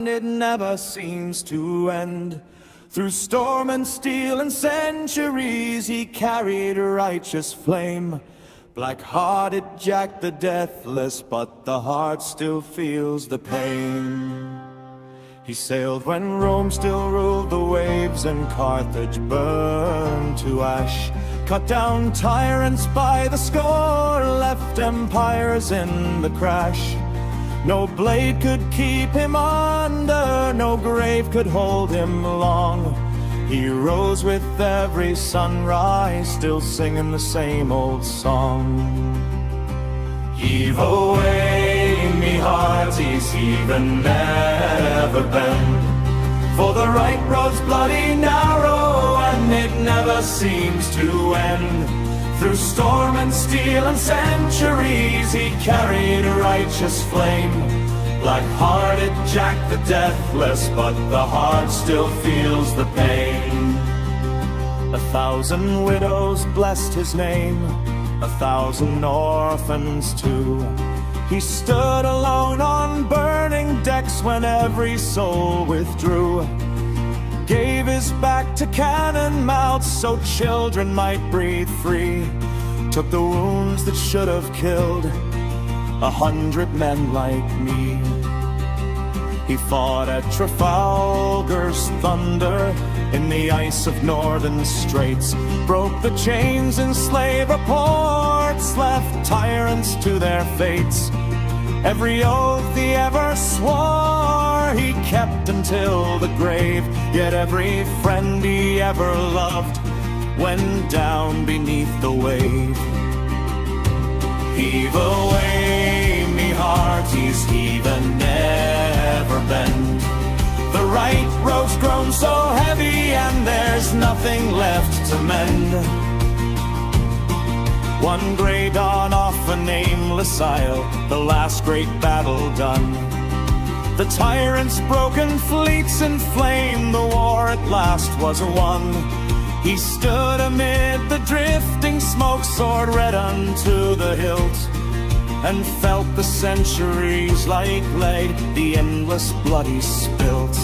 It never seems to end. Through storm and steel and centuries, he carried a righteous flame. Black-hearted Jack the Deathless, but the heart still feels the pain. He sailed when Rome still ruled the waves and Carthage burned to ash. Cut down tyrants by the score, left empires in the crash. No blade could keep him under, no grave could hold him long. He rose with every sunrise, still singing the same old song. Heave away, me hearties, heave and never bend. For the right road's bloody narrow, and it never seems to end. Through storm and steel and centuries, he carried a righteous flame. Black-hearted Jack the Deathless, but the heart still feels the pain. 1,000 widows blessed his name, 1,000 orphans too. He stood alone on burning decks when every soul withdrew. Gave his back to cannon mouths so children might breathe free. Took the wounds that should have killed 100 men like me. He fought at Trafalgar's thunder in the ice of northern straits. Broke the chains in slaver ports, left tyrants to their fates. Every oath he ever swore he kept until the grave. Yet every friend he ever loved went down beneath the wave. Heave away, me hearties, heave and never bend. The right road's grown so heavy and there's nothing left to mend. One grey dawn off a nameless isle, the last great battle done. The tyrant's broken fleets in flame, the war at last was won. He stood amid the drifting smoke, sword red unto the hilt, and felt the centuries like lead, the endless blood he spilt.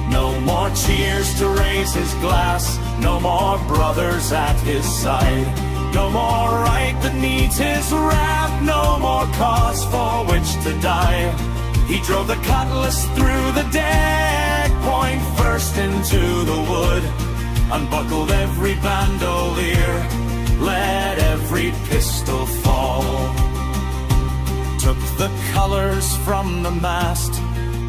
No more cheers to raise his glass, no more brothers at his side. No more right that needs his wrath, no more cause for which to die. He drove the cutlass through the deck, point first into the wood. Unbuckled every bandolier, let every pistol fall. Took the colors from the mast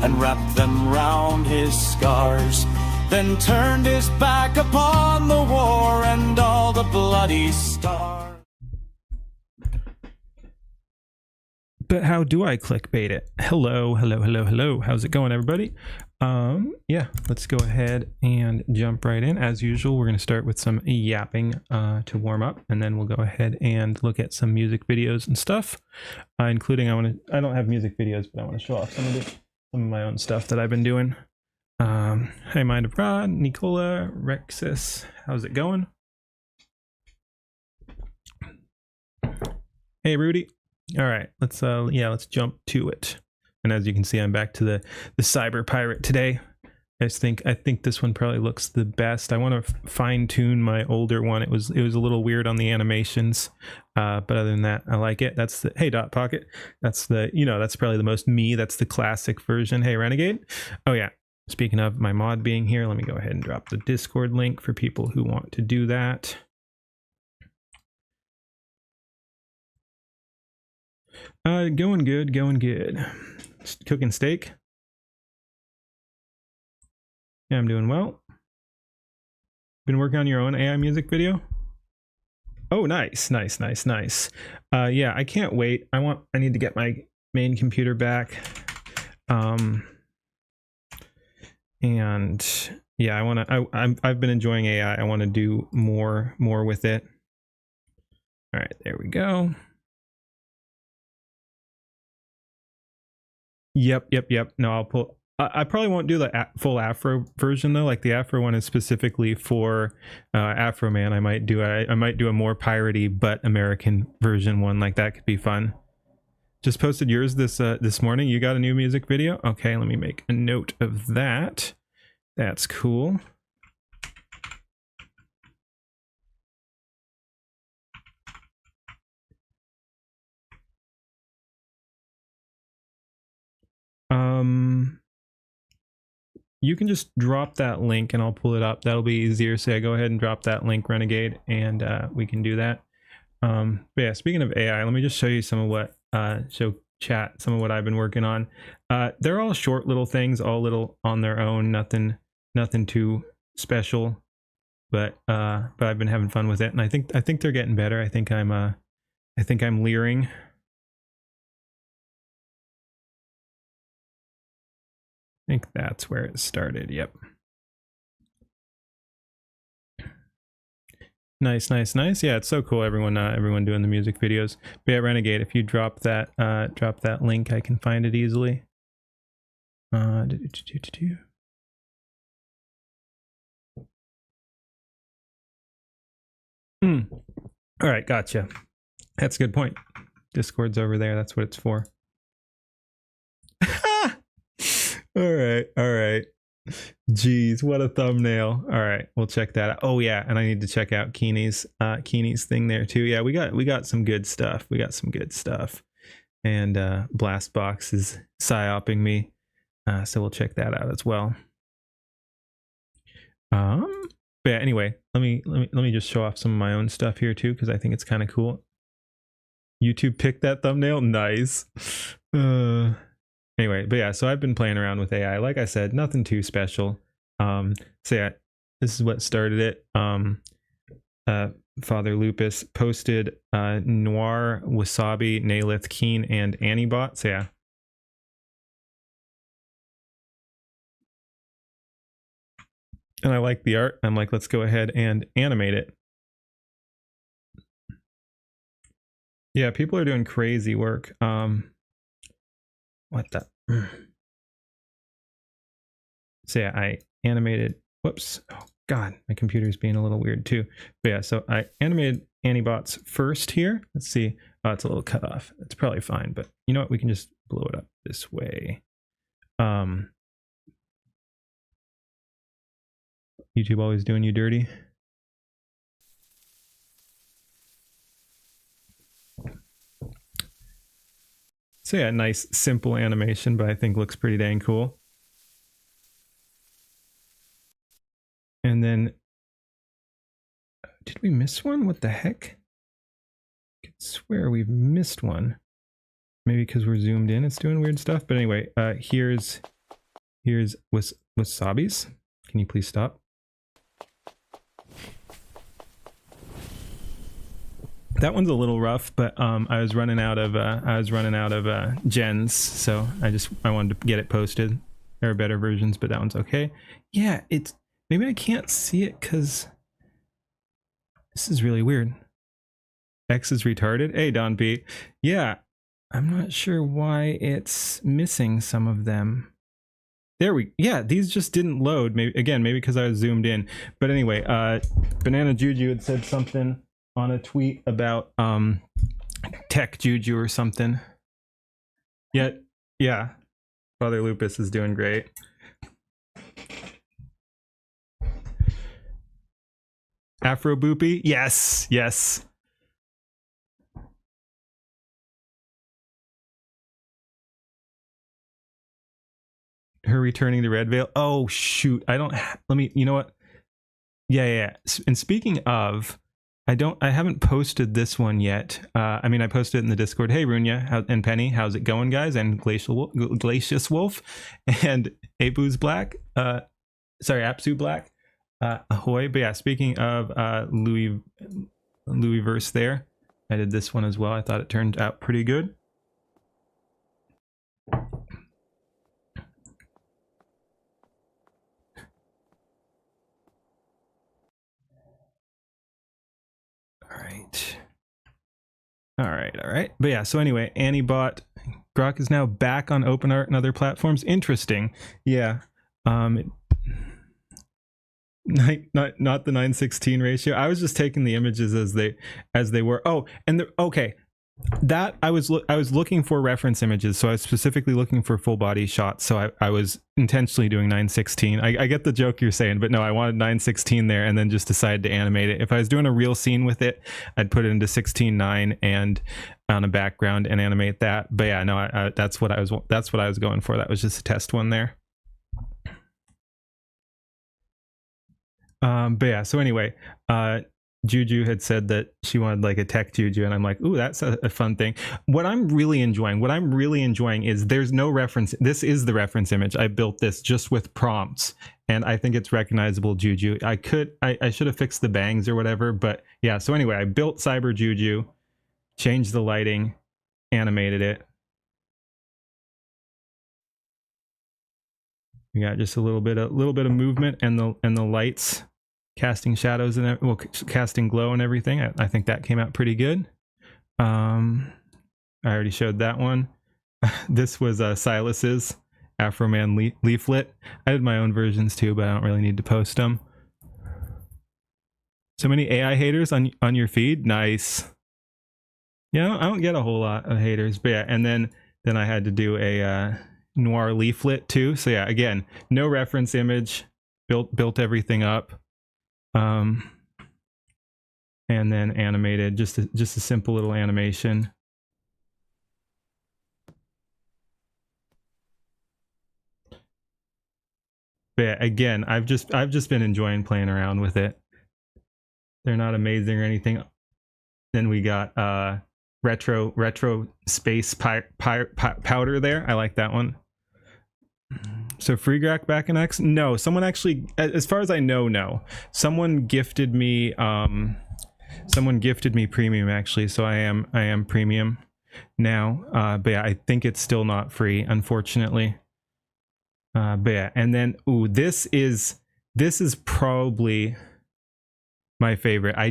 and wrapped them round his scars. Then turned his back upon the war and all the bloody stars. But how do I clickbait it? Hello. How's it going, everybody? Yeah, let's go ahead and jump right in. As usual, we're going to start with some yapping to warm up, and then we'll go ahead and look at some music videos and stuff, including I don't have music videos, but I want to show off some of my own stuff that I've been doing. Hey, Mind of Rod, Nicola, Rexus, how's it going? Hey, Rudy. All right, let's jump to it. And as you can see, I'm back to the Cyber Pirate today. I think this one probably looks the best. I want to fine tune my older one. It was a little weird on the animations, but other than that, I like it. That's the Hey Dot Pocket. That's that's probably the most me. That's the classic version. Hey Renegade. Oh yeah. Speaking of my mod being here, let me go ahead and drop the Discord link for people who want to do that. Going good. Cooking steak. Yeah, I'm doing well. Been working on your own AI music video? Oh, nice. Yeah, I can't wait. I need to get my main computer back. And yeah, I've been enjoying AI. I want to do more with it. All right, there we go. Yep. No, I probably won't do the full Afro version though. Like the Afro one is specifically for Afro Man. I might do a more piratey but American version one. Like that could be fun. Just posted yours this morning. You got a new music video? Okay, let me make a note of that. That's cool. You can just drop that link and I'll pull it up. That'll be easier. So yeah, go ahead and drop that link, Renegade, and we can do that. But yeah, speaking of AI, let me just show you some of what show chat some of what I've been working on. They're all short little things, all little on their own, nothing too special. But I've been having fun with it, and I think they're getting better. I think I'm leering. I think that's where it started. Yep. Nice. Yeah, it's so cool. Everyone doing the music videos. But yeah, Renegade, if you drop that link, I can find it easily. All right, gotcha. That's a good point. Discord's over there. That's what it's for. All right. Jeez, what a thumbnail. All right, we'll check that out. Oh yeah, and I need to check out Keeney's thing there too. Yeah, we got some good stuff. And Blastbox is psyoping me, so we'll check that out as well. But yeah, anyway, let me just show off some of my own stuff here too, because I think it's kind of cool. YouTube picked that thumbnail. Nice. Anyway, but yeah, so I've been playing around with AI. Like I said, nothing too special. So yeah, this is what started it. Father Lupus posted Noir, Wasabi, Nailith, Keen, and Antibot. So yeah. And I like the art. I'm like, let's go ahead and animate it. Yeah, people are doing crazy work. What the? So yeah, I animated. Whoops. Oh God, my computer's being a little weird too. But yeah, so I animated Antibots first here. Let's see. Oh, it's a little cut off. It's probably fine, but you know what? We can just blow it up this way. YouTube always doing you dirty. So yeah, nice simple animation, but I think looks pretty dang cool. And then, did we miss one? What the heck? I could swear we've missed one. Maybe because we're zoomed in, it's doing weird stuff. But anyway, here's Wasabi's. Can you please stop? That one's a little rough, but I was running out of gens, so I wanted to get it posted. There are better versions, but that one's okay. Yeah, it's maybe I can't see it because this is really weird. X is retarded. Hey, Don Pete. Yeah, I'm not sure why it's missing some of them. Yeah, these just didn't load. Maybe because I was zoomed in. But anyway, Banana Juju had said something on a tweet about tech juju or something. Yeah, Father Lupus is doing great. Afro Boopy, yes. Her returning to Red Veil. Oh shoot, I don't. Let me. You know what? Yeah. And speaking of, I haven't posted this one yet. I mean, I posted it in the Discord. Hey, Runya and Penny, how's it going, guys? And Glacius Wolf and Apu's Black. Sorry, Apsu Black. Ahoy. But yeah, speaking of Louis verse there, I did this one as well. I thought it turned out pretty good. All right. But yeah, so anyway, Antibot Grok is now back on OpenArt and other platforms. Interesting. Yeah. Not the 9:16 ratio. I was just taking the images as they were. Oh, and okay. that I was looking for reference images, so I was specifically looking for full body shots. So I was intentionally doing 916. I get the joke you're saying, but no, I wanted 916 there, and then just decided to animate it. If I was doing a real scene with it, I'd put it into 16:9 and on a background and animate that. But yeah, no, that's what I was going for. That was just a test one there. But yeah, so anyway, Juju had said that she wanted like a tech Juju, and I'm like, ooh, that's a fun thing. What I'm really enjoying is there's no reference. This is the reference image. I built this just with prompts, and I think it's recognizable Juju. I should have fixed the bangs or whatever, but yeah. So anyway, I built Cyber Juju, changed the lighting, animated it. We got just a little bit of movement and the lights casting shadows and well, casting glow and everything. I think that came out pretty good. I already showed that one. This was Silas's Afro Man leaflet. I did my own versions too, but I don't really need to post them. So many AI haters on your feed. Nice. Yeah, I don't get a whole lot of haters, but yeah. And then I had to do a noir leaflet too. So yeah, again, no reference image. Built everything up. And then animated, just a simple little animation. But yeah, again, I've just been enjoying playing around with it. They're not amazing or anything. Then we got retro space powder there. I like that one. So Freegrack back in X? No, someone actually, as far as I know, no. Someone gifted me premium actually, so I am premium now. But yeah, I think it's still not free, unfortunately. But yeah, and then ooh, this is probably my favorite. I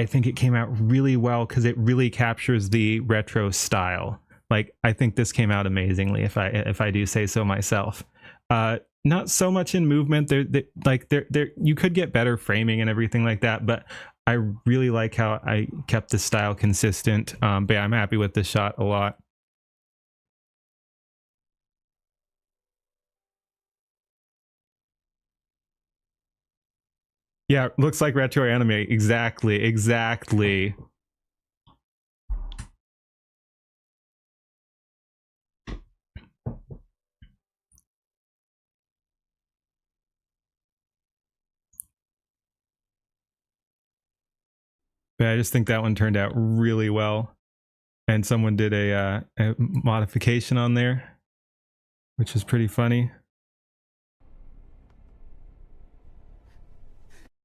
think it came out really well because it really captures the retro style. Like, I think this came out amazingly, if I do say so myself. Not so much in movement. There you could get better framing and everything like that, but I really like how I kept the style consistent. But yeah, I'm happy with this shot a lot. Yeah, looks like retro anime. Exactly. But I just think that one turned out really well. And someone did a modification on there, which is pretty funny.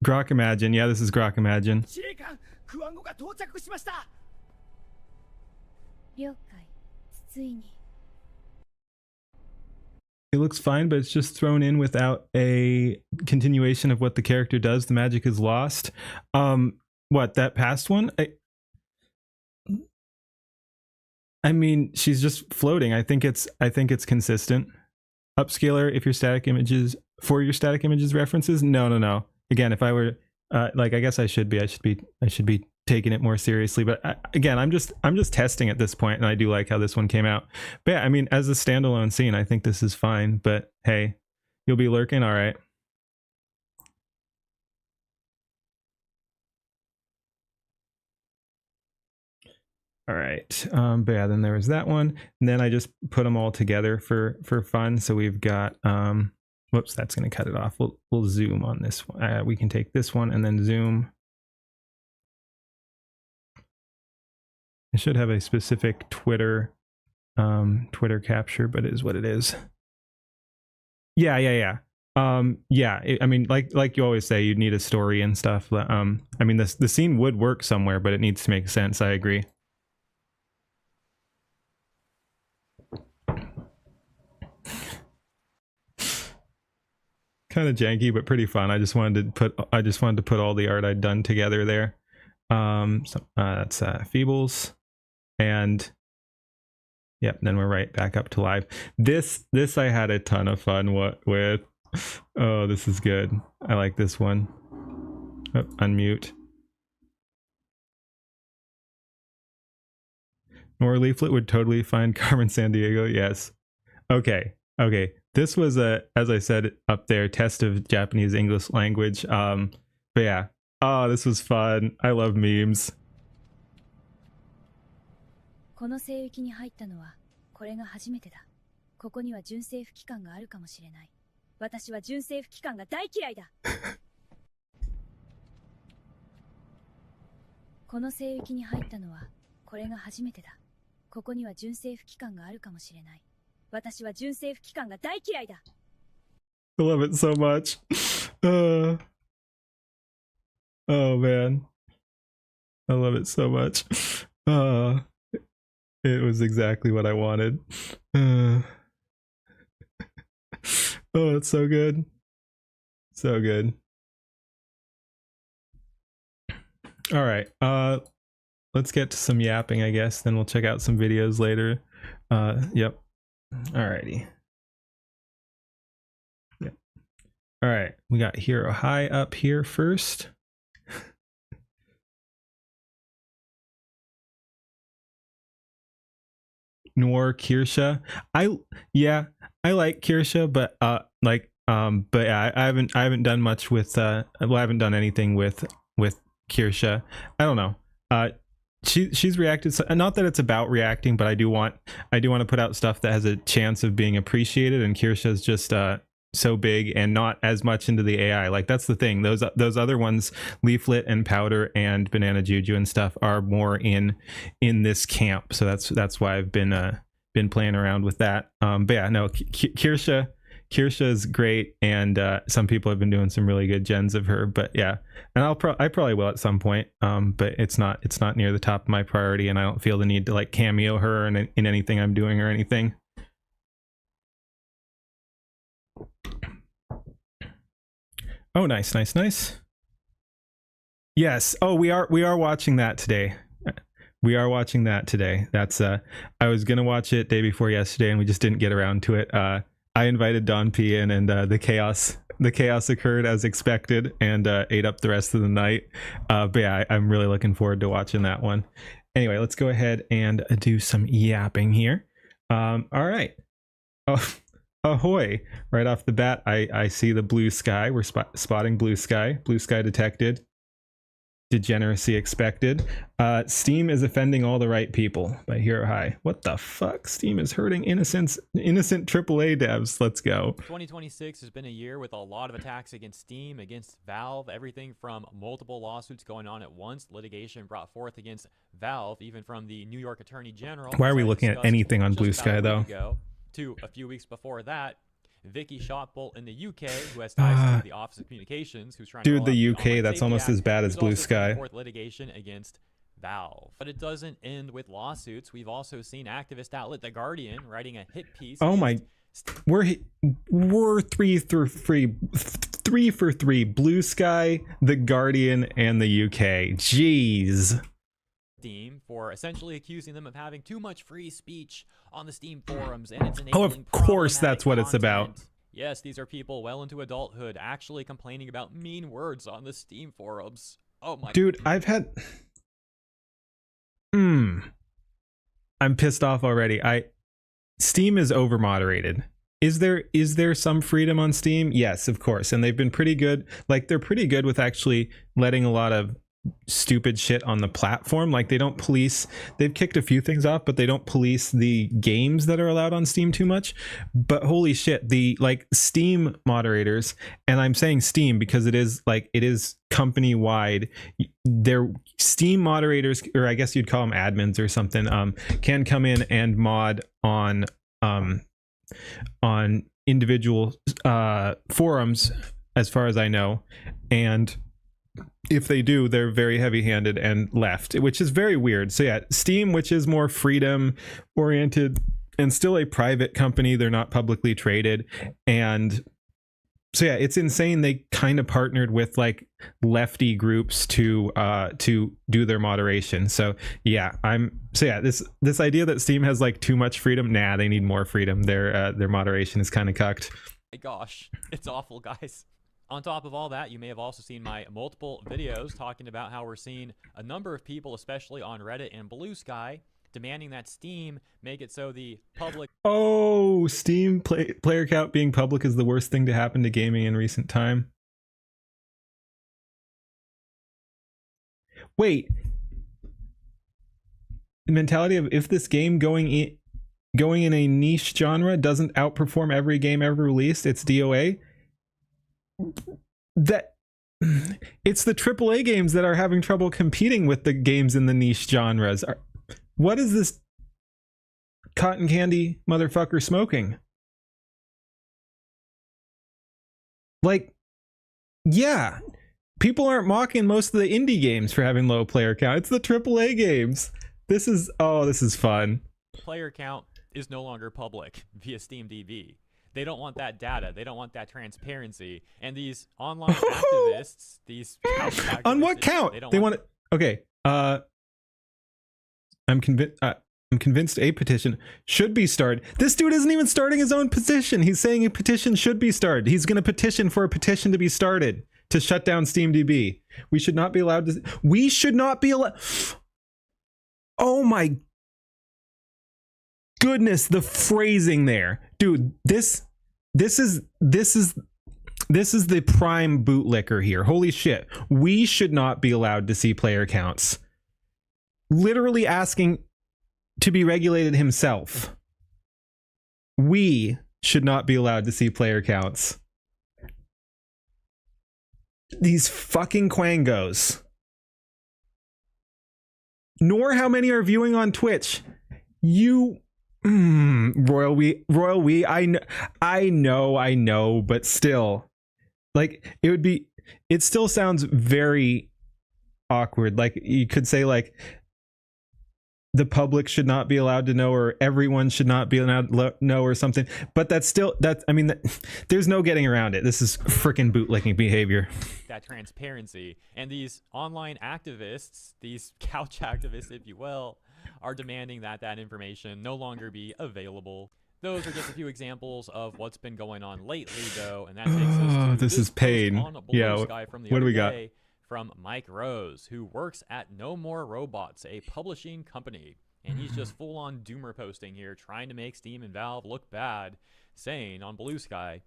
Grok Imagine. Yeah, this is Grok Imagine. It looks fine, but it's just thrown in without a continuation of what the character does. The magic is lost. What, that past one? I mean, she's just floating. I think it's consistent. Upscaler if your static images references. No. Again, if I were like, I guess I should be taking it more seriously, but again, I'm just testing at this point, and I do like how this one came out. But yeah, I mean, as a standalone scene, I think this is fine, but hey, you'll be lurking. All right. All right, but yeah, then there was that one, and then I just put them all together for fun. So we've got, whoops, that's going to cut it off. We'll zoom on this one. We can take this one and then zoom. I should have a specific Twitter capture, but it is what it is. Yeah. I mean, like you always say, you'd need a story and stuff. But, I mean, the scene would work somewhere, but it needs to make sense. I agree. Kind of janky, but pretty fun. I just wanted to put all the art I'd done together there. That's Feebles, and yep. Then we're right back up to live. This I had a ton of fun with. Oh, this is good. I like this one. Oh, unmute. Nor Leaflet would totally find Carmen San Diego. Yes. Okay. Okay. This was a, as I said up there, test of Japanese English language. But yeah. Oh, this was fun. I love memes. この聖域に入ったのはこれが初めてだ。ここには純政府機関があるかもしれない。私は純政府機関が大嫌いだ。この聖域に入ったのはこれが初めてだ。ここには純政府機関があるかもしれない。私は純政府機関が大嫌いだ。I love it so much. Oh man. I love it so much. It was exactly what I wanted. Oh, it's so good. So good. All right. Let's get to some yapping, I guess. Then we'll check out some videos later. Yep. Alrighty. Yep. All right. We got Hero High up here first. Nor Kirsha. I like Kirsha, but yeah, I haven't done much with well, I haven't done anything with Kirsha. I don't know. She's reacted, not that it's about reacting, but I do want to put out stuff that has a chance of being appreciated, and Kirsha's just so big and not as much into the AI. Like, that's the thing. Those other ones, Leaflet and Powder and Banana Juju and stuff, are more in this camp. So that's why I've been playing around with that. But yeah, no, Kirsha is great, and some people have been doing some really good gens of her. But yeah, and I probably will at some point. But it's not near the top of my priority, and I don't feel the need to like cameo her in anything I'm doing or anything. Oh, nice. Yes. Oh, we are watching that today. We are watching that today. That's I was gonna watch it day before yesterday, and we just didn't get around to it. I invited Don P in, and the chaos occurred as expected, and ate up the rest of the night. But yeah, I'm really looking forward to watching that one. Anyway, let's go ahead and do some yapping here. All right. Oh. Ahoy! Right off the bat, I see the blue sky. We're spotting blue sky. Blue sky detected. Degeneracy expected. Steam is offending all the right people by Hero High. What the fuck? Steam is hurting innocent AAA devs. Let's go. 2026 has been a year with a lot of attacks against Steam, against Valve, everything from multiple lawsuits going on at once, litigation brought forth against Valve, even from the New York Attorney General. Why are we looking at anything on Blue Sky though? To a few weeks before that, Vicky Shotbolt in the UK, who has ties to the Office of Communications, who's trying to the UK, that's almost as bad as Blue Sky. Litigation against Valve. But it doesn't end with lawsuits. We've also seen activist outlet The Guardian writing a hit piece. Oh my, we're 3 for 3. Blue Sky, The Guardian, and the UK. Jeez. Steam for essentially accusing them of having too much free speech on the Steam forums, and it's enabling of course that's what it's about. Yes, these are people well into adulthood actually complaining about mean words on the Steam forums. Oh my dude, I've had I'm pissed off already. Steam is over moderated. Is there some freedom on Steam? Yes, of course. And they've been pretty good. Like, they're pretty good with actually letting a lot of stupid shit on the platform. Like, they don't police, they've kicked a few things off, but they don't police the games that are allowed on Steam too much. But holy shit, the like Steam moderators, and I'm saying Steam because it is company wide, their Steam moderators, or I guess you'd call them admins or something, can come in and mod on individual forums, as far as I know. And if they do, they're very heavy-handed and left, which is very weird. So yeah, Steam, which is more freedom oriented and still a private company, they're not publicly traded. And so yeah, it's insane. They kind of partnered with like lefty groups to do their moderation. So yeah, this idea that Steam has like too much freedom, nah, they need more freedom. Their moderation is kind of cucked. My gosh, it's awful, guys. On top of all that, you may have also seen my multiple videos talking about how we're seeing a number of people, especially on Reddit and Blue Sky, demanding that Steam make it so the public Oh, Steam player count being public is the worst thing to happen to gaming in recent time. Wait. The mentality of if this game going in a niche genre doesn't outperform every game ever released, it's DOA. That it's the AAA games that are having trouble competing with the games in the niche genres. What is this cotton candy motherfucker smoking? Like, yeah, people aren't mocking most of the indie games for having low player count. It's the AAA games. This is fun. player count is no longer public via SteamDB. They don't want that data. They don't want that transparency. And these online activists, these activists, on what count? They want it. Okay. I'm convinced a petition should be started. This dude isn't even starting his own petition. He's saying a petition should be started. He's going to petition for a petition to be started to shut down SteamDB. We should not be allowed to. We should not be allowed. Oh my goodness, the phrasing there, dude. This is the prime bootlicker here. Holy shit. We should not be allowed to see player counts. Literally asking to be regulated himself. We should not be allowed to see player counts. These fucking quangos. Nor how many are viewing on Twitch. You Royal we I know, but still, like, it still sounds very awkward. Like, you could say, like, the public should not be allowed to know, or everyone should not be allowed to know, or something. But there's no getting around it. This is freaking bootlicking behavior. That transparency. And these online activists, these couch activists, if you will, are demanding that that information no longer be available. Those are just a few examples of what's been going on lately, though, and that takes us to this is pain. Yeah, from the what do we got? From Mike Rose, who works at No More Robots, a publishing company. And he's just full-on doomer posting here, trying to make Steam and Valve look bad, saying on Blue Sky,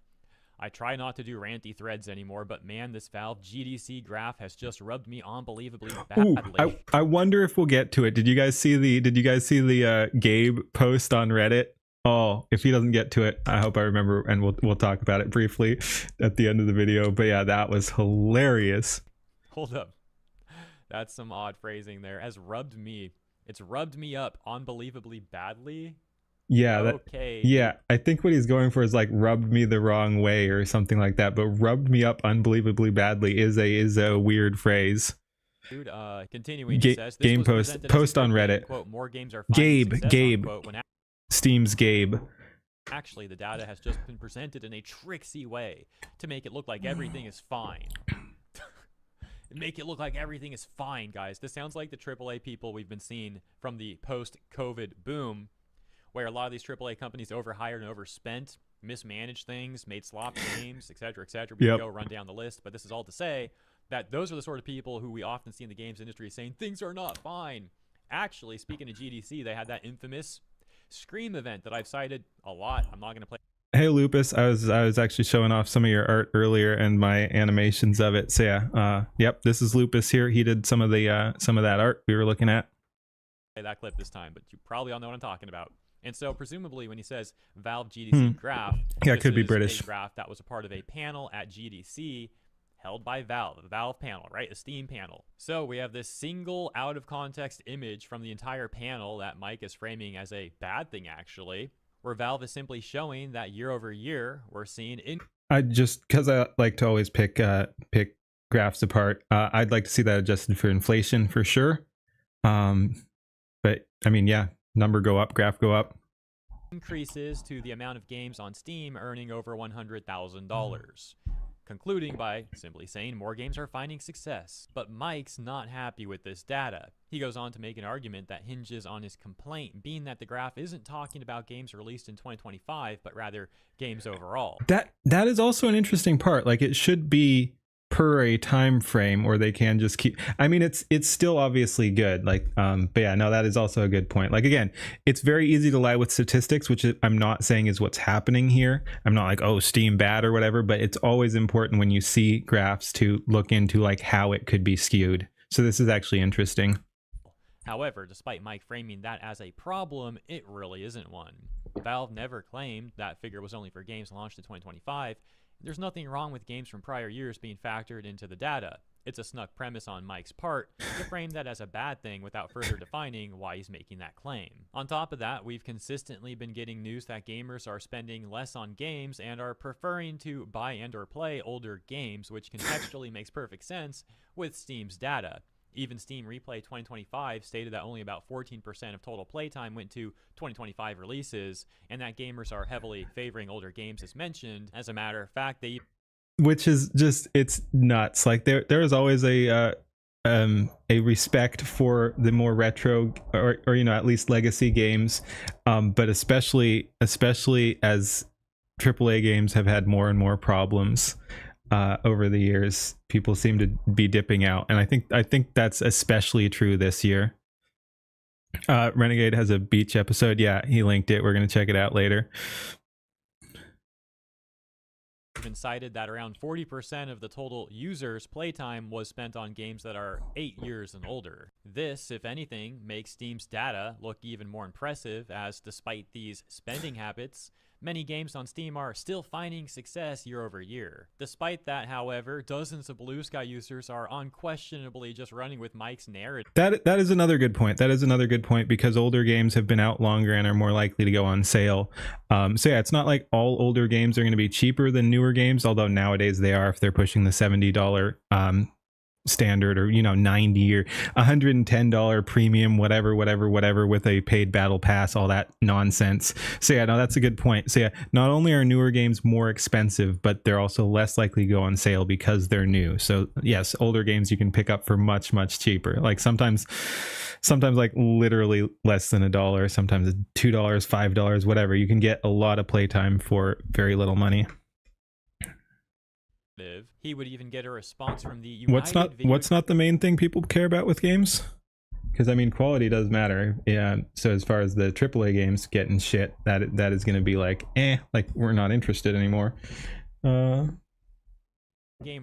I try not to do ranty threads anymore, but man, this Valve GDC graph has just rubbed me unbelievably badly. Ooh, I wonder if we'll get to it. Did you guys see the Gabe post on Reddit? Oh, if he doesn't get to it, I hope I remember, and we'll talk about it briefly at the end of the video. But yeah, that was hilarious. Hold up. That's some odd phrasing there. Has rubbed me. It's rubbed me up unbelievably badly. Yeah. Okay. Yeah. I think what he's going for is like rubbed me the wrong way or something like that. But rubbed me up unbelievably badly is a weird phrase. Dude, continuing, he says, this game was post on Reddit. Game, quote, more games are Gabe. Unquote, when Steam's Gabe. Actually, the data has just been presented in a tricksy way to make it look like everything is fine. Make it look like everything is fine, guys. This sounds like the AAA people we've been seeing from the post-COVID boom, where a lot of these AAA companies overhired and overspent, mismanaged things, made sloppy games, etc., etc. We can go run down the list, but this is all to say that those are the sort of people who we often see in the games industry saying things are not fine. Actually, speaking of GDC, they had that infamous Scream event that I've cited a lot. I'm not going to play. Hey Lupus, I was actually showing off some of your art earlier and my animations of it. So yeah, yep, this is Lupus here. He did some of that art we were looking at. That clip this time, but you probably all know what I'm talking about. And so presumably when he says Valve GDC graph, yeah, it could be British. A graph that was a part of a panel at GDC held by Valve, the Valve panel, right? A Steam panel. So we have this single out of context image from the entire panel that Mike is framing as a bad thing, actually, where Valve is simply showing that year over year, we're seeing because I like to always pick graphs apart. I'd like to see that adjusted for inflation for sure. But I mean, yeah, number go up, graph go up. Increases to the amount of games on Steam earning over $100,000. Concluding by simply saying more games are finding success. But Mike's not happy with this data. He goes on to make an argument that hinges on his complaint being that the graph isn't talking about games released in 2025, but rather games overall. That is also an interesting part. Like, it should be per a time frame, or they can just keep. I mean, it's still obviously good. Like, but yeah, no, that is also a good point. Like, again, it's very easy to lie with statistics, which I'm not saying is what's happening here. I'm not like, oh, Steam bad or whatever, but it's always important when you see graphs to look into like how it could be skewed. So this is actually interesting. However, despite Mike framing that as a problem, it really isn't one. Valve never claimed that figure was only for games launched in 2025. There's nothing wrong with games from prior years being factored into the data. It's a snuck premise on Mike's part to frame that as a bad thing without further defining why he's making that claim. On top of that, we've consistently been getting news that gamers are spending less on games and are preferring to buy and or play older games, which contextually makes perfect sense with Steam's data. Even Steam Replay 2025 stated that only about 14% of total playtime went to 2025 releases, and that gamers are heavily favoring older games as mentioned. As a matter of fact, which is just, it's nuts. Like there is always a respect for the more retro or you know, at least legacy games, but especially as AAA games have had more and more problems over the years, people seem to be dipping out, and I think that's especially true this year. Renegade has a beach episode. Yeah, he linked it. We're gonna check it out later. Been cited that around 40% of the total users' playtime was spent on games that are 8 years and older. This, if anything, makes Steam's data look even more impressive, as despite these spending habits, many games on Steam are still finding success year over year. Despite that, however, dozens of Blue Sky users are unquestionably just running with Mike's narrative. That is another good point. That is another good point, because older games have been out longer and are more likely to go on sale. So yeah, it's not like all older games are going to be cheaper than newer games, although nowadays they are if they're pushing the $70 standard, or you know, $90 or $110 premium, whatever with a paid battle pass, all that nonsense. So yeah, no, that's a good point. So yeah, not only are newer games more expensive, but they're also less likely to go on sale because they're new. So yes, older games you can pick up for much cheaper, like sometimes like literally less than $1, sometimes $2, $5, whatever. You can get a lot of playtime for very little money. He would even get a response from the what's not the main thing people care about with games, because I mean, quality does matter. Yeah, so as far as the AAA games getting shit, that is going to be like like we're not interested anymore. Game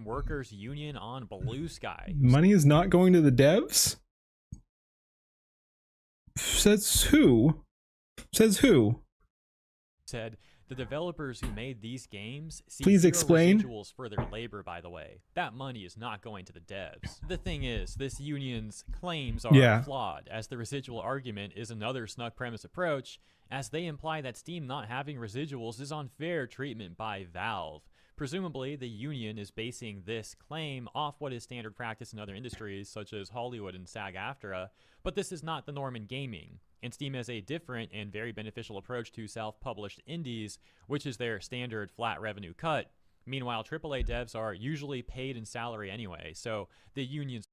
Workers Union on Blue Sky. Money is not going to the devs? Says who? Said the developers who made these games see Please zero explain. residuals for their labor, by the way. That money is not going to the devs. The thing is, this union's claims are flawed, as the residual argument is another snuck premise approach, as they imply that Steam not having residuals is unfair treatment by Valve. Presumably, the union is basing this claim off what is standard practice in other industries, such as Hollywood and SAG-AFTRA, but this is not the norm in gaming. And Steam has a different and very beneficial approach to self-published indies, which is their standard flat revenue cut. Meanwhile, AAA devs are usually paid in salary anyway, so the union's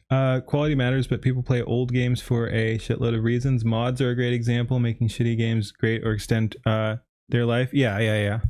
quality matters, but people play old games for a shitload of reasons. Mods are a great example, making shitty games great or extend their life. Yeah.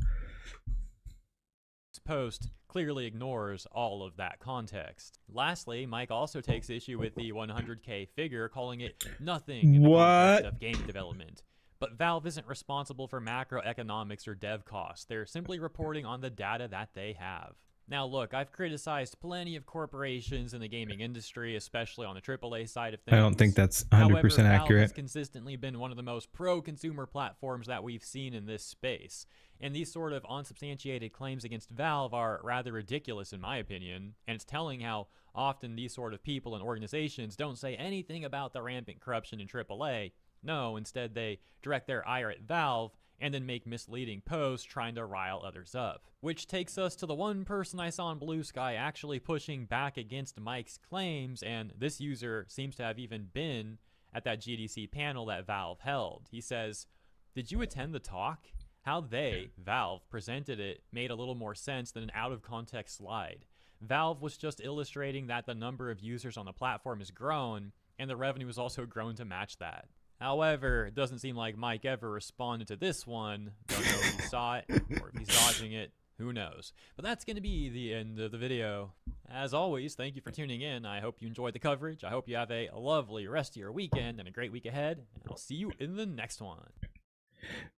Post clearly ignores all of that context. Lastly, Mike also takes issue with the 100K figure, calling it nothing in the context of game development. But Valve isn't responsible for macroeconomics or dev costs. They're simply reporting on the data that they have. Now look, I've criticized plenty of corporations in the gaming industry, especially on the AAA side of things. I don't think that's 100% However, Valve accurate. has consistently been one of the most pro-consumer platforms that we've seen in this space. And these sort of unsubstantiated claims against Valve are rather ridiculous in my opinion, and it's telling how often these sort of people and organizations don't say anything about the rampant corruption in AAA. No, instead they direct their ire at Valve and then make misleading posts trying to rile others up. Which takes us to the one person I saw in Blue Sky actually pushing back against Mike's claims, and this user seems to have even been at that GDC panel that Valve held. He says, "Did you attend the talk? How they, Valve, presented it made a little more sense than an out-of-context slide. Valve was just illustrating that the number of users on the platform has grown, and the revenue has also grown to match that." However, it doesn't seem like Mike ever responded to this one. Don't know if he saw it or if he's dodging it. Who knows? But that's going to be the end of the video. As always, thank you for tuning in. I hope you enjoyed the coverage. I hope you have a lovely rest of your weekend and a great week ahead. And I'll see you in the next one.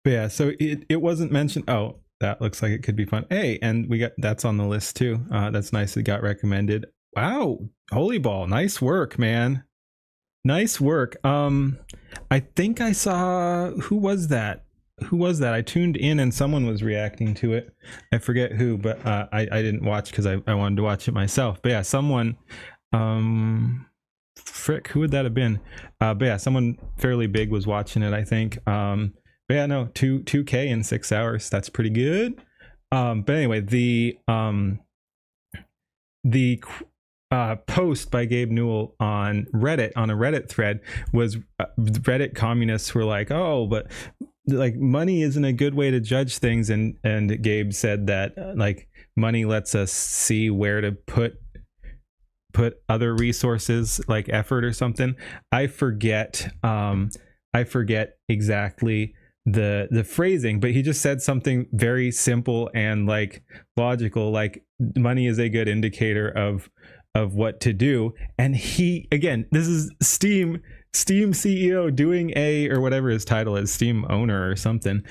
But yeah, so it wasn't mentioned. Oh, that looks like it could be fun. Hey, and we got that's on the list too. That's nice. It got recommended. Wow, Holy Ball, nice work, man. Nice work. I think I saw, who was that? I tuned in and someone was reacting to it. I forget who, but I didn't watch because I wanted to watch it myself. But yeah, someone, frick, who would that have been? But yeah, someone fairly big was watching it, I think. But yeah, no, 2K in 6 hours. That's pretty good. But anyway, the post by Gabe Newell on Reddit, on a Reddit thread, was Reddit communists were like, oh, but like money isn't a good way to judge things, and Gabe said that like money lets us see where to put other resources, like effort or something. I forget exactly the phrasing, but he just said something very simple and like logical, like money is a good indicator of what to do. And he, again, this is Steam CEO doing or whatever his title is, Steam owner or something,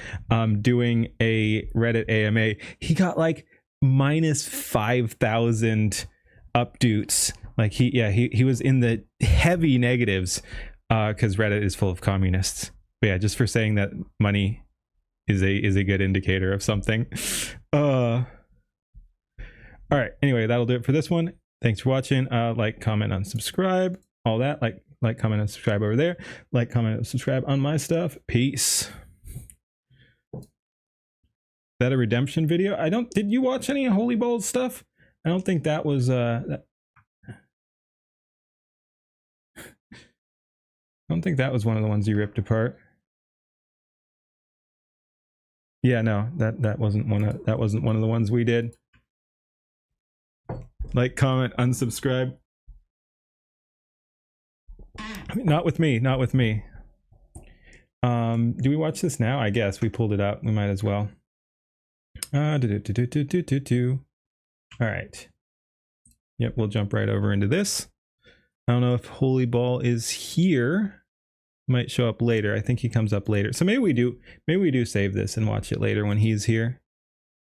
doing a Reddit AMA. He got like minus 5,000 updates. Like he was in the heavy negatives because Reddit is full of communists. But yeah, just for saying that money is a good indicator of something. All right, anyway, that'll do it for this one. Thanks for watching. Like, comment, and subscribe, all that. Like, comment, and subscribe over there. Like, comment, and subscribe on my stuff. Peace. Is that a redemption video? Did you watch any Holy Balls stuff? I don't think that was I don't think that was one of the ones you ripped apart. Yeah, no, that wasn't one of the ones we did. Like, comment, unsubscribe. Not with me. Do we watch this now? I guess we pulled it up. We might as well. All right. Yep, we'll jump right over into this. I don't know if Holy Ball is here. Might show up later. I think he comes up later. So maybe we do save this and watch it later when he's here.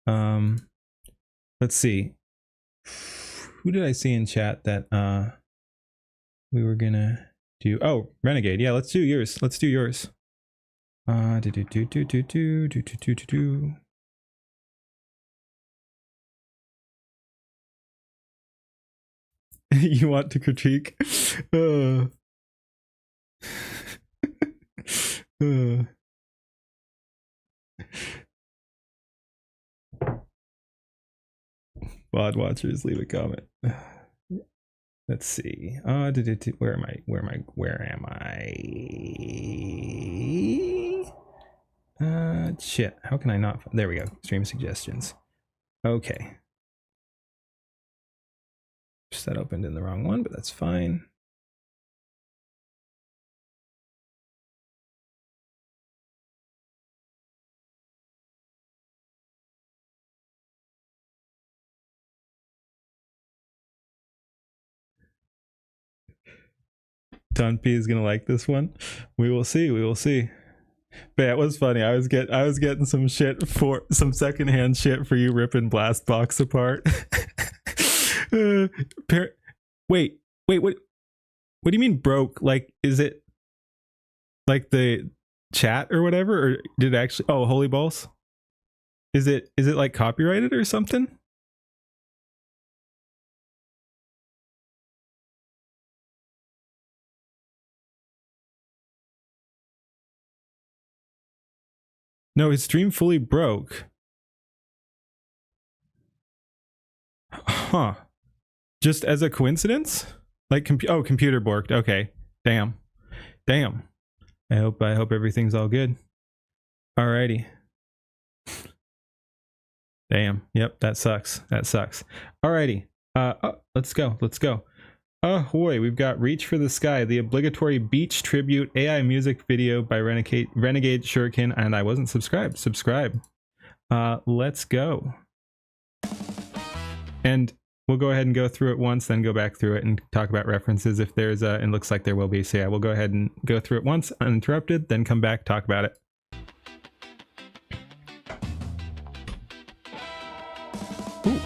Let's see. Who did I see in chat that we were gonna do? Oh, Renegade. Yeah, let's do yours. You want to critique? VOD watchers, leave a comment. Let's see. Where am I? Shit. How can I not? There we go. Stream suggestions. Okay. Just that opened in the wrong one, but that's fine. Don P is gonna like this one. We will see. But yeah, it was funny. I was getting some shit, for some secondhand shit for you ripping Blast Box apart. Wait, what do you mean broke? Like, is it like the chat or whatever, or did it actually? Oh, Holy Balls. Is it like copyrighted or something? No, his stream fully broke. Huh. Just as a coincidence? Like, computer borked. Okay. Damn. I hope everything's all good. Alrighty. Damn. Yep, that sucks. Alrighty. Let's go. Ahoy, we've got Reach for the Sky, the obligatory beach tribute AI music video by Renegade Shuriken, and I wasn't subscribed. Subscribe. Let's go. And we'll go ahead and go through it once, then go back through it and talk about references if there's a, and looks like there will be. So yeah, we'll go ahead and go through it once uninterrupted, then come back, talk about it. Ooh.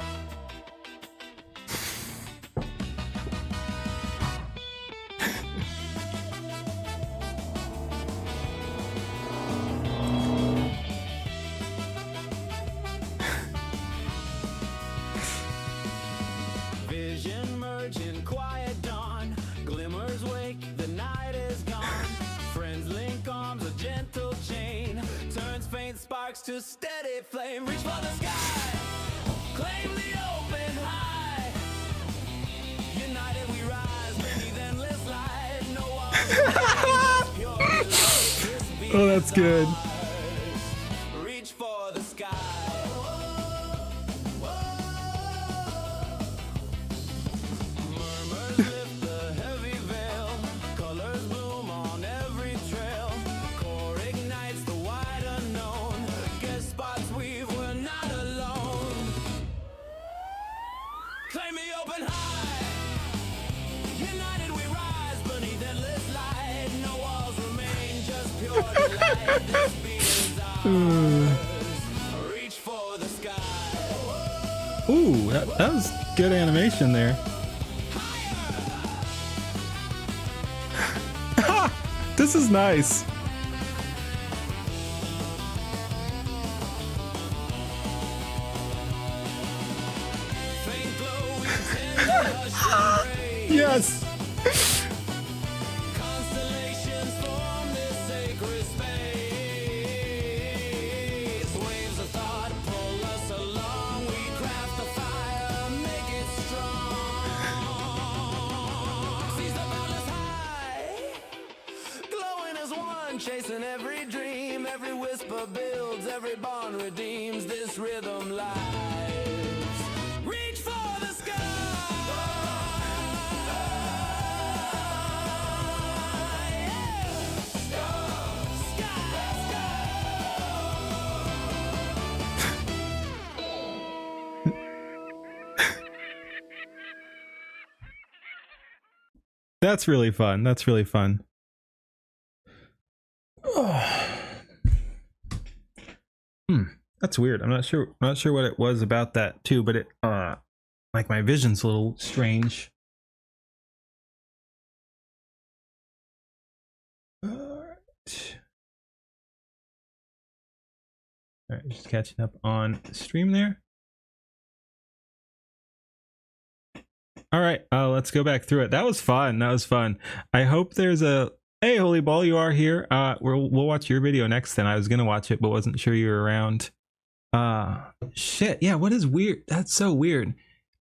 Vision merge in quiet dawn. Glimmers wake, the night is gone. Friends link arms, a gentle chain. Turns faint sparks to steady flame. Reach for the sky, claim the open high. United we rise beneath endless light. No walls, pure delight. Oh, that's good. Reach for the sky. Murmurs lift the heavy veil. Colors bloom on every trail. Core ignites the wide unknown. Guest spots weave, we're not alone. Claim the open high. United we rise beneath endless light. No walls remain, just pure delight. This beat is ours. Reach for the sky. Ooh, that was good animation there. This is nice. Faint glow, we tend to hush and raise. Yes. Constellations form this sacred space. Waves of thought pull us along. We craft the fire, make it strong. Seize the boundless high, glowing as one, chasing every dream. Every whisper builds, every bond redeems. This rhythm lives. Reach for the sky. That's really fun. That's really fun. That's weird. I'm not sure what it was about that too, but it like my vision's a little strange. Alright, just catching up on stream there. All right, let's go back through it. That was fun. That was fun. I hope there's a... Hey, Holy Ball, you are here. We'll watch your video next then. I was going to watch it, but wasn't sure you were around. Shit. Yeah, what is weird? That's so weird.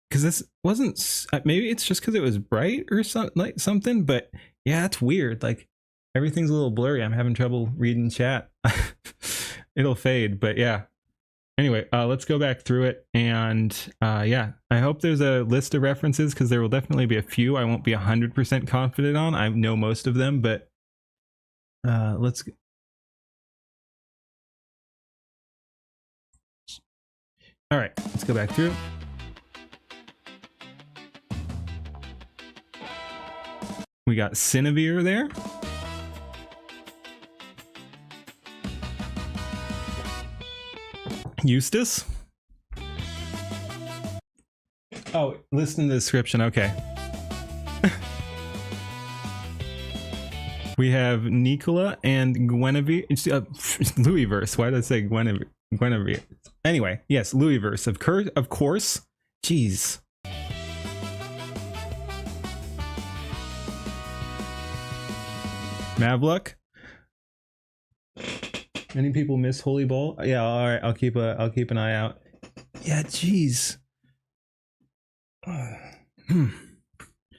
Because this wasn't... Maybe it's just because it was bright or something, but yeah, that's weird. Like, everything's a little blurry. I'm having trouble reading chat. It'll fade, but yeah. Anyway, let's go back through it, and yeah, I hope there's a list of references, because there will definitely be a few I won't be 100% confident on. I know most of them, but let's... All right, let's go back through. We got Cinevere there. Eustace. Oh, listen to the description. Okay. We have Nicola and Guinevere. Louisverse. Why did I say Guinevere? Anyway, yes, Louisverse. Of course. Jeez. Mavluck. Many people miss Holy Ball. Yeah, all right. I'll keep an eye out. Yeah, jeez.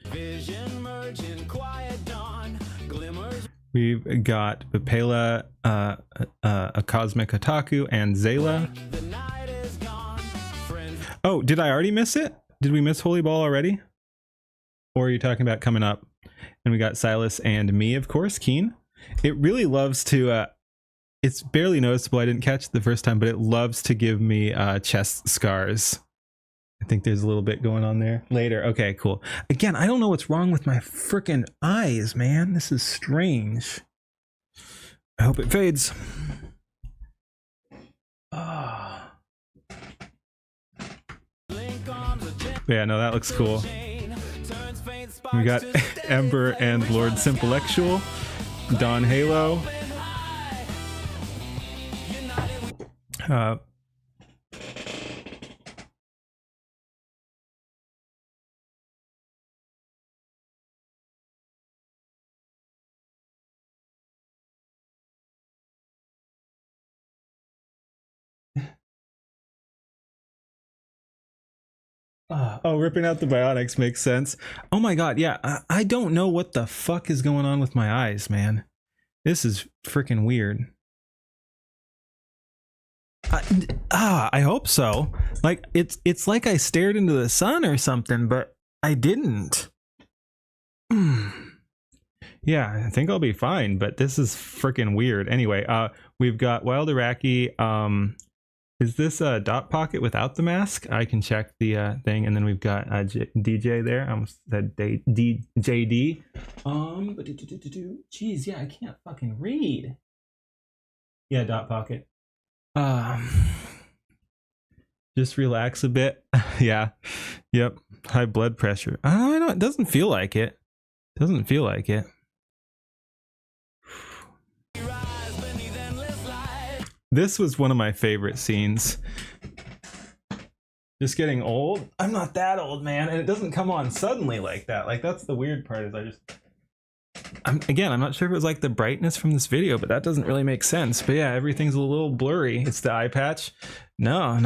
Vision merge in quiet dawn. Glimmers. We've got Papela, a Cosmic Otaku, and Zayla. The night is gone. Friends. Oh, did I already miss it? Did we miss Holy Ball already? Or are you talking about coming up? And we got Silas and me, of course, Keen. It really loves to... it's barely noticeable. I didn't catch it the first time, but it loves to give me chest scars. think there's a little bit going on there later. Okay, cool. Again, I don't know what's wrong with my freaking eyes, man. This is strange. I hope it fades. Yeah, no, that looks cool. We got Ember and Lord Simplectual, Don Halo. Oh, ripping out the bionics makes sense. Oh my god, yeah, I don't know what the fuck is going on with my eyes, man. This is freaking weird. I hope so. Like it's like I stared into the sun or something, but I didn't. Yeah, I think I'll be fine, but this is freaking weird. Anyway, we've got Wild Iraqi. Is this a Dot Pocket without the mask? I can check the thing, and then we've got DJ there. I almost said JD. Jeez, yeah, I can't fucking read. Yeah, Dot Pocket. Just relax a bit. Yeah. Yep. High blood pressure. I know it doesn't feel like it. Doesn't feel like it. This was one of my favorite scenes. Just getting old. I'm not that old, man, and it doesn't come on suddenly like that. Like that's the weird part. Is I'm not sure if it was like the brightness from this video, but that doesn't really make sense. But yeah, everything's a little blurry. It's the eye patch. No.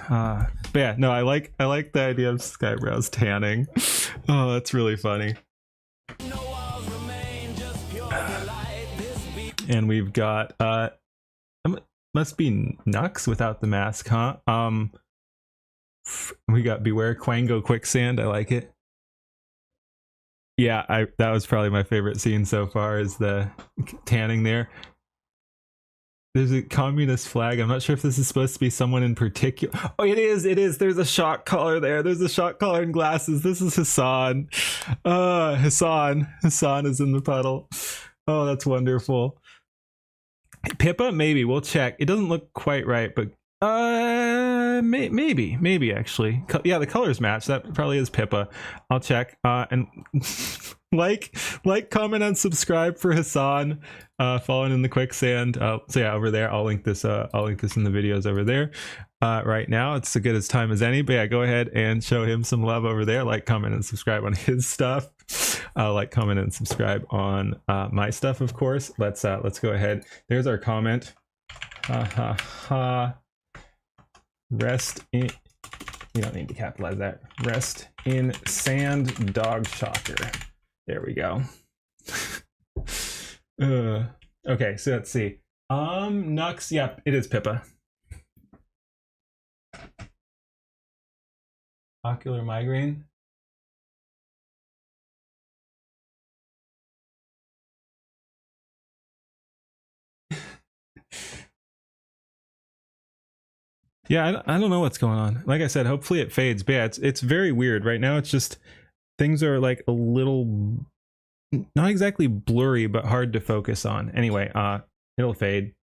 But yeah, no, I like the idea of Skybrows tanning. Oh, that's really funny. And we've got must be Nux without the mask, huh? We got Beware Quango Quicksand. I like it. Yeah, that was probably my favorite scene so far, is the tanning there. There's a communist flag. I'm not sure if this is supposed to be someone in particular. Oh, it is. There's a shock collar there. There's a shock collar and glasses. This is Hassan. Hassan is in the puddle. Oh, that's wonderful. Pippa, maybe we'll check. It doesn't look quite right, but maybe actually. Yeah, the colors match. That probably is Pippa. I'll check. And like, comment, and subscribe for Hassan. Falling in the quicksand. So yeah, over there. I'll link this in the videos over there. Right now, it's as good as time as any. But yeah, go ahead and show him some love over there. Like, comment, and subscribe on his stuff. Like, comment, and subscribe on my stuff, of course. Let's go ahead. There's our comment. Rest in. You don't need to capitalize that. Rest in sand, dog shocker. There we go. Okay, so let's see. Nux. Yeah, it is Pippa. Ocular migraine. Yeah, I don't know what's going on. Like I said, hopefully it fades. But yeah, it's very weird. Right now, it's just things are like a little, not exactly blurry, but hard to focus on. Anyway, it'll fade.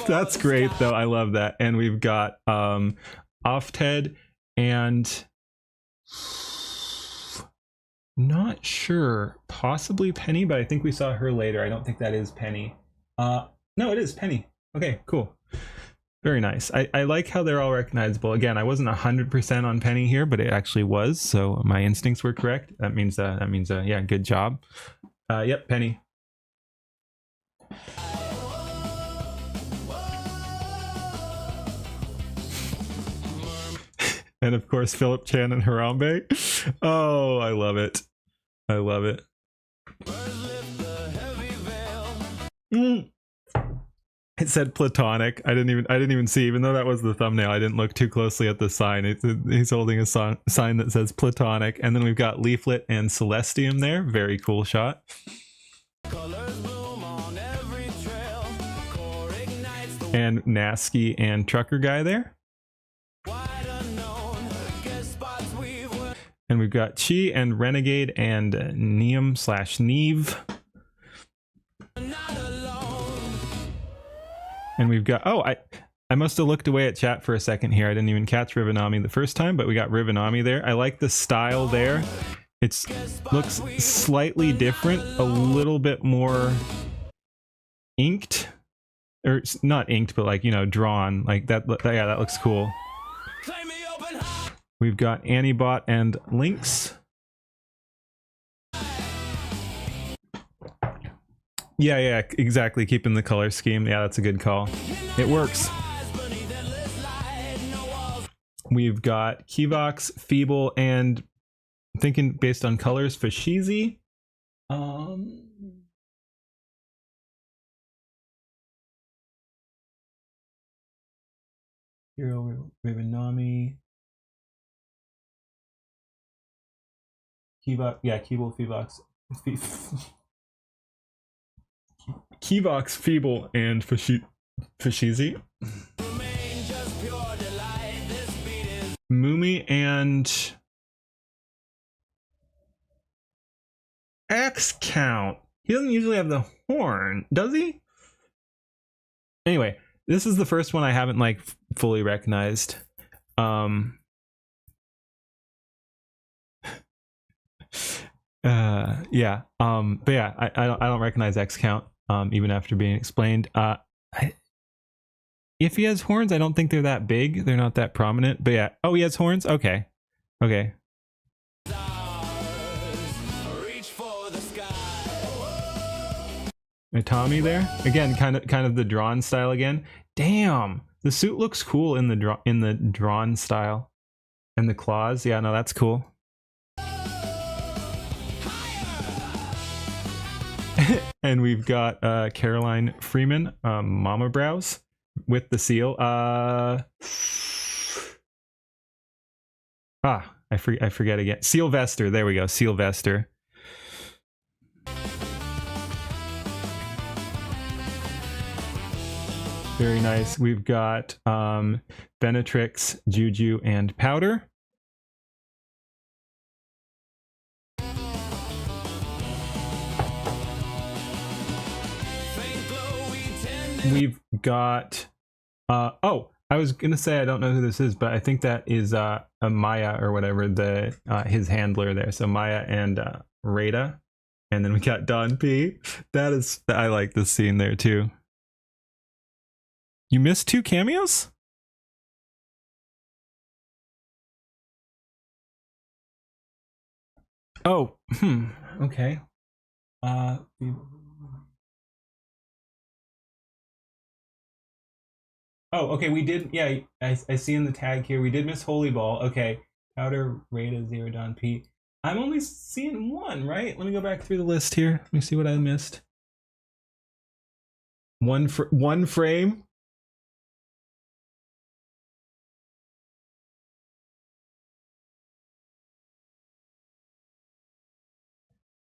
That's great, though. I love that. And we've got Offted and not sure, possibly Penny, but I think we saw her later. I don't think that is Penny. No, it is Penny. Okay, cool. Very nice. I like how they're all recognizable. Again, I wasn't 100% on Penny here, but it actually was, so my instincts were correct. That means yeah, good job. Yep, Penny. And of course, Philip Chan and Harambe. Oh, I love it. I love it. It said platonic. I didn't even see, even though that was the thumbnail. I didn't look too closely at the sign. He's holding a sign that says platonic, and then we've got Leaflet and Celestium there. Very cool shot. And Nasky and Trucker Guy there. And we've got Chi and Renegade and Neem/Neve. And we've got, oh, I must have looked away at chat for a second here. I didn't even catch Rivenami the first time, but we got Rivenami there. I like the style there. It looks slightly different, a little bit more inked. Or not inked, but like, you know, drawn. Like that, yeah, that looks cool. We've got Antibot and Lynx. Yeah, exactly. Keeping the color scheme. Yeah, that's a good call. It works. We've got Kivox, Feeble, and I'm thinking based on colors, Fashizi. Hero, Rivenami. Kivox, yeah, Keeble, Feebox. Kivox, Feeble, and Fashizi. Moomy and X Count. He doesn't usually have the horn, does he? Anyway, this is the first one I haven't like fully recognized. Yeah. But yeah, I don't recognize X Count. Even after being explained. If he has horns, I don't think they're that big. They're not that prominent. But yeah. Oh, he has horns? Okay. Okay. Tommy there. Again, kind of the drawn style again. Damn. The suit looks cool in the drawn style. And the claws. Yeah, no, that's cool. And we've got Caroline Freeman, Mama Brows, with the seal. I forget again. Sylvester. There we go. Sylvester. Very nice. We've got Benetrix, Juju, and Powder. We've got oh, I was gonna say I don't know who this is, but I think that is a Maya or whatever, the his handler there. So Maya and Rada. And then we got Don P. I like this scene there too. You missed 2 cameos? Oh, okay. Oh, okay, we did, yeah, I see in the tag here, we did miss Holy Ball. Okay, Powder, Rada, Zero, Don P. I'm only seeing 1, right? Let me go back through the list here. Let me see what I missed. One frame?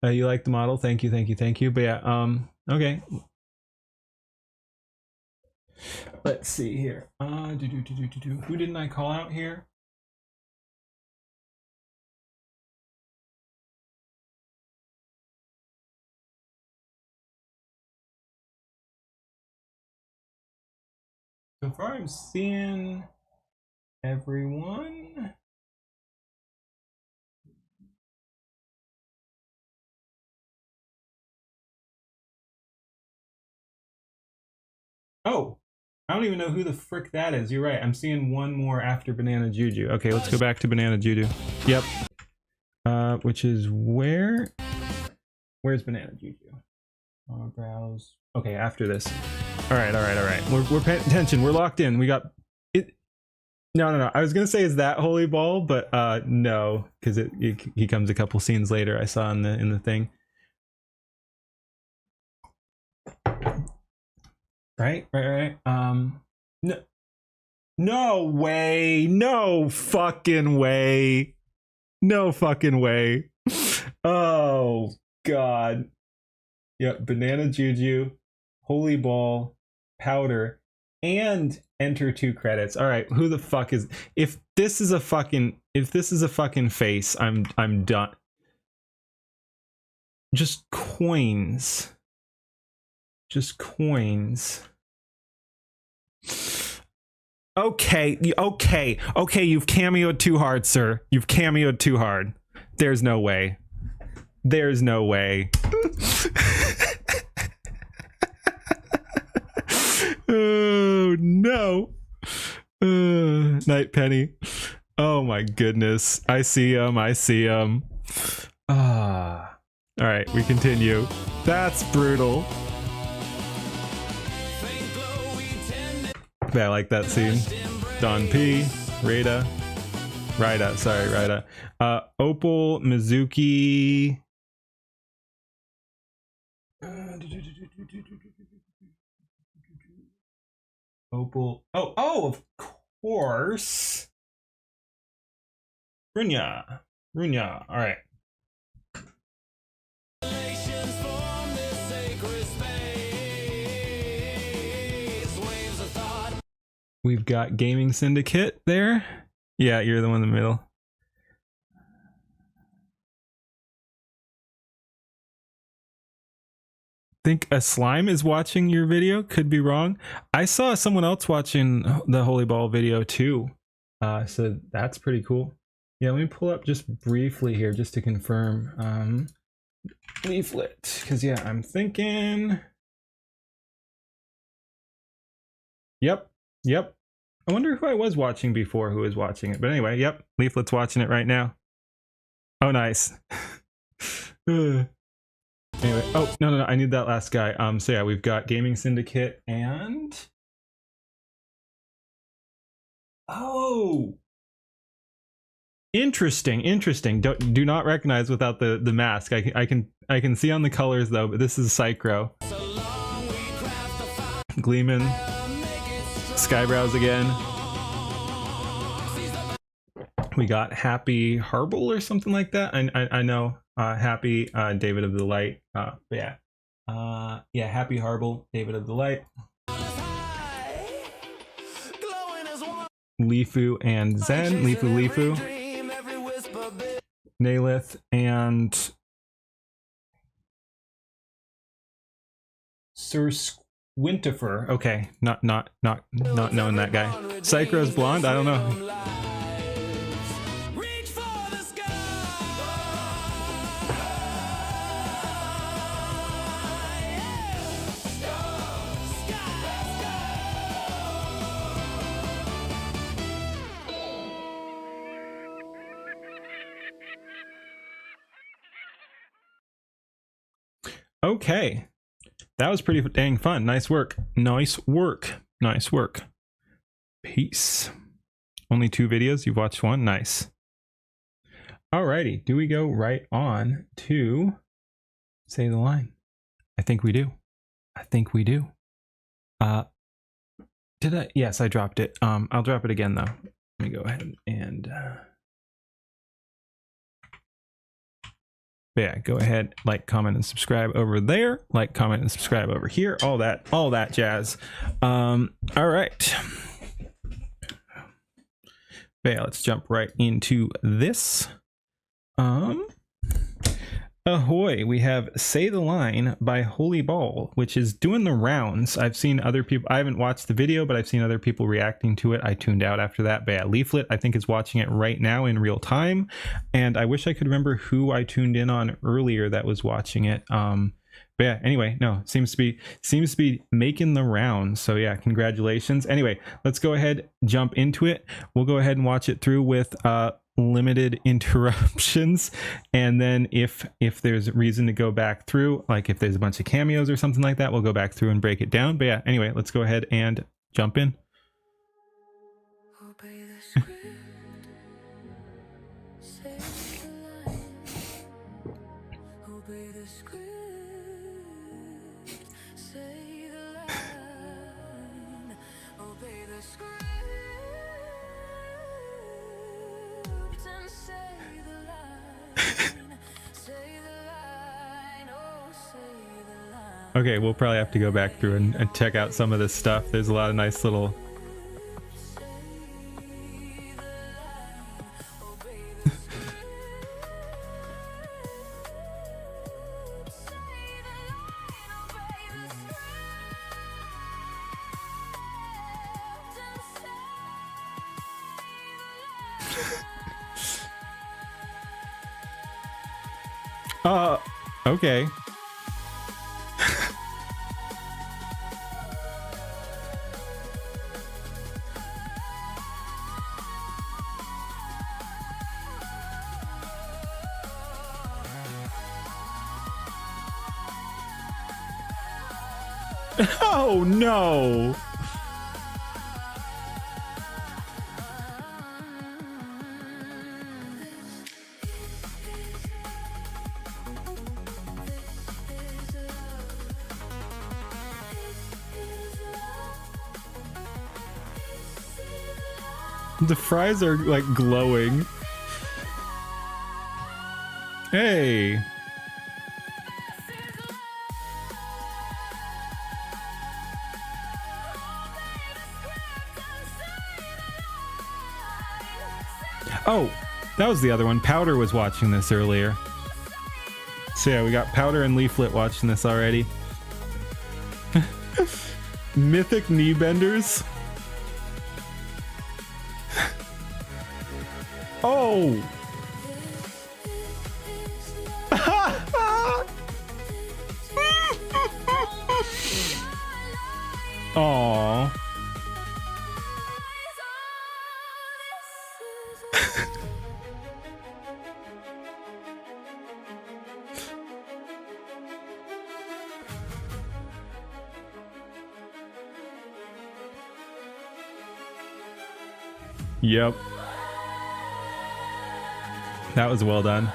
You like the model? Thank you. But yeah, okay. Let's see here. Who didn't I call out here? So far I'm seeing everyone. Oh, I don't even know who the frick that is. You're right. I'm seeing 1 more after Banana Juju. Okay, let's go back to Banana Juju. Yep. Which is where? Where's Banana Juju? Browse. Okay, after this. All right. We're paying attention. We're locked in. We got it. No. I was gonna say is that Holy Ball, but no, because he comes a couple scenes later. I saw in the thing. Right. No way. No fucking way. Oh God. Yep. Banana Juju, Holy Ball, Powder, and enter 2 credits. All right, who the fuck is, if this is a fucking face, I'm done. Just coins. Just coins. Okay, you've cameoed too hard, sir. You've cameoed too hard. There's no way. There's no way. Oh no. Night Penny. Oh my goodness. I see him. Ah. All right, we continue. That's brutal. I like that scene. Don P, Rada, Opal, Mizuki. Opal. Oh, of course. Runya. All right. We've got Gaming Syndicate there. Yeah, you're the one in the middle. Think a slime is watching your video. Could be wrong. I saw someone else watching the Holy Ball video too. So that's pretty cool. Yeah, let me pull up just briefly here just to confirm. Leaflet, because yeah, I'm thinking. Yep. I wonder who I was watching before who was watching it. But anyway, yep, Leaflet's watching it right now. Oh, nice. Anyway, oh, no, I need that last guy. So yeah, we've got Gaming Syndicate and... Oh! Interesting. Do not recognize without the mask. I can see on the colors though, but this is Psychro. Gleeman. Skybrows again. We got Happy Harble or something like that. I know Happy David of the Light. But yeah. Yeah, Happy Harble, David of the Light. Lifu and Zen. Lifu. Nalith and Sir Winterfer. Okay, not knowing that guy. Psychro's blonde. I don't know. Okay. That was pretty dang fun. Nice work. Peace. Only 2 videos. You've watched 1. Nice. Alrighty. Do we go right on to say the line? I think we do. Did I? Yes, I dropped it. I'll drop it again though. Let me go ahead and yeah, go ahead, like, comment, and subscribe over there. Like, comment, and subscribe over here. All that jazz. All right. Yeah, let's jump right into this. Ahoy, we have Say the Line by Holy Ball, which is doing the rounds. I've seen other people, I haven't watched the video, but I've seen other people reacting to it. I tuned out after that. But yeah, Leaflet, I think, is watching it right now in real time. And I wish I could remember who I tuned in on earlier that was watching it. But yeah, anyway, no, seems to be making the rounds. So yeah, congratulations. Anyway, let's go ahead, jump into it. We'll go ahead and watch it through with limited interruptions, and then if there's reason to go back through, like if there's a bunch of cameos or something like that, we'll go back through and break it down. But yeah, anyway, let's go ahead and jump in. Obey the script. Say the line. Obey the script. Say the line. Obey the script. And say the line. Say the line. Oh, say the line. Okay, we'll probably have to go back through and check out some of this stuff. There's a lot of nice little... Okay. Oh no! The fries are like glowing. Hey. Oh, that was the other one. Powder was watching this earlier. So yeah, we got Powder and Leaflet watching this already. Mythic knee benders. Oh! Aww. Yep. That was well done.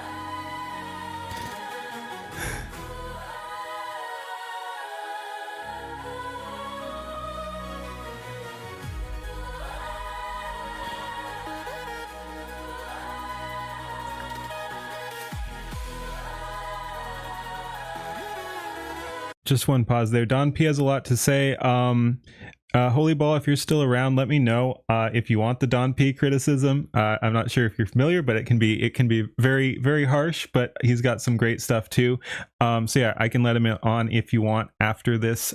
Just one pause there. Don P has a lot to say. Holy Ball, if you're still around, let me know if you want the Don P criticism. I'm not sure if you're familiar, but it can be very, very harsh, but he's got some great stuff too. So yeah, I can let him on if you want after this.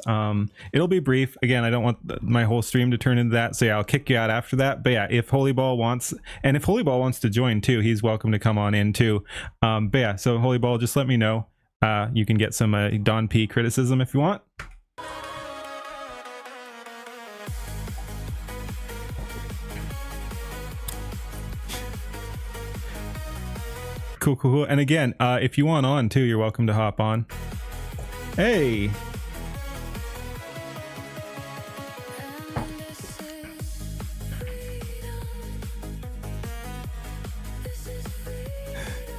It'll be brief. Again, I don't want my whole stream to turn into that. So yeah, I'll kick you out after that. But yeah, if Holy Ball wants, and if Holy Ball wants to join too, he's welcome to come on in too. But yeah, so Holy Ball, just let me know. You can get some Don P criticism if you want. Cool. And again, if you want on too, you're welcome to hop on. Hey.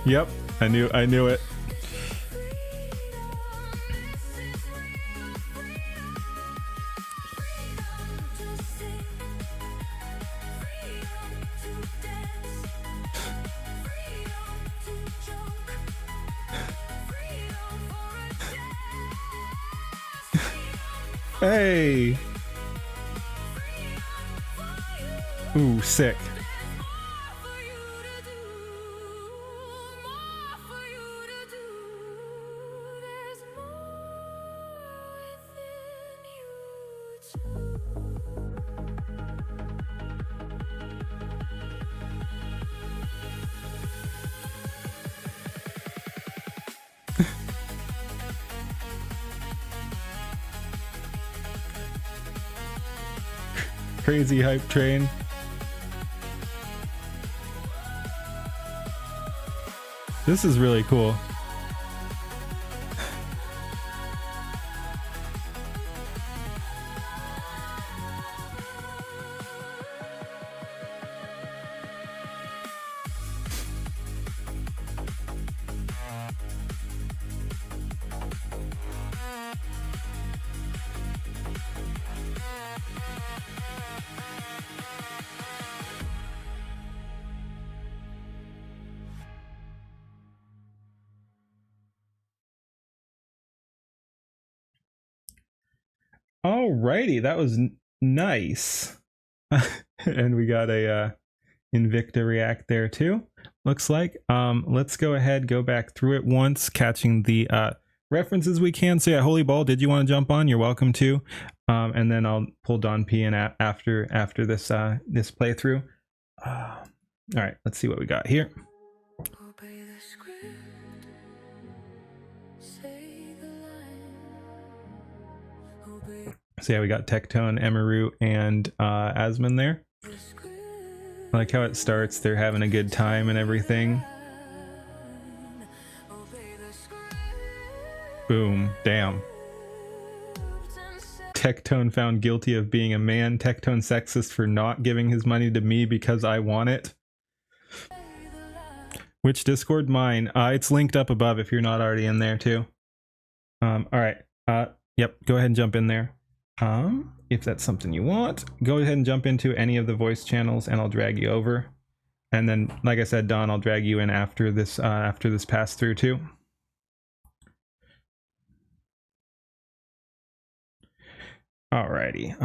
Yep, I knew it. Hey. Ooh, sick. Crazy hype train. This is really cool. Alrighty, that was nice. And we got a Invicta react there too, looks like. Let's go ahead, go back through it once, catching the references we can. So yeah, Holy Ball, did you want to jump on? You're welcome to. And then I'll pull Don P in after this this playthrough. All right, let's see what we got here. Obey the script. Say the line. Obey So yeah, we got Tectone, Emiru, and Asmon there. the script. I like how it starts. They're having a good time and everything. Obey the script. Boom. Damn. And say Tectone found guilty of being a man. Tectone sexist for not giving his money to me because I want it. the line. Which Discord? Mine. It's linked up above if you're not already in there too. All right. Yep. Go ahead and jump in there. If that's something you want, go ahead and jump into any of the voice channels, and I'll drag you over. And then, like I said, Don, I'll drag you in after this pass through too. Alrighty.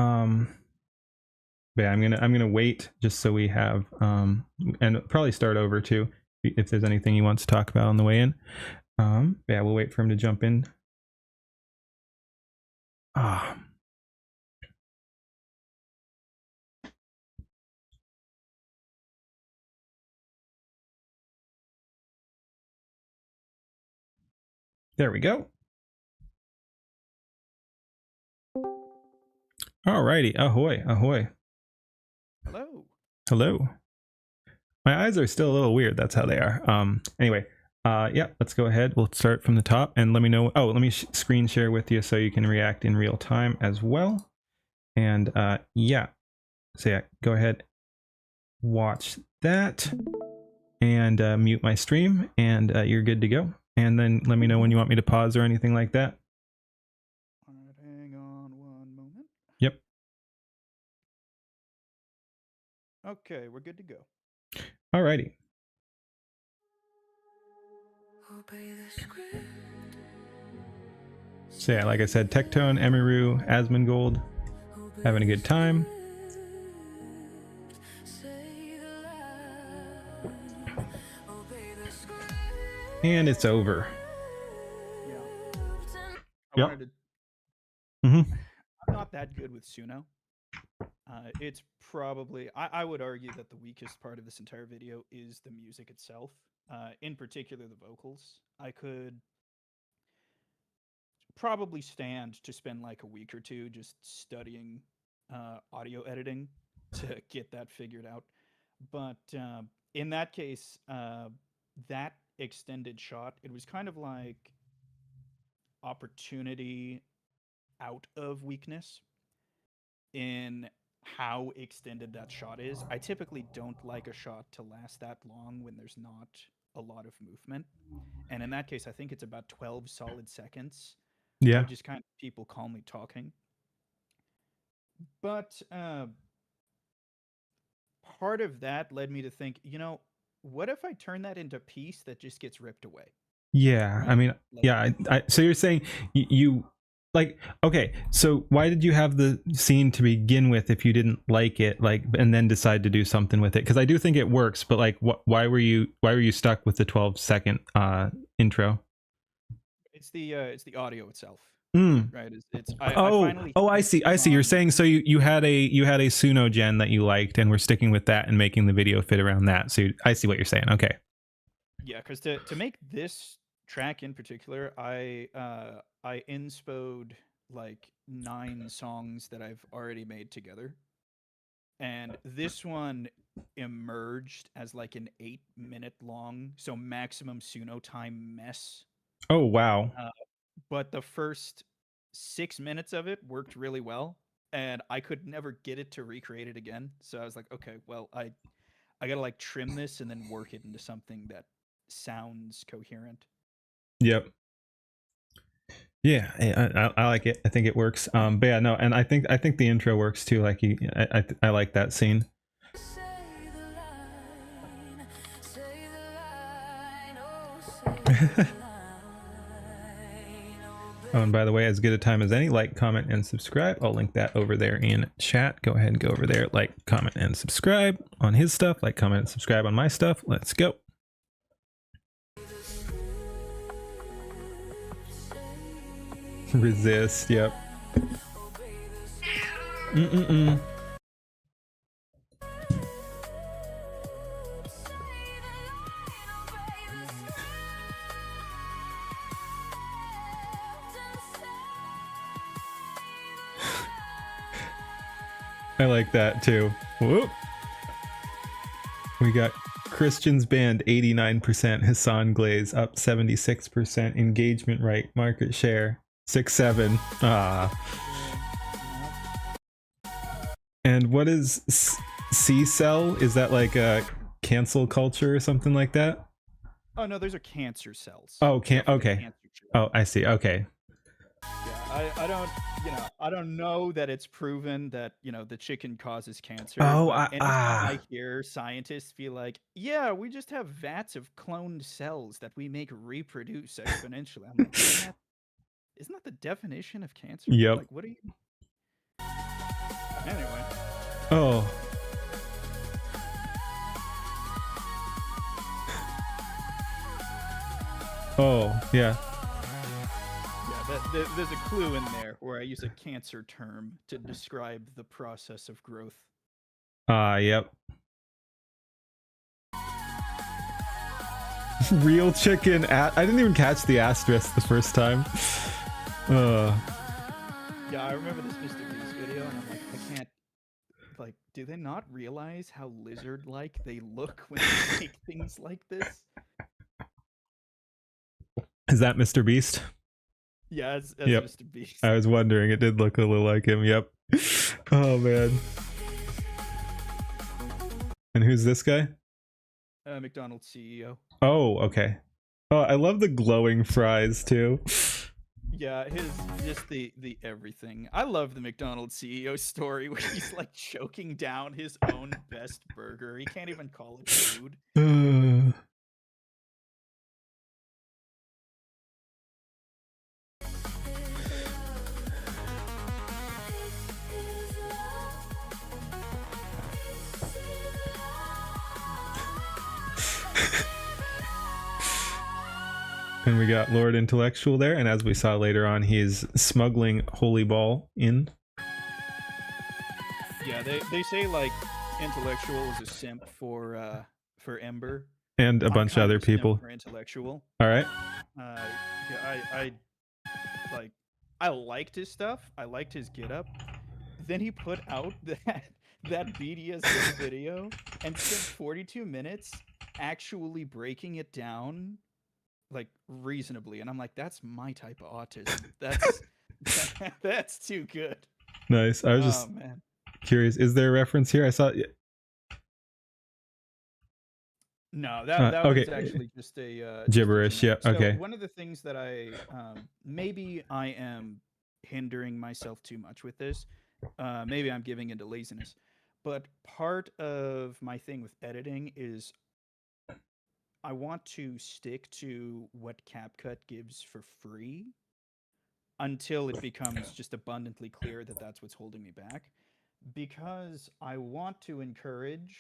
Yeah, I'm gonna wait just so we have and probably start over too if there's anything he wants to talk about on the way in. Yeah, we'll wait for him to jump in. There we go. Alrighty, ahoy, ahoy. Hello. Hello. My eyes are still a little weird, that's how they are. Anyway, yeah, let's go ahead. We'll start from the top and let me know. Oh, let me screen share with you so you can react in real time as well. And yeah, so yeah, go ahead, watch that, and mute my stream, and you're good to go. And then let me know when you want me to pause or anything like that. All right, hang on one moment. Yep. Okay, we're good to go. Alrighty. Obey the script. So yeah, like I said, Tectone, Emiru, Asmongold, having a good time. Say the line. Obey the script. And it's over. Yeah. I Yep. wanted to. Mm-hmm. I'm not that good with Suno. It's probably. I would argue that the weakest part of this entire video is the music itself. In particular, the vocals. I could probably stand to spend like a week or two just studying audio editing to get that figured out. But in that case, that extended shot, it was kind of like opportunity out of weakness in how extended that shot is. I typically don't like a shot to last that long when there's not a lot of movement. And in that case, I think it's about 12 solid seconds. Yeah. Of just kind of people calmly talking. But part of that led me to think, what if I turn that into piece that just gets ripped away? Yeah. I Right. mean, Like- yeah. So you're saying you like, okay, so why did you have the scene to begin with if you didn't like it, like, and then decide to do something with it? Because I do think it works, but like, why were you stuck with the 12-second intro? It's the audio itself, Mm. right? I see. You're saying so you had a Suno gen that you liked, and we're sticking with that and making the video fit around that. So I see what you're saying. Okay. Yeah, because to make this track in particular, I inspoded like 9 songs that I've already made together, and this one emerged as like an 8-minute long, so maximum Suno time mess. Oh wow. But the first 6 minutes of it worked really well, and I could never get it to recreate it again. So I was like, okay, well, I gotta like trim this and then work it into something that sounds coherent. Yep. Yeah, I like it. I think it works. But yeah, no, and I think the intro works too. Like I like that scene. Say the line. Say the line. Oh, say the line. Oh, and by the way, as good a time as any, like, comment, and subscribe. I'll link that over there in chat. Go ahead and go over there, like, comment, and subscribe on his stuff. Like, comment, and subscribe on my stuff. Let's go. Resist, yep. Mm-mm-mm. I like that too. Whoop. We got Christian's band 89%, Hassan Glaze up 76%, engagement rate, market share 6-7. And what is C-cell? Is that like a cancel culture or something like that? Oh no, those are cancer cells. Oh, They're for the okay. cancer treatment. Oh, I see. Okay. Yeah, I don't know that it's proven that, the chicken causes cancer. Oh, but anytime I hear scientists be like, yeah, we just have vats of cloned cells that we make reproduce exponentially. I'm like, isn't that the definition of cancer? Yep. Like, what are you? Anyway. Oh. Oh, yeah. There's a clue in there where I use a cancer term to describe the process of growth. Yep. Real chicken I didn't even catch the asterisk the first time. Yeah, I remember this Mr. Beast video, and I'm like, I can't. Like, do they not realize how lizard-like they look when they make things like this? Is that Mr. Beast? Yeah, as Yep. Mr. Beast. I was wondering. It did look a little like him. Yep. Oh, man. And who's this guy? McDonald's CEO. Oh, okay. Oh, I love the glowing fries, too. Yeah, just the everything. I love the McDonald's CEO story where he's like choking down his own best burger. He can't even call it food. And we got Lord Intellectual there, and as we saw later on, he's smuggling Holy Ball in. Yeah, they say like Intellectual is a simp for Ember. And a bunch of other people. For Intellectual. All right. Yeah, I liked his stuff. I liked his get up. Then he put out that BDSM video and spent 42 minutes actually breaking it down like reasonably, and I'm like, that's my type of autism. That's too good. Nice. I was just curious. Is there a reference here? I saw. No, that okay. was actually just a gibberish. Yeah. So okay. one of the things that I maybe I am hindering myself too much with this. Maybe I'm giving into laziness, but part of my thing with editing is I want to stick to what CapCut gives for free until it becomes just abundantly clear that that's what's holding me back, because I want to encourage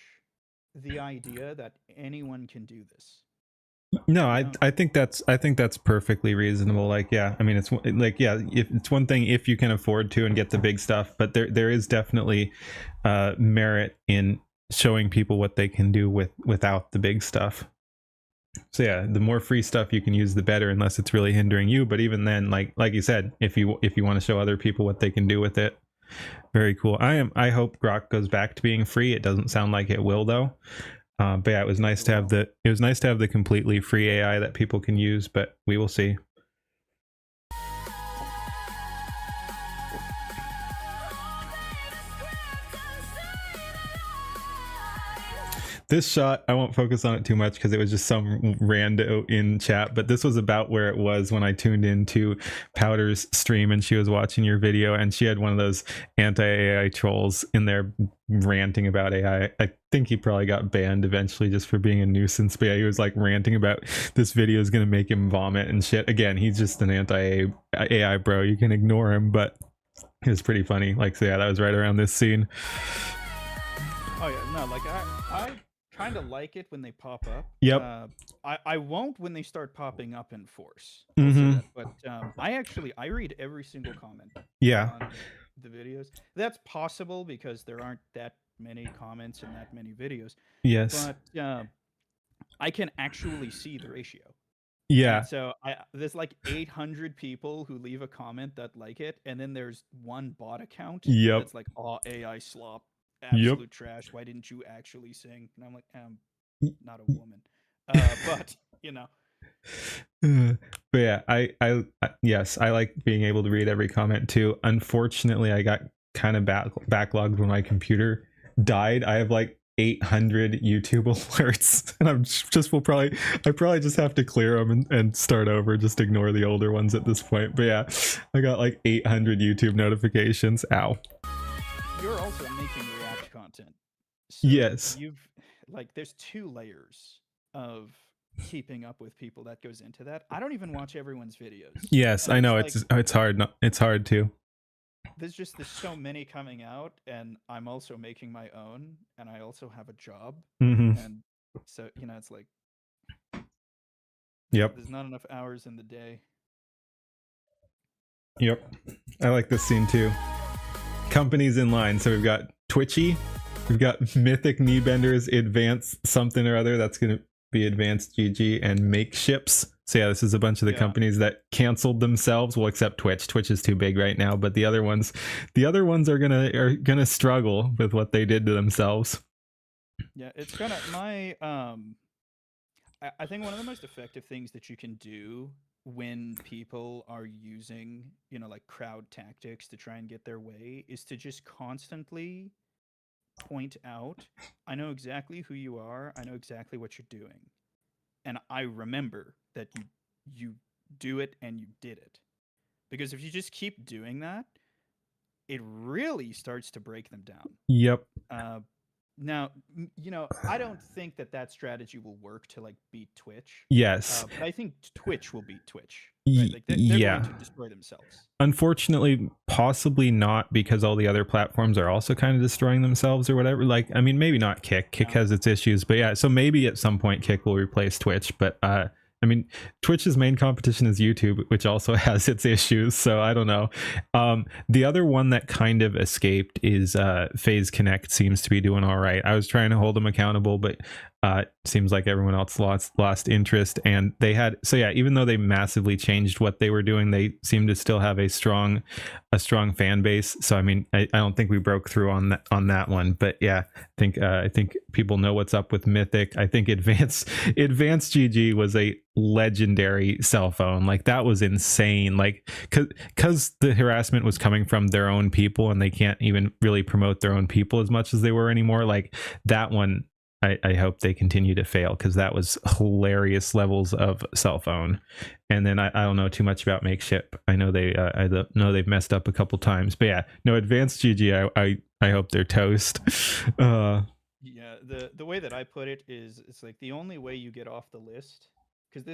the idea that anyone can do this. No, I think that's perfectly reasonable. Like, yeah, I mean, it's like, yeah, if it's one thing if you can afford to and get the big stuff, but there is definitely merit in showing people what they can do without the big stuff. So yeah, the more free stuff you can use, the better, unless it's really hindering you. But even then, like you said, if you want to show other people what they can do with it, very cool. I hope Grok goes back to being free. It doesn't sound like it will though. But yeah, it was nice to have the completely free AI that people can use. But we will see. this shot, I won't focus on it too much because it was just some rando in chat, but this was about where it was when I tuned into Powder's stream and she was watching your video, and she had one of those anti-AI trolls in there ranting about AI. I think he probably got banned eventually just for being a nuisance, but yeah, he was like ranting about this video is going to make him vomit and shit. Again, he's just an anti-AI bro. You can ignore him, but it was pretty funny. Like, so yeah, that was right around this scene. Oh yeah, no, like I kind of like it when they pop up. Yep. I won't when they start popping up in force. I'll say that. But I read every single comment. Yeah. On the videos. That's possible because there aren't that many comments in that many videos. Yes. But I can actually see the ratio. Yeah. And so there's like 800 people who leave a comment that like it, and then there's one bot account that's like, oh, AI slop. Absolute trash. Why didn't you actually sing? And I'm like, I'm not a woman. But you know. But yeah, I yes, I like being able to read every comment too. Unfortunately, I got kind of backlogged when my computer died. I have like 800 YouTube alerts, and I probably just have to clear them and start over. Just ignore the older ones at this point. But yeah, I got like 800 YouTube notifications. Ow. You're also making React content. So yes. There's 2 layers of keeping up with people that goes into that. I don't even watch everyone's videos. Yes, I know it's hard. It's hard too. There's so many coming out, and I'm also making my own, and I also have a job, and so it's like, yep, there's not enough hours in the day. Yep, I like this scene too. Companies in line. So we've got Twitchy, we've got Mythic Kneebenders, Advanced something or other. That's going to be Advanced GG, and Makeships. So yeah, this is a bunch of the companies that canceled themselves. Well, except Twitch. Twitch is too big right now, but the other ones are gonna struggle with what they did to themselves. Yeah, it's gonna I think one of the most effective things that you can do when people are using, like crowd tactics to try and get their way is to just constantly point out, I know exactly who you are, I know exactly what you're doing. And I remember that you do it and you did it. Because if you just keep doing that, it really starts to break them down. Yep. Now, I don't think that strategy will work to like beat Twitch. Yes. But I think Twitch will beat Twitch. Right? Like they're going to destroy themselves. Unfortunately, possibly not, because all the other platforms are also kind of destroying themselves or whatever. Like, I mean, maybe not Kick. Kick has its issues, but yeah. So maybe at some point Kick will replace Twitch, but I mean, Twitch's main competition is YouTube, which also has its issues, so I don't know. The other one that kind of escaped is FaZe Connect seems to be doing all right. I was trying to hold them accountable, but it seems like everyone else lost interest. And they had, so yeah, even though they massively changed what they were doing, they seem to still have a strong fan base. So I mean, I don't think we broke through on that one, but yeah, I think people know what's up with Mythic. I think Advanced GG was a legendary cell phone. Like, that was insane. Like, because the harassment was coming from their own people, and they can't even really promote their own people as much as they were anymore. Like, that one, I hope they continue to fail, because that was hilarious levels of cell phone. And then I don't know too much about Makeshift. I know they've messed up a couple times, but yeah, no, Advanced GG, I hope they're toast. Yeah, the way that I put it is, it's like the only way you get off the list, because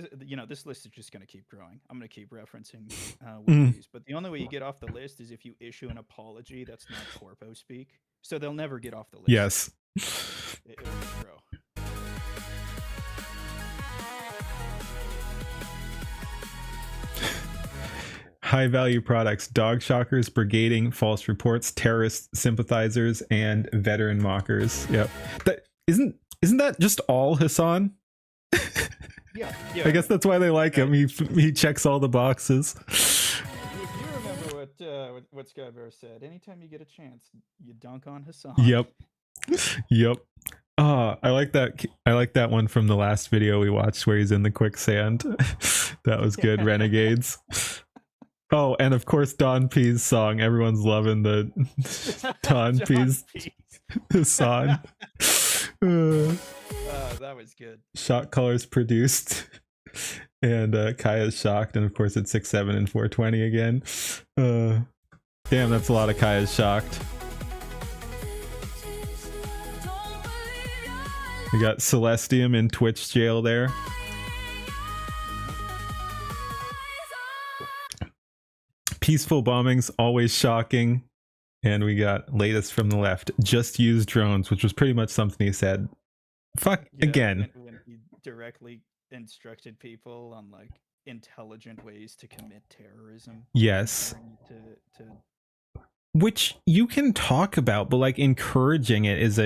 this list is just going to keep growing. I'm going to keep referencing these, but the only way you get off the list is if you issue an apology that's not corpo speak. So they'll never get off the list. Yes. It'll just grow. High value products: dog shockers, brigading, false reports, terrorist sympathizers, and veteran mockers. Yep. That isn't that just all Hassan? Yeah. I guess that's why they like him. He checks all the boxes. You remember what Skybear said? Anytime you get a chance, you dunk on Hassan. Yep. I like that one from the last video we watched where he's in the quicksand. That was good. Renegades. Oh, and of course Don P's song. Everyone's loving the Don P's song. That was good. Shock colors produced. And Kaya's shocked, and of course it's 6-7 and 420 again. Damn, that's a lot of Kaya's shocked. We got Celestium in Twitch jail there. Peaceful bombings, always shocking. And we got latest from the left, just use drones, which was pretty much something he said. Fuck, Yeah, again. when he directly instructed people on like intelligent ways to commit terrorism. Yes. comparing it to Which you can talk about, but like encouraging it is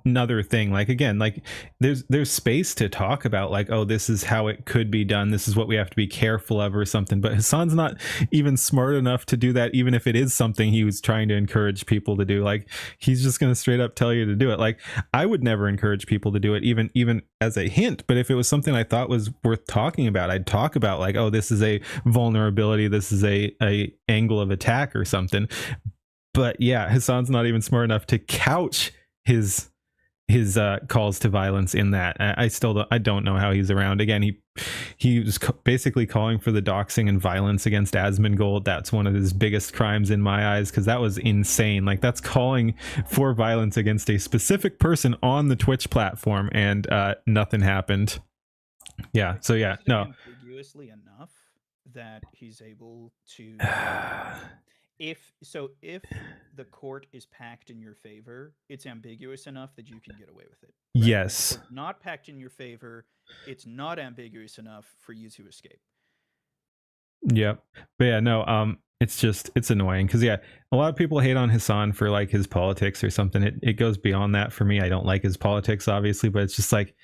another thing. Like again, like there's space to talk about like, oh, this is how it could be done, this is what we have to be careful of or something. But Hassan's not even smart enough to do that, even if it is something he was trying to encourage people to do. Like he's just going to straight up tell you to do it. Like I would never encourage people to do it, even as a hint. But if it was something I thought was worth talking about, I'd talk about like, oh, this is a vulnerability, this is a angle of attack or something. But yeah, Hassan's not even smart enough to couch his calls to violence in that. I don't know how he's around. Again, he was basically calling for the doxing and violence against Asmongold. That's one of his biggest crimes in my eyes, because that was insane. Like that's calling for violence against a specific person on the Twitch platform, and nothing happened. Yeah. So yeah, no. ambiguously enough that he's able to if the court is packed in your favor, it's ambiguous enough that you can get away with it. Right? Yes. If it's not packed in your favor, it's not ambiguous enough for you to escape. Yep. But yeah, no, it's annoying because yeah, a lot of people hate on Hassan for like his politics or something. It goes beyond that for me. I don't like his politics, obviously, but it's just like,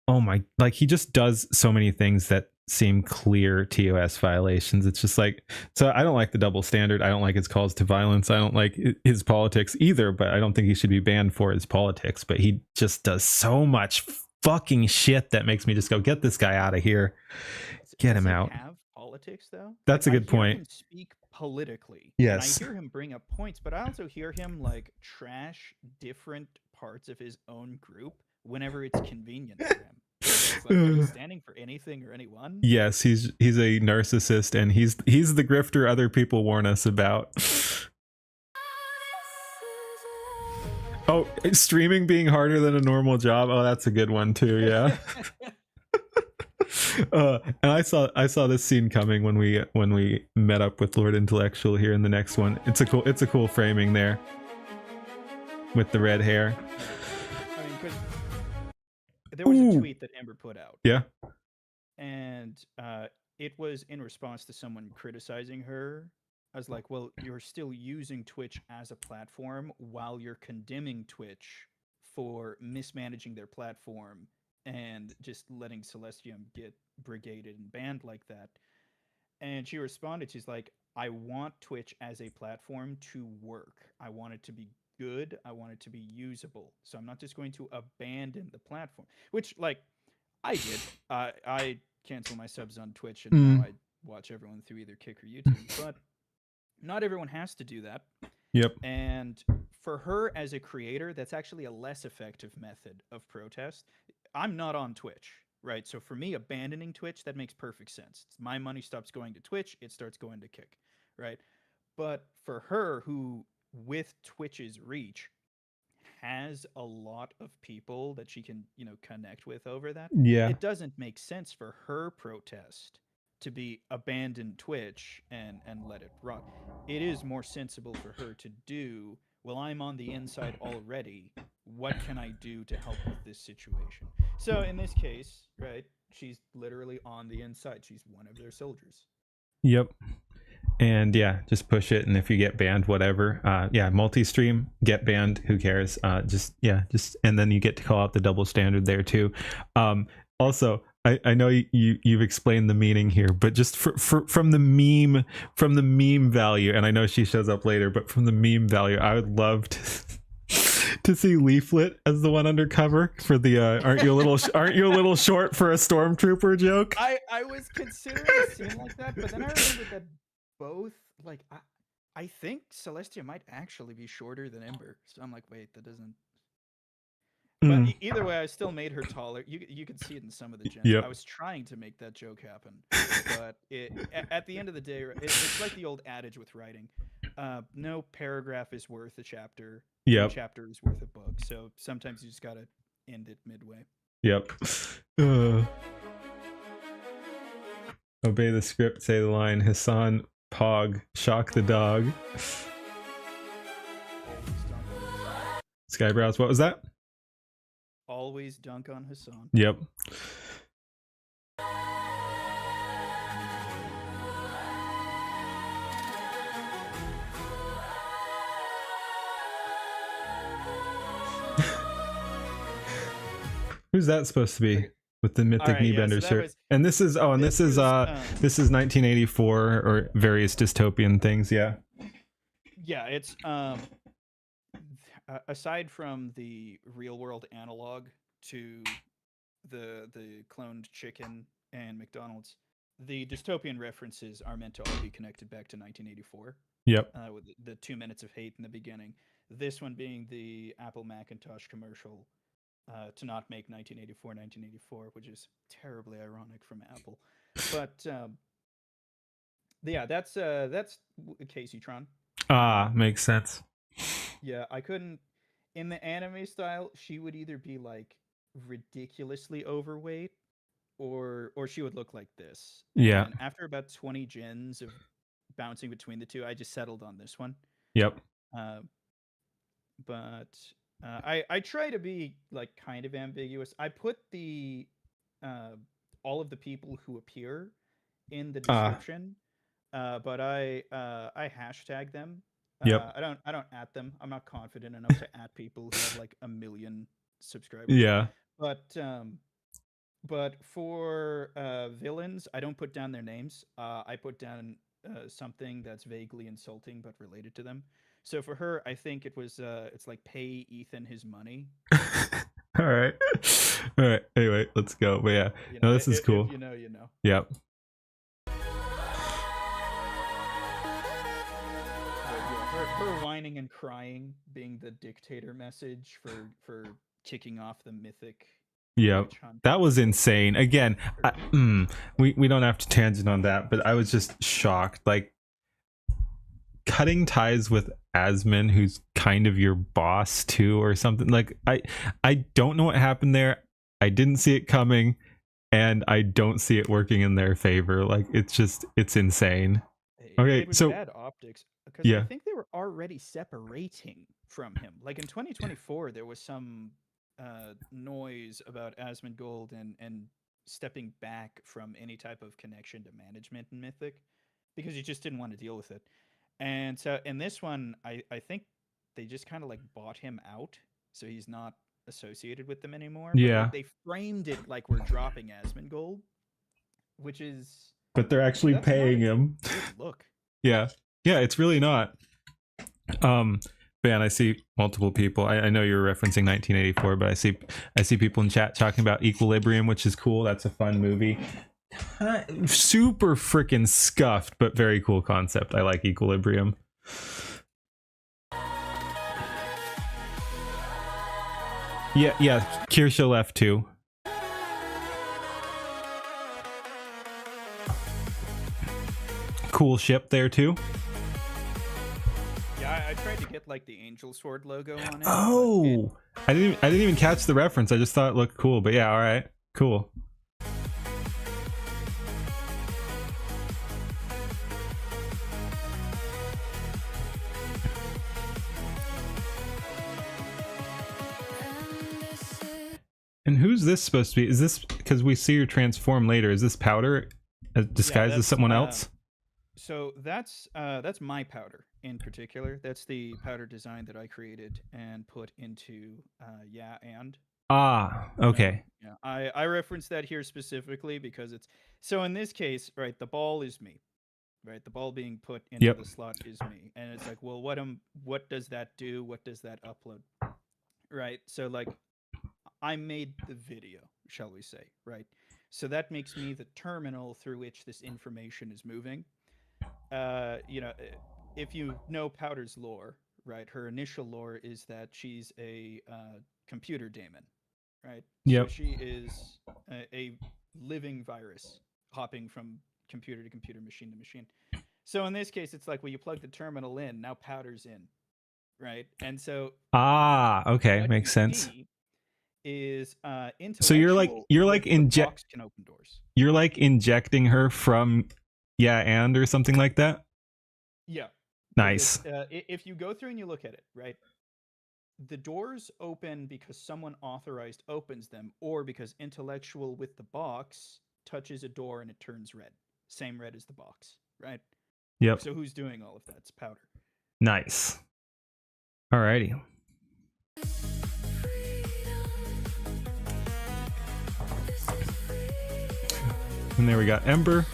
oh my, like he just does so many things that seem clear TOS violations. It's just like, so I don't like the double standard. I don't like his calls to violence. I don't like his politics either, but I don't think he should be banned for his politics. But he just does so much fucking shit that makes me just go, get this guy out of here. Get him out. Have politics though? That's like, a good point. Him speak politically. Yes. And I hear him bring up points, but I also hear him like trash different parts of his own group whenever it's convenient for him. It's like, are you standing for anything or anyone? Yes, he's a narcissist, and he's the grifter other people warn us about. Oh, streaming being harder than a normal job. Oh, that's a good one too. Yeah. And I saw this scene coming when we met up with Lord Intellectual here in the next one. It's a cool framing there with the red hair. I mean, because there was a tweet that Ember put out. Yeah. And it was in response to someone criticizing her. I was like, well, you're still using Twitch as a platform while you're condemning Twitch for mismanaging their platform and just letting Celestium get brigaded and banned like that. And she responded, she's like, I want Twitch as a platform to work. I want it to be good. I want it to be usable. So I'm not just going to abandon the platform, which like I did. I cancel my subs on Twitch and now I watch everyone through either Kick or YouTube, but not everyone has to do that. Yep. And for her as a creator, that's actually a less effective method of protest. I'm not on Twitch, right? So for me, abandoning Twitch, that makes perfect sense. My money stops going to Twitch, it starts going to Kick, right? But for her, who with Twitch's reach has a lot of people that she can, connect with over that, Yeah. it doesn't make sense for her protest to be abandon Twitch and let it rot. It is more sensible for her to do, well, I'm on the inside already. What can I do to help with this situation? So in this case, right, she's literally on the inside. She's one of their soldiers. Yep. And yeah, just push it, and if you get banned, whatever. Yeah, multi-stream, get banned, who cares? Just and then you get to call out the double standard there too. Also, I know you've explained the meaning here, but just from the meme value, and I know she shows up later, but from the meme value, I would love to see Leaflet as the one undercover for the aren't you a little short for a stormtrooper joke? I was considering a scene like that, but then I remembered that both, like, I think Celestia might actually be shorter than Ember. So I'm like, wait, that doesn't. But either way, I still made her taller. You could see it in some of the gens. Yep. I was trying to make that joke happen, but at the end of the day, it's like the old adage with writing: no paragraph is worth a chapter. No Yep. chapter is worth a book. So sometimes you just gotta end it midway. Yep. Obey the script, say the line, Hassan, Pog, shock the dog. Skybrows, what was that? Always dunk on Hassan. Yep. Who's that supposed to be with the mythic Alright, yeah, Kneebender so that shirt? was- And this is this is 1984 or various dystopian things, yeah. Yeah, it's aside from the real world analog to the cloned chicken and McDonald's, the dystopian references are meant to all be connected back to 1984. Yep. With the 2 minutes of hate in the beginning. This one being the Apple Macintosh commercial to not make 1984, which is terribly ironic from Apple. But yeah, that's Casey-tron. Ah, makes sense. Yeah, I couldn't. In the anime style, she would either be like ridiculously overweight, or she would look like this. Yeah. And after about 20 gens of bouncing between the two, I just settled on this one. Yep. But I try to be like kind of ambiguous. I put the all of the people who appear in the description, but I hashtag them. Yep. I don't at them. I'm not confident enough to at people who have like 1 million subscribers. Yeah. But for villains, I don't put down their names. I put down something that's vaguely insulting but related to them. So for her, I think it was it's like pay Ethan his money. All right. All right. Anyway, let's go. But yeah, You know, no, this is cool. If you know, you know. Yep. But yeah, her whining and crying being the dictator message for kicking off the mythic. Yep. witch hunt. That was insane. Again, we don't have to tangent on that, but I was just shocked. Like cutting ties with Asmin, who's kind of your boss too, or something. Like I don't know what happened there. I didn't see it coming, and I don't see it working in their favor. Like it's insane. Okay, It was so- bad optics because Yeah. I think they were already separating from him. Like in 2024, there was some noise about Asmongold and stepping back from any type of connection to management in Mythic because he just didn't want to deal with it. And so in this one, I think they just kind of like bought him out, so he's not associated with them anymore. But, like, Yeah. they framed it like we're dropping Asmongold, which is But they're actually that's not paying a him. good look. Yeah. Yeah, it's really not. Man, I see multiple people. I know you're referencing 1984, but I see people in chat talking about Equilibrium, which is cool. That's a fun movie. Super freaking scuffed, but very cool concept. I like Equilibrium. Yeah, Kirsha left too. Cool ship there too. Yeah, I tried to get like the Angel Sword logo on it. but it- Oh, I didn't even catch the reference. I just thought it looked cool. But yeah, all right, cool. And who's this supposed to be? Is this because we see her transform later? Is this Powder disguised as that's, someone else? So that's my powder in particular. That's the powder design that I created and put into Yeah and. Ah, okay. Yeah, I reference that here specifically because it's so in this case, right? The ball is me, right? The ball being put into Yep. the slot is me, and it's like, well, what does that do? What does that upload? Right. So like, I made the video, shall we say, right? So that makes me the terminal through which this information is moving. If you know Powder's lore, right? Her initial lore is that she's a computer daemon, right? Yep. So she is a living virus hopping from computer to computer, machine to machine. So in this case, it's like, well, you plug the terminal in, now powder's in, right? And so Okay, what makes you sense. see is So you're like with the box can open doors. you're like injecting her from or something like that. Yeah. Nice. Because, if you go through and you look at it, right, the doors open because someone authorized opens them, or because intellectual with the box touches a door and it turns red. Same red as the box, right? Yep. So who's doing all of that? It's powder. Nice. Alrighty. And there we got Ember,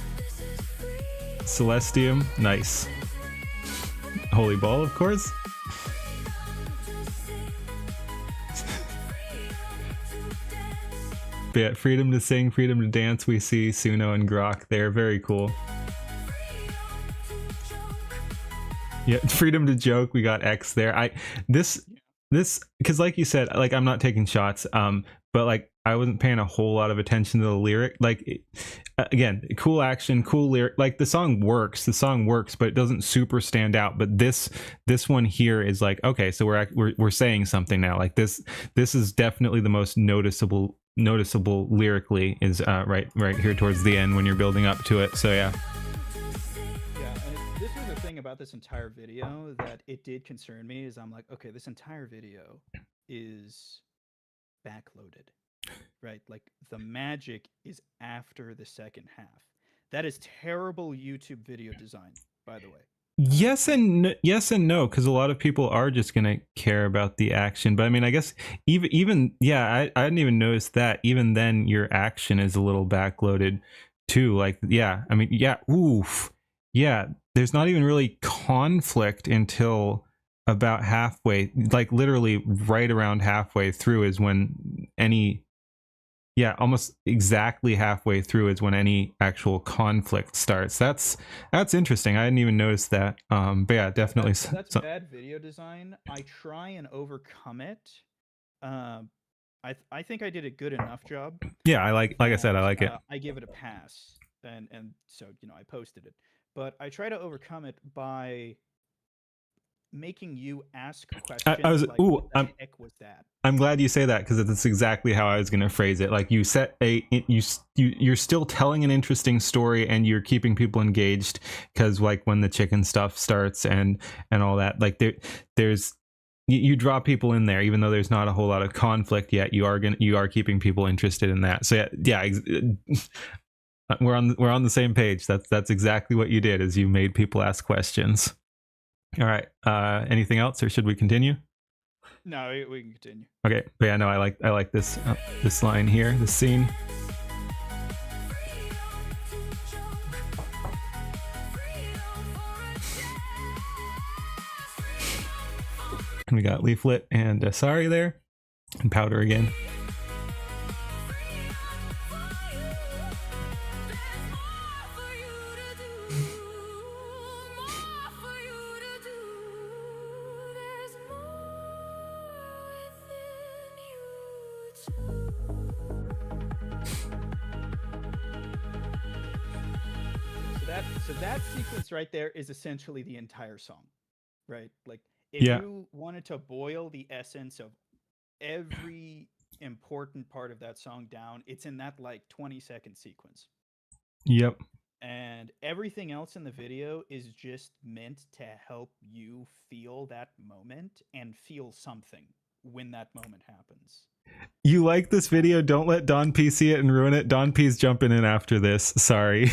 Celestium, nice. Holy Ball, of course. But yeah, freedom to sing, freedom to dance. We see Suno and Grok there. Very cool. Yeah, freedom to joke. We got X there. This because like you said, like I'm not taking shots. But like I wasn't paying a whole lot of attention to the lyric. Like again, cool action, cool lyric. Like the song works, but it doesn't super stand out. But this one here is like, okay, so we're saying something now. Like this is definitely the most noticeable lyrically is right here towards the end when you're building up to it. So yeah. Yeah, and this was the thing about this entire video that it did concern me. Is I'm like, okay, this entire video is backloaded, right? Like the magic is after the second half. That is terrible YouTube video design, by the way. Yes and no, because a lot of people are just gonna care about the action. But I mean, I guess even yeah, I didn't even notice that. Even then, your action is a little backloaded too. Like yeah, I mean yeah, oof, yeah. There's not even really conflict until about halfway, like literally right around halfway through is when any. Yeah, almost exactly halfway through is when any actual conflict starts. That's interesting. I didn't even notice that. But yeah, definitely. That's bad video design. I try and overcome it. I think I did a good enough job. Yeah, like I said, I like it. I give it a pass, and so I posted it. But I try to overcome it by making you ask questions. I was like, what the heck was that? I'm glad you say that because that's exactly how I was going to phrase it. Like you set you're still telling an interesting story and you're keeping people engaged because like when the chicken stuff starts and all that, like there's you draw people in there even though there's not a whole lot of conflict yet. You are keeping people interested in that. So yeah. We're on the same page. That's exactly what you did, is you made people ask questions. All right. Anything else, or should we continue? No, we can continue. Okay, but yeah, no, I like this this line here, this scene. And we got Leaflet and Sorry there, and Powder again. So that sequence right there is essentially the entire song, right? Like if you wanted to boil the essence of every important part of that song down, it's in that like 20-second sequence. Yep. And everything else in the video is just meant to help you feel that moment and feel something when that moment happens. You like this video? Don't let Don P see it and ruin it. Don P's jumping in after this. Sorry.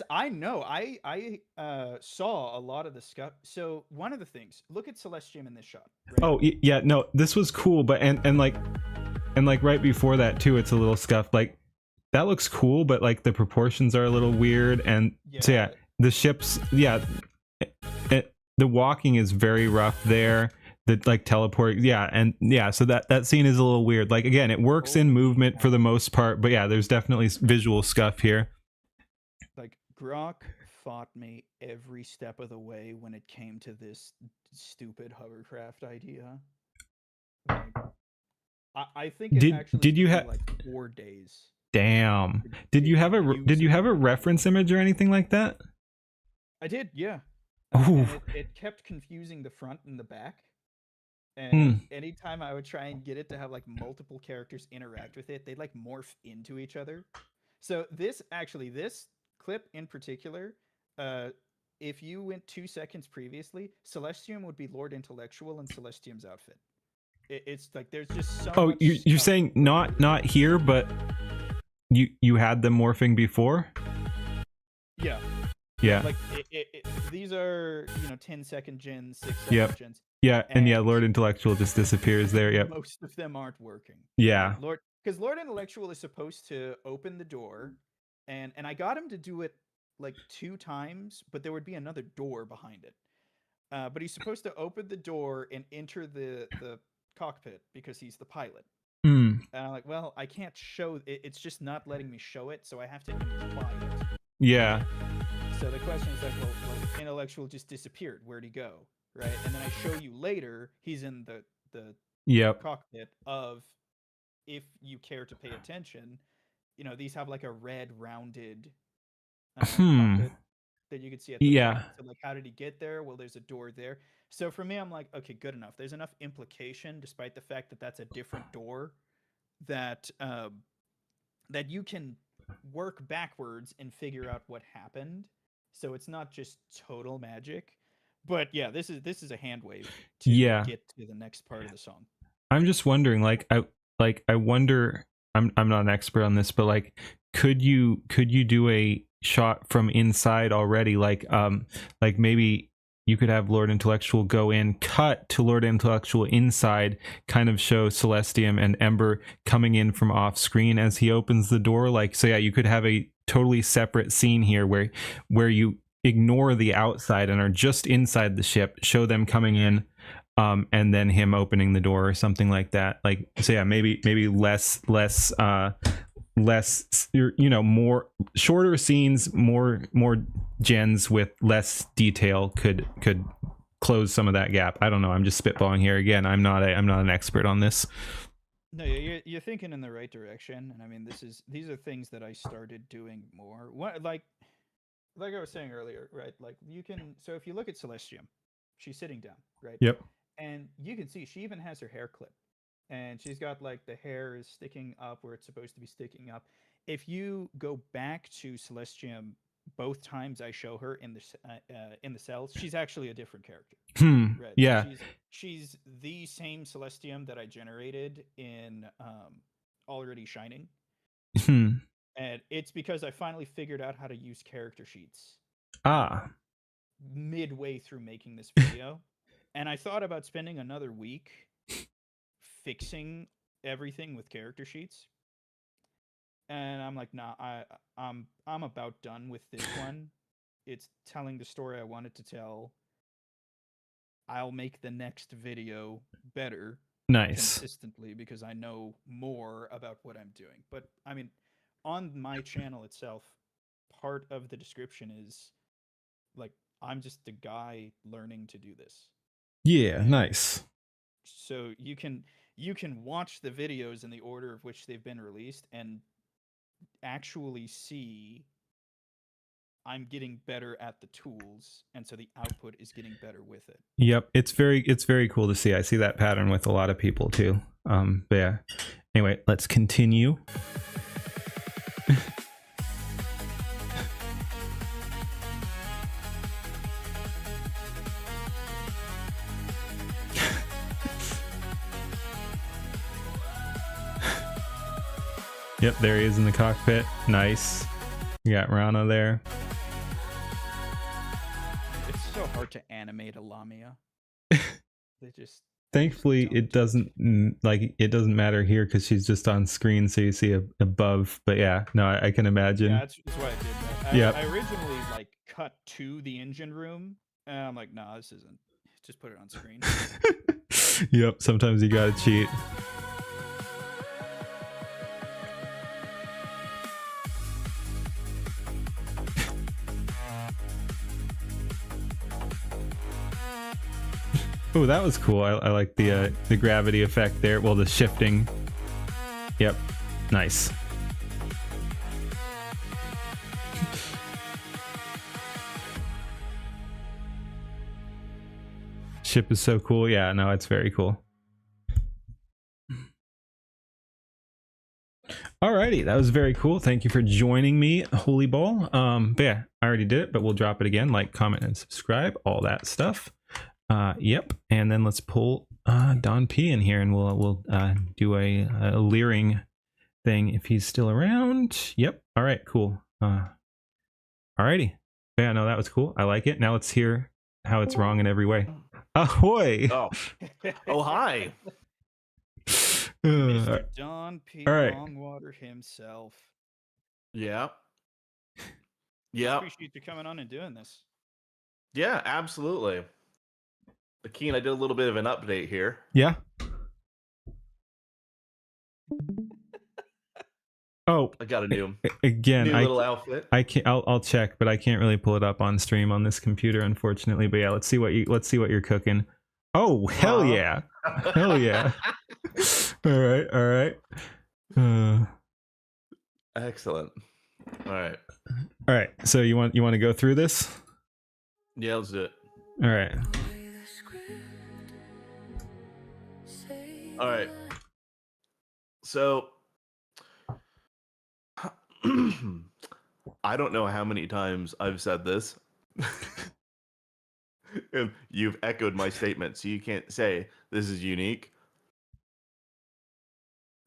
I know. I saw a lot of the stuff. So one of the things, look at Celestium in this shot. Right? Oh yeah, no, this was cool, but and like right before that too, it's a little scuffed. Like that looks cool, but like the proportions are a little weird, and so yeah, the ships, yeah, the walking is very rough there. The like teleport, yeah, and yeah, so that scene is a little weird. Like again, it works in movement for the most part, but yeah, there's definitely visual scuff here. Like Grok fought me every step of the way when it came to this stupid hovercraft idea. Like, I think it actually did you took me have like 4 days. damn to- did you to have a use did you it. have a reference image or anything like that? I did, yeah. Ooh. And it kept confusing the front and the back. And Hmm. anytime I would try and get it to have like multiple characters interact with it, they'd like morph into each other. So this clip in particular, if you went 2 seconds previously, Celestium would be Lord Intellectual in Celestium's outfit. It's like there's just so Oh, much you're stuff saying going not here, but you had them morphing before? Yeah. Yeah. Like these are 10-second gens, 6-second Yep. gens. Yeah, and yeah, And Lord Intellectual just disappears there. Yep. most of them aren't working. Yeah. Because Lord Intellectual is supposed to open the door, and I got him to do it like 2 times, but there would be another door behind it. But he's supposed to open the door and enter the cockpit because he's the pilot. Hmm. And I'm like, well, I can't show it. It's just not letting me show it, so I have to imply it. Yeah. So the question is like, well, Intellectual just disappeared. Where'd he go? Right? And then I show you later he's in the Yep. cockpit of, if you care to pay attention, these have like a red rounded cockpit that you can see at the Yeah. front. So like, how did he get there? Well, there's a door there. So for me, I'm like, okay, good enough. There's enough implication, despite the fact that that's a different door, that that you can work backwards and figure out what happened. So it's not just total magic. But yeah, this is a hand wave to Yeah. get to the next part of the song. I'm just wondering, I wonder, I'm not an expert on this, but like, could you do a shot from inside already? Like maybe you could have Lord Intellectual go in, cut to Lord Intellectual inside, kind of show Celestium and Ember coming in from off screen as he opens the door. Like, so yeah, you could have a totally separate scene here where you ignore the outside and are just inside the ship, show them coming in, and then him opening the door or something like that. Like, so yeah, maybe less more shorter scenes, more gens with less detail could close some of that gap. I don't know, I'm just spitballing here. Again, I'm not an expert on this. No, you're thinking in the right direction, and I mean, these are things that I started doing more. What like I was saying earlier, right? Like, you can, so if you look at Celestium, she's sitting down, right? Yep. And you can see she even has her hair clipped, and she's got like the hair is sticking up where it's supposed to be sticking up. If you go back to Celestium, both times I show her in the cells, she's actually a different character. Right? Yeah. She's the same Celestium that I generated in Already Shining. And it's because I finally figured out how to use character sheets midway through making this video. And I thought about spending another week fixing everything with character sheets. And I'm like, nah, I'm about done with this one. It's telling the story I wanted to tell. I'll make the next video better. Nice. Consistently, because I know more about what I'm doing. But I mean, on my channel itself, part of the description is like, I'm just the guy learning to do this. Yeah, nice. So you can watch the videos in the order of which they've been released and actually see I'm getting better at the tools, and so the output is getting better with it. Yep, it's very cool to see. I see that pattern with a lot of people too. But yeah. Anyway, let's continue. Yep, there he is in the cockpit. Nice. You got Rana there. It's so hard to animate a Lamia. They just Thankfully, it doesn't matter here because she's just on screen, so you see above. But yeah, no, I can imagine. Yeah, that's why I did that. Yep. I originally like cut to the engine room, and I'm like, nah, this isn't. Just put it on screen. Yep, sometimes you gotta cheat. Oh, that was cool. I like the gravity effect there. Well, the shifting. Yep, nice. Ship is so cool. Yeah, no, it's very cool. Alrighty, that was very cool. Thank you for joining me, Holy Ball. But yeah, I already did it, but we'll drop it again. Like, comment, and subscribe. All that stuff. Yep. And then let's pull Don P in here, and we'll do a leering thing if he's still around. Yep. All right. Cool. Alrighty. Yeah. No, that was cool. I like it. Now let's hear how it's wrong in every way. Ahoy! Oh, oh, hi. Mr. Don P. all right. Longwater himself. Yeah. Yeah. Appreciate you coming on and doing this. Yeah, absolutely. Keen, I did a little bit of an update here. Yeah. Oh, I got a new again, little outfit. I can't. I'll check, but I can't really pull it up on stream on this computer, unfortunately. But yeah, let's see what you're cooking. Oh, hell yeah, hell yeah! All right. Excellent. All right. So you want to go through this? Yeah, let's do it. All right. Obey the script. Say All right. So I don't know how many times I've said this. And you've echoed my statement, so you can't say this is unique.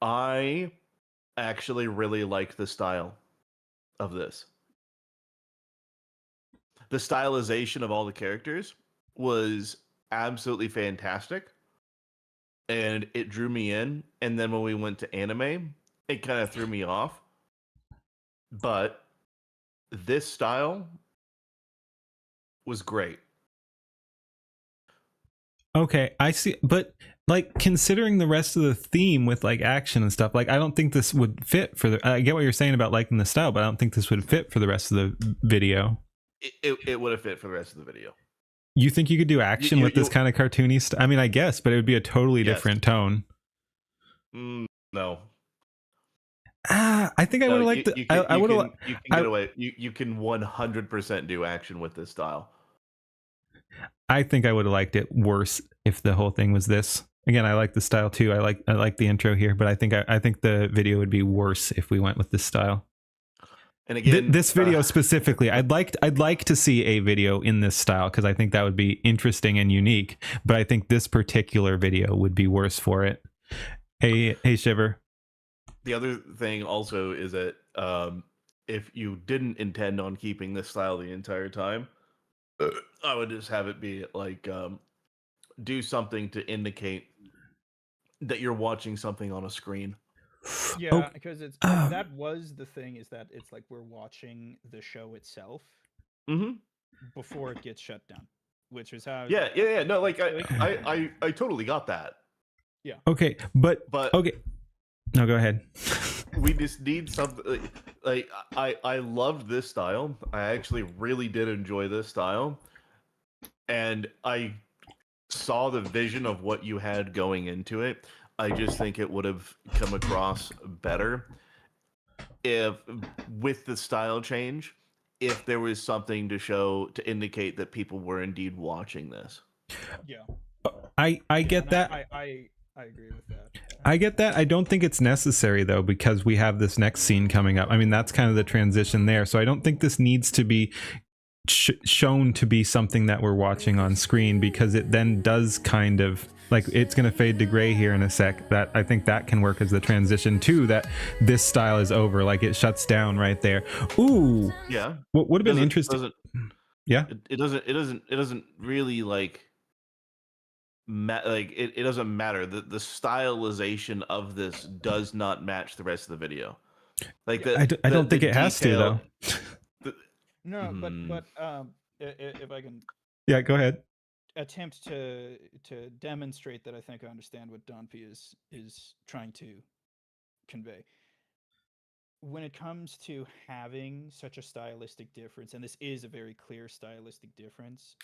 I actually really like the style of this. The stylization of all the characters was absolutely fantastic, and it drew me in. And then when we went to anime, it kind of threw me off. But this style was great. Okay, I see, but like considering the rest of the theme with like action and stuff, like I don't think this would fit for the. I get what you're saying about liking the style, but I don't think this would fit for the rest of the video. It would have fit for the rest of the video. You think you could do action with this kind of cartoony stuff? I mean, I guess, but it would be a totally different tone. No. I think I would have liked it. I would have. You can get away. You can 100% do action with this style. I think I would have liked it worse if the whole thing was this. Again, I like the style too. I like the intro here, but I think the video would be worse if we went with this style. And again, this video specifically, I'd like to see a video in this style because I think that would be interesting and unique. But I think this particular video would be worse for it. Hey, Shiver. The other thing also is that if you didn't intend on keeping this style the entire time, I would just have it be like do something to indicate that you're watching something on a screen. Yeah, because it's that was the thing, is that it's like we're watching the show itself before it gets shut down, which is how. Yeah. No, like I totally got that. Yeah. Okay, but okay. No, go ahead. We just need something like I loved this style. I actually really did enjoy this style, and I saw the vision of what you had going into it. I just think it would have come across better if, with the style change, if there was something to show to indicate that people were indeed watching this. Yeah. I get that. I agree with that. I get that. I don't think it's necessary though, because we have this next scene coming up. I mean, that's kind of the transition there. So I don't think this needs to be shown to be something that we're watching on screen, because it then does kind of like, it's going to fade to gray here in a sec. That I think that can work as the transition to that this style is over. Like it shuts down right there. Ooh. Yeah. What would have been interesting? Yeah. It doesn't really like. It doesn't matter. The stylization of this does not match the rest of the video. Like I don't think it has to though. No, but if I can, yeah, go ahead. Attempt to demonstrate that I think I understand what Don P is trying to convey. When it comes to having such a stylistic difference, and this is a very clear stylistic difference,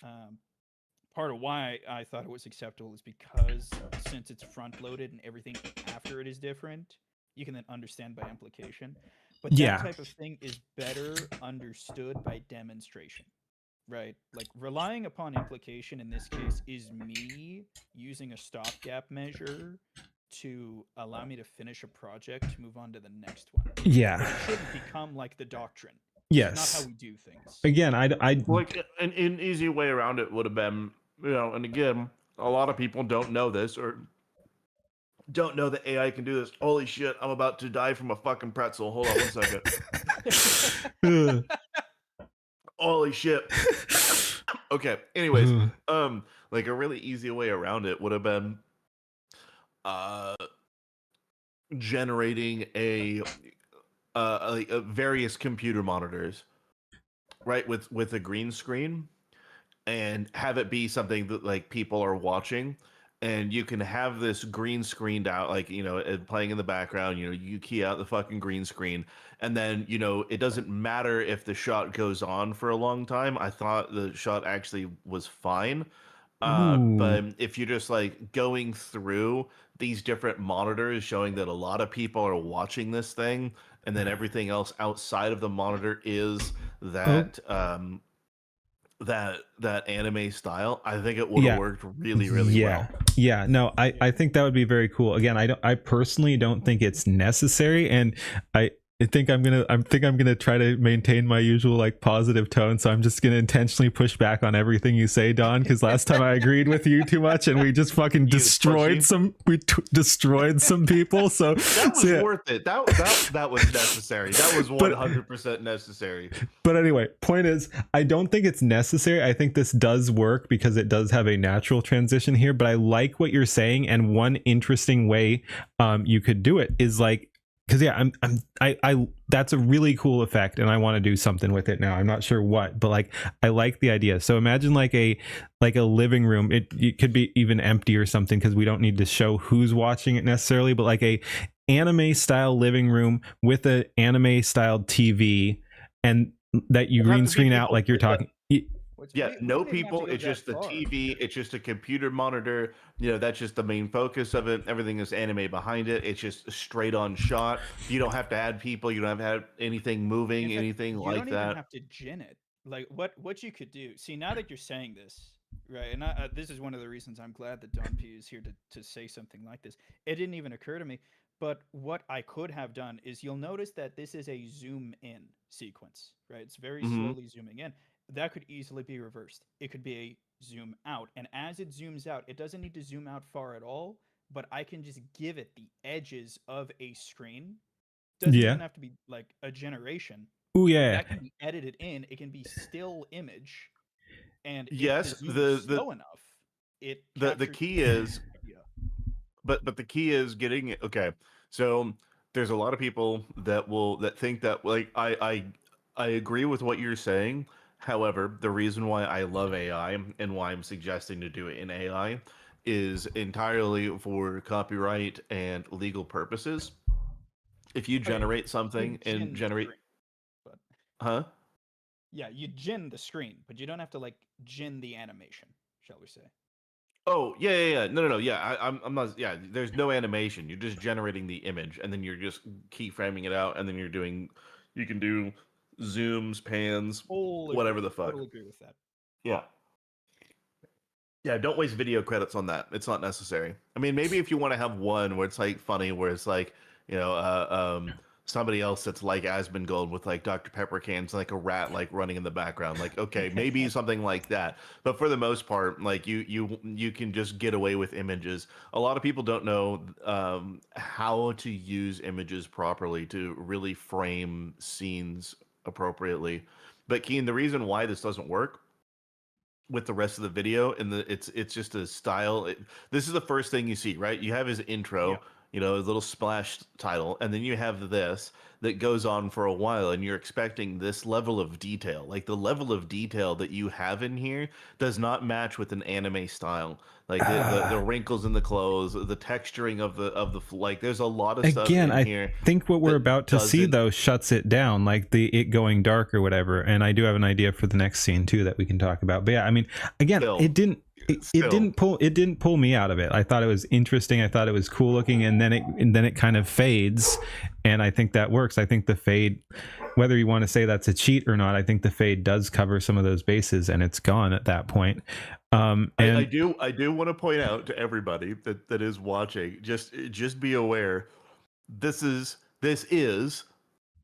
part of why I thought it was acceptable is because since it's front loaded and everything after it is different, you can then understand by implication. But that Yeah. type of thing is better understood by demonstration, right? Like relying upon implication in this case is me using a stopgap measure to allow me to finish a project to move on to the next one. Yeah. But it shouldn't become like the doctrine. Yes. It's not how we do things. Again, I Like an easy way around it would have been, and again, a lot of people don't know this or don't know that AI can do this. Holy shit, I'm about to die from a fucking pretzel. Hold on 1 second. Holy shit. Okay. Anyways, like a really easy way around it would have been generating like various computer monitors, right, with a green screen, and have it be something that like people are watching, and you can have this green screened out, like it playing in the background. You key out the fucking green screen, and then it doesn't matter if the shot goes on for a long time. I thought the shot actually was fine. But if you're just like going through these different monitors showing that a lot of people are watching this thing, and then everything else outside of the monitor is that that anime style, I think it would have worked really well. Yeah, no, I think that would be very cool. Again, I personally don't think it's necessary, and I think I'm gonna try to maintain my usual like positive tone, so I'm just gonna intentionally push back on everything you say, Don, because last time I agreed with you too much and we just fucking destroyed some people. So that was worth it. That was necessary. That was 100% necessary. But anyway, point is, I don't think it's necessary. I think this does work because it does have a natural transition here, but I like what you're saying, and one interesting way you could do it is like, because I that's a really cool effect, and I want to do something with it now. I'm not sure what, but like I like the idea. So imagine like a living room. It could be even empty or something, because we don't need to show who's watching it necessarily, but like a anime style living room with an anime styled TV, and that you green screen out like you're talking. Yeah, no people. It's just the TV. It's just a computer monitor. That's just the main focus of it. Everything is anime behind it. It's just a straight on shot. You don't have to add people. You don't have to have anything moving, anything like that. You don't even have to gin it. Like what you could do. See, now that you're saying this, right? And this is one of the reasons I'm glad that Don P is here to say something like this. It didn't even occur to me. But what I could have done is, you'll notice that this is a zoom in sequence, right? It's very slowly zooming in. That could easily be reversed. It could be a zoom out. And as it zooms out, it doesn't need to zoom out far at all, but I can just give it the edges of a screen. Doesn't even have to be like a generation. Oh yeah. That can be edited in. It can be still image. And yes, the slow enough, the key is but the key is getting it. Okay. So there's a lot of people that think that, like, I agree with what you're saying. However, the reason why I love AI and why I'm suggesting to do it in AI is entirely for copyright and legal purposes. If you generate something and generate... Huh? Yeah, you gin the screen, but you don't have to like gin the animation, shall we say. Oh, yeah. No. Yeah, I'm not... Yeah, there's no animation. You're just generating the image, and then you're just keyframing it out, and then you can do zooms, pans, whatever the fuck. Totally agree with that. Yeah, don't waste video credits on that. It's not necessary. I mean, maybe if you want to have one where it's like funny, where it's like, somebody else that's like Asmongold with like Dr. Pepper cans, like a rat like running in the background. Like, okay, maybe something like that. But for the most part, like you can just get away with images. A lot of people don't know how to use images properly to really frame scenes appropriately. But Keen, the reason why this doesn't work with the rest of the video, and it's just a style. This is the first thing you see, right? You have his intro, his little splash title, and then you have this that goes on for a while, and you're expecting this level of detail. Like, the level of detail that you have in here does not match with an anime style. Like the wrinkles in the clothes, the texturing of the like. There's a lot of stuff in here. I think what we're about to see though shuts it down, like it going dark or whatever. And I do have an idea for the next scene too that we can talk about. But yeah, I mean, again, it didn't. it didn't pull me out of it. I thought it was interesting. I thought it was cool looking, and then it kind of fades, and I think that works. I think the fade, whether you want to say that's a cheat or not, I think the fade does cover some of those bases, and it's gone at that point. And I do want to point out to everybody that is watching, just be aware, this is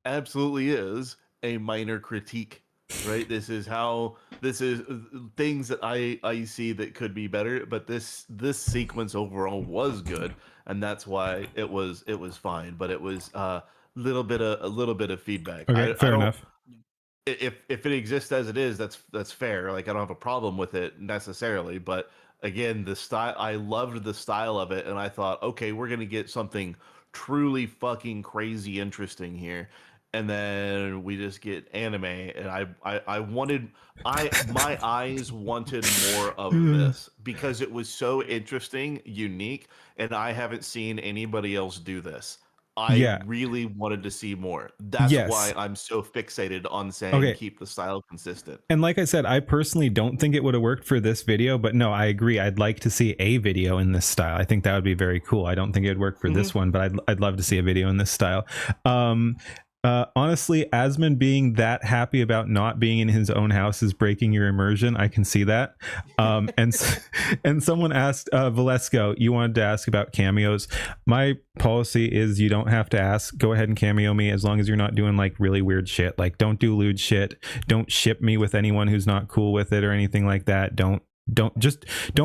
absolutely is a minor critique, right? This is things that I see that could be better, but this sequence overall was good, and that's why it was fine. But it was a little bit of feedback. okay, fair enough. If it exists as it is, that's fair. Like, I don't have a problem with it necessarily, but again, the style, I loved the style of it, and I thought, okay, we're gonna get something truly fucking crazy interesting here. And then we just get anime, and my eyes wanted more of this because it was so interesting, unique, and I haven't seen anybody else do this. I really wanted to see more. That's why I'm so fixated on saying keep the style consistent. And like I said, I personally don't think it would have worked for this video, but no, I agree. I'd like to see a video in this style. I think that would be very cool. I don't think it'd work for this one, but I'd love to see a video in this style. Honestly, Asmund being that happy about not being in his own house is breaking your immersion. I can see that. And someone asked, Valesco, you wanted to ask about cameos. My policy is you don't have to ask. Go ahead and cameo me as long as you're not doing like really weird shit. Like, don't do lewd shit. Don't ship me with anyone who's not cool with it or anything like that. Don't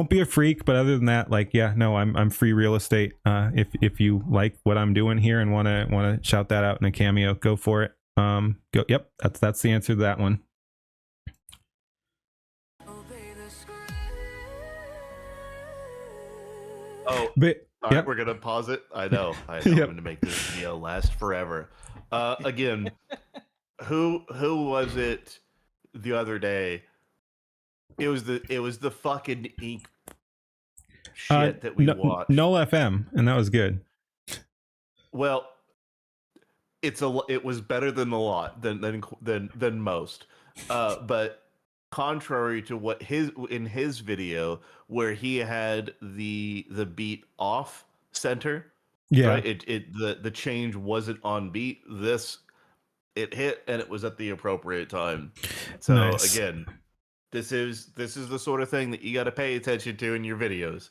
be a freak, but other than that, like, yeah, no, I'm free real estate. If you like what I'm doing here and want to shout that out in a cameo, go for it. Go. Yep, that's the answer to that one. Oh, but all right, we're gonna pause it. I know I'm going to make this video last forever. Again, who was it the other day? It was the fucking ink shit that we watched. Null FM, and that was good. Well, it was better than a lot than most. But contrary to what in his video where he had the beat off center, right? The change wasn't on beat. This, it hit and it was at the appropriate time. So nice. Again, this is the sort of thing that you got to pay attention to in your videos.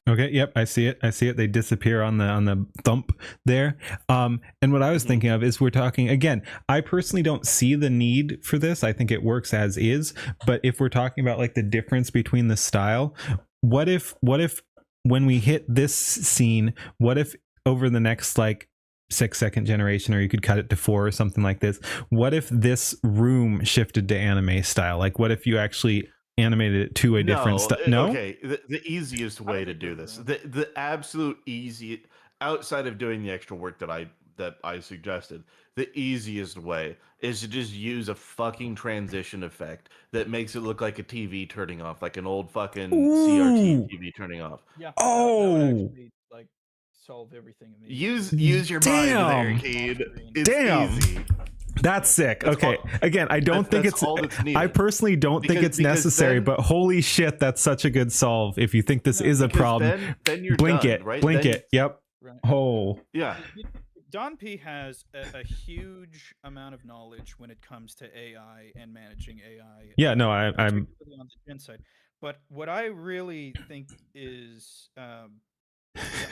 Okay, yep, I see it. They disappear on the thump there. And what I was thinking of is, we're talking again, I personally don't see the need for this. I think it works as is, but if we're talking about like the difference between the style, what if when we hit this scene, what if over the next like 6-second generation, or you could cut it to 4 or something like this, what if this room shifted to anime style? Like, what if you actually animated it to a different style? No, okay, the easiest way to do this, the absolute easy, outside of doing the extra work that I suggested, the easiest way is to just use a fucking transition effect that makes it look like a TV turning off, like an old fucking CRT TV turning off. Yeah. That would actually, like, solve everything. Use your mind there, kid. It's easy. That's sick. Okay. Again, I don't think it's I personally don't think it's necessary, but holy shit, that's such a good solve. If you think this is a problem, then you're blink done, it. right? Blink it. Yep. Right. Oh. Yeah. Don P has a huge amount of knowledge when it comes to AI and managing AI. Yeah, no, I'm on the gen side. But what I really think is the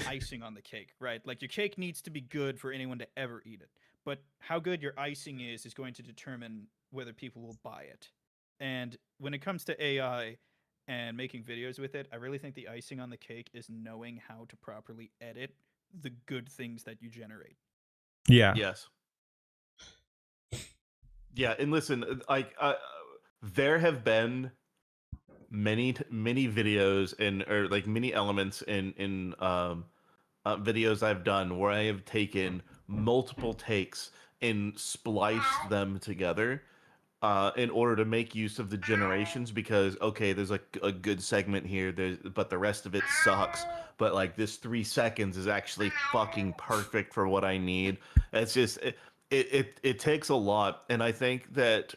icing on the cake, right? Like, your cake needs to be good for anyone to ever eat it. But how good your icing is going to determine whether people will buy it. And when it comes to AI and making videos with it, I really think the icing on the cake is knowing how to properly edit the good things that you generate. Yeah. Yes. Yeah, and listen, like, there have been many videos or like many elements in videos I've done where I have taken multiple takes and spliced them together in order to make use of the generations, because okay, there's like a good segment here, but the rest of it sucks, but like this 3 seconds is actually fucking perfect for what I need. It's just it takes a lot, and I think that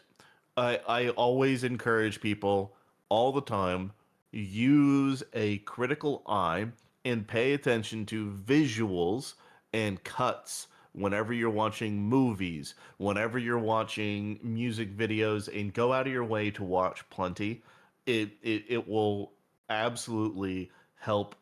I always encourage people all the time, use a critical eye and pay attention to visuals and cuts whenever you're watching movies, whenever you're watching music videos, and go out of your way to watch plenty. It will absolutely help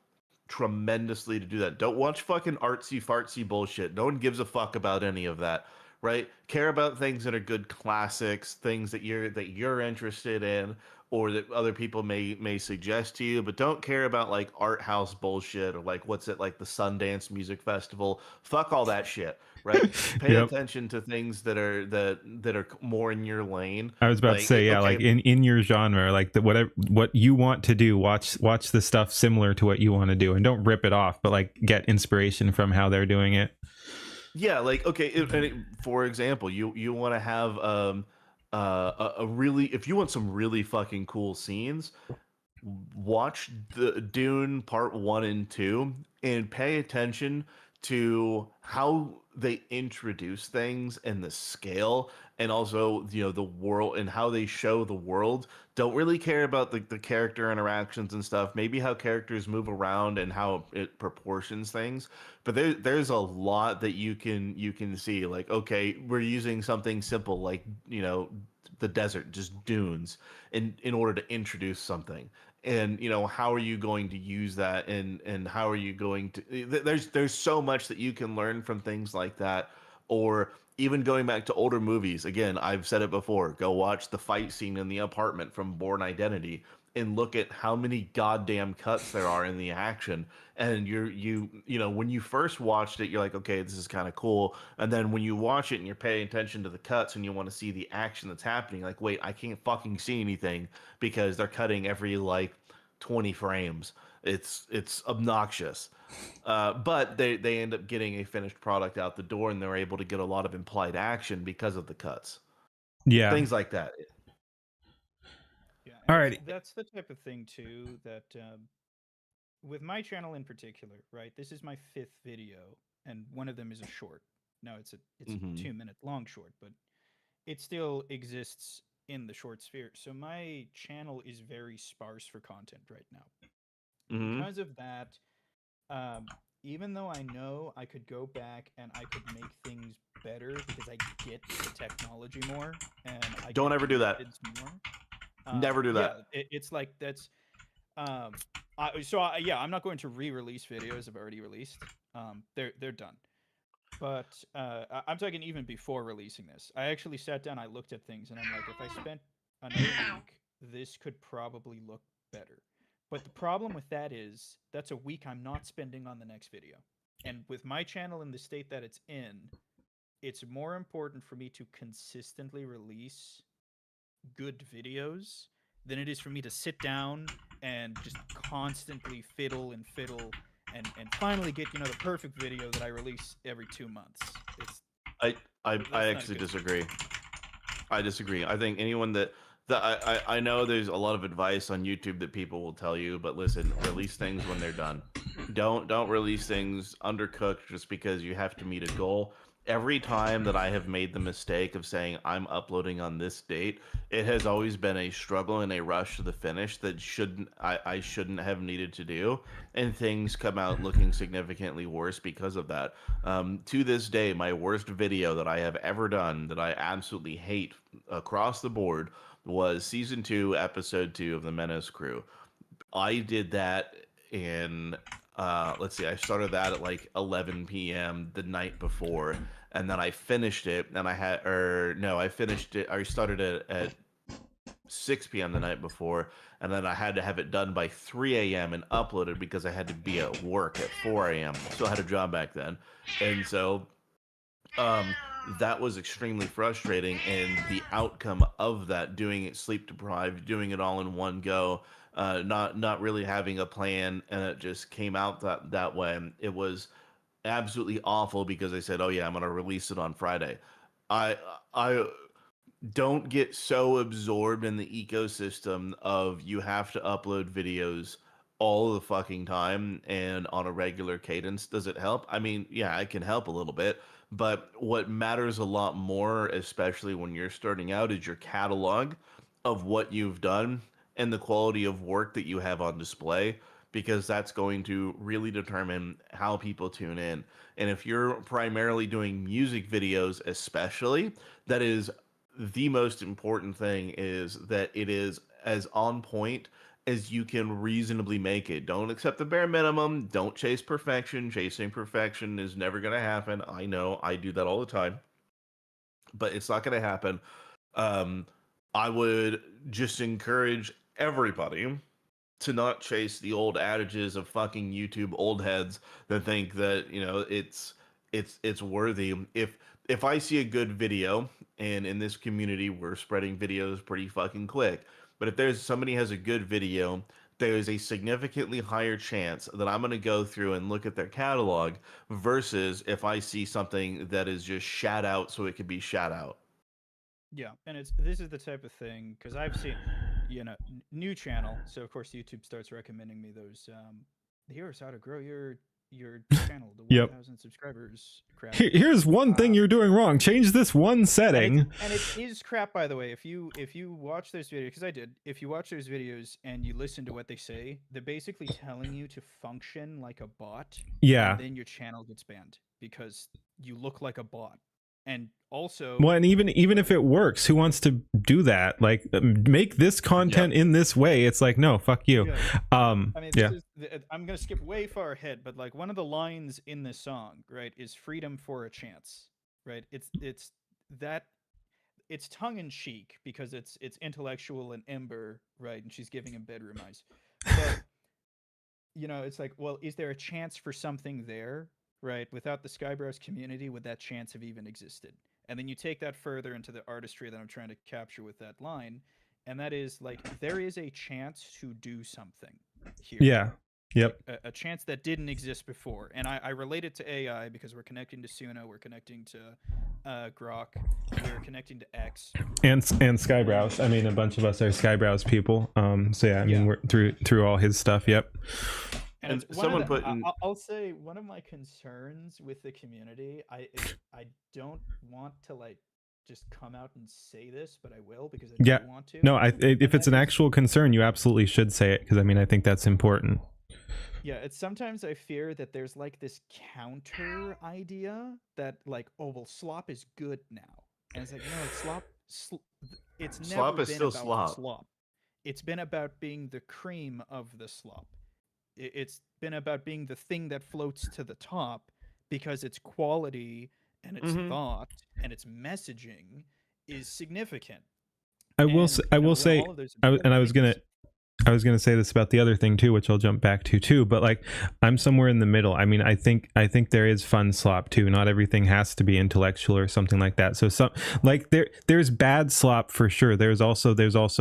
tremendously to do that. Don't watch fucking artsy fartsy bullshit. No one gives a fuck about any of that, right? Care about things that are good classics, things that you're interested in, or that other people may suggest to you, but don't care about like art house bullshit or like what's it like the Sundance Music Festival. Fuck all that shit, right? Pay Yep. attention to things that are more in your lane. I was about to Like say, yeah, okay, like in your genre, like the whatever what you want to do, watch the stuff similar to what you want to do, and don't rip it off, but like get inspiration from how they're doing it. yeah, like okay, for example, you want to have a really if you want some really fucking cool scenes, watch the Dune Part 1 and 2 and pay attention to how they introduce things and the scale and also the world and how they show the world. Don't really care about the character interactions and stuff, maybe how characters move around and how it proportions things, but there's a lot that you can see, like okay, we're using something simple like the desert, just dunes, in order to introduce something. And how are you going to use that, and how are you going to there's so much that you can learn from things like that. Or even going back to older movies, again, I've said it before, go watch the fight scene in the apartment from Born Identity and look at how many goddamn cuts there are in the action. And when you first watched it, you're like, okay, this is kind of cool. And then when you watch it and you're paying attention to the cuts and you want to see the action that's happening, like, wait, I can't fucking see anything because they're cutting every like 20 frames. It's obnoxious. But they end up getting a finished product out the door, and they're able to get a lot of implied action because of the cuts. Yeah. Things like that. Yeah, All and right. that's the type of thing too that with my channel in particular, right? This is my 5th video, and one of them is a short. Now it's a Hmm. 2-minute long short, but it still exists in the short sphere. So my channel is very sparse for content right now. Hmm. Because of that, um, even though I know I could go back and I could make things better because I get the technology more and I Don't get ever the do that. methods more. Never do Yeah, that. it's like that's um, yeah, I'm not going to re-release videos I've already released. They're done. But I'm talking even before releasing this. I actually sat down, I looked at things, and I'm like, if I spent another week, this could probably look better. But the problem with that is that's a week I'm not spending on the next video. And with my channel in the state that it's in, it's more important for me to consistently release good videos than it is for me to sit down and just constantly fiddle and finally get the perfect video that I release every 2 months. It's I I that's not a actually good thing. disagree. I disagree. I think anyone that I know there's a lot of advice on YouTube that people will tell you, but listen, release things when they're done. Don't release things undercooked just because you have to meet a goal. Every time that I have made the mistake of saying I'm uploading on this date, it has always been a struggle and a rush to the finish that I shouldn't have needed to do, and things come out looking significantly worse because of that. To this day, my worst video that I have ever done that I absolutely hate across the board was season 2, episode 2 of the Menace Crew. I did that in let's see, I started that at like 11 p.m. the night before, and then I finished it, and I finished it. I started it at 6 p.m. the night before, and then I had to have it done by 3 a.m. and uploaded because I had to be at work at 4 a.m. Still had a job back then, and so um, that was extremely frustrating. And the outcome of that, doing it sleep deprived, doing it all in one go, not really having a plan, and it just came out that way. It was absolutely awful because I said, "Oh yeah, I'm gonna release it on Friday." I don't get so absorbed in the ecosystem of you have to upload videos all the fucking time and on a regular cadence. Does it help? I mean, yeah, it can help a little bit, but what matters a lot more, especially when you're starting out, is your catalog of what you've done and the quality of work that you have on display, because that's going to really determine how people tune in. And if you're primarily doing music videos, especially, that is the most important thing, is that it is as on point as you can reasonably make it. Don't accept the bare minimum. Don't chase perfection. Chasing perfection is never going to happen. I know, I do that all the time, but it's not going to happen. Um, I would just encourage everybody to not chase the old adages of fucking YouTube old heads that think that, you know, it's worthy. If I see a good video, and in this community we're spreading videos pretty fucking quick, but if there's somebody has a good video, there's a significantly higher chance that I'm going to go through and look at their catalog versus if I see something that is just shat out so it could be shat out. Yeah, and this is the type of thing, because I've seen, new channel. So of course YouTube starts recommending me those. Here's how to grow your channel to Yep. 1,000 subscribers. Crap. Here's one thing you're doing wrong. Change this one setting. And it is crap, by the way. If you watch those videos, because I did, if you watch those videos and you listen to what they say, they're basically telling you to function like a bot. Yeah. And then your channel gets banned because you look like a bot. And also, Well, and even if it works, who wants to do that? Like, make this content in this way. It's like, no, fuck you. Yeah. I mean, I'm gonna skip way far ahead, but like one of the lines in this song, right, is "freedom for a chance," right? It's tongue in cheek because it's intellectual and Ember, right, and she's giving him bedroom eyes. But it's like, well, is there a chance for something there? Right, without the Skybrows community, would that chance have even existed? And then you take that further into the artistry that I'm trying to capture with that line, and that is like, there is a chance to do something here. Yeah. Yep. A chance that didn't exist before. And I relate it to AI because we're connecting to Suno, we're connecting to Grok, we're connecting to X. And Skybrows. I mean, a bunch of us are Skybrows people. So yeah, I mean, we're through all his stuff. Yep. And someone put in... I'll say one of my concerns with the community, I don't want to like just come out and say this, but I will because I do want to. No, if it's an actual concern, you absolutely should say it, because I mean, I think that's important. Yeah, it's sometimes I fear that there's like this counter idea that like, oh well, slop is good now, and it's like, no, it's never slop is been still about slop. It's been about being the cream of the slop. It's been about being the thing that floats to the top because its quality and its thought and its messaging is significant. I will say, I was gonna say this about the other thing too, which I'll jump back to too, but like, I'm somewhere in the middle. I mean, I think there is fun slop too. Not everything has to be intellectual or something like that. So some, like, there's bad slop for sure. There's also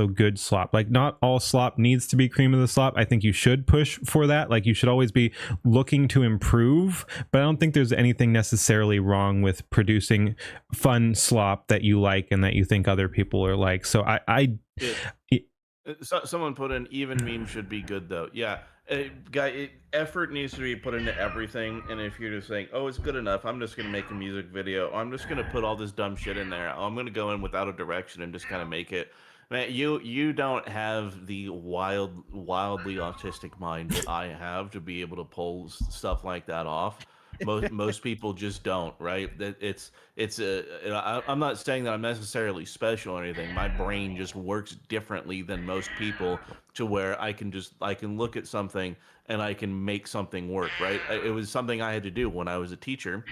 good slop. Like, not all slop needs to be cream of the slop. I think you should push for that. Like, you should always be looking to improve, but I don't think there's anything necessarily wrong with producing fun slop that you like and that you think other people are like. So someone put in, even memes should be good though. Yeah, effort needs to be put into everything. And if you're just saying, oh, it's good enough, I'm just gonna make a music video, I'm just gonna put all this dumb shit in there, I'm gonna go in without a direction and just kind of make it. Man, you don't have the wildly autistic mind that I have to be able to pull stuff like that off. Most people just don't, right? I'm not saying that I'm necessarily special or anything. My brain just works differently than most people, to where I can look at something and I can make something work, right? It was something I had to do when I was a teacher.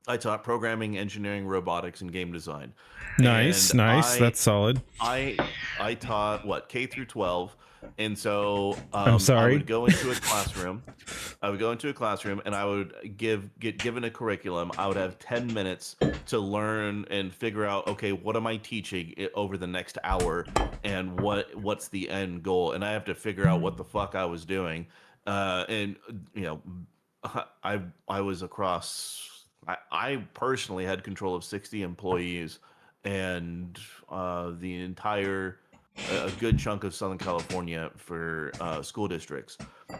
I taught programming, engineering, robotics, and game design. Nice. That's solid. I taught K through 12, and so I'm sorry. I would go into a classroom. And I would get given a curriculum. I would have 10 minutes to learn and figure out, okay, what am I teaching over the next hour, and what's the end goal? And I have to figure out what the fuck I was doing. And I was across. I personally had control of 60 employees, and the entire a good chunk of Southern California for school districts.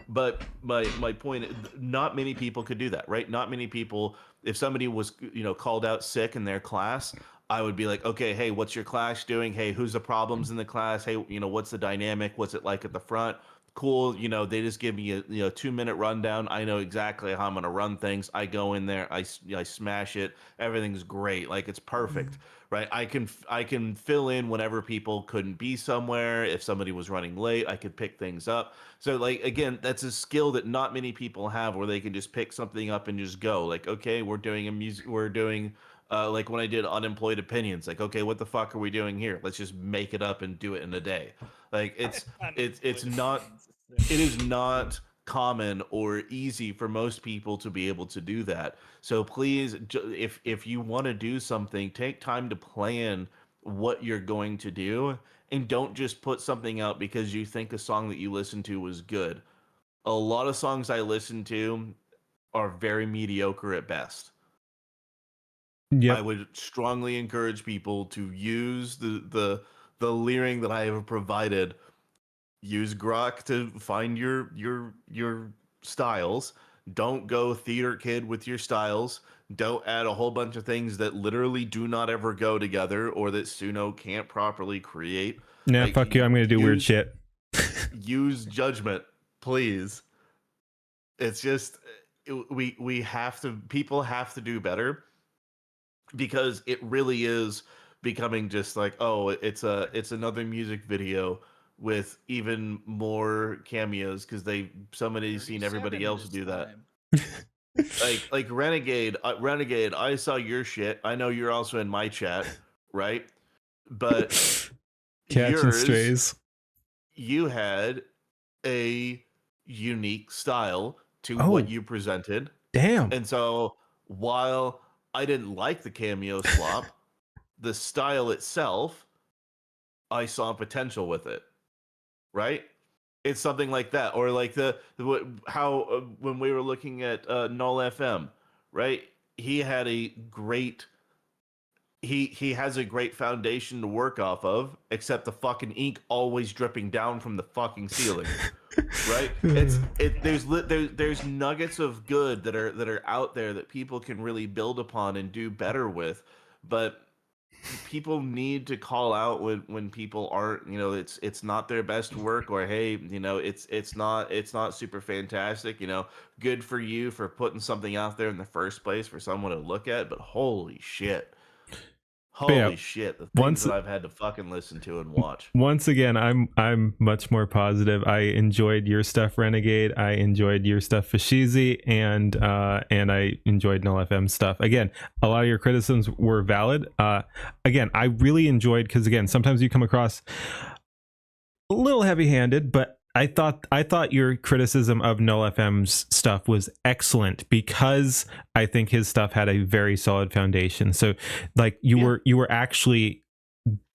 But my point, not many people could do that, right? Not many people. If somebody was called out sick in their class, I would be like, okay, hey, what's your class doing? Hey, who's the problems in the class? Hey, what's the dynamic? What's it like at the front? Cool. They just give me a 2-minute rundown. I know exactly how I'm gonna run things. I go in there, I smash it. Everything's great. Like, it's perfect, right? I can fill in whenever people couldn't be somewhere. If somebody was running late, I could pick things up. So, like, again, that's a skill that not many people have, where they can just pick something up and just go. Like, okay, we're doing like when I did unemployed opinions. Like, okay, what the fuck are we doing here? Let's just make it up and do it in a day. Like, it's not, it is not common or easy for most people to be able to do that. So please, if you want to do something, take time to plan what you're going to do, and don't just put something out because you think a song that you listened to was good. A lot of songs I listen to are very mediocre at best. I Yep. would strongly encourage people to use the leering that I have provided. Use Grok to find your styles. Don't go theater kid with your styles. Don't add a whole bunch of things that literally do not ever go together, or that Suno can't properly create. Nah, Like, fuck you. I'm gonna do weird use shit. use judgment, please. It's just, we have to, people have to do better, because it really is becoming just like, oh, it's another music video with even more cameos, because somebody's seen everybody 37 else this do that. time. Like Renegade, I saw your shit. I know you're also in my chat, right? But Cats and yours, strays. you had a unique style to Oh, what you presented. damn. And so, while I didn't like the cameo swap, the style itself, I saw potential with it, right? It's something like that, or like how when we were looking at Null FM, right? He had a great he has a great foundation to work off of, except the fucking ink always dripping down from the fucking ceiling. Right? There's nuggets of good that are out there that people can really build upon and do better with, but people need to call out when people aren't, it's not their best work, or hey, it's not super fantastic. Good for you for putting something out there in the first place for someone to look at, but holy shit. But yeah, Holy shit, the things once that I've had to fucking listen to and watch. once again, I'm much more positive. I enjoyed your stuff, Renegade. I enjoyed your stuff, Fashizi, and I enjoyed Null FM stuff. Again, a lot of your criticisms were valid. Again, I really enjoyed, because again, sometimes you come across a little heavy-handed, but I thought your criticism of Null FM's stuff was excellent, because I think his stuff had a very solid foundation. So like you were actually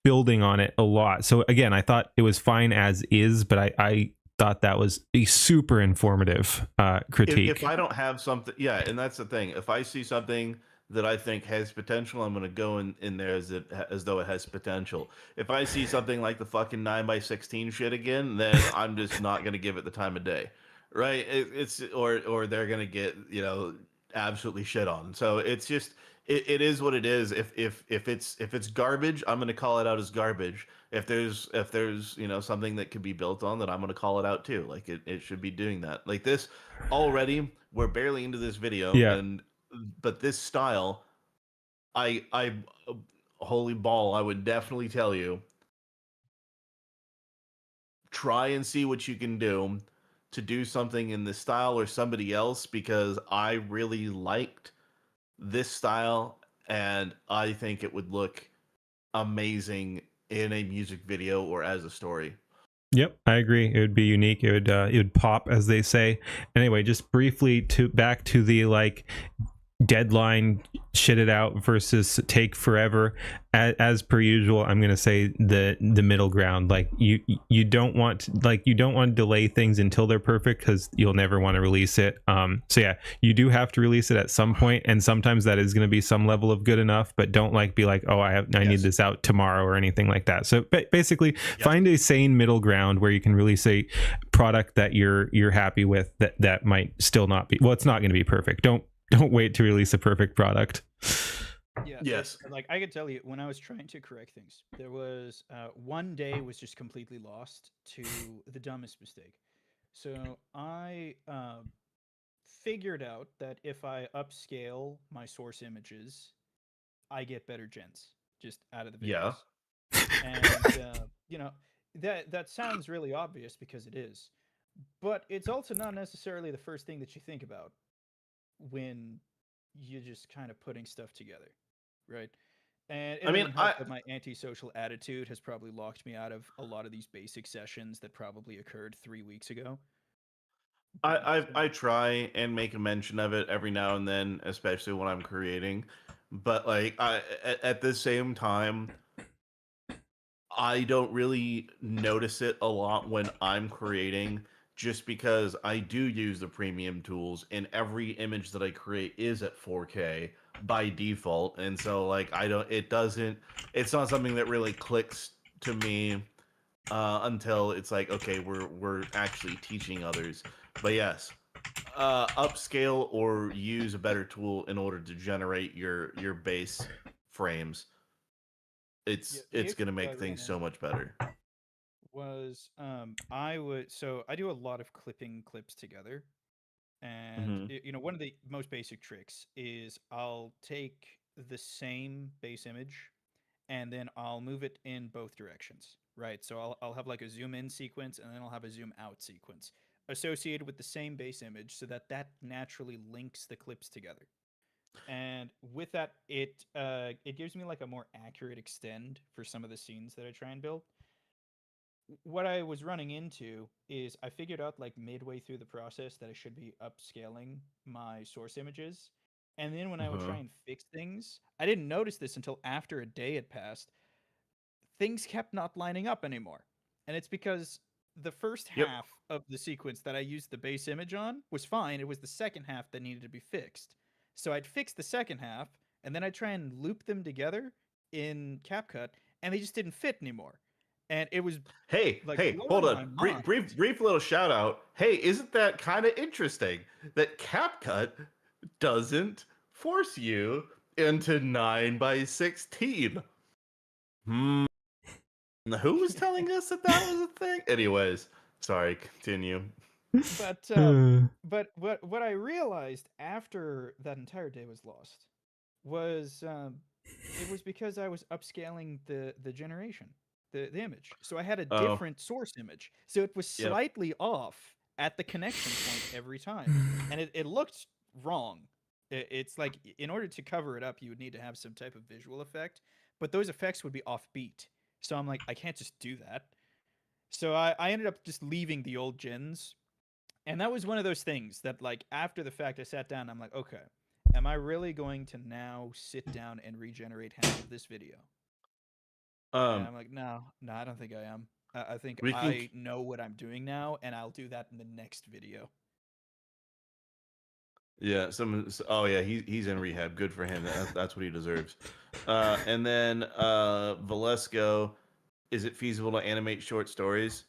building on it a lot. So again, I thought it was fine as is, but I thought that was a super informative critique. If I don't have something, yeah, and that's the thing. If I see something that I think has potential, I'm gonna go in there as though it has potential. If I see something like the fucking 9x16 shit again, then I'm just not gonna give it the time of day, right? Or they're gonna get absolutely shit on. So it's just it is what it is. If it's garbage, I'm gonna call it out as garbage. If there's something that could be built on, then I'm gonna call it out too. Like it should be doing that. Like this already, we're barely into this video, Yeah. but this style, I holy ball, I would definitely tell you, try and see what you can do to do something in this style or somebody else, because I really liked this style and I think it would look amazing in a music video or as a story. Yep, I agree. It would be unique. It would pop, as they say. Anyway, just briefly back to the like deadline, shit it out versus take forever. As per usual, I'm gonna say the middle ground. Like you don't want to delay things until they're perfect, because you'll never want to release it. So yeah, you do have to release it at some point, and sometimes that is going to be some level of good enough, but don't like be like, oh, I need this out tomorrow or anything like that. So basically, find a sane middle ground where you can release a product that you're happy with, that might still not be, well, it's not going to be perfect. Don't wait to release a perfect product. Yeah. Yes. Like I could tell you, when I was trying to correct things, there was one day was just completely lost to the dumbest mistake. So I figured out that if I upscale my source images, I get better gens just out of the videos. Yeah. And you know, that sounds really obvious because it is, but it's also not necessarily the first thing that you think about when you're just kind of putting stuff together, right? And it I mean, doesn't help that my antisocial attitude has probably locked me out of a lot of these basic sessions that probably occurred 3 weeks ago. I try and make a mention of it every now and then, especially when I'm creating. But like at the same time, I don't really notice it a lot when I'm creating, just because I do use the premium tools, and every image that I create is at 4K by default. And so like it's not something that really clicks to me until it's like, okay, we're actually teaching others. But yes, upscale or use a better tool in order to generate your base frames. It's The going issue to I make ran things so into much better. was I do a lot of clipping clips together, and Hmm. you know, one of the most basic tricks is I'll take the same base image and then I'll move it in both directions, right? So I'll have like a zoom in sequence and then I'll have a zoom out sequence associated with the same base image, so that naturally links the clips together. And with that, it gives me like a more accurate extend for some of the scenes that I try and build. What I was running into is I figured out like midway through the process that I should be upscaling my source images. And then when I would try Uh-huh. and fix things, I didn't notice this until after a day had passed. Things kept not lining up anymore. And it's because the first Yep. half of the sequence that I used the base image on was fine. It was the second half that needed to be fixed. So I'd fix the second half, and then I'd try and loop them together in CapCut, and they just didn't fit anymore. And it was like Hey, hold blowing on. my mind. Brief little shout out. Hey, isn't that kind of interesting that CapCut doesn't force you into 9:16? Hmm. Who was telling us that that was a thing? Anyways, sorry. Continue. But what I realized after that entire day was lost was it was because I was upscaling the generation, the image. So I had a Oh, different source image. So it was yep. slightly off at the connection point every time. And it looked wrong. It's like in order to cover it up, you would need to have some type of visual effect, but those effects would be offbeat. So I'm like, I can't just do that. So I ended up just leaving the old gens. And that was one of those things that, like, after the fact, I sat down. I'm like, okay, am I really going to now sit down and regenerate half of this video? And Um, I'm like, no, I don't think I am. I think we can. I know what I'm doing now, and I'll do that in the next video. Yeah. Oh yeah, he's in rehab. Good for him. That's what he deserves. And then Valesco, is it feasible to animate short stories?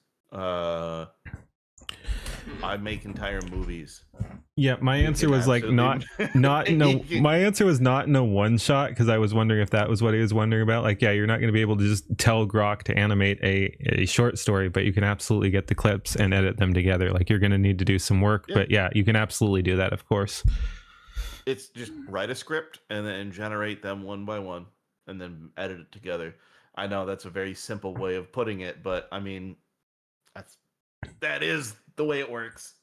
I make entire movies. Yeah, my You answer can was like absolutely- not in You a can- my answer was not in a one shot, because I was wondering if that was what he was wondering about. Like, yeah, you're not going to be able to just tell Grok to animate a short story, but you can absolutely get the clips and edit them together. Like, you're going to need to do some work, Yeah. but yeah, you can absolutely do that, of course. It's just write a script and then generate them one by one and then edit it together. I know that's a very simple way of putting it, but I mean, that is the way it works.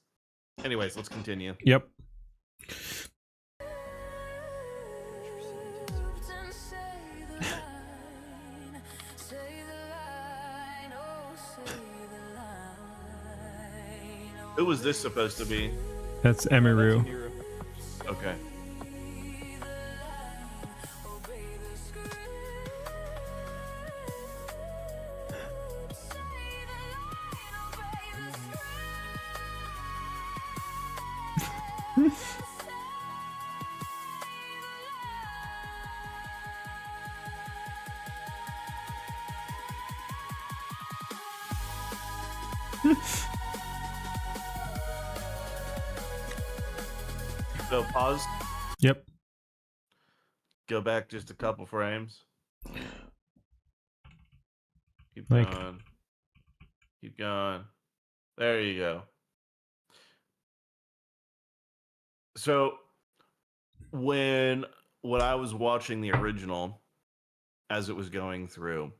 Anyways, let's continue. Yep. And say the line, say the line, oh, say the line. Who was this supposed to be? That's Emiru. Hero. Okay. So pause. Yep. Go back just a couple frames. Keep Like- going. Keep going. There you go. So when I was watching the original as it was going through,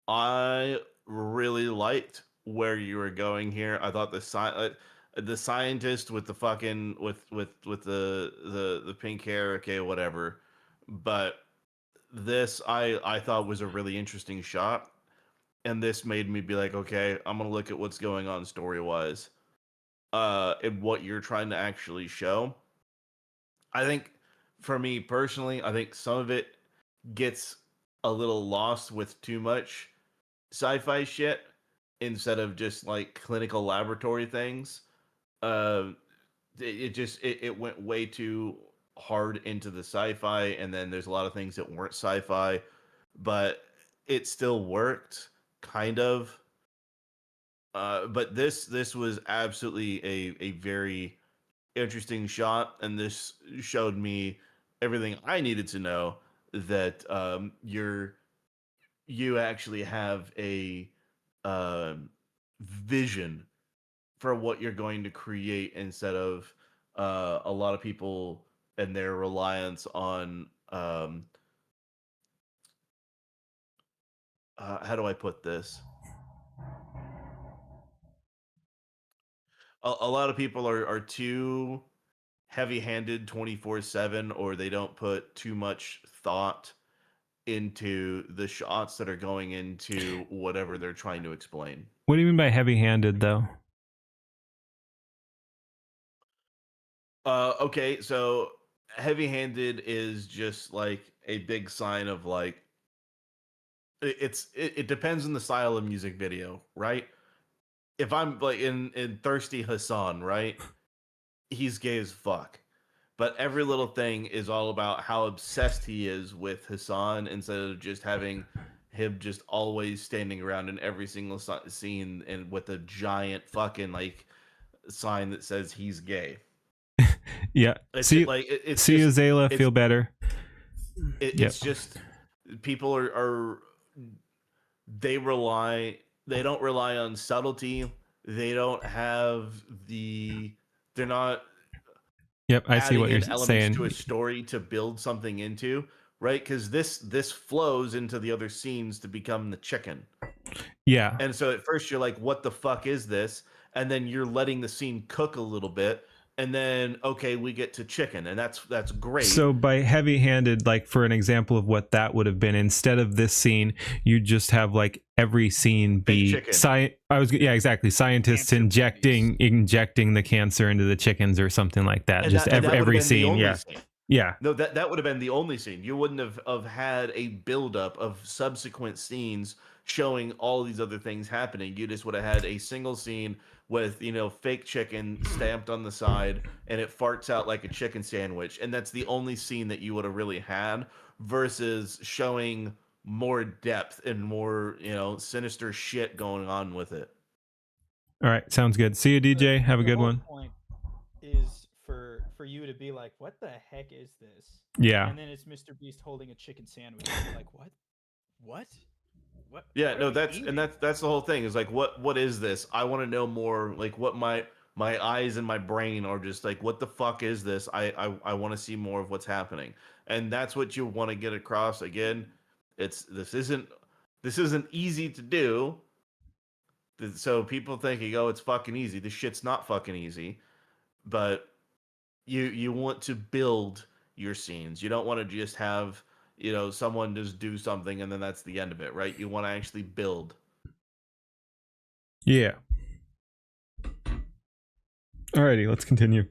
I really liked where you were going here. I thought the scientist with the fucking with the pink hair, okay, whatever. But this I thought was a really interesting shot, and this made me be like, okay, I'm gonna look at what's going on story wise, and what you're trying to actually show. I think for me personally, I think some of it gets a little lost with too much sci-fi shit instead of just like clinical laboratory things. Uh, it went way too hard into the sci-fi, and then there's a lot of things that weren't sci-fi, but it still worked kind of. But this was absolutely a very interesting shot, and this showed me everything I needed to know that you actually have a vision for what you're going to create instead of a lot of people and their reliance on how do I put this? A lot of people are too heavy-handed 24/7, or they don't put too much thought into the shots that are going into whatever they're trying to explain. What do you mean by heavy-handed, though? Okay, so heavy-handed is just like a big sign of like it depends on the style of music video, right? If I'm like in Thirsty Hassan, right? He's gay as fuck. But every little thing is all about how obsessed he is with Hassan instead of just having him just always standing around in every single scene and with a giant fucking like sign that says he's gay. Yeah. It's See, like it's see you, just, Zayla. Feel better. it's just people are they don't rely on subtlety. They don't have they're not Yep, I see what adding you're in elements saying. to a story to build something into, right? Because this flows into the other scenes to become the chicken. Yeah. And so at first you're like, what the fuck is this? And then you're letting the scene cook a little bit. And then, okay, we get to chicken. And that's great. So by heavy-handed, like for an example of what that would have been, instead of this scene, you just have like every scene be exactly. Scientists Cancer injecting the cancer into the chickens or something like that. And Just that would've every been the scene. only Yeah. scene. Yeah. No, that would have been the only scene. You wouldn't have had a buildup of subsequent scenes showing all these other things happening. You just would have had a single scene with, fake chicken stamped on the side, and it farts out like a chicken sandwich. And that's the only scene that you would have really had, versus showing more depth and more, sinister shit going on with it. All right. Sounds good. See you, DJ. Have a The good whole one. Point is for you to be like, what the heck is this? Yeah. And then it's Mr. Beast holding a chicken sandwich. You're like, what? What? Yeah, what no, are we that's eating? and that's the whole thing. Is like, what is this? I want to know more. Like, what my eyes and my brain are just like, what the fuck is this? I want to see more of what's happening, and that's what you want to get across. Again, this isn't easy to do. So people thinking, oh, it's fucking easy. This shit's not fucking easy, but you want to build your scenes. You don't want to just have someone just do something and then that's the end of it, right? You want to actually build. Yeah. Alrighty, let's continue.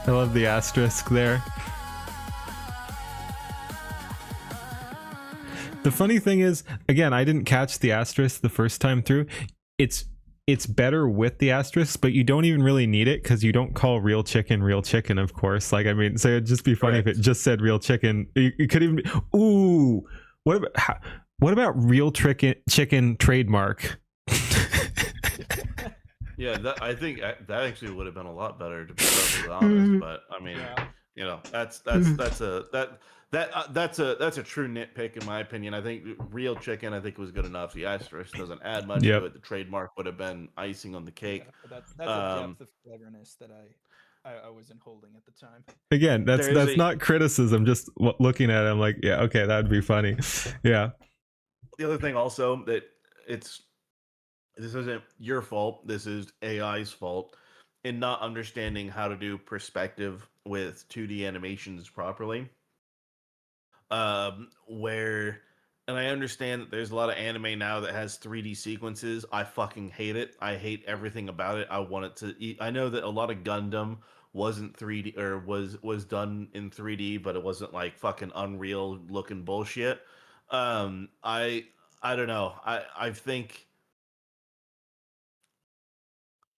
I love the asterisk there. The funny thing is, again, I didn't catch the asterisk the first time through. It's better with the asterisk, but you don't even really need it because you don't call real chicken, of course. Like, I mean, so it'd just be funny if it just said real chicken. You could even be, ooh, what about real chicken trademark? Yeah, I think that actually would have been a lot better, to be perfectly honest. But I mean, you know, that's a true nitpick in my opinion. I think real chicken, I think, was good enough. The asterisk doesn't add much to it. The trademark would have been icing on the cake. Yeah, that's a depth of cleverness that I wasn't holding at the time. Again, that's not criticism. Just looking at it, I'm like, yeah, okay, that'd be funny. Yeah. The other thing also that this isn't your fault. This is AI's fault in not understanding how to do perspective with 2D animations properly. And I understand that there's a lot of anime now that has 3D sequences. I fucking hate it. I hate everything about it. I want it to. I know that a lot of Gundam wasn't 3D or was done in 3D, but it wasn't like fucking Unreal looking bullshit. I don't know. I think.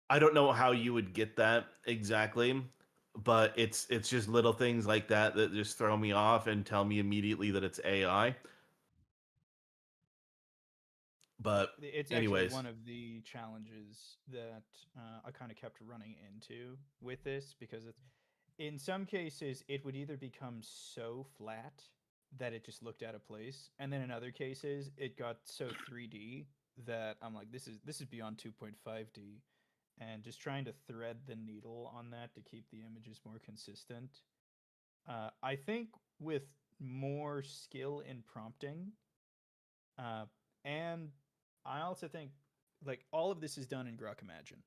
I don't know how you would get that exactly, but it's just little things like that that just throw me off and tell me immediately that it's AI. But it's anyways, actually one of the challenges that I kind of kept running into with this, because in some cases it would either become so flat that it just looked out of place, and then in other cases it got so 3D that I'm like, this is beyond 2.5D. And just trying to thread the needle on that to keep the images more consistent. I think with more skill in prompting, and I also think like all of this is done in Grok Imagine.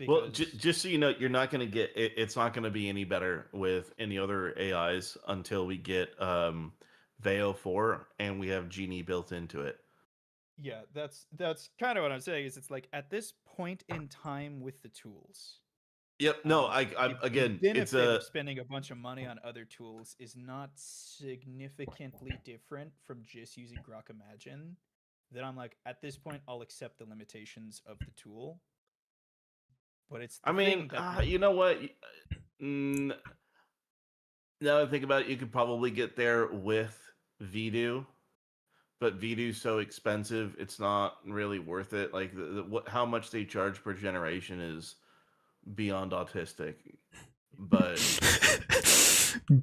Well, just so you know, you're not going to get it. It's not going to be any better with any other AIs until we get Veo 4 and we have Genie built into it. Yeah, that's kind of what I'm saying. Is it's like at this point in time with the tools. Yep. No, again, the it's benefit of spending a bunch of money on other tools is not significantly different from just using Grok Imagine. That I'm like, at this point, I'll accept the limitations of the tool. But it's. I mean, you know what? Now that I think about it, you could probably get there with Vdo. But Vdo's so expensive, it's not really worth it. Like how much they charge per generation is beyond autistic. But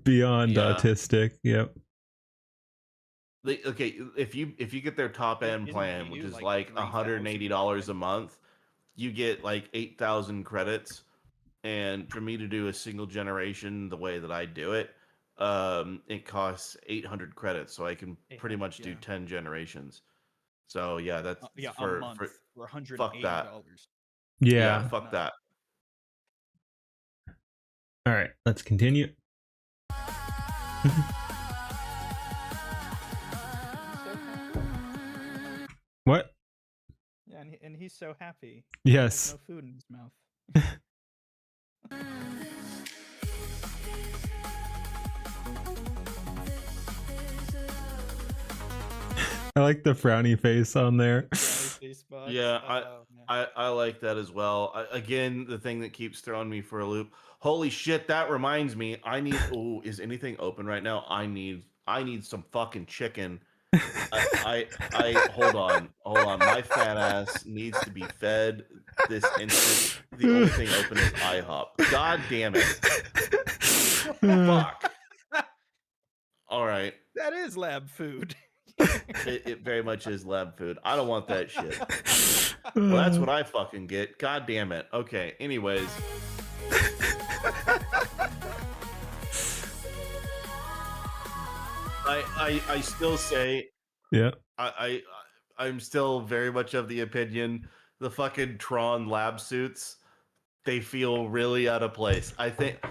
beyond autistic, yep. Okay, if you get their top end plan, which is like $180 a month, you get like 8,000 credits. And for me to do a single generation the way that I do it, it costs 800 credits, so I can pretty much do 10 generations. So yeah, that's for a month for $180. Fuck that. Yeah, fuck that. All right, let's continue. What? Yeah, and he's so happy. Yes. He has no food in his mouth. I like the frowny face on there. Yeah, I like that as well. Again, the thing that keeps throwing me for a loop. Holy shit, that reminds me. I need. Oh, is anything open right now? I need some fucking chicken. I hold on. My fat ass needs to be fed this instant. The only thing open is IHOP. God damn it. Fuck. All right. That is lab food. It very much is lab food. I don't want that shit. Well, that's what I fucking get. God damn it. Okay. Anyways. I still say. Yeah. I'm still very much of the opinion the fucking Tron lab suits, they feel really out of place. I think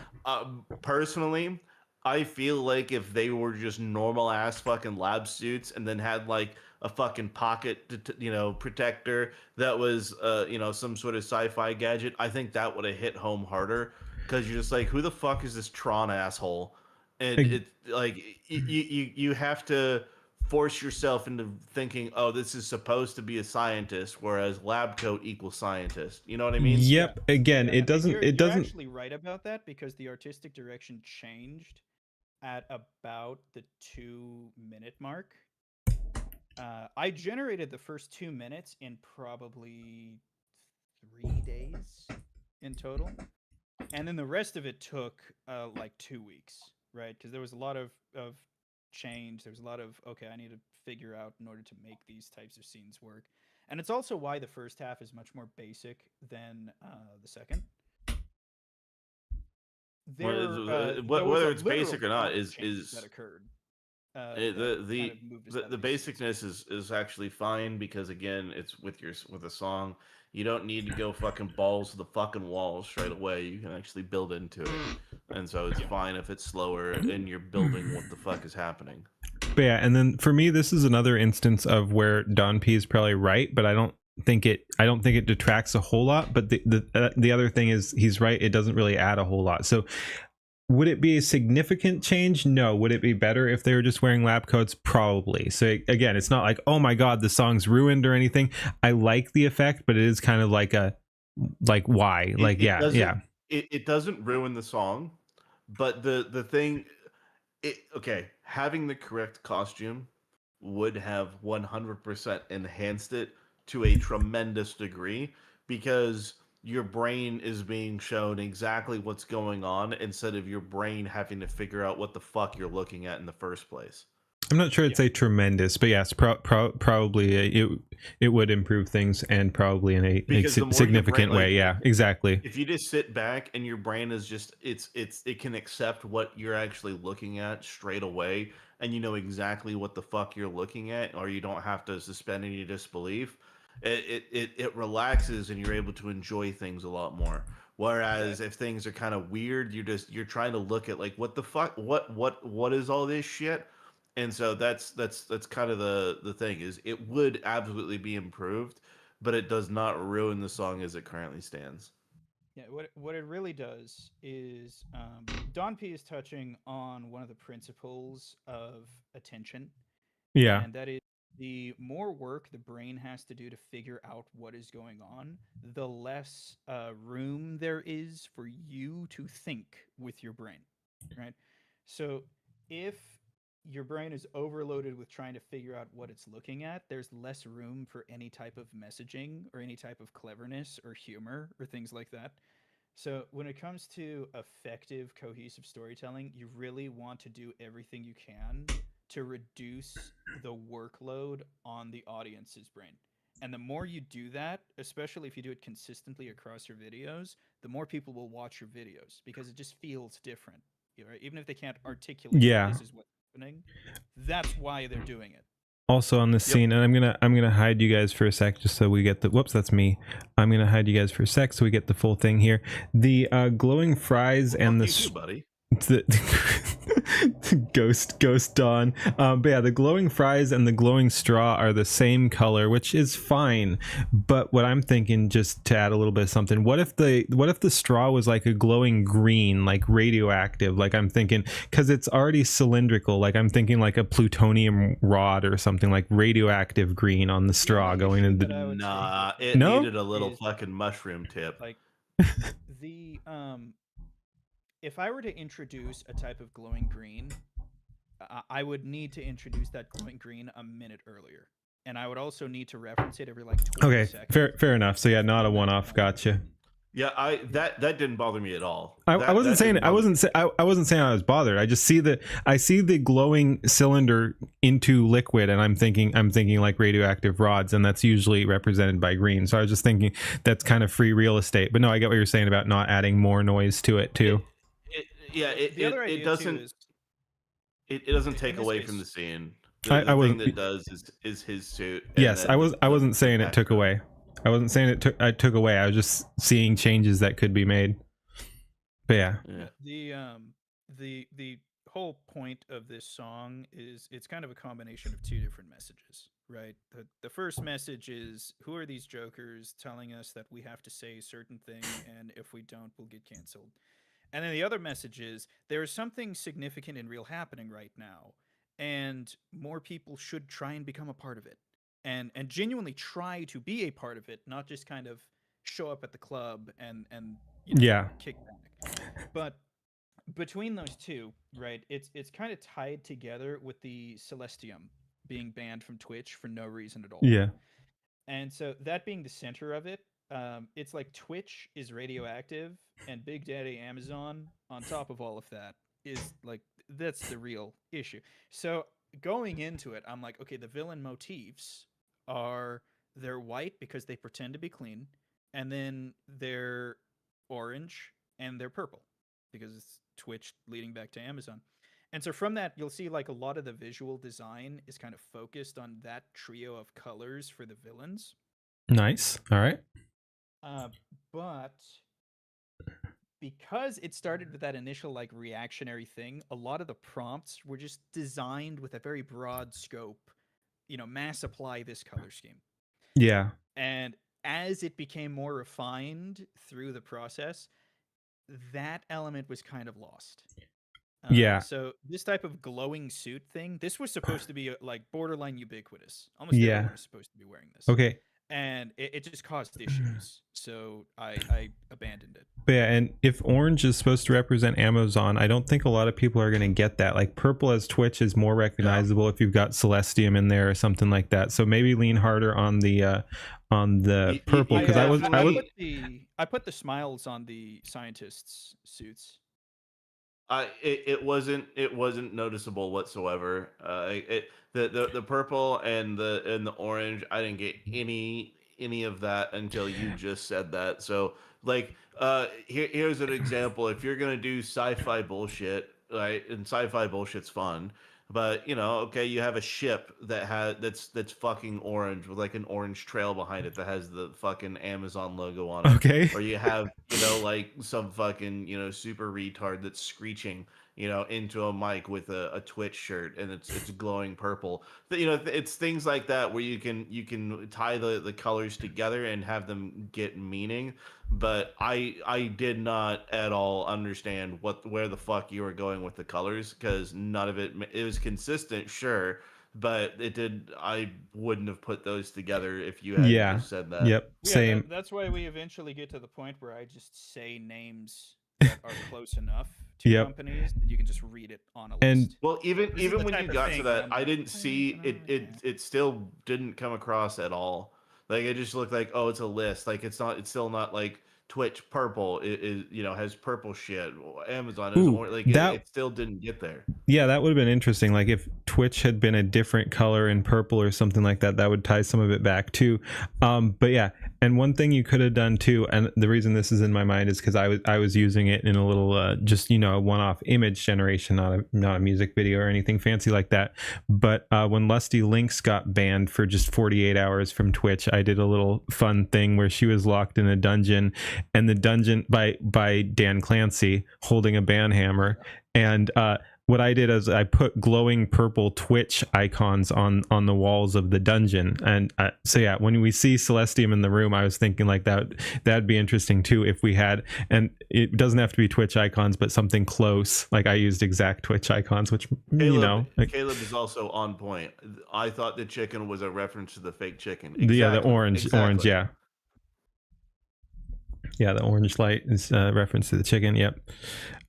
personally, I feel like if they were just normal ass fucking lab suits and then had like a fucking pocket, protector that was, some sort of sci-fi gadget, I think that would have hit home harder. Because you're just like, who the fuck is this Tron asshole? And it's like you have to force yourself into thinking, oh, this is supposed to be a scientist, whereas lab coat equals scientist. You know what I mean? Yep. Again, Yeah, it doesn't. It you're doesn't. actually right about that because the artistic direction changed at about the 2-minute mark. I generated the first 2 minutes in probably 3 days in total, and then the rest of it took like 2 weeks, right? Because there was a lot of change. There was a lot of okay, I need to figure out in order to make these types of scenes work, and it's also why the first half is much more basic than the second. There was a Whether it's literal basic or not chord change that is occurred. the Kind of moved us that the direction. basicness is actually fine because again, it's with a song. You don't need to go fucking balls to the fucking wall straight away. You can actually build into it, and so it's fine if it's slower and you're building what the fuck is happening. But yeah, and then for me, this is another instance of where Don P is probably right, but I don't think it detracts a whole lot. But the other thing is he's right; it doesn't really add a whole lot. So would it be a significant change? No. Would it be better if they were just wearing lab coats? Probably. So again, it's not like, oh my god, the song's ruined or anything. I like the effect, but it is kind of like why? It doesn't ruin the song, but the thing, okay, having the correct costume would have 100% enhanced it to a tremendous degree because your brain is being shown exactly what's going on instead of your brain having to figure out what the fuck you're looking at in the first place. I'm not sure it's a tremendous, but yes, probably it would improve things and probably in a significant way. Yeah, exactly. If you just sit back and your brain is just it can accept what you're actually looking at straight away and you know exactly what the fuck you're looking at, or you don't have to suspend any disbelief. It relaxes and you're able to enjoy things a lot more. Whereas if things are kind of weird, you're trying to look at like what the fuck what is all this shit? And so that's kind of the thing is it would absolutely be improved, but it does not ruin the song as it currently stands. Yeah, what it really does is Don P is touching on one of the principles of attention, Yeah. and that is the more work the brain has to do to figure out what is going on, the less room there is for you to think with your brain, right? So if your brain is overloaded with trying to figure out what it's looking at, there's less room for any type of messaging or any type of cleverness or humor or things like that. So, when it comes to effective, cohesive storytelling, you really want to do everything you can to reduce the workload on the audience's brain. And the more you do that, especially if you do it consistently across your videos, the more people will watch your videos because it just feels different. Right? Even if they can't articulate this is what's happening, that's why they're doing it. Also on this scene, and I'm gonna hide you guys for a sec just so we get the whoops, that's me. I'm gonna hide you guys for a sec so we get the full thing here. The glowing fries and the buddy. The ghost Dawn. But yeah, the glowing fries and the glowing straw are the same color, which is fine. But what I'm thinking, just to add a little bit of something, what if the straw was like a glowing green, like radioactive? Like I'm thinking, because it's already cylindrical, like I'm thinking like a plutonium rod or something, like radioactive green on the straw going into the. Nah, it needed a little fucking mushroom tip. Like the if I were to introduce a type of glowing green, I would need to introduce that glowing green a minute earlier, and I would also need to reference it every like 20 seconds. Fair enough. So yeah, not a one-off. Gotcha. Yeah, that didn't bother me at all. I wasn't saying I wasn't saying I was bothered. I just see the glowing cylinder into liquid, and I'm thinking like radioactive rods, and that's usually represented by green. So I was just thinking that's kind of free real estate. But no, I get what you're saying about not adding more noise to it too. It doesn't take away from the scene. The thing that does is his suit. Yes, I wasn't saying it took away. I wasn't saying I took away. I was just seeing changes that could be made. But yeah. The whole point of this song is it's kind of a combination of two different messages, right? The first message is, who are these jokers telling us that we have to say a certain thing, and if we don't, we'll get canceled. And then the other message is, there is something significant and real happening right now, and more people should try and become a part of it, and genuinely try to be a part of it, not just kind of show up at the club and Yeah. kick back. But between those two, right, it's kind of tied together with the Celestium being banned from Twitch for no reason at all. Yeah. And so that being the center of it, it's like Twitch is radioactive, and Big Daddy Amazon on top of all of that is like, that's the real issue. So going into it, I'm like, okay, the villain motifs are, they're white because they pretend to be clean, and then they're orange and they're purple because it's Twitch leading back to Amazon. And so from that, you'll see like a lot of the visual design is kind of focused on that trio of colors for the villains. Nice. All right. But because it started with that initial like reactionary thing, a lot of the prompts were just designed with a very broad scope, mass apply this color scheme. Yeah. And as it became more refined through the process, that element was kind of lost. Yeah. So this type of glowing suit thing, this was supposed to be like borderline ubiquitous. Almost Yeah. everyone was supposed to be wearing this. Okay. And it just caused issues. So I abandoned it. But yeah, and if orange is supposed to represent Amazon, I don't think a lot of people are going to get that. Like purple as Twitch is more recognizable if you've got Celestium in there or something like that. So maybe lean harder on the purple, because I put the smiles on the scientists' suits. It wasn't noticeable whatsoever. The purple and the orange, I didn't get any of that until you just said that. So like here's an example. If you're gonna do sci-fi bullshit, right? And sci-fi bullshit's fun, but okay, you have a ship that's fucking orange with like an orange trail behind it that has the fucking Amazon logo on it. Okay. Or you have like some fucking super retard that's screeching into a mic with a Twitch shirt and it's glowing purple. It's things like that where you can tie the colors together and have them get meaning. But I did not at all understand where the fuck you were going with the colors, because none of it was consistent, sure, but I wouldn't have put those together if you had just said that. Yep. Yeah, Same. That's why we eventually get to the point where I just say names that are close enough to Yep. companies that you can just read it on a list. And Well, even This is the when type you of got thing to that that, I'm I like, didn't see it. It still didn't come across at all. Like it just looked like, oh, it's a list. Like it's still not like Twitch purple is has purple shit. Amazon is Ooh, it still didn't get there. yeah, that would have been interesting. Like if Twitch had been a different color in purple or something like that, that would tie some of it back too. But yeah, and one thing you could have done too, and the reason this is in my mind is because I was using it in a little just a one-off image generation, not a music video or anything fancy like that. But when Lusty Lynx got banned for just 48 hours from Twitch, I did a little fun thing where she was locked in a dungeon, and the dungeon by Dan Clancy holding a banhammer, and what I did is I put glowing purple Twitch icons on the walls of the dungeon. And so yeah, when we see Celestium in the room, I was thinking like that'd be interesting too if we had, and it doesn't have to be Twitch icons, but something close. Like I used exact Twitch icons, which Caleb is also on point. I thought the chicken was a reference to the fake chicken. Exactly. Yeah, the orange, yeah. Yeah, the orange light is a reference to the chicken. Yep.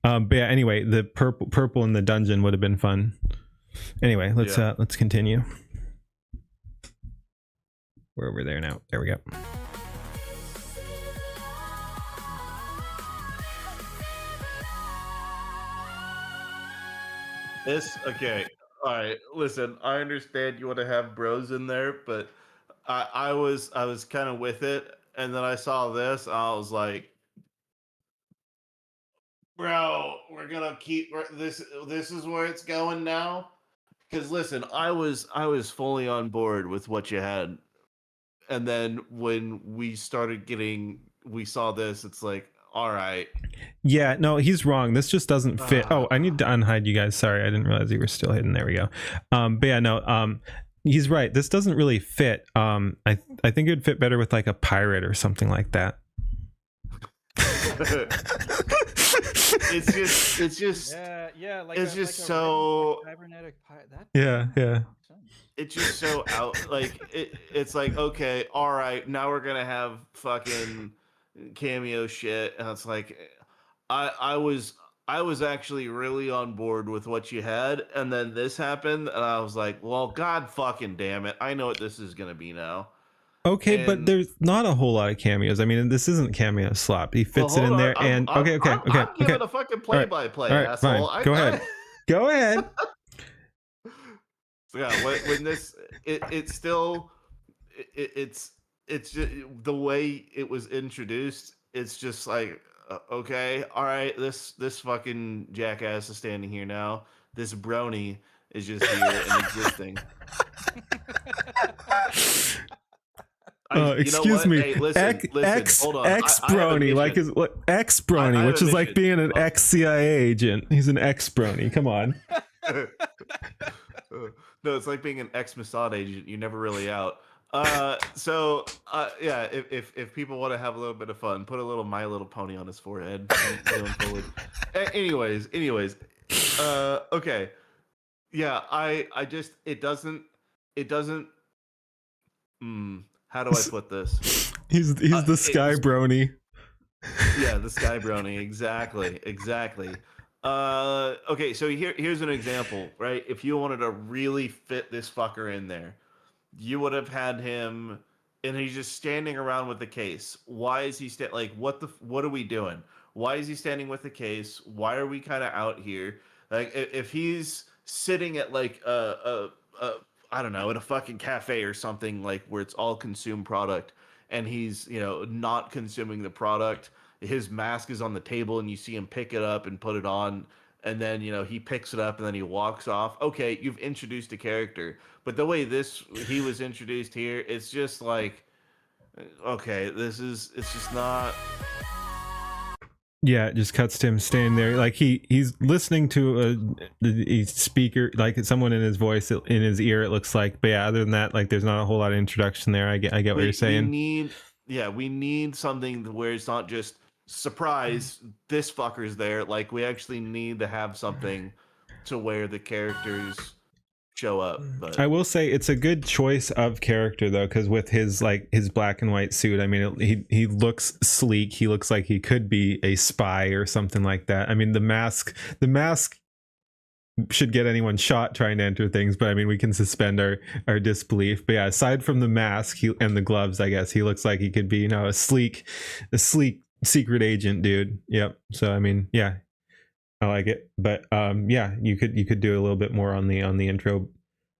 But yeah, anyway, the purple in the dungeon would have been fun. Anyway, let's continue. We're over there now. There we go. Okay. All right. Listen, I understand you want to have bros in there, but I was kind of with it, and then I saw this, and I was like, bro, we're gonna keep this. This is where it's going now. Because listen, I was fully on board with what you had, and then when we saw this, it's like, all right. Yeah, no, he's wrong. This just doesn't fit. Oh, I need to unhide you guys. Sorry, I didn't realize you were still hidden. There we go. But yeah, no, he's right. This doesn't really fit. I think it would fit better with like a pirate or something like that. it's just yeah, like it's a, just like a so cybernetic that Yeah, yeah. makes sense. it's just so out like it's like, okay, all right, now we're gonna have fucking cameo shit, and it's like I was actually really on board with what you had, and then this happened, and I was like, well, god fucking damn it, I know what this is gonna be now. Okay, but And there's not a whole lot of cameos. I mean, this isn't cameo slop. He well, fits it hold in on, there, and I'm okay. giving a fucking play-by-play, All right, asshole. fine. Go ahead. Go ahead. So yeah, when this it's still it's just the way it was introduced. It's just like, okay, all right, this fucking jackass is standing here now. This brony is just here and existing. Excuse me, Hey, listen, hold on. ex I have a brony, like mission. his what ex I brony, have which a is like mission. being an ex CIA agent. He's an ex brony. Come on. No, it's like being an ex Mossad agent. You're never really out. Yeah, if people want to have a little bit of fun, put a little My Little Pony on his forehead. Going forward. Anyways, okay. Yeah, I just it doesn't. How do I put this? He's the Sky Brony. Yeah, the Sky Brony. Exactly. Okay, so here's an example, right? If you wanted to really fit this fucker in there, you would have had him, and he's just standing around with the case. Why is he like what are we doing? Why is he standing with the case? Why are we kind of out here? Like if he's sitting at like I don't know, in a fucking cafe or something, like where it's all consumed product, and he's, not consuming the product. His mask is on the table and you see him pick it up and put it on, and then, he picks it up and then he walks off. Okay, you've introduced a character. But the way he was introduced here, it's just like, okay, it's just not. Yeah, it just cuts to him standing there, like he's listening to a speaker, like someone in his voice in his ear. It looks like, but yeah, other than that, like there's not a whole lot of introduction there. I get what you're saying. We need something where it's not just surprise. This fucker's there. Like we actually need to have something to where the characters show up. But I will say it's a good choice of character though, because with his black and white suit, I mean, he looks sleek. He looks like he could be a spy or something like that. I mean, the mask should get anyone shot trying to enter things, but I mean, we can suspend our disbelief. But yeah, aside from the mask and the gloves, I guess he looks like he could be, a sleek secret agent dude. Yep. So I mean, yeah, I like it. But yeah, you could do a little bit more on the intro,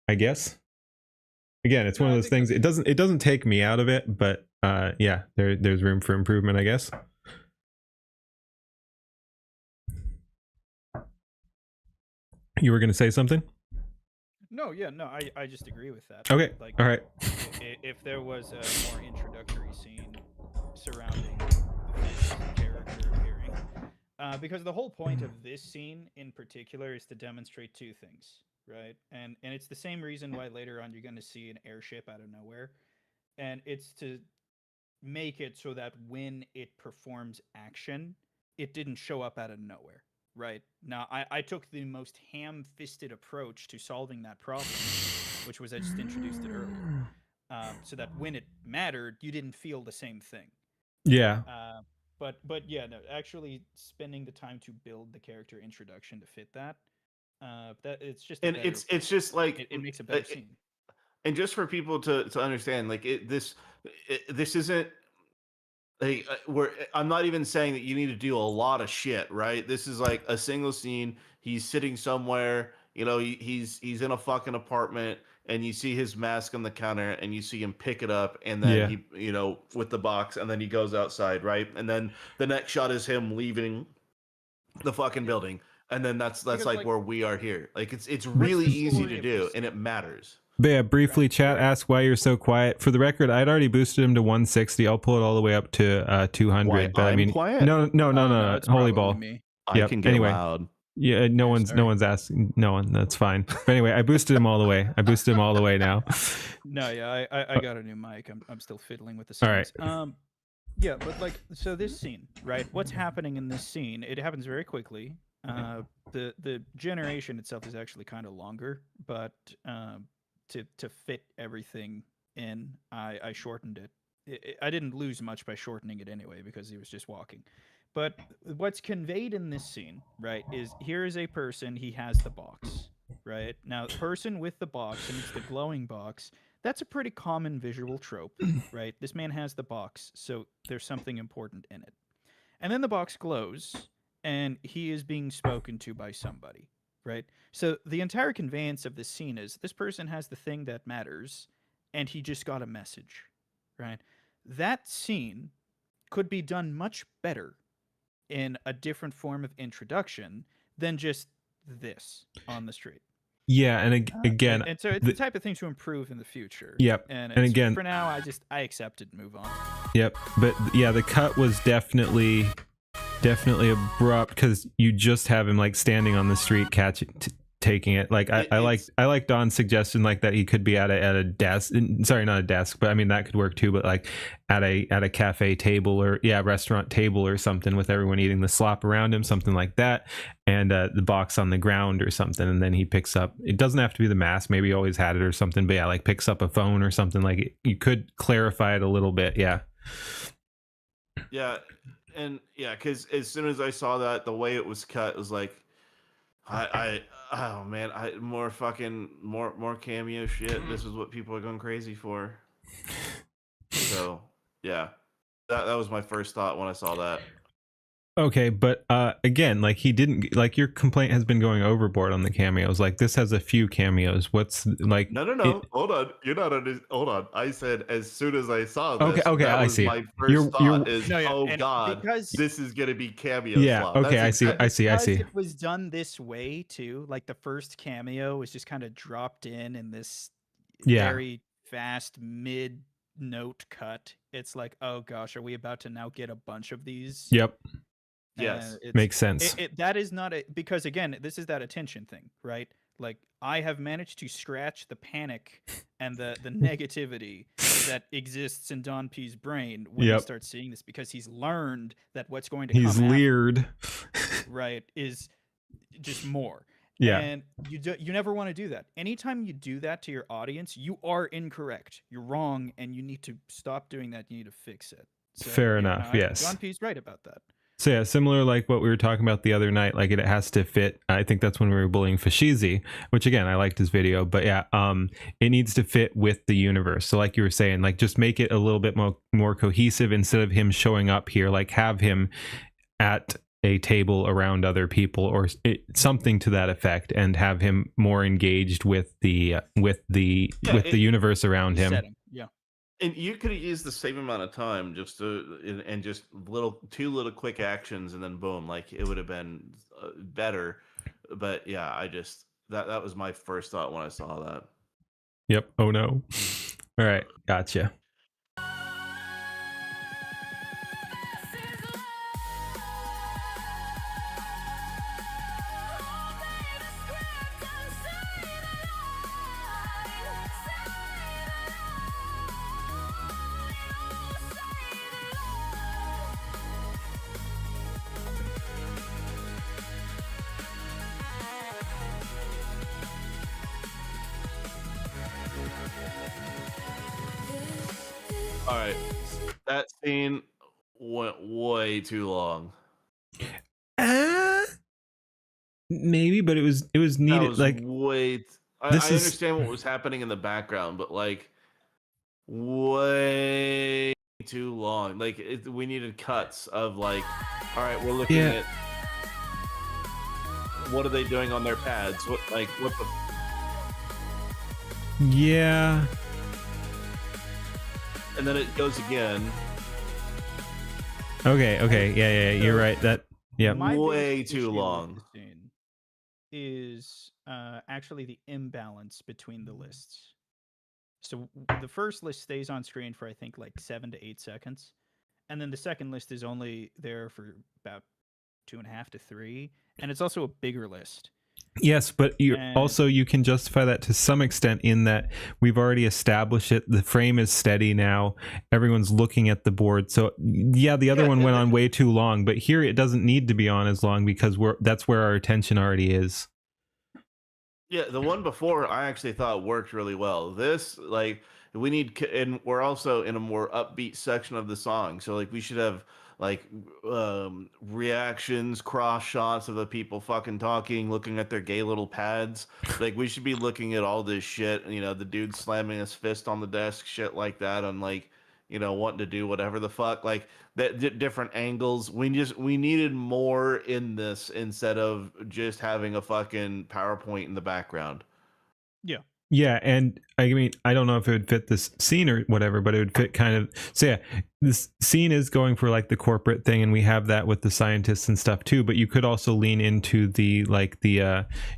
I guess. Again, it's one of those things. It doesn't take me out of it, but yeah, there's room for improvement, I guess. You were going to say something? No, I just agree with that. Okay. Like, all right. If there was a more introductory scene surrounding this character appearing, because the whole point of this scene in particular is to demonstrate two things, right? And it's the same reason why later on you're going to see an airship out of nowhere, and it's to make it so that when it performs action, it didn't show up out of nowhere. Right. Now, I took the most ham-fisted approach to solving that problem, which was I just introduced it earlier, so that when it mattered, you didn't feel the same thing. Yeah. But yeah, no, actually spending the time to build the character introduction to fit that, that it's just it's just like it makes a better scene. And just for people to understand, like this isn't. Like, I'm not even saying that you need to do a lot of shit, right? This is like a single scene. He's sitting somewhere, he's in a fucking apartment, and you see his mask on the counter, and you see him pick it up, and then he, with the box, and then he goes outside, right? And then the next shot is him leaving the fucking building, and then that's like where we are here. Like it's really easy to do, and it matters. But yeah, briefly, chat asked why you're so quiet. For the record, I'd already boosted him to 160. I'll pull it all the way up to 200. Why, but I mean, quiet? No, holy ball. I can get anyway, loud. Yeah, no one's asking. No one. That's fine. But anyway, I boosted him all the way. Now. No, yeah, I got a new mic. I'm still fiddling with the sounds. All right. Yeah, but like, so this scene, right? What's happening in this scene? It happens very quickly. The generation itself is actually kind of longer, but to fit everything in, I shortened it. I didn't lose much by shortening it anyway because he was just walking. But what's conveyed in this scene, right, is here is a person. He has the box, right? Now, the person with the box, and it's the glowing box. That's a pretty common visual trope, right? This man has the box, so there's something important in it. And then the box glows, and he is being spoken to by somebody, right? So the entire conveyance of this scene is this person has the thing that matters, and he just got a message, right? That scene could be done much better in a different form of introduction than just this on the street. Yeah, and again, And so it's the type of thing to improve in the future. Yep. And again, for now, I accept it and move on. Yep, but yeah, the cut was definitely abrupt because you just have him like standing on the street taking it. Like I like Don's suggestion, like that he could be at a desk. Sorry, not a desk, but I mean that could work too. But like at a cafe table or restaurant table or something with everyone eating the slop around him, something like that, and the box on the ground or something. And then he picks up. It doesn't have to be the mask. Maybe he always had it or something. But yeah, like picks up a phone or something. Like you could clarify it a little bit. Yeah. Yeah, and yeah, because as soon as I saw that, the way it was cut was like, oh man, more cameo shit. This is what people are going crazy for. So yeah, that was my first thought when I saw that. Okay, but again, like he didn't, like your complaint has been going overboard on the cameos. Like this has a few cameos. What's like? No. Hold on, you're not on. Hold on. I said as soon as I saw this. Okay, that I was see. My first thought is, oh god, because this is gonna be cameo. Yeah. slot. Okay, That's I see. Because it was done this way too. Like the first cameo was just kind of dropped in this very fast mid note cut. It's like, oh gosh, are we about to now get a bunch of these? Yep. Yes, makes sense. That is not a, because again, this is that attention thing, right? Like I have managed to scratch the panic and the negativity that exists in Don P's brain when he starts seeing this, because he's learned that what's going to he's come leered after, right, is just more. Yeah. And you never want to do that. Anytime you do that to your audience, you are incorrect. You're wrong, and you need to stop doing that. You need to fix it. So, Fair enough. Yes. Don P's right about that. So yeah, similar like what we were talking about the other night, like it has to fit. I think that's when we were bullying Fashizi, which again, I liked his video, but yeah, it needs to fit with the universe. So like you were saying, like just make it a little bit more cohesive instead of him showing up here, like have him at a table around other people or something to that effect, and have him more engaged with the universe around him. Setting. Yeah. And you could have used the same amount of time just to and just two little quick actions, and then boom, like it would have been better. But yeah, I just that was my first thought when I saw that. Yep. Oh no. All right. Gotcha. All right, that scene went way too long. Maybe, but it was needed. Was like way. I understand what was happening in the background, but like way too long. Like we needed cuts of like, all right, we're looking at what are they doing on their pads? What the? Yeah. And then it goes again. Okay. Yeah. You're right. That. Yeah. Way too long. Is actually the imbalance between the lists. So the first list stays on screen for I think like 7 to 8 seconds, and then the second list is only there for about 2.5 to 3, and it's also a bigger list. Yes, but you And- also you can justify that to some extent in that we've already established it. The frame is steady now. Everyone's looking at the board. So yeah, the other one went on way too long, but here it doesn't need to be on as long because that's where our attention already is. Yeah, the one before I actually thought worked really well. This, like, we need, and we're also in a more upbeat section of the song, so like we should have like reactions, cross shots of the people fucking talking, looking at their gay little pads. Like we should be looking at all this shit. You know, the dude slamming his fist on the desk, shit like that, on like, you know, wanting to do whatever the fuck, like that different angles. We needed more in this instead of just having a fucking PowerPoint in the background. Yeah, and I mean, I don't know if it would fit this scene or whatever, but it would fit kind of. So yeah, this scene is going for like the corporate thing, and we have that with the scientists and stuff too. But you could also lean into the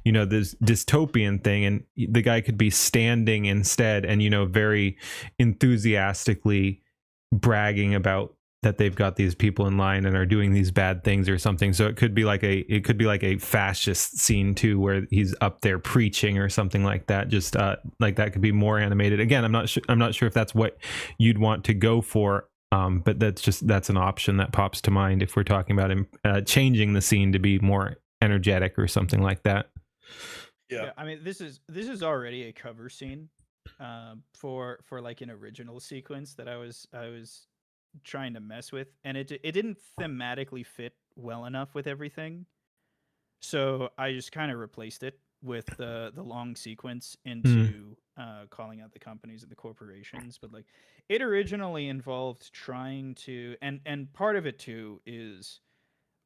you know, this dystopian thing, and the guy could be standing instead, and you know, very enthusiastically bragging about that they've got these people in line and are doing these bad things or something. So it could be like a fascist scene too, where he's up there preaching or something like that. Just like that could be more animated. Again, I'm not sure if that's what you'd want to go for. But that's an option that pops to mind if we're talking about changing the scene to be more energetic or something like that. Yeah, I mean, this is already a cover scene for like an original sequence that I was trying to mess with, and it didn't thematically fit well enough with everything, so I just kind of replaced it with the long sequence into calling out the companies and the corporations. But like, it originally involved trying to, and part of it too is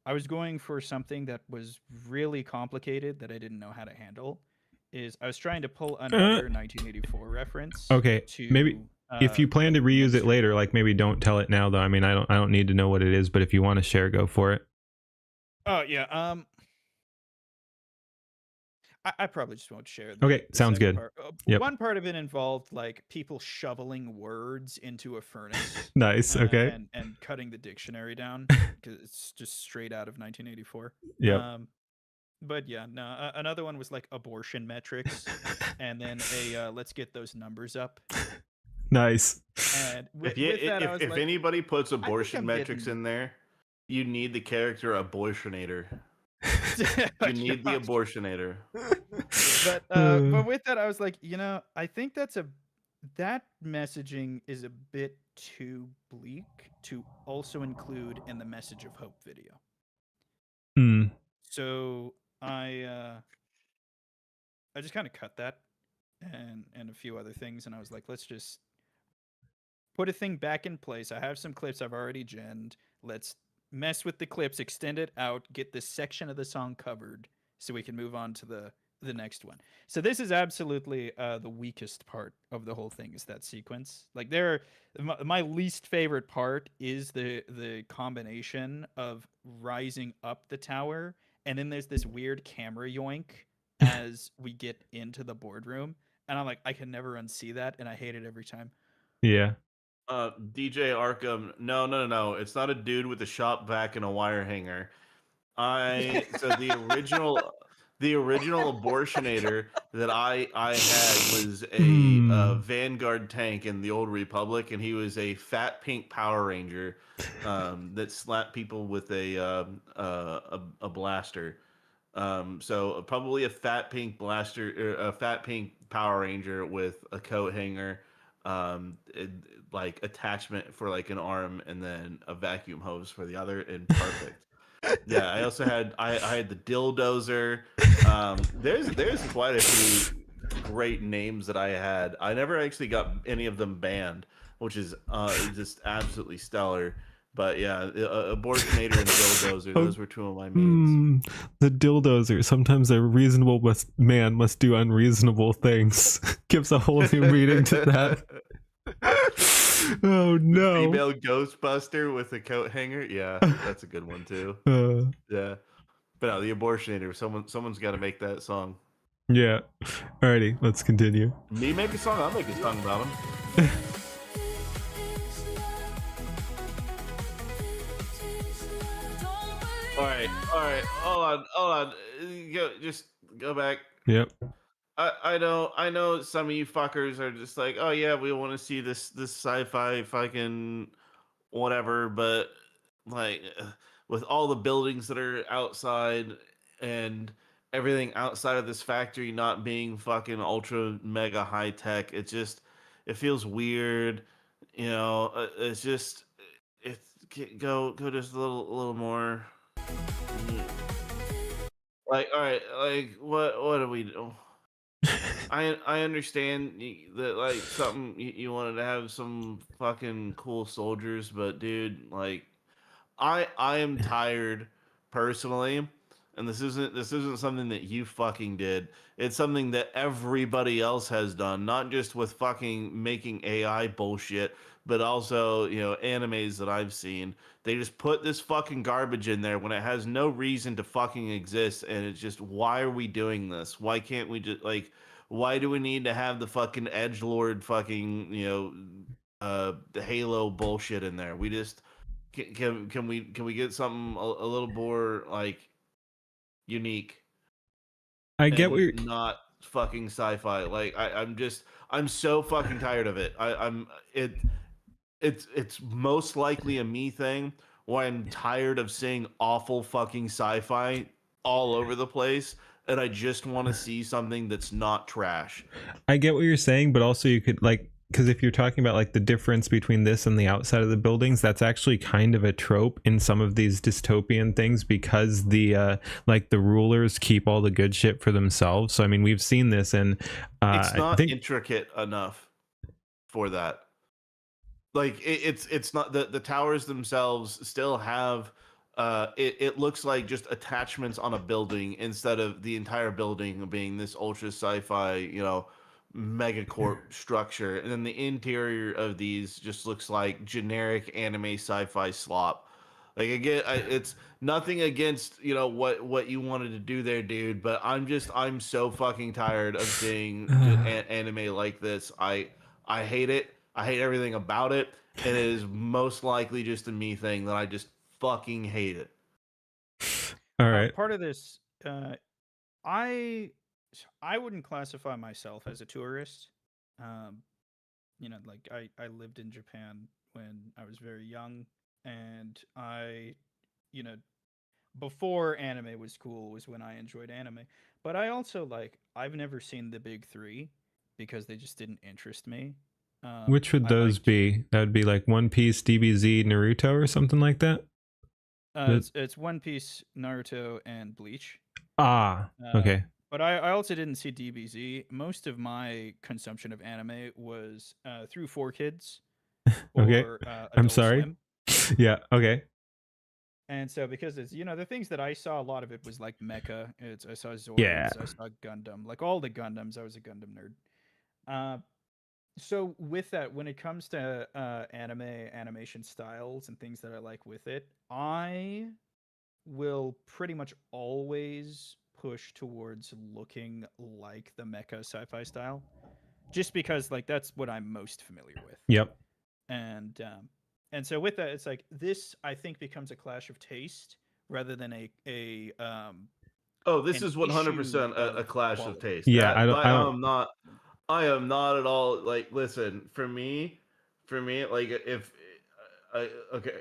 I was going for something that was really complicated that I didn't know how to handle. Is I was trying to pull another 1984 reference. Okay, to, maybe if you plan to reuse it later, like maybe don't tell it now though. I mean, I don't need to know what it is, but if you want to share, go for it. Oh yeah. I probably just won't share. Okay, sounds second good. Part. Yep. One part of it involved like people shoveling words into a furnace. Nice. Okay. And cutting the dictionary down because it's just straight out of 1984. Yeah. But yeah, no. Another one was like abortion metrics, and then a let's get those numbers up. Nice. And with If that, I was if like, anybody puts abortion I'm metrics getting- in there, you need the character abortionator. You need the Gosh. abortionator. But with that, I was like, you know, I think that messaging is a bit too bleak to also include in the Message of Hope video. So I just kind of cut that and a few other things, and I was like, let's just put a thing back in place. I have some clips I've already genned. Let's mess with the clips, extend it out, get this section of the song covered so we can move on to the next one. So this is absolutely the weakest part of the whole thing, is that sequence. Like my least favorite part is the combination of rising up the tower, and then there's this weird camera yoink as we get into the boardroom, and I'm like, I can never unsee that, and I hate it every time. Yeah. DJ Arkham, no. It's not a dude with a shop vac and a wire hanger. So the original abortionator that I had was a Vanguard tank in the Old Republic, and he was a fat pink Power Ranger that slapped people with a blaster. So probably a fat pink blaster, a fat pink Power Ranger with a coat hanger, like attachment for like an arm, and then a vacuum hose for the other, and perfect. Yeah, I also had I had the Dildozer. There's quite a few great names that I had. I never actually got any of them banned, which is just absolutely stellar. But yeah, Abortionator and Dildozer, those were two of my mains. The Dildozer. Sometimes a reasonable man must do unreasonable things. Gives a whole new meaning to that. Oh no! Female Ghostbuster with a coat hanger. Yeah, that's a good one too. Yeah, but no, the Abortionator. Someone's got to make that song. Yeah. Alrighty, let's continue. Me make a song. I'll make a song about him. All right. Hold on. go back. Yep. I know some of you fuckers are just like, oh yeah, we want to see this sci-fi fucking whatever, but like with all the buildings that are outside and everything outside of this factory not being fucking ultra mega high tech, it feels weird. You know, it's just it's go just a little more. Like, all right, like what do we do? I understand that like something you wanted to have some fucking cool soldiers, but dude, like I am tired personally, and this isn't something that you fucking did. It's something that everybody else has done, not just with fucking making AI bullshit, but also, animes that I've seen. They just put this fucking garbage in there when it has no reason to fucking exist, and it's just, why are we doing this? Why can't we just like why do we need to have the fucking edgelord fucking, the Halo bullshit in there? We just can we get something a little more like unique I get what and you're. not fucking sci-fi? Like I'm so fucking tired of it. It's most likely a me thing where I'm tired of seeing awful fucking sci-fi all over the place, and I just want to see something that's not trash. I get what you're saying, but also you could like, because if you're talking about like the difference between this and the outside of the buildings, that's actually kind of a trope in some of these dystopian things, because the like the rulers keep all the good shit for themselves. So I mean, we've seen this, and It's I not think intricate enough for that. Like it's not the towers themselves still have it looks like just attachments on a building instead of the entire building being this ultra sci-fi, megacorp structure, and then the interior of these just looks like generic anime sci-fi slop. Like again, it's nothing against what you wanted to do there, dude, but I'm so fucking tired of seeing just anime like this. I hate it. I hate everything about it, and it is most likely just a me thing that I just fucking hate it. all right. Part of this, I I wouldn't classify myself as a tourist. Um, like I lived in Japan when I was very young, and you know, before anime was cool was when I enjoyed anime. But I also I've never seen the big three because they just didn't interest me. Which would I those liked be? That would be like One Piece, DBZ, Naruto, or something like that. it's One Piece, Naruto, and Bleach. Ah, Uh, okay. but I also didn't see DBZ. Most of my consumption of anime was through 4Kids Okay. or I'm Adult sorry. Swim. Yeah. Okay. And so because it's the things that I saw, a lot of it was like mecha. I saw Yeah. Zords, I saw Gundam, like all the Gundams. I was a Gundam nerd. So with that, when it comes to animation styles and things that I like with it, I will pretty much always push towards looking like the mecha sci-fi style, just because that's what I'm most familiar with. Yep. And so with that, it's like this I think becomes a clash of taste rather than Oh, this an is issue 100% a of clash of quality. taste. Yeah. I That don't. I don't. I am not at all like. Listen, for me, like if okay,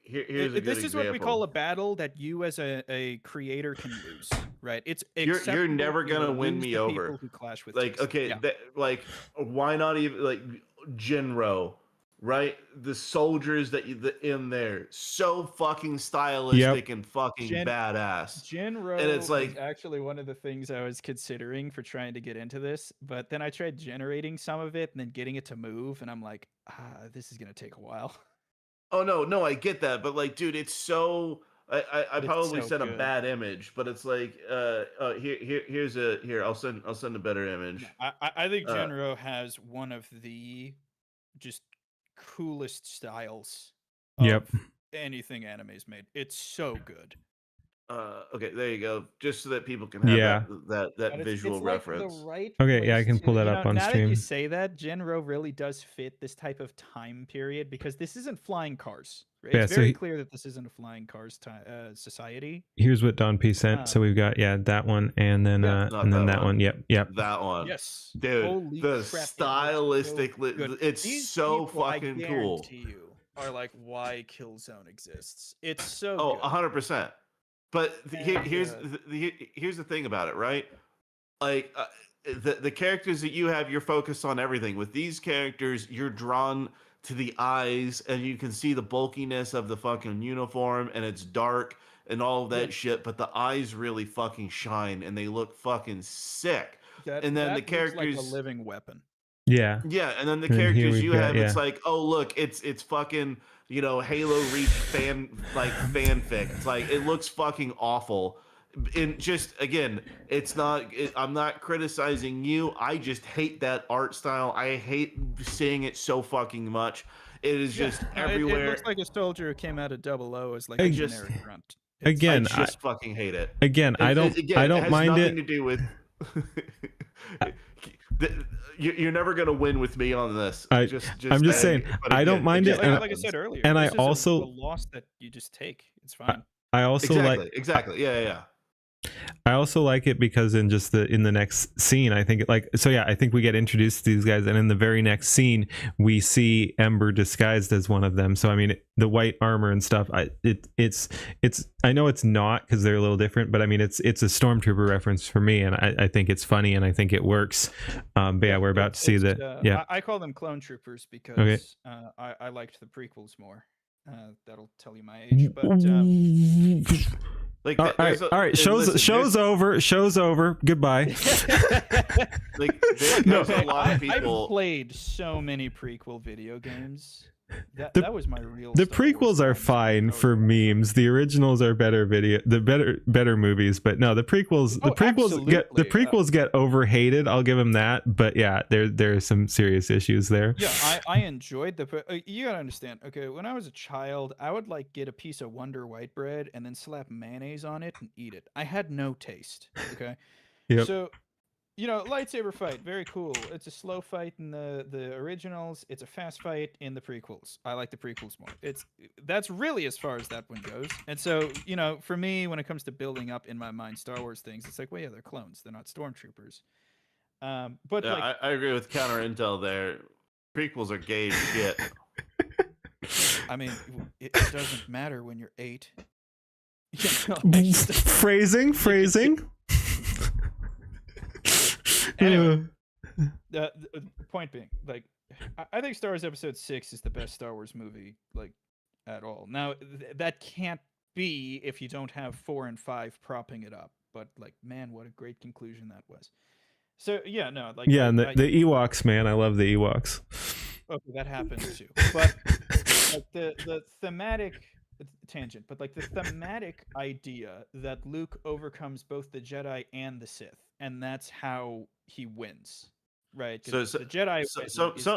here's a good This is what we call example. a battle that you as a creator can lose, right? It's You're acceptable never to gonna win lose me to over. people who clash with Like, taste. okay, Yeah. like why not even like Jinro, right? The soldiers in there, so fucking Yep. stylistic and fucking Gen badass. And it's Genro was like, actually one of the things I was considering for trying to get into this, but then I tried generating some of it and then getting it to move, and I'm like, this is gonna take a while. oh no, I get that, but like, dude, it's so. I But it's probably so sent a good. bad image, but it's like, here. I'll send a better No, image. I think Uh, Genro has one of the just coolest styles Yep. of anything anime's made. It's so good. Okay, there you go. Just so that people can have Yeah. that But visual it's like reference. the right Okay, yeah, I place can to, pull that up on now that you stream. say that, Genro really does fit this type of time period because this isn't flying cars. It's Yeah, so very clear that this isn't a flying cars society. here's what Don P sent. So we've got that one, and then Yeah. Not that that one. Yep. That one. Yes. Dude, Holy the crap, stylistic, it looks so good. it's These so people, I fucking cool. guarantee you, are like why Killzone exists. It's so Oh, good. 100%. But And, here's here's the thing about it, right? Like the characters that you have, you're focused on everything. With these characters, you're drawn to the eyes, and you can see the bulkiness of the fucking uniform, and it's dark and all of that shit. But the eyes really fucking shine, and they look fucking sick. And then the characters, looks like a living weapon. Yeah. yeah, and then the And then here characters we've you got- have, yeah. it's like, oh look, it's fucking, you know, Halo Reach fanfic. It's like it looks fucking awful. And just again, I'm not criticizing you. I just hate that art style. I hate seeing it so fucking much. It is just everywhere. It looks like a soldier who came out of Double O as like a I generic grunt. Again, I just fucking hate it. Again, I don't it has mind nothing it. to do with. You're never gonna win with me on this. I'm just saying, but I don't mind it. Like I said earlier, and this I is also a loss that you just take. It's fine. I also exactly. Yeah. I also like it because in the next scene, I think I think we get introduced to these guys, and in the very next scene, we see Ember disguised as one of them. So I mean, the white armor and stuff. It's I know it's not because they're a little different, but I mean it's a stormtrooper reference for me, and I think it's funny and I think it works. But yeah, we're about to see that. I call them clone troopers because I liked the prequels more. That'll tell you my age, but. Like, all right. Show's over. Goodbye. Like, there's a lot of people. I've played so many prequel video games. That was my real. The prequels are fine for memes. The originals are better better movies. But no, the prequels get overhated. I'll give them that. But yeah, there are some serious issues there. Yeah, I enjoyed you gotta understand. Okay, when I was a child, I would like get a piece of Wonder white bread and then slap mayonnaise on it and eat it. I had no taste. Okay. Yep. So, you know, lightsaber fight, very cool. It's a slow fight in the originals. It's a fast fight in the prequels. I like the prequels more. That's really as far as that one goes. And so, you know, for me, when it comes to building up in my mind Star Wars things, it's like, well, yeah, they're clones. They're not stormtroopers. But yeah, like, I agree with counter intel there. Prequels are gay as shit. I mean, it doesn't matter when you're 8. You know, Phrasing. Anyway, the point being, like, I think Star Wars Episode 6 is the best Star Wars movie, like, at all. Now, that can't be if you don't have 4 and 5 propping it up. But, like, man, what a great conclusion that was. So, yeah, no, like... Yeah, and the Ewoks, man. I love the Ewoks. Okay, that happens, too. But, like, the thematic... tangent, but like the thematic idea that Luke overcomes both the Jedi and the Sith, and that's how he wins, right? So the Jedi.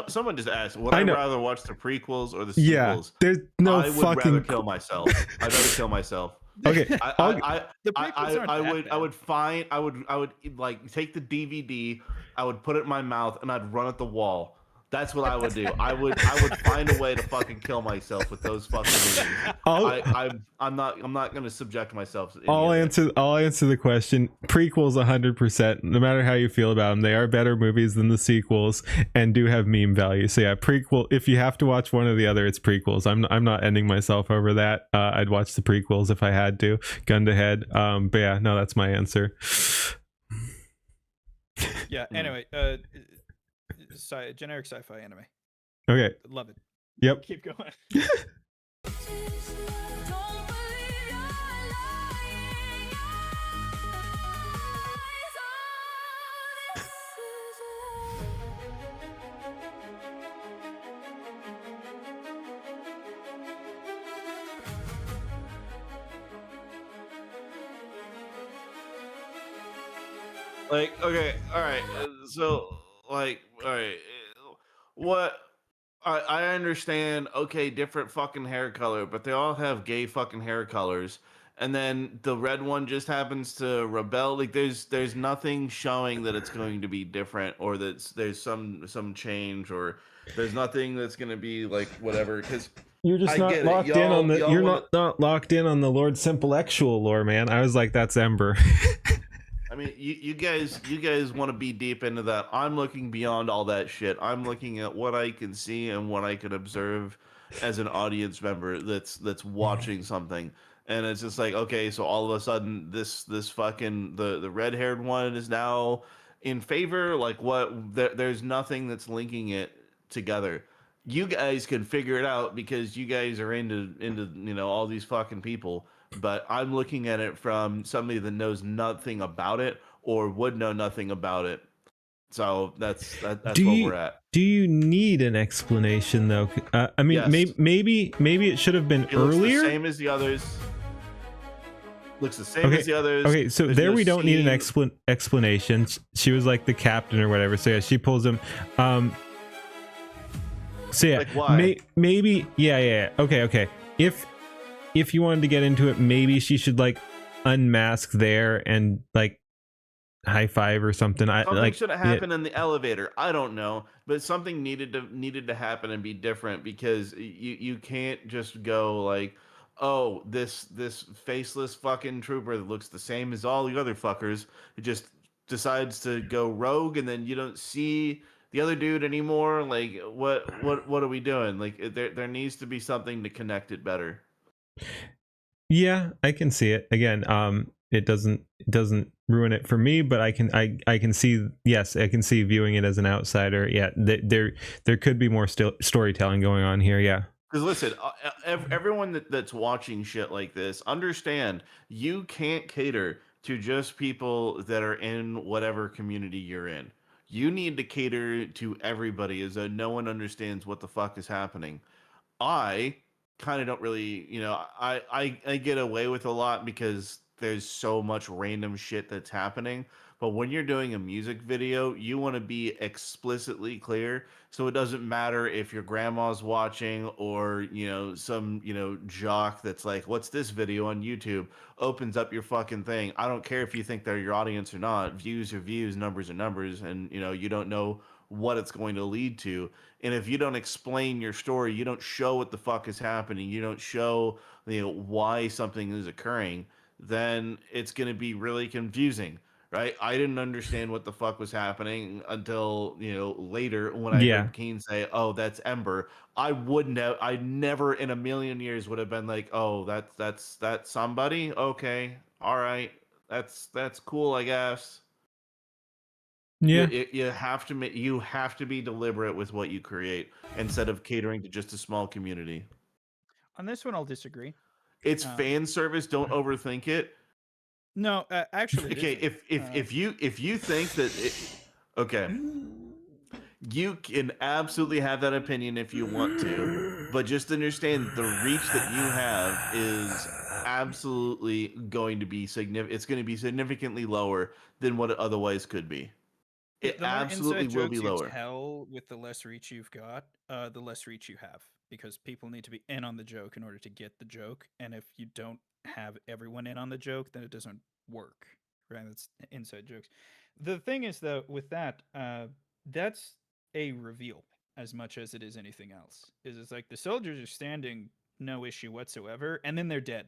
Someone just asked, would I rather watch the prequels or the sequels? Yeah, there's no I would rather kill myself. I'd rather kill myself. Okay, I would like take the DVD, I would put it in my mouth, and I'd run at the wall. That's what I would do. I would find a way to fucking kill myself with those fucking movies. I'm not gonna subject myself to any I'll answer the question. Prequels 100%. No matter how you feel about them, they are better movies than the sequels and do have meme value. So yeah, prequel. If you have to watch one or the other, it's prequels. I'm not ending myself over that. I'd watch the prequels if I had to. Gun to head. But yeah, no, that's my answer. Yeah. Anyway. Generic sci-fi anime. Okay. Love it. Yep. Keep going. Like, okay, all right. So, like, all right, what? I understand. Okay, different fucking hair color, but they all have gay fucking hair colors. and then the red one just happens to rebel. Like there's nothing showing that it's going to be different, or that there's some change, or there's nothing that's going to be like whatever. Because You're just I not get it, locked in on the. y'all You're want to. not locked in on the Lord Simplectual lore, man. I was like, that's Ember. I mean, you guys want to be deep into that. I'm looking beyond all that shit. I'm looking at what I can see and what I can observe as an audience member that's watching something. And it's just like, okay, so all of a sudden this fucking the red-haired one is now in favor. Like what? There's nothing that's linking it together. You guys can figure it out because you guys are into all these fucking people, but I'm looking at it from somebody that knows nothing about it or would know nothing about it. So that's do where you we're at. do you need an explanation though? I mean, Yes. maybe it should have been It looks the earlier. same as the others. Looks the same Okay. as the others. Okay, so There's there no we don't need an scene. explanation. She was like the captain or whatever. So yeah, she pulls him. So yeah, Like, why? maybe yeah. Okay. If you wanted to get into it, maybe she should like unmask there and like high five or something. I Something like should have yeah, happened in the elevator. I don't know, but something needed to happen and be different, because you can't just go like, oh, this faceless fucking trooper that looks the same as all the other fuckers, it just decides to go rogue, and then you don't see the other dude anymore. Like what are we doing? Like there needs to be something to connect it better. yeah, I can see it again. It doesn't ruin it for me, but I can see, yes, I can see viewing it as an outsider. Yeah, there could be more storytelling going on here. Yeah. Because listen, everyone that's watching shit like this, understand you can't cater to just people that are in whatever community you're in. You need to cater to everybody, as though no one understands what the fuck is happening. I kind of don't really, I get away with a lot because there's so much random shit that's happening. But when you're doing a music video, you want to be explicitly clear. So it doesn't matter if your grandma's watching, or, some, jock that's like, what's this video on YouTube? Opens up your fucking thing. I don't care if you think they're your audience or not. Views are views, numbers are numbers. And, you don't know what it's going to lead to. And if you don't explain your story, you don't show what the fuck is happening, you don't show why something is occurring, then it's going to be really confusing, right? I didn't understand what the fuck was happening until later, when I Yeah. heard Keen say, "Oh, that's Ember." I never in a million years would have been like, "Oh, that's somebody." Okay, all right, that's cool, I guess. Yeah. You have to be deliberate with what you create, instead of catering to just a small community. On this one, I'll disagree. It's Um, fan service. Don't overthink it. no, actually, it Okay, isn't. if you think that okay, you can absolutely have that opinion if you want to, but just understand the reach that you have is absolutely going to be significant. It's going to be significantly lower than what it otherwise could be. It The more absolutely inside will be jokes you lower. tell with the less reach you've got, the less reach you have, because people need to be in on the joke in order to get the joke. And if you don't have everyone in on the joke, then it doesn't work. Right? That's inside jokes. The thing is, though, with that, that's a reveal as much as it is anything else. Is it's like the soldiers are standing, no issue whatsoever, and then they're dead,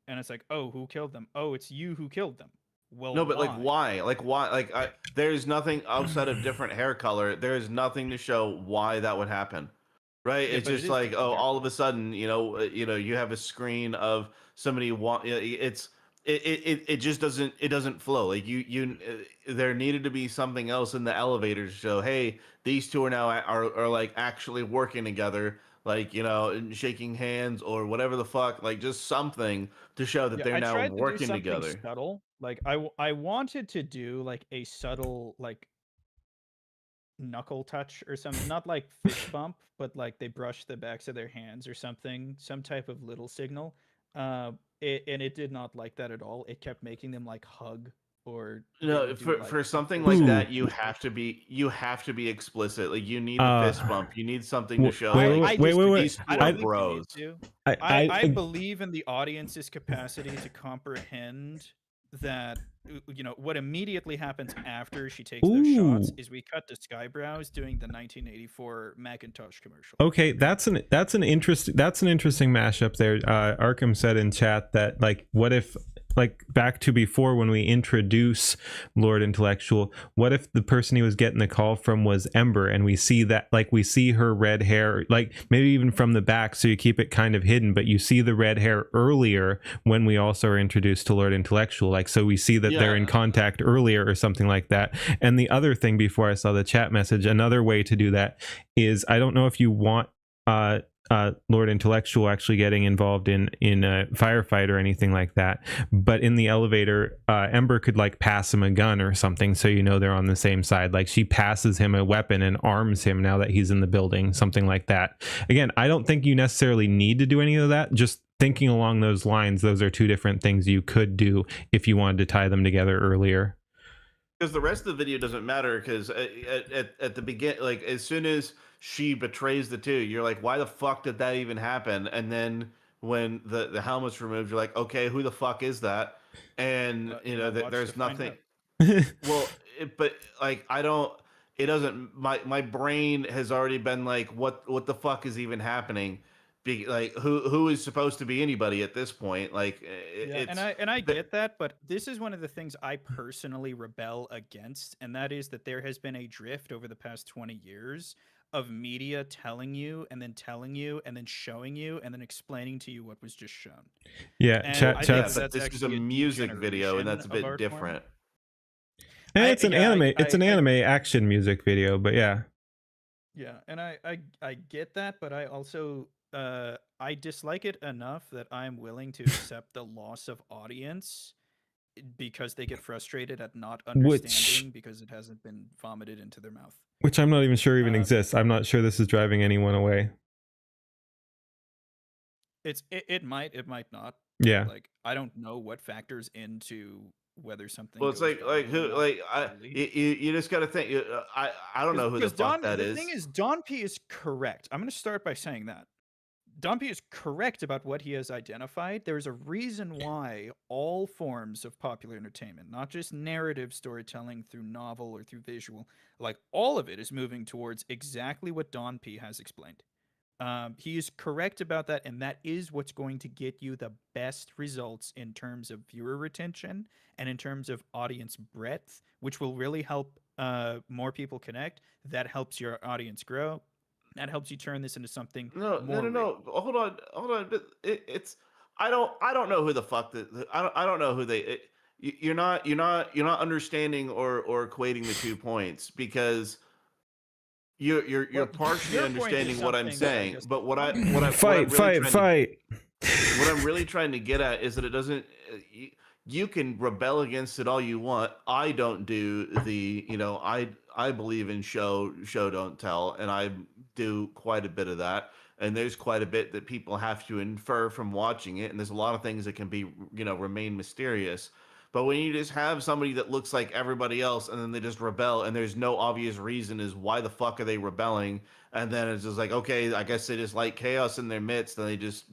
and it's like, oh, who killed them? Oh, it's you who killed them. Well, No, but like why? why? Like why? There's nothing outside of different hair color. There's nothing to show why that would happen, right? Yeah, It's but it just is like, different oh, hair all of a color. sudden, you have a screen of somebody it just doesn't flow. Like there needed to be something else in the elevator to show, hey, these two are now are like actually working together, like and shaking hands or whatever the fuck, like just something to show that Yeah, they're I now tried to do working something together. subtle. Like I wanted to do like a subtle like knuckle touch or something, not like fist bump, but like they brush the backs of their hands or something, some type of little signal. And it did not like that at all. It kept making them like hug or they No, would do like for a something full like Ooh. that, song. you have to be explicit. Like you need the fist bump. You need something to show. Wait, Like wait, wait, wait, wait. these I two are don't I, think you need bros. to. I, I believe in the audience's capacity to comprehend that what immediately happens after she takes those shots ooh. is we cut to Skybrows doing the 1984 Macintosh commercial. Okay, that's an interesting mashup there. Arkham said in chat that like, what if like back to before when we introduce Lord Intellectual, what if the person he was getting the call from was Ember, and we see that like we see her red hair, like maybe even from the back, so you keep it kind of hidden, but you see the red hair earlier when we also are introduced to Lord Intellectual, like so we see that they're in contact earlier or something like that. And the other thing before I saw the chat message, another way to do that is, I don't know if you want Lord Intellectual actually getting involved in a firefight or anything like that, but in the elevator, Ember could like pass him a gun or something, so you know they're on the same side. Like she passes him a weapon and arms him now that he's in the building, something like that. Again, I don't think you necessarily need to do any of that. Just thinking along those lines, those are two different things you could do if you wanted to tie them together earlier. Because the rest of the video doesn't matter. Because at the begin, like as soon as she betrays the two, you're like, why the fuck did that even happen? And then when the helmet's removed, you're like, okay, who the fuck is that? And there's nothing. Well, but like I don't. It doesn't. My brain has already been like, what the fuck is even happening? Like who is supposed to be anybody at this point? Like it's and I get that, but this is one of the things I personally rebel against, and that is that there has been a drift over the past 20 years of media telling you and then showing you and then explaining to you what was just shown. Yeah, And chat. I think but this is a music video, and that's a bit degeneration of art form. different. It's an anime. It's an anime action music video, but yeah. Yeah, and I get that, but I also I dislike it enough that I'm willing to accept the loss of audience because they get frustrated at not understanding because it hasn't been vomited into their mouth. Which I'm not even sure even exists. I'm not sure this is driving anyone away. It might not. Yeah. Like I don't know what factors into whether something. Well, it's like who like you just got to think. I don't know who the fuck that is. The thing is, Don P is correct. I'm going to start by saying that Don P is correct about what he has identified. There's a reason why all forms of popular entertainment, not just narrative storytelling through novel or through visual, like all of it is moving towards exactly what Don P has explained. He is correct about that, and that is what's going to get you the best results in terms of viewer retention and in terms of audience breadth, which will really help more people connect. That helps your audience grow. That helps you turn this into something. No. Hold on. But it's I don't know who the fuck that I don't know who they. You're not understanding or equating the 2 points because you're partially understanding what I'm saying, but what I'm fight. What I'm really trying to get at is that it doesn't. You can rebel against it all you want. I don't do the I believe in show don't tell, and I do quite a bit of that. And there's quite a bit that people have to infer from watching it, and there's a lot of things that can be remain mysterious. But when you just have somebody that looks like everybody else and then they just rebel and there's no obvious reason is why the fuck are they rebelling, and then it's just like, okay, I guess they just like chaos in their midst and they just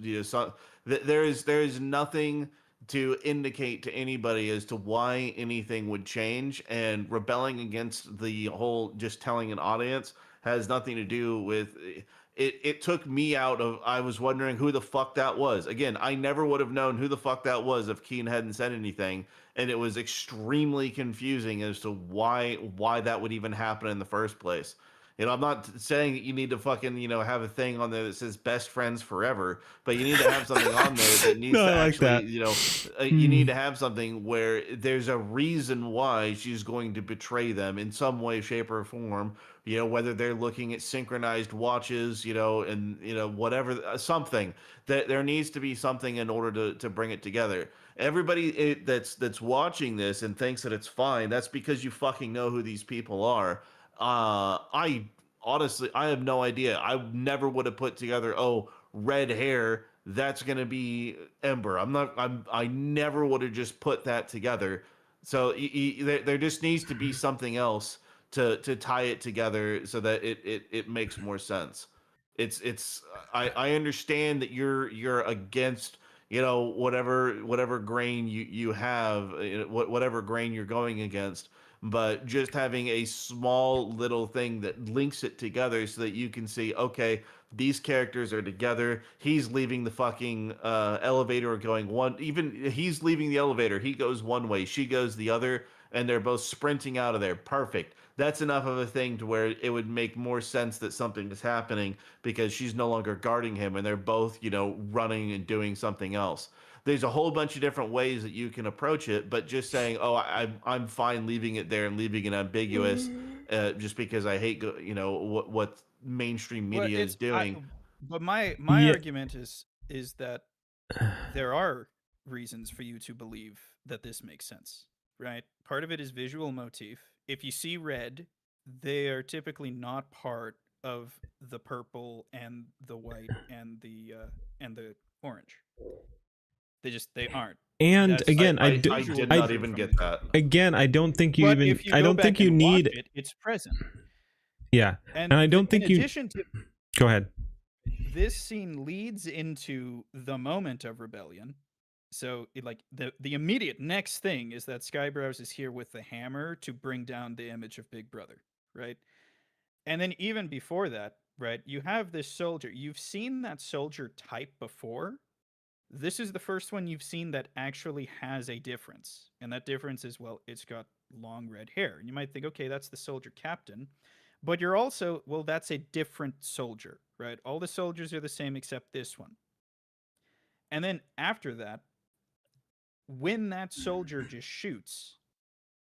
there is nothing to indicate to anybody as to why anything would change, and rebelling against the whole just telling an audience has nothing to do with it took me out of. I was wondering who the fuck that was. Again, I never would have known who the fuck that was if Keen hadn't said anything, and it was extremely confusing as to why that would even happen in the first place. I'm not saying that you need to fucking, have a thing on there that says best friends forever, but you need to have something on there that needs to actually, you need to have something where there's a reason why she's going to betray them in some way, shape, or form. Whether they're looking at synchronized watches, and whatever, something that there needs to be something in order to bring it together. Everybody that's watching this and thinks that it's fine, that's because you fucking know who these people are. I honestly, I have no idea. I never would have put together, oh, red hair, that's gonna be Ember. I never would have just put that together. So there just needs to be something else to tie it together so that it makes more sense. It's I understand that you're against, you know, whatever grain you have, whatever grain you're going against, but just having a small little thing that links it together so that you can see, okay, these characters are together. He's leaving the fucking elevator going one, even he's leaving the elevator, he goes one way, she goes the other, and they're both sprinting out of there. Perfect. That's enough of a thing to where it would make more sense that something is happening because she's no longer guarding him and they're both, you know, running and doing something else. There's a whole bunch of different ways that you can approach it, but just saying, "Oh, I'm fine leaving it there and leaving it ambiguous," just because I hate, you know, what mainstream Well, media is doing. but my Yeah. argument is that there are reasons for you to believe that this makes sense, right? Part of it is visual motif. If you see red, they are typically not part of the purple and the white and the orange. They aren't. And That's again, I visual did not cue even from get the that. game. again, I don't think you But even. if you I go don't back think you and watch need. it, it's present. Yeah, And and I don't think in you. addition to Go ahead. this scene leads into the moment of rebellion. So like the immediate next thing is that Skybrows is here with the hammer to bring down the image of Big Brother, right? And then even before that, right, you have this soldier. You've seen that soldier type before. This is the first one you've seen that actually has a difference. And that difference is, well, it's got long red hair. And you might think, okay, that's the soldier captain. But you're also, well, that's a different soldier, right? All the soldiers are the same except this one. And then after that, when that soldier just shoots,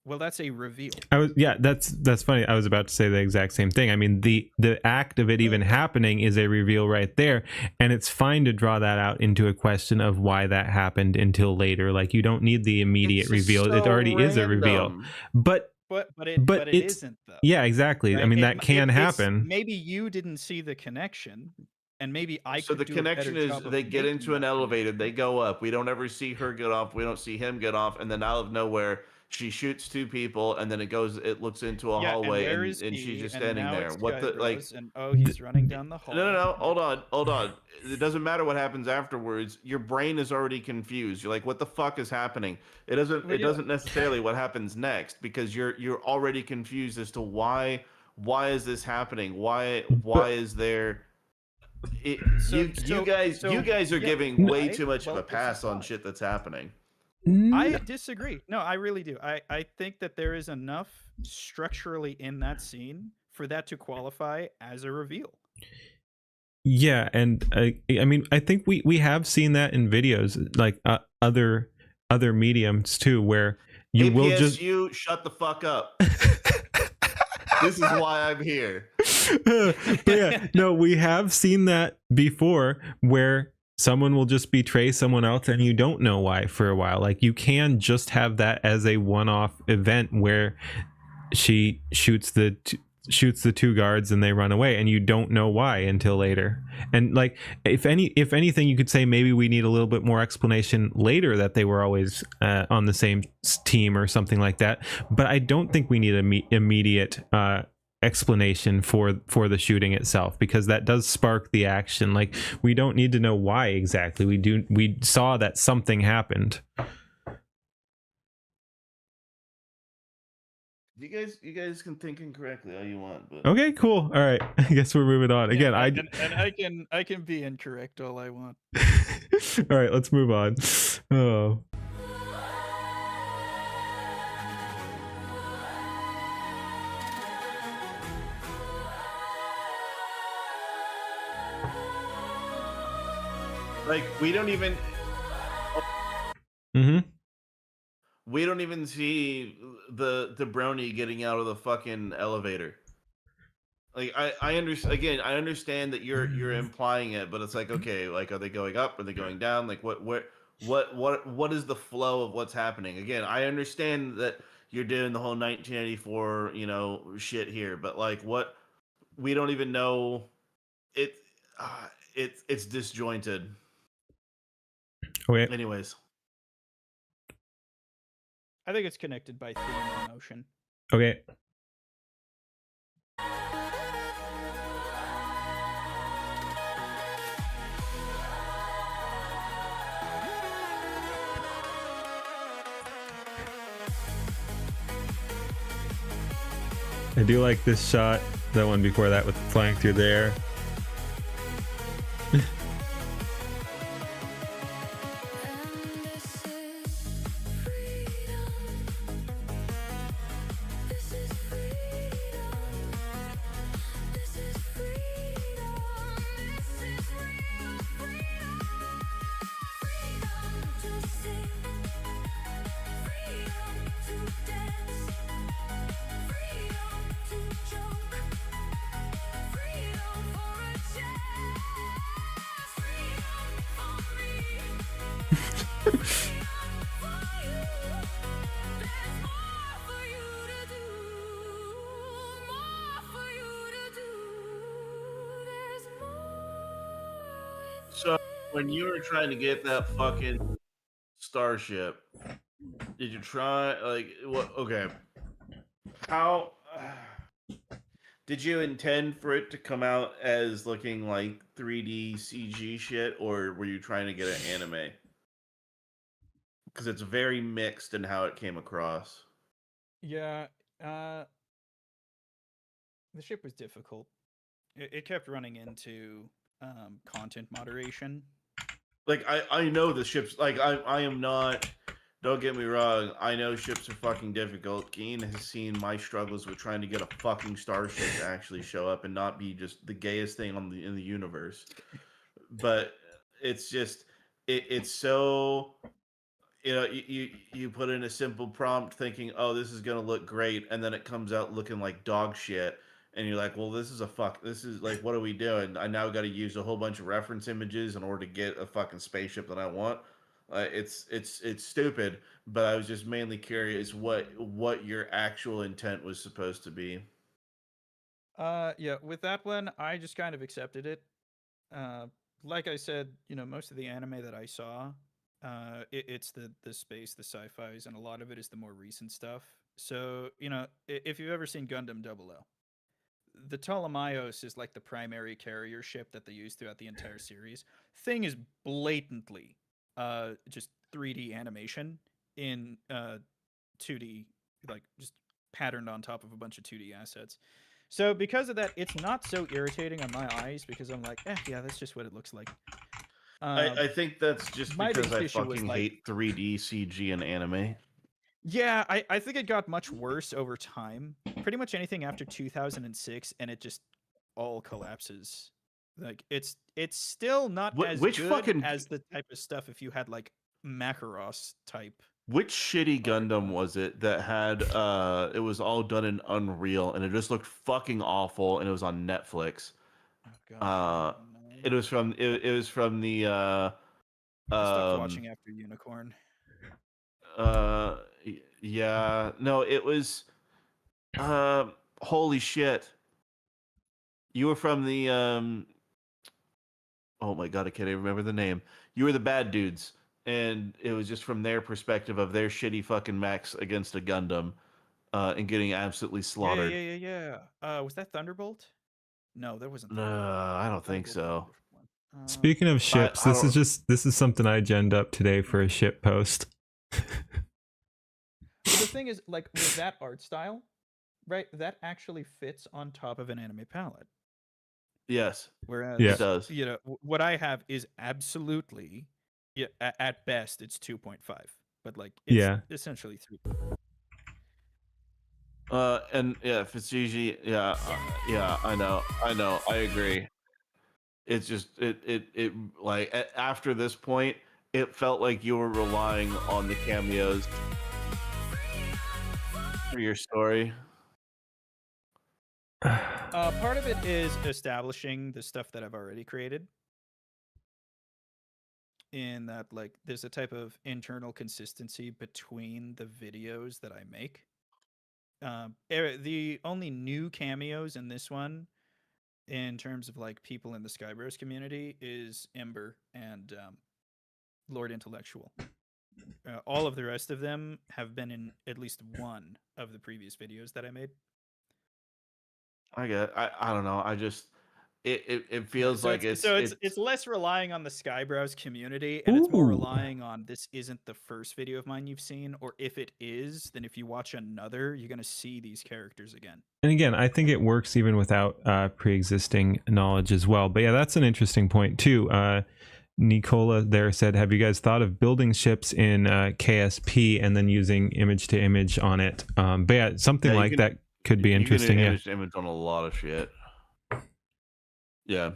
well, that's a reveal. That's funny. I was about to say the exact same thing. I mean, the act of it even happening is a reveal right there, and it's fine to draw that out into a question of why that happened until later. Like, you don't need the immediate It's reveal. so It already is a reveal. random. But But it it's isn't though. yeah, exactly. I Right? mean, that can It's happen. maybe you didn't see the connection, and maybe I So could the do a better connection is job of they get making into an that elevator, connection. they go up. We don't ever see her get off. We don't see him get off, and then out of nowhere, she shoots two people, and then it looks into a Yeah, and hallway, where is and she's he? just And standing now there. it's What the like? Skybros, and oh, he's running down the hall. No. Hold on. It doesn't matter what happens afterwards. Your brain is already confused. You're like, what the fuck is happening? It Well, it yeah. doesn't necessarily what happens next because you're already confused as to why is this happening? Why is there you guys are yeah, giving way why? too much of Well, a this is pass on why. shit that's happening. I disagree. No, I really do. I think that there is enough structurally in that scene for that to qualify as a reveal. Yeah, and I mean, I think we have seen that in videos, like other mediums too, where you will just. APSU, shut the fuck up. This is why I'm here. But yeah, no, we have seen that before where someone will just betray someone else and you don't know why for a while. Like, you can just have that as a one-off event where she shoots the two guards and they run away and you don't know why until later. And like, if anything, you could say maybe we need a little bit more explanation later that they were always on the same team or something like that. But I don't think we need immediate explanation for the shooting itself, because that does spark the action. Like, we don't need to know why exactly. We saw that something happened. You guys can think incorrectly all you want, but Okay, cool. All right, I guess we're moving on. Again, and I can be incorrect all I want. All right, let's move on. Oh. like we don't even we don't even see the brony getting out of the fucking elevator. Like I understand, again, I understand that you're implying it, but it's like, okay, like, are they going up? Are they going down? Like, what is the flow of what's happening? Again, I understand that you're doing the whole 1984, you know, shit here, but like, what, we don't even know it. It's disjointed. Okay. Anyways, I think it's connected by theme and emotion. Okay. I do like this shot. That one before that with flying through the air. And this is freedom. This is freedom. This is freedom. This is real freedom. Freedom to sing. Freedom to dance. Freedom to joke. Freedom for a chance. Freedom for me. Freedom for you. There's more for you to do. More for you to do. There's more. So when you were trying to get that fucking starship, did you try like what? Okay, how did you intend for it to come out as looking like 3D CG shit, or were you trying to get an anime? Because it's very mixed in how it came across. Yeah, the ship was difficult. It kept running into content moderation. Like I know the ships. Like I am not. Don't get me wrong. I know ships are fucking difficult. Keen has seen my struggles with trying to get a fucking starship to actually show up and not be just the gayest thing on the in the universe. But it's just it's so you put in a simple prompt thinking, oh, this is gonna look great, and then it comes out looking like dog shit, and you're like, well, this is like, what are we doing? I now got to use a whole bunch of reference images in order to get a fucking spaceship that I want. It's stupid, but I was just mainly curious what your actual intent was supposed to be. Yeah, with that one, I just kind of accepted it. Like I said, most of the anime that I saw, it's the space, the sci-fi's, and a lot of it is the more recent stuff. So, if you've ever seen Gundam 00, the Ptolemaios is like the primary carrier ship that they use throughout the entire series. Thing is blatantly just 3D animation in 2D, like just patterned on top of a bunch of 2D assets. So because of that, it's not so irritating on my eyes because I'm like, yeah, that's just what it looks like. I think that's just My because biggest I issue was fucking like, hate 3D CG and anime. yeah, I think it got much worse over time. Pretty much anything after 2006, and it just all collapses. Like it's still not as Which good fucking as the type of stuff if you had like Makaros type. Which shitty art. Gundam was it that had it was all done in Unreal and it just looked fucking awful and it was on Netflix. Oh gosh, Uh I don't know. it was from the I stopped um watching after Unicorn. yeah, no, it was holy shit. You were from the oh my god, I can't even remember the name. You were the bad dudes and it was just from their perspective of their shitty fucking mechs against a Gundam. And getting absolutely slaughtered. Was that Thunderbolt? No, that wasn't No, Thunderbolt. I don't think Thunderbolt was a so. different one. Speaking of ships, I this is don't. this is something I genned up today for a ship post. But the thing is, like with that art style, right? That actually fits on top of an anime palette. Yes, Whereas, Yeah. it does. what I have is absolutely, yeah, at best it's 2.5, but like it's Yeah. essentially 3. And yeah, if it's usually yeah, I know, I agree. It's just it like after this point, it felt like you were relying on the cameos for your story. Part of it is establishing the stuff that I've already created. In that, like, there's a type of internal consistency between the videos that I make. The only new cameos in this one, in terms of like people in the Skybros community, is Ember and Lord Intellectual. all of the rest of them have been in at least one of the previous videos that I made. I don't know. I just it feels like It's less relying on the Skybrowse community, and it's more Ooh. relying on this isn't the first video of mine you've seen, or if it is, then if you watch another, you're gonna see these characters again. And again, I think it works even without pre-existing knowledge as well. But yeah, that's an interesting point too. Nicola there said, have you guys thought of building ships in KSP and then using image to image on it? But yeah, something Yeah, you like can- that could be interesting. You Yeah. can image on a lot of shit. Yeah.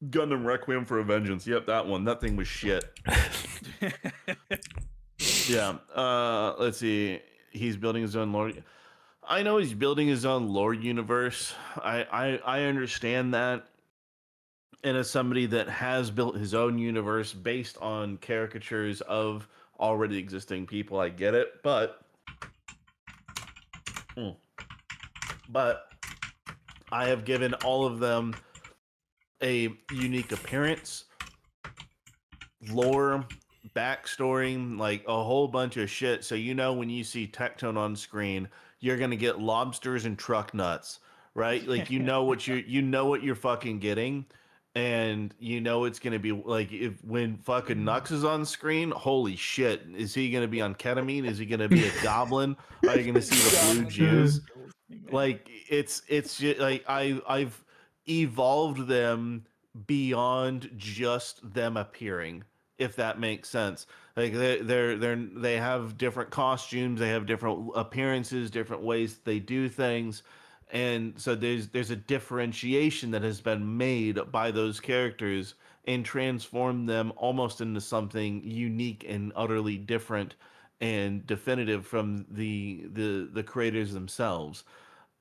Gundam Requiem for a Vengeance. Yep, that one. That thing was shit. Yeah. Let's see. He's building his own lore. I know he's building his own lore universe. I understand that. And as somebody that has built his own universe based on caricatures of already existing people, I get it. But I have given all of them a unique appearance, lore, backstory, like a whole bunch of shit. So you know when you see Tectone on screen, you're gonna get lobsters and truck nuts, right? Like you know what you're fucking getting, and you know it's gonna be like if when fucking Nux is on screen, holy shit, is he gonna be on ketamine? Is he gonna be a goblin? Are you gonna see the blue Jews? Like it's just like I've evolved them beyond just them appearing, if that makes sense. Like they have different costumes, they have different appearances, different ways they do things, and so there's a differentiation that has been made by those characters and transformed them almost into something unique and utterly different and definitive from the creators themselves.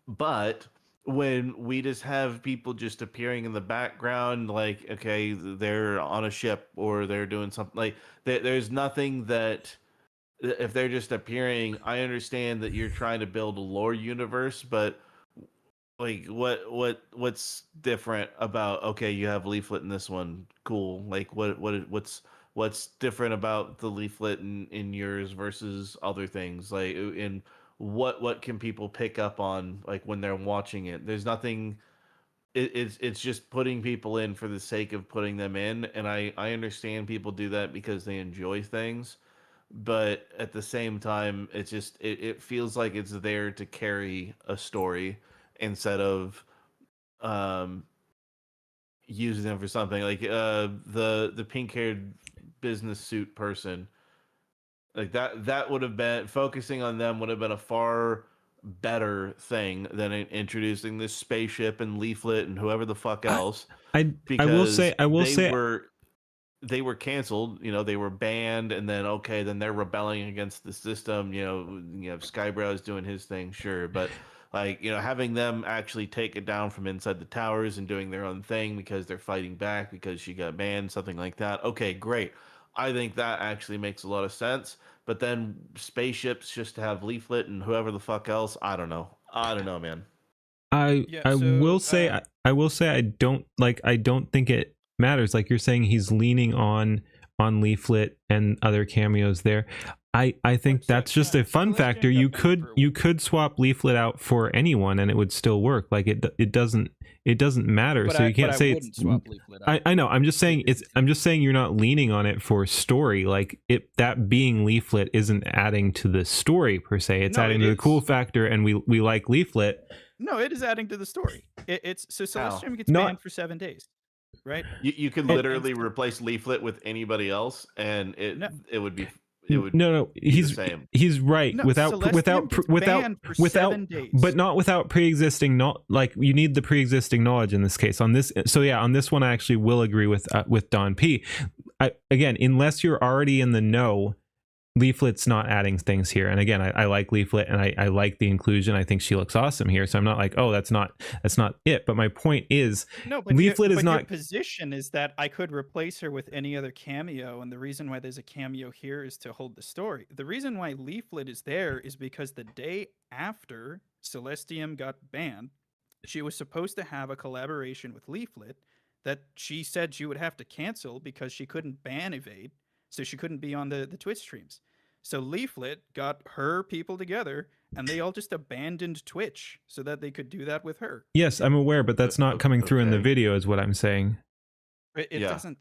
But when we just have people just appearing in the background, like, okay, they're on a ship or they're doing something like there's nothing that if they're just appearing, I understand that you're trying to build a lore universe, but like what's different about okay, you have Leaflet in this one, cool. Like what's different about the Leaflet in yours versus other things? Like in what can people pick up on like when they're watching it? There's nothing. It's just putting people in for the sake of putting them in, and I understand people do that because they enjoy things, but at the same time, it feels like it's there to carry a story instead of um using them for something like the pink haired business suit person, like that would have been focusing on them would have been a far better thing than introducing this spaceship and Leaflet and whoever the fuck else. I will say They were canceled, you know, they were banned, and then okay, then they're rebelling against the system. You have Skybrow's doing his thing, sure, but like having them actually take it down from inside the towers and doing their own thing because they're fighting back because she got banned, something like that. Okay, great. I think that actually makes a lot of sense. But then spaceships just to have Leaflet and whoever the fuck else, I don't know, man. I will say I will say I don't think it matters. Like you're saying, he's leaning on Leaflet and other cameos there. I think that's just a fun factor. You could swap Leaflet out for anyone and it would still work. Like it doesn't matter. So you can't say it's swap Leaflet out. I know. I'm just saying you're not leaning on it for story. Like that being Leaflet isn't adding to the story per se. It's adding to the cool factor, and we like Leaflet. No, it is adding to the story. It's so Celestium gets Not- banned for 7 days, right? You could literally replace Leaflet with anybody else, and it would be. It would no be the same. he's right. No, without Celestium gets banned for 7 days. but not without pre-existing, not like you need the pre-existing knowledge in this case. On this, so yeah, on this one I actually will agree with Don P. Again, unless you're already in the know, Leaflet's not adding things here. And again, I like Leaflet and I like the inclusion. I think she looks awesome here. So I'm not like, oh, that's not it. But my point is, No, but Leaflet is not. Your position is that I could replace her with any other cameo, and the reason why there's a cameo here is to hold the story. The reason why Leaflet is there is because the day after Celestium got banned, she was supposed to have a collaboration with Leaflet that she said she would have to cancel because she couldn't ban evade. so she couldn't be on the Twitch streams. So Leaflet got her people together, and they all just abandoned Twitch so that they could do that with her. Yes, I'm aware, but that's not coming through in the Okay. video, is what I'm saying. It Yeah. doesn't.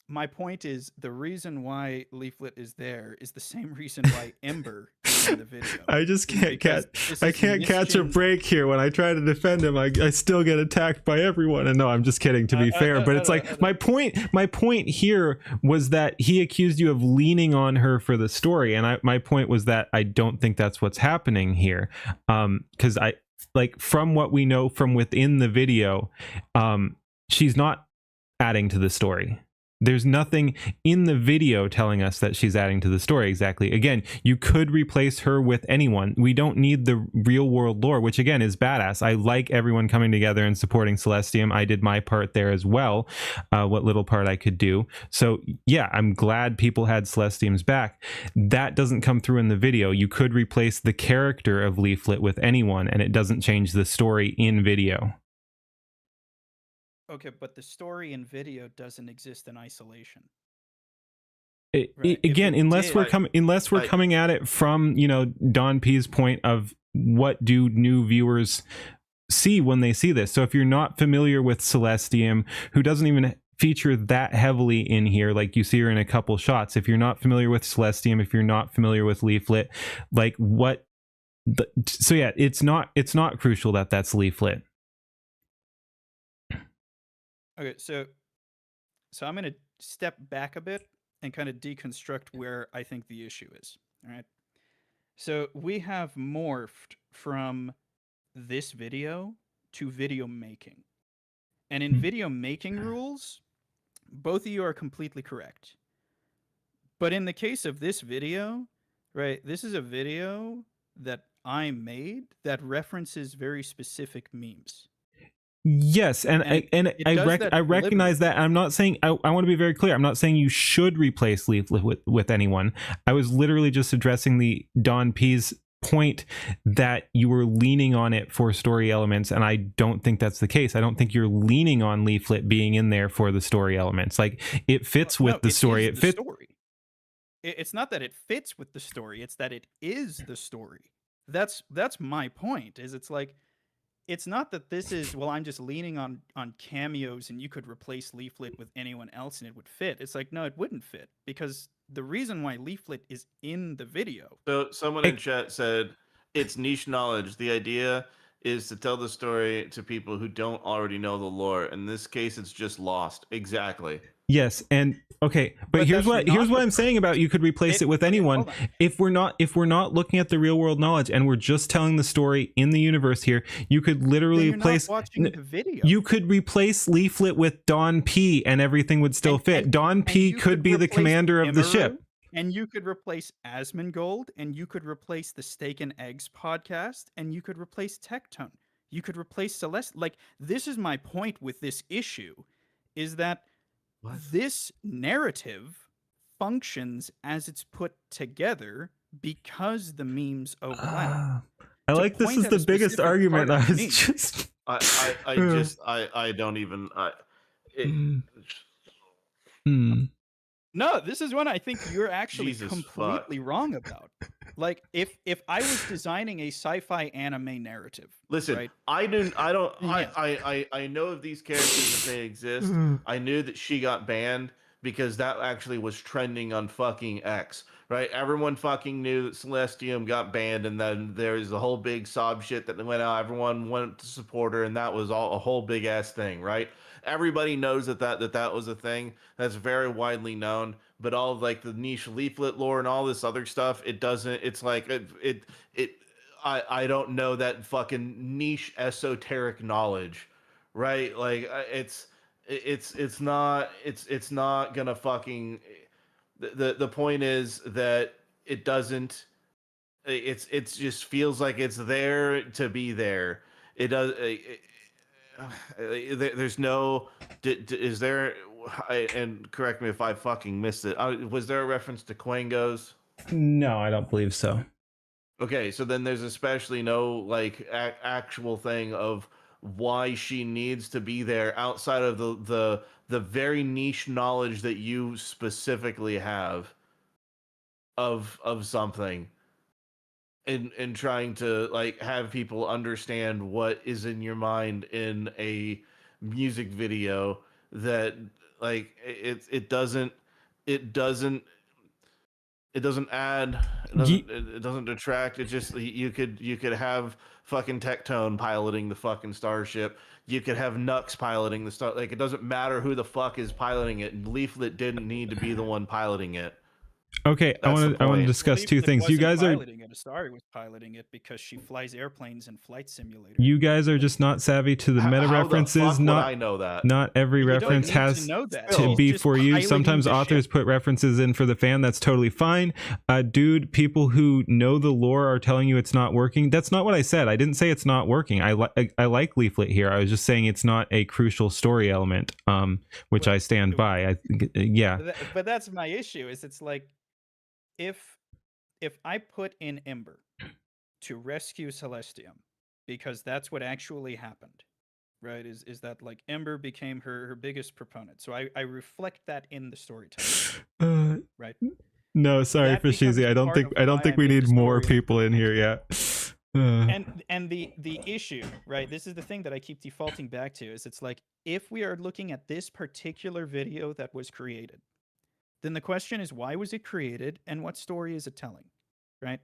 My point is, the reason why Leaflet is there is the same reason why Ember is in the video. I just can't Because catch. this I is can't catch a mischief- break here. When I try to defend him, I still get attacked by everyone. And no, I'm just kidding. To be fair, but it's like my point. My point here was that he accused you of leaning on her for the story, and my point was that I don't think that's what's happening here. Because I like from what we know from within the video, she's not adding to the story. There's nothing in the video telling us that she's adding to the story exactly. Again, you could replace her with anyone. We don't need the real world lore, which again is badass. I like everyone coming together and supporting Celestium. I did my part there as well, what little part I could do. So yeah, I'm glad people had Celestium's back. That doesn't come through in the video. You could replace the character of Leaflet with anyone, and it doesn't change the story in video. Okay, but the story in video doesn't exist in isolation. It, Right. If again, it unless did- we're coming, unless we're I- coming at it from Don P's point of what do new viewers see when they see this. So if you're not familiar with Celestium, who doesn't even feature that heavily in here, like you see her in a couple shots. If you're not familiar with Celestium, if you're not familiar with Leaflet, like what? So yeah, it's not crucial that that's Leaflet. Okay, so I'm going to step back a bit and kind of deconstruct where I think the issue is. All right. So we have morphed from this video to video making. And in video making rules, both of you are completely correct. But in the case of this video, right, this is a video that I made that references very specific memes. Yes, and And it does that I recognize that. I'm not saying I want to be very clear. I'm not saying you should replace Leaflet with anyone. I was literally just addressing the Don P's point that you were leaning on it for story elements, and I don't think that's the case. I don't think you're leaning on Leaflet being in there for the story elements. Like it fits with No, the story. is It the fits. story. It's not that it fits with the story, it's that it is the story. That's my point. Is it's like it's not that this is, well, I'm just leaning on cameos and you could replace Leaflet with anyone else and it would fit. It's like, no, it wouldn't fit, because the reason why Leaflet is in the video. So someone in chat said it's niche knowledge. The idea is to tell the story to people who don't already know the lore. In this case, it's just lost. Exactly. Yes, and okay, but here's that's what not the I'm saying about you could replace it with okay, anyone. hold on. If we're not looking at the real world knowledge and we're just telling the story in the universe here, you could literally Then you're replace not watching the video. you could replace Leaflet with Don P and everything would still fit. Don P you could be the replace commander of the ship. Emeru, and you could replace Asmongold, and you could replace the Steak and Eggs podcast, and you could replace Tectone. You could replace Celeste. Like, this is my point with this issue, is that this narrative functions as it's put together because the memes overlap. I To like this point is at the a biggest specific argument. part I of the was meme. just I don't even. No, this is one I think you're actually Jesus completely fuck. wrong about. Like, if I was designing a sci-fi anime narrative, Listen, right? I don't. Yeah. I know of these characters that they exist. I knew that she got banned because that actually was trending on fucking X. Right? Everyone fucking knew that Celestium got banned, and then there's the whole big sob shit that went out. Everyone went to support her, and that was all a whole big ass thing, right? Everybody knows that was a thing. That's very widely known. But all of, like, the niche Leaflet lore and all this other stuff, it doesn't. It's like I don't know that fucking niche esoteric knowledge, right? Like it's not gonna fucking. The point is that it doesn't. It just feels like it's there to be there. It does. There's no. Is there? And correct me if I fucking missed it. Was there a reference to Quangos? No, I don't believe so. Okay, so then there's especially no like actual thing of why she needs to be there outside of the very niche knowledge that you specifically have of something, and trying to like have people understand what is in your mind in a music video that like it doesn't it doesn't add, it doesn't detract. It just, you could have fucking Tectone piloting the fucking starship. You could have Nux piloting the star. Like, it doesn't matter who the fuck is piloting it. And Leaflet didn't need to be the one piloting it. Okay, I want to discuss two things. You guys are piloting it. Asari was piloting it because she flies airplanes in Flight Simulator. You guys are just not savvy to the meta references. How the fuck not would I know that? Not every You don't reference need has to know that. to be Just for you. piloting Sometimes the authors ship. put references in for the fan. That's totally fine. Dude, people who know the lore are telling you it's not working. That's not what I said. I didn't say it's not working. I like Leaflet here. I was just saying it's not a crucial story element, which I stand by. I think, yeah. But that's my issue. Is it's like if I put in Ember to rescue Celestium, because that's what actually happened, right? Is that like Ember became her biggest proponent. So I reflect that in the storytelling, right? No, sorry, That becomes Fishizi. I don't part think of why we I made need the more story. people in here yet. And the issue, right? This is the thing that I keep defaulting back to, is it's like, if we are looking at this particular video that was created, then the question is, why was it created and what story is it telling, right?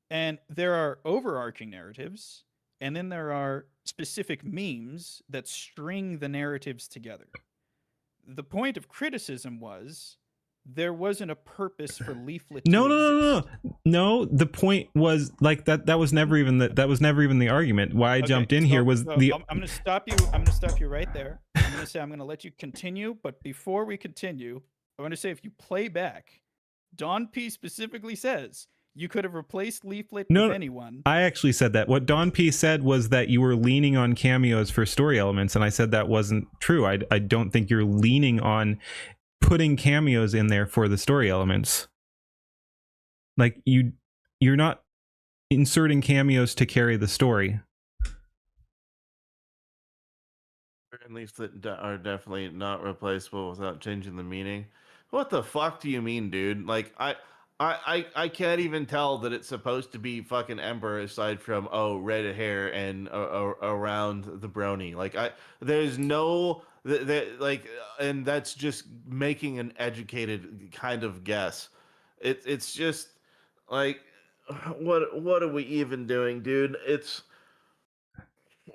And there are overarching narratives, and then there are specific memes that string the narratives together. The point of criticism was there wasn't a purpose for Leaflet to exist. No. The point was like that was never even the argument. Why I jumped in here was the I'm going to stop you. I'm going to stop you right there. I'm going to say I'm going to let you continue, but before we continue, I want to say, if you play back, Don P specifically says you could have replaced Leaflet with anyone. I actually said that. What Don P said was that you were leaning on cameos for story elements, and I said that wasn't true. I don't think you're leaning on putting cameos in there for the story elements. Like, you're not inserting cameos to carry the story. And Leaflet are definitely not replaceable without changing the meaning. What the fuck do you mean, dude? Like, I can't even tell that it's supposed to be fucking Ember aside from red hair and around the brony. Like, there's no like, and that's just making an educated kind of guess. It's just like, what are we even doing, dude? It's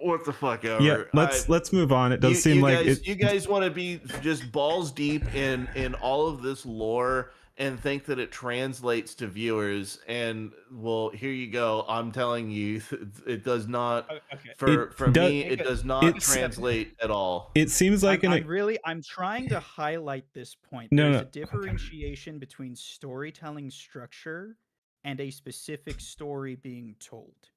what the fuck ever. Yeah, let's move on. It does seem like you guys want to be just balls deep in all of this lore and think that it translates to viewers, and well, here you go. I'm telling you, it does not. Okay. For me, it does not translate at all. It seems like I'm trying to highlight this point. There's a differentiation between storytelling structure and a specific story being told,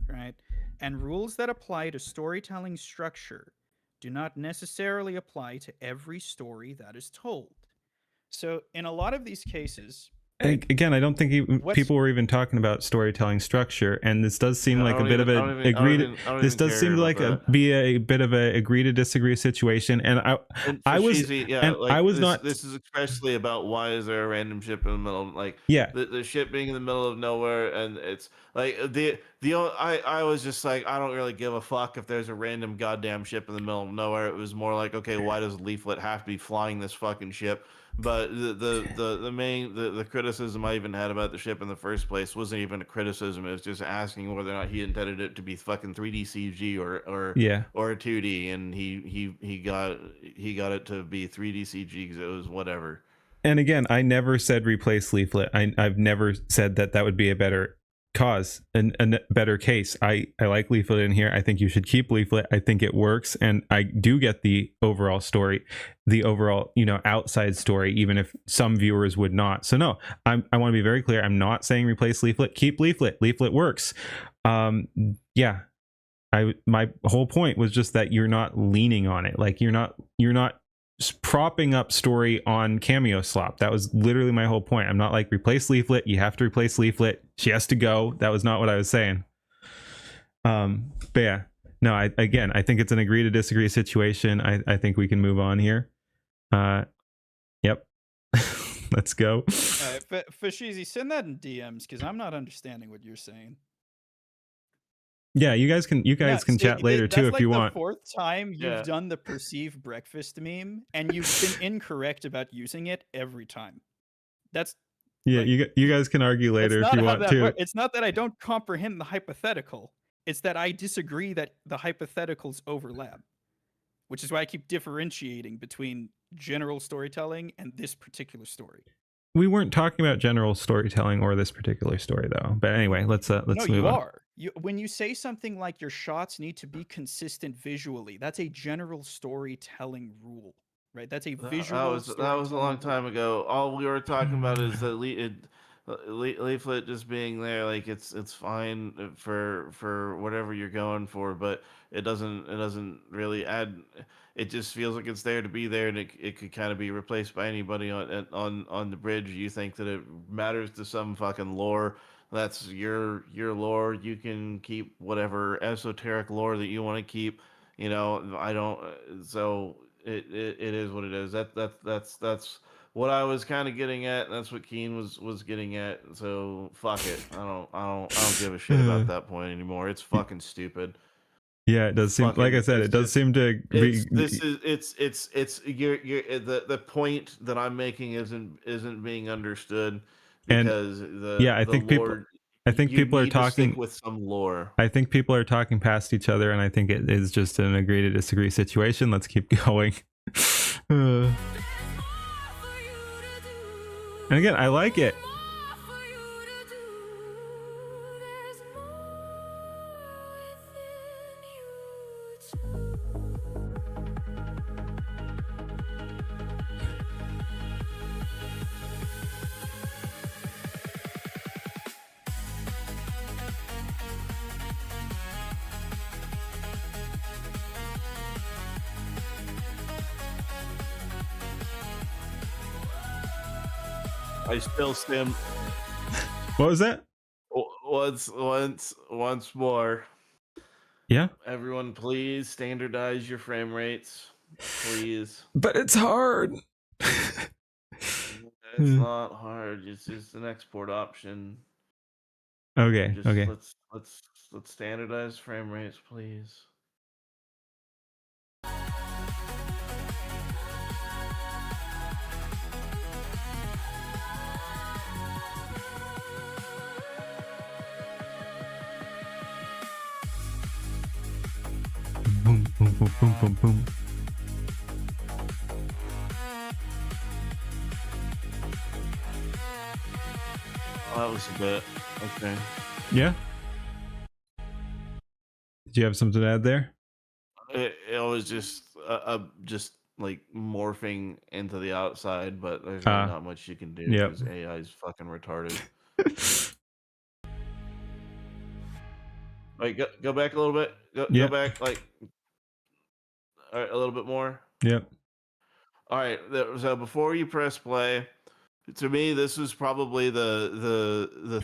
right? And rules that apply to storytelling structure do not necessarily apply to every story that is told. So in a lot of these cases, again, I don't think people were even talking about storytelling structure, and this does seem like a bit of a agree. This does seem like be a bit of a agree to disagree situation. And I was not. This is especially about why is there a random ship in the middle, like the ship being in the middle of nowhere, and it's like I was just like, I don't really give a fuck if there's a random goddamn ship in the middle of nowhere. It was more like, okay, why does Leaflet have to be flying this fucking ship? But the main criticism I even had about the ship in the first place wasn't even a criticism. It was just asking whether or not he intended it to be fucking 3D CG or 2D, and he got it to be 3D CG because it was whatever. And again, I never said replace Leaflet. I've never said that would be a better cause and a better case. I like Leaflet in here. I think you should keep Leaflet. I think it works, and I do get the overall story, the overall outside story, even if some viewers would not. So no, I want to be very clear. I'm not saying replace Leaflet. Keep Leaflet. Leaflet works. My whole point was just that you're not leaning on it. Like, you're not propping up story on cameo slop. That was literally my whole point. I'm not like, replace Leaflet. You have to replace Leaflet. She has to go. That was not what I was saying. But yeah, no, I think it's an agree to disagree situation. I think we can move on here. Yep. Let's go. Fashizi, send that in DMs because I'm not understanding what you're saying. Yeah, you guys can chat later too if you want. That's like the fourth time you've Yeah. done the perceived breakfast meme, and you've been incorrect about using it every time. That's Yeah, like, you guys can argue later if you want to. It's not that I don't comprehend the hypothetical. It's that I disagree that the hypotheticals overlap, which is why I keep differentiating between general storytelling and this particular story. We weren't talking about general storytelling or this particular story though. But anyway, let's No, move you on. are. When you say something like your shots need to be consistent visually, that's a general storytelling rule, right? That's a visual. That was a long time ago. All we were talking about is the leaflet just being there. Like it's fine for whatever you're going for, but it doesn't really add. It just feels like it's there to be there, and it could kind of be replaced by anybody on the bridge. You think that it matters to some fucking lore. That's your lore. You can keep whatever esoteric lore that you want to keep. You know, I don't. So it is what it is. That's what I was kind of getting at. And that's what Keen was getting at. So fuck it. I don't give a shit about that point anymore. It's fucking stupid. Yeah, it does seem Fucking- like I said, it does seem to be. The point that I'm making isn't being understood And- because I think people are need to stick talking with some lore. I think people are talking past each other, and I think it is just an agree to disagree situation. Let's keep going. And again, I like it. I still stand What was that? once more. Yeah, Everyone, please standardize your frame rates, please. but it's hard. It's not hard. It's just an export option. Okay, Just okay. let's standardize frame rates, please. Boom, boom, boom, boom, boom, boom. Oh, that was a bit okay. Yeah. Did you have something to add there? It was just like morphing into the outside, but there's really not much you can do Yep. because AI is fucking retarded. Wait, go back a little bit. Go back like all right, a little bit more. Yep. All right. So before you press play, to me, this was probably the.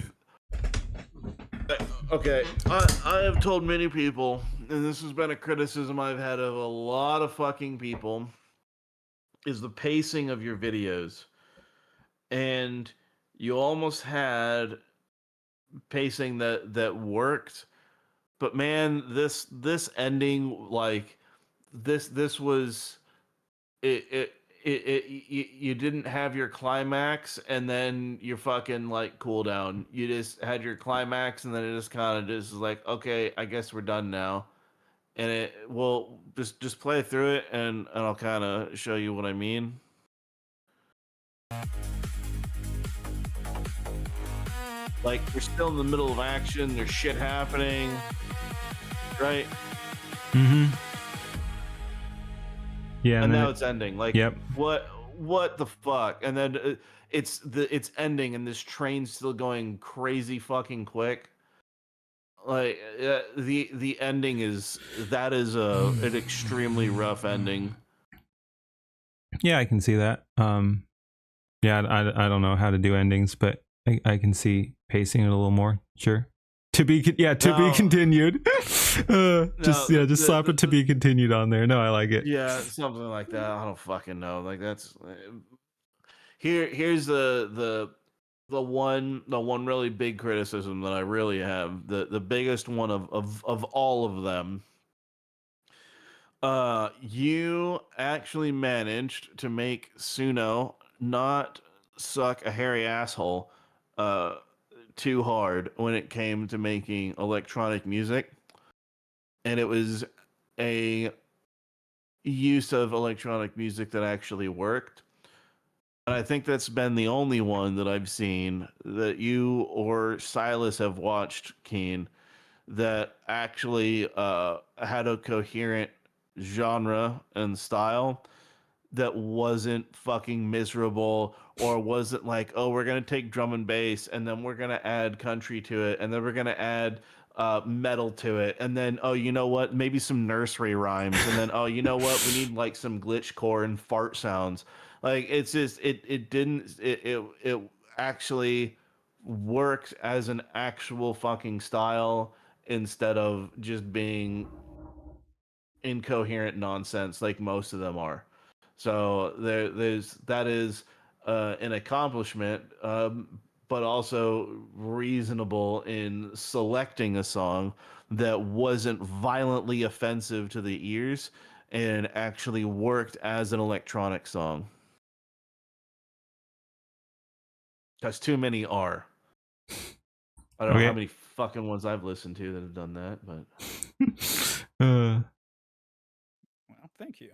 Okay, I have told many people, and this has been a criticism I've had of a lot of fucking people, is the pacing of your videos, and you almost had pacing that worked, but man, this ending, like this was it you didn't have your climax and then your fucking like cooldown. You just had your climax and then it just kind of just like, okay, I guess we're done now. And it will just play through it and I'll kind of show you what I mean. Like we're still in the middle of action. There's shit happening, right? Mm-hmm. Yeah, and now it's ending. Like, yep. What the fuck? And then it's ending, and this train's still going crazy fucking quick. Like the ending is an extremely rough ending. Yeah, I can see that. Yeah, I don't know how to do endings, but I can see pacing it a little more. Sure. To be continued. Just No, just slap it to be continued on there. No, I like it. yeah, something like that. I don't fucking know. Like that's here's the one really big criticism that I really have. The biggest one of all of them. You actually managed to make Suno not suck a hairy asshole uh too hard when it came to making electronic music, and it was a use of electronic music that actually worked. And I think that's been the only one that I've seen that you or Silas have watched, Keen, that actually had a coherent genre and style that wasn't fucking miserable, or wasn't like, oh, we're gonna take drum and bass and then we're gonna add country to it and then we're gonna add metal to it, and then, oh, you know what, maybe some nursery rhymes, and then, oh, you know what, we need like some glitch core and fart sounds. Like, it's just it didn't it actually works as an actual fucking style instead of just being incoherent nonsense like most of them are. So there's that is an accomplishment, but also reasonable in selecting a song that wasn't violently offensive to the ears and actually worked as an electronic song. Because too many are. I don't know how many fucking ones I've listened to that have done that, but Well, thank you.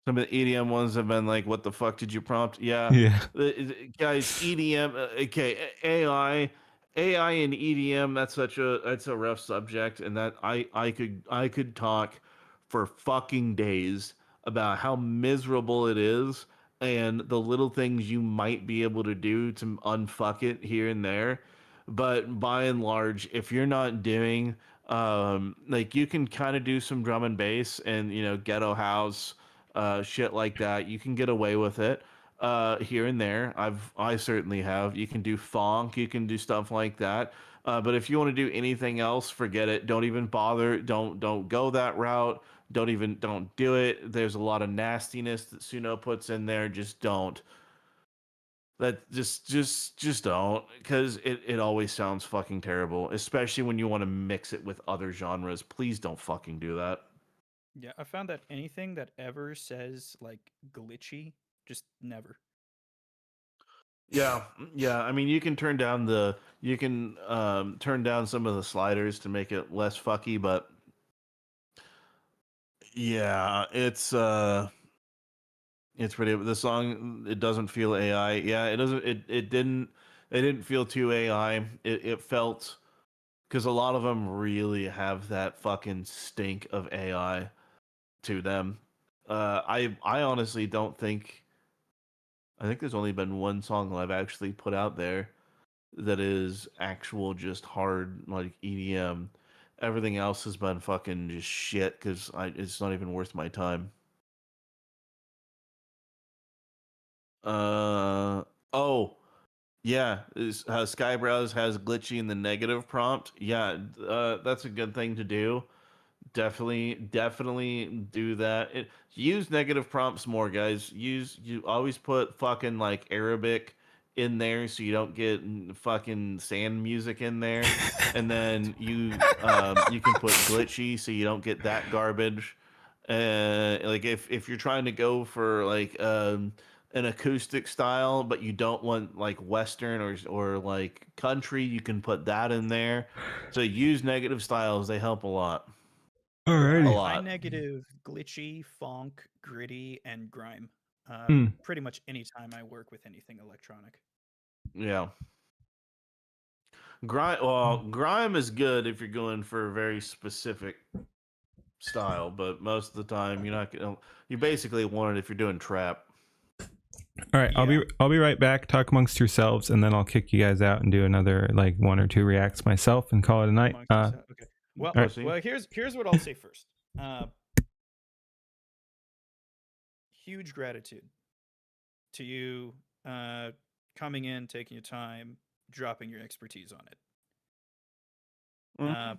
some of the EDM ones have been like, "What the fuck did you prompt?" Yeah, yeah. guys, EDM. Okay, AI and EDM. That's a rough subject, and that I could talk for fucking days about how miserable it is and the little things you might be able to do to unfuck it here and there. But by and large, if you're not doing like, you can kind of do some drum and bass and, ghetto house, shit like that. You can get away with it here and there. I certainly have. You can do funk, you can do stuff like that. But if you want to do anything else, forget it. Don't even bother. Don't go that route. Don't do it. There's a lot of nastiness that Suno puts in there. Just don't. That just don't, because it always sounds fucking terrible, especially when you want to mix it with other genres. Please don't fucking do that. Yeah, I found that anything that ever says like glitchy, just never. Yeah, yeah. I mean, you can turn down some of the sliders to make it less fucky, but yeah, it's pretty. The song, it doesn't feel AI. Yeah, it doesn't. It didn't feel too AI. It felt, because a lot of them really have that fucking stink of AI to them. I honestly don't think. I think there's only been one song that I've actually put out there that is actual just hard like EDM. Everything else has been fucking just shit because it's not even worth my time. Oh, yeah, Skybrowse has glitchy in the negative prompt. Yeah, that's a good thing to do. Definitely do that. Use negative prompts more, guys. You always put fucking like Arabic in there so you don't get fucking sand music in there, and then you can put glitchy so you don't get that garbage. Like, if you're trying to go for like an acoustic style, but you don't want like Western or like country, you can put that in there. So use negative styles; they help a lot. Yeah, A Alrighty. high lot. negative, glitchy, funk, gritty, and grime. Hmm. Pretty much any time I work with anything electronic. Yeah. Grime is good if you're going for a very specific style, but most of the time you're not gonna. You basically want it if you're doing trap. All right, Yeah. I'll be right back. Talk amongst yourselves, and then I'll kick you guys out and do another like one or two reacts myself and call it a night. Amongst yourself. Okay. Well, all right. Pussy. well, here's what I'll say first. Huge gratitude to you coming in, taking your time, dropping your expertise on it. Mhm.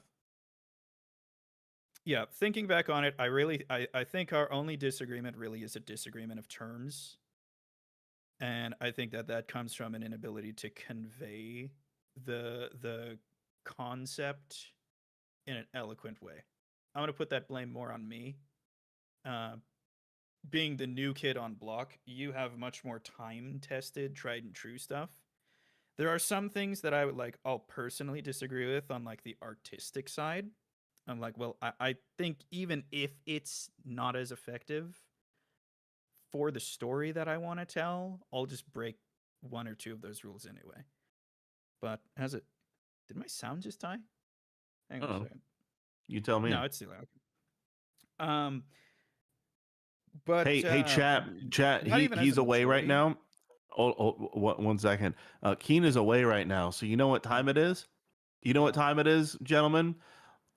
Yeah, thinking back on it, I think our only disagreement really is a disagreement of terms. And I think that comes from an inability to convey the concept in an eloquent way. I'm gonna put that blame more on me. Uh, being the new kid on block, you have much more time tested, tried and true stuff. There are some things that I would like I'll personally disagree with on like the artistic side. I'm like, well, I think even if it's not as effective for the story that I want to tell, I'll just break one or two of those rules anyway. But did my sound just die? Hang on a Uh-oh. second. You tell me. No, it's too loud. But Hey, chat. not even as He's a away right majority. now. One second. Keen is away right now. So you know what time it is? You know what time it is, gentlemen?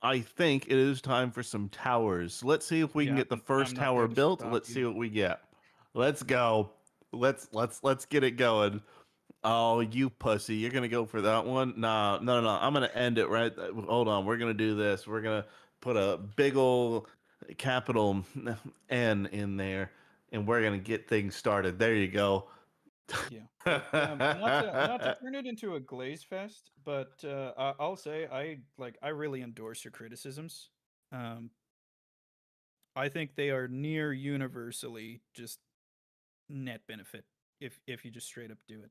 I think it is time for some towers. Let's see if we can Yeah, get the I'm first not tower there to built. stop Let's you. see what we get. Let's go. Let's get it going. Oh, you pussy! You're gonna go for that one? Nah, no. I'm gonna end it right. Hold on. We're gonna do this. We're gonna put a big ol' capital N in there, and we're gonna get things started. There you go. Yeah, but not to turn it into a glaze fest, but I'll say I really endorse your criticisms. Um, I think they are near universally just net benefit if you just straight up do it.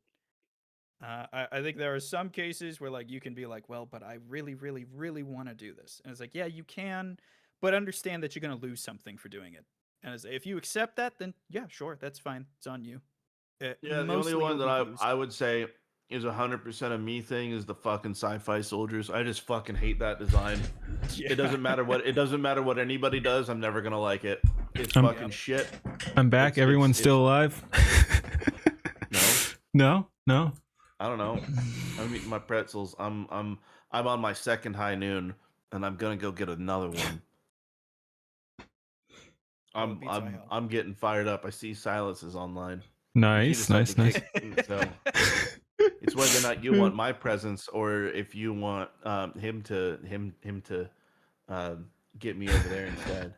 I think there are some cases where like you can be like, well, but I really, really, really want to do this, and it's like, yeah, you can, but understand that you're gonna lose something for doing it. And if you accept that, then yeah, sure, that's fine. It's on you. Yeah, the only Mostly one you'll that be losing. I would say is 100% a me thing is the fucking sci-fi soldiers. I just fucking hate that design. Yeah. It doesn't matter what anybody does. I'm never gonna like it. It's I'm- fucking shit. I'm back. It's- Everyone's it's- still alive. No, No. I don't know. I'm eating my pretzels. I'm on my second high noon, and I'm gonna go get another one. Oh, it beats IHOP. I'm getting fired up. I see Silence is online. Nice. He decided to Nice. so it's whether or not you want my presence or if you want him to get me over there instead.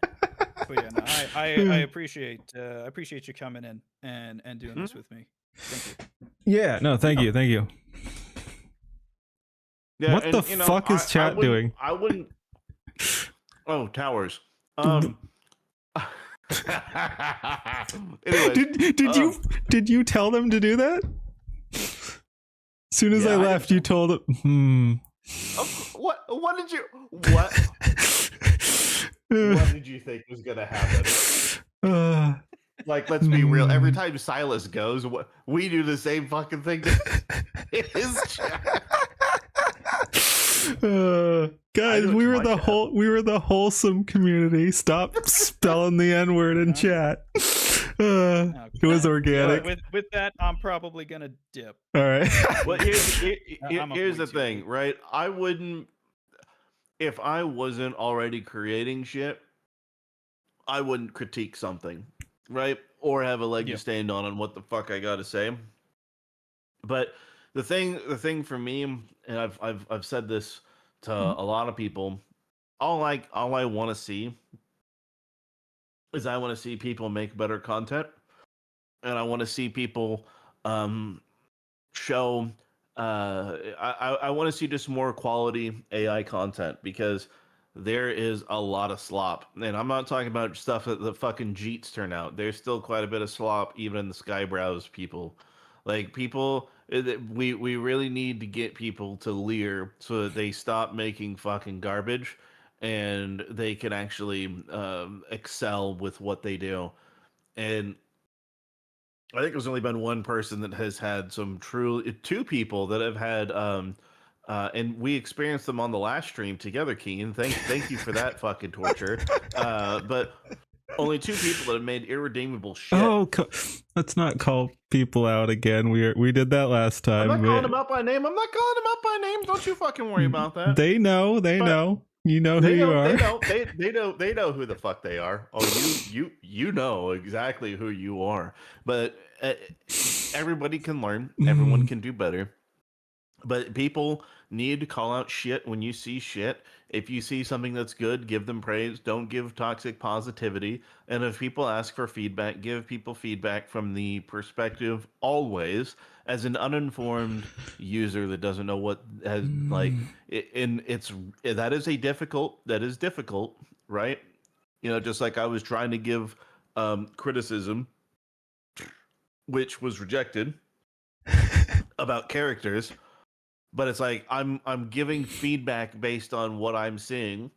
But yeah, no, I appreciate you coming in and doing this with me. Thank you. Yeah. No. Thank you. Thank you. Yeah, What and, the you know, fuck is chat doing? I wouldn't. Oh, towers. Anyways, Did you tell them to do that? As soon as Yeah, I I left, you told them. what did you what did you think was gonna happen? Like, let's be real. Every time Silas goes, we do the same fucking thing to his chat. Guys, do it we to were my the chat. we were the wholesome community. Stop spelling the N-word in chat. It was organic. With that, I'm probably gonna dip. All right. Well, I'm up here's way the too thing, late. right? I wouldn't, if I wasn't already creating shit, I wouldn't critique something, right? Or have a leg to Yep. stand on what the fuck I gotta say. But the thing for me, and I've said this to a lot of people, all I want to see is I want to see people make better content, and I want to see people show. I want to see just more quality AI content because there is a lot of slop, and I'm not talking about stuff that the fucking Jeets turn out. There's still quite a bit of slop, even in the Skybrows people. Like people, we really need to get people to Lear so that they stop making fucking garbage, and they can actually excel with what they do. And I think there's only been one person that has had some two people that have had and we experienced them on the last stream together, Keen. Thank you for that fucking torture. But only two people that have made irredeemable shit. Oh, let's not call people out again. We did that last time. I'm not calling them out by name. I'm not calling them out by name. Don't you fucking worry about that. They know. They But know. You know who you are. They know who the fuck they are. Oh, you know exactly who you are. But everybody can learn. Everyone can do better. But people need to call out shit when you see shit. If you see something that's good, give them praise. Don't give toxic positivity. And if people ask for feedback, give people feedback from the perspective always as an uninformed user that doesn't know what has like and it's that is difficult, right? You know, just like I was trying to give criticism which was rejected about characters, but it's like I'm giving feedback based on what I'm seeing,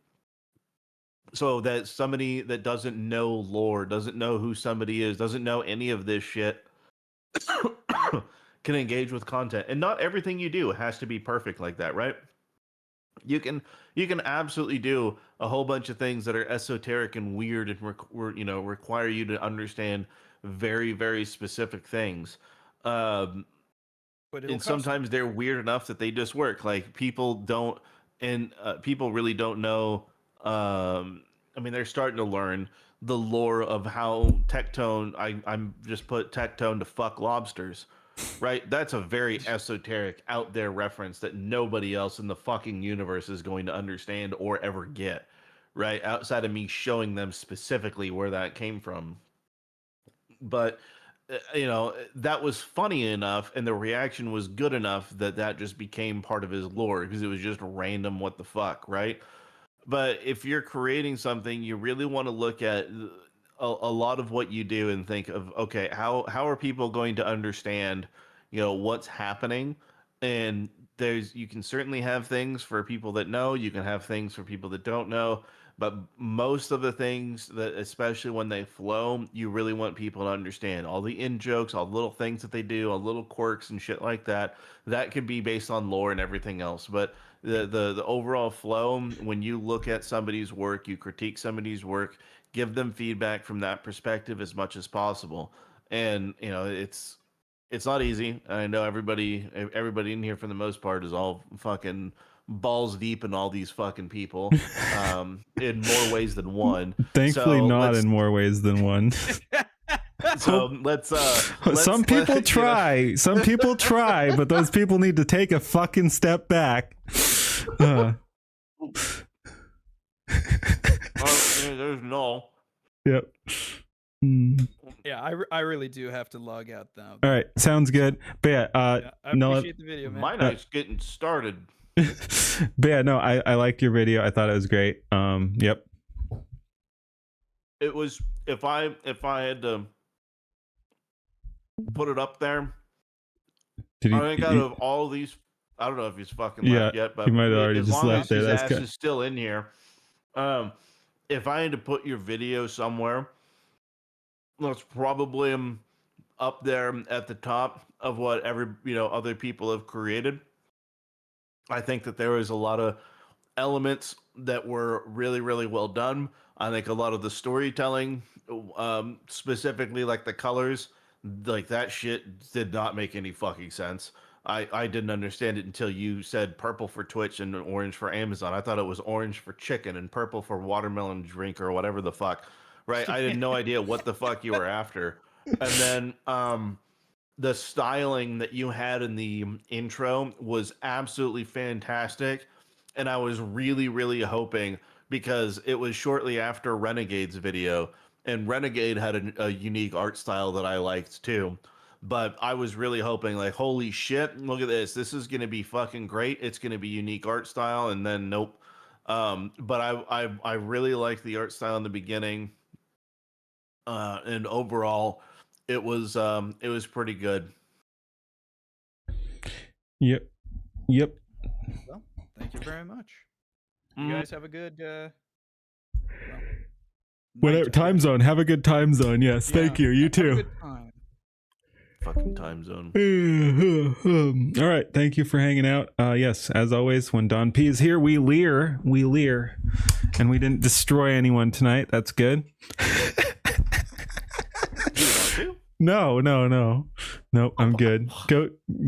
so that somebody that doesn't know lore, doesn't know who somebody is, doesn't know any of this shit can engage with content. And not everything you do has to be perfect like that, right? You can absolutely do a whole bunch of things that are esoteric and weird and require you to understand very very specific things. Um, But it'll and cost you. sometimes they're weird enough that they just work. Like people don't, and people really don't know. I mean, they're starting to learn the lore of how Tectone. I'm just put Tectone to fuck lobsters, right? That's a very esoteric, out there reference that nobody else in the fucking universe is going to understand or ever get, right? Outside of me showing them specifically where that came from. But you know, that was funny enough and the reaction was good enough that that just became part of his lore because it was just random what the fuck, right? But if you're creating something, you really want to look at a lot of what you do and think of, okay, how are people going to understand, you know, what's happening? And there's you can certainly have things for people that know, you can have things for people that don't know, but most of the things that, especially when they flow, you really want people to understand all the in jokes, all the little things that they do, all little quirks and shit like that. That could be based on lore and everything else, but the overall flow, when you look at somebody's work, you critique somebody's work, give them feedback from that perspective as much as possible. And you know, it's not easy. I know everybody in here for the most part is all fucking balls deep in all these fucking people, in more ways than one. Thankfully, So not let's in more ways than one. let's Some people try. Some people try, but those people need to take a fucking step back. There's no. Yep. Mm. Yeah, I really do have to log out now. All right, sounds good. But yeah, Yeah, I no, appreciate the video, man. My night's getting started. but yeah, no, I liked your video. I thought it was great. Yep. It was if I had to put it up there, Did I think out of all these, I don't know if he's fucking left yet, but he might have already as just long left as there. his That's ass good. is still in here. If I had to put your video somewhere, that's probably up there at the top of what other people have created. I think that there is a lot of elements that were really really well done. I think a lot of the storytelling, specifically like the colors, like that shit did not make any fucking sense. I didn't understand it until you said purple for Twitch and orange for Amazon. I thought it was orange for chicken and purple for watermelon drink or whatever the fuck, right? I had no idea what the fuck you were after. And then the styling that you had in the intro was absolutely fantastic. And I was really, really hoping, because it was shortly after Renegade's video, and Renegade had a unique art style that I liked too. But I was really hoping, like, holy shit, look at this. This is going to be fucking great. It's going to be unique art style. And then, nope. But I really liked the art style in the beginning. And overall, it was pretty good. Yep. Well, thank you very much. You guys have a good Whatever night. time zone. Have a good time zone. Yes, thank you. You Have a too. good time. Fucking time zone. All right, thank you for hanging out. Yes, as always, when Don P is here, we leer, and we didn't destroy anyone tonight. That's good. You want to? No, I'm good.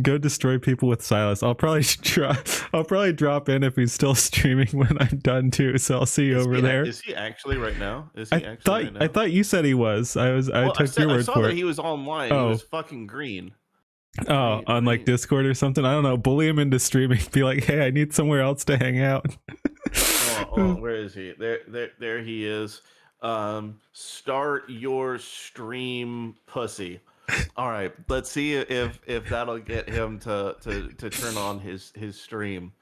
Go destroy people with Silas. I'll probably drop in if he's still streaming when I'm done too. So I'll see you over there. Is he actually right now? I thought you said he was. I took your word I saw for that it. he was online. Oh. He was fucking green. Oh, on like Discord or something. I don't know. Bully him into streaming. Be like, hey, I need somewhere else to hang out. Oh, where is he? There he is. Start your stream, pussy. All right, let's see if that'll get him to turn on his stream.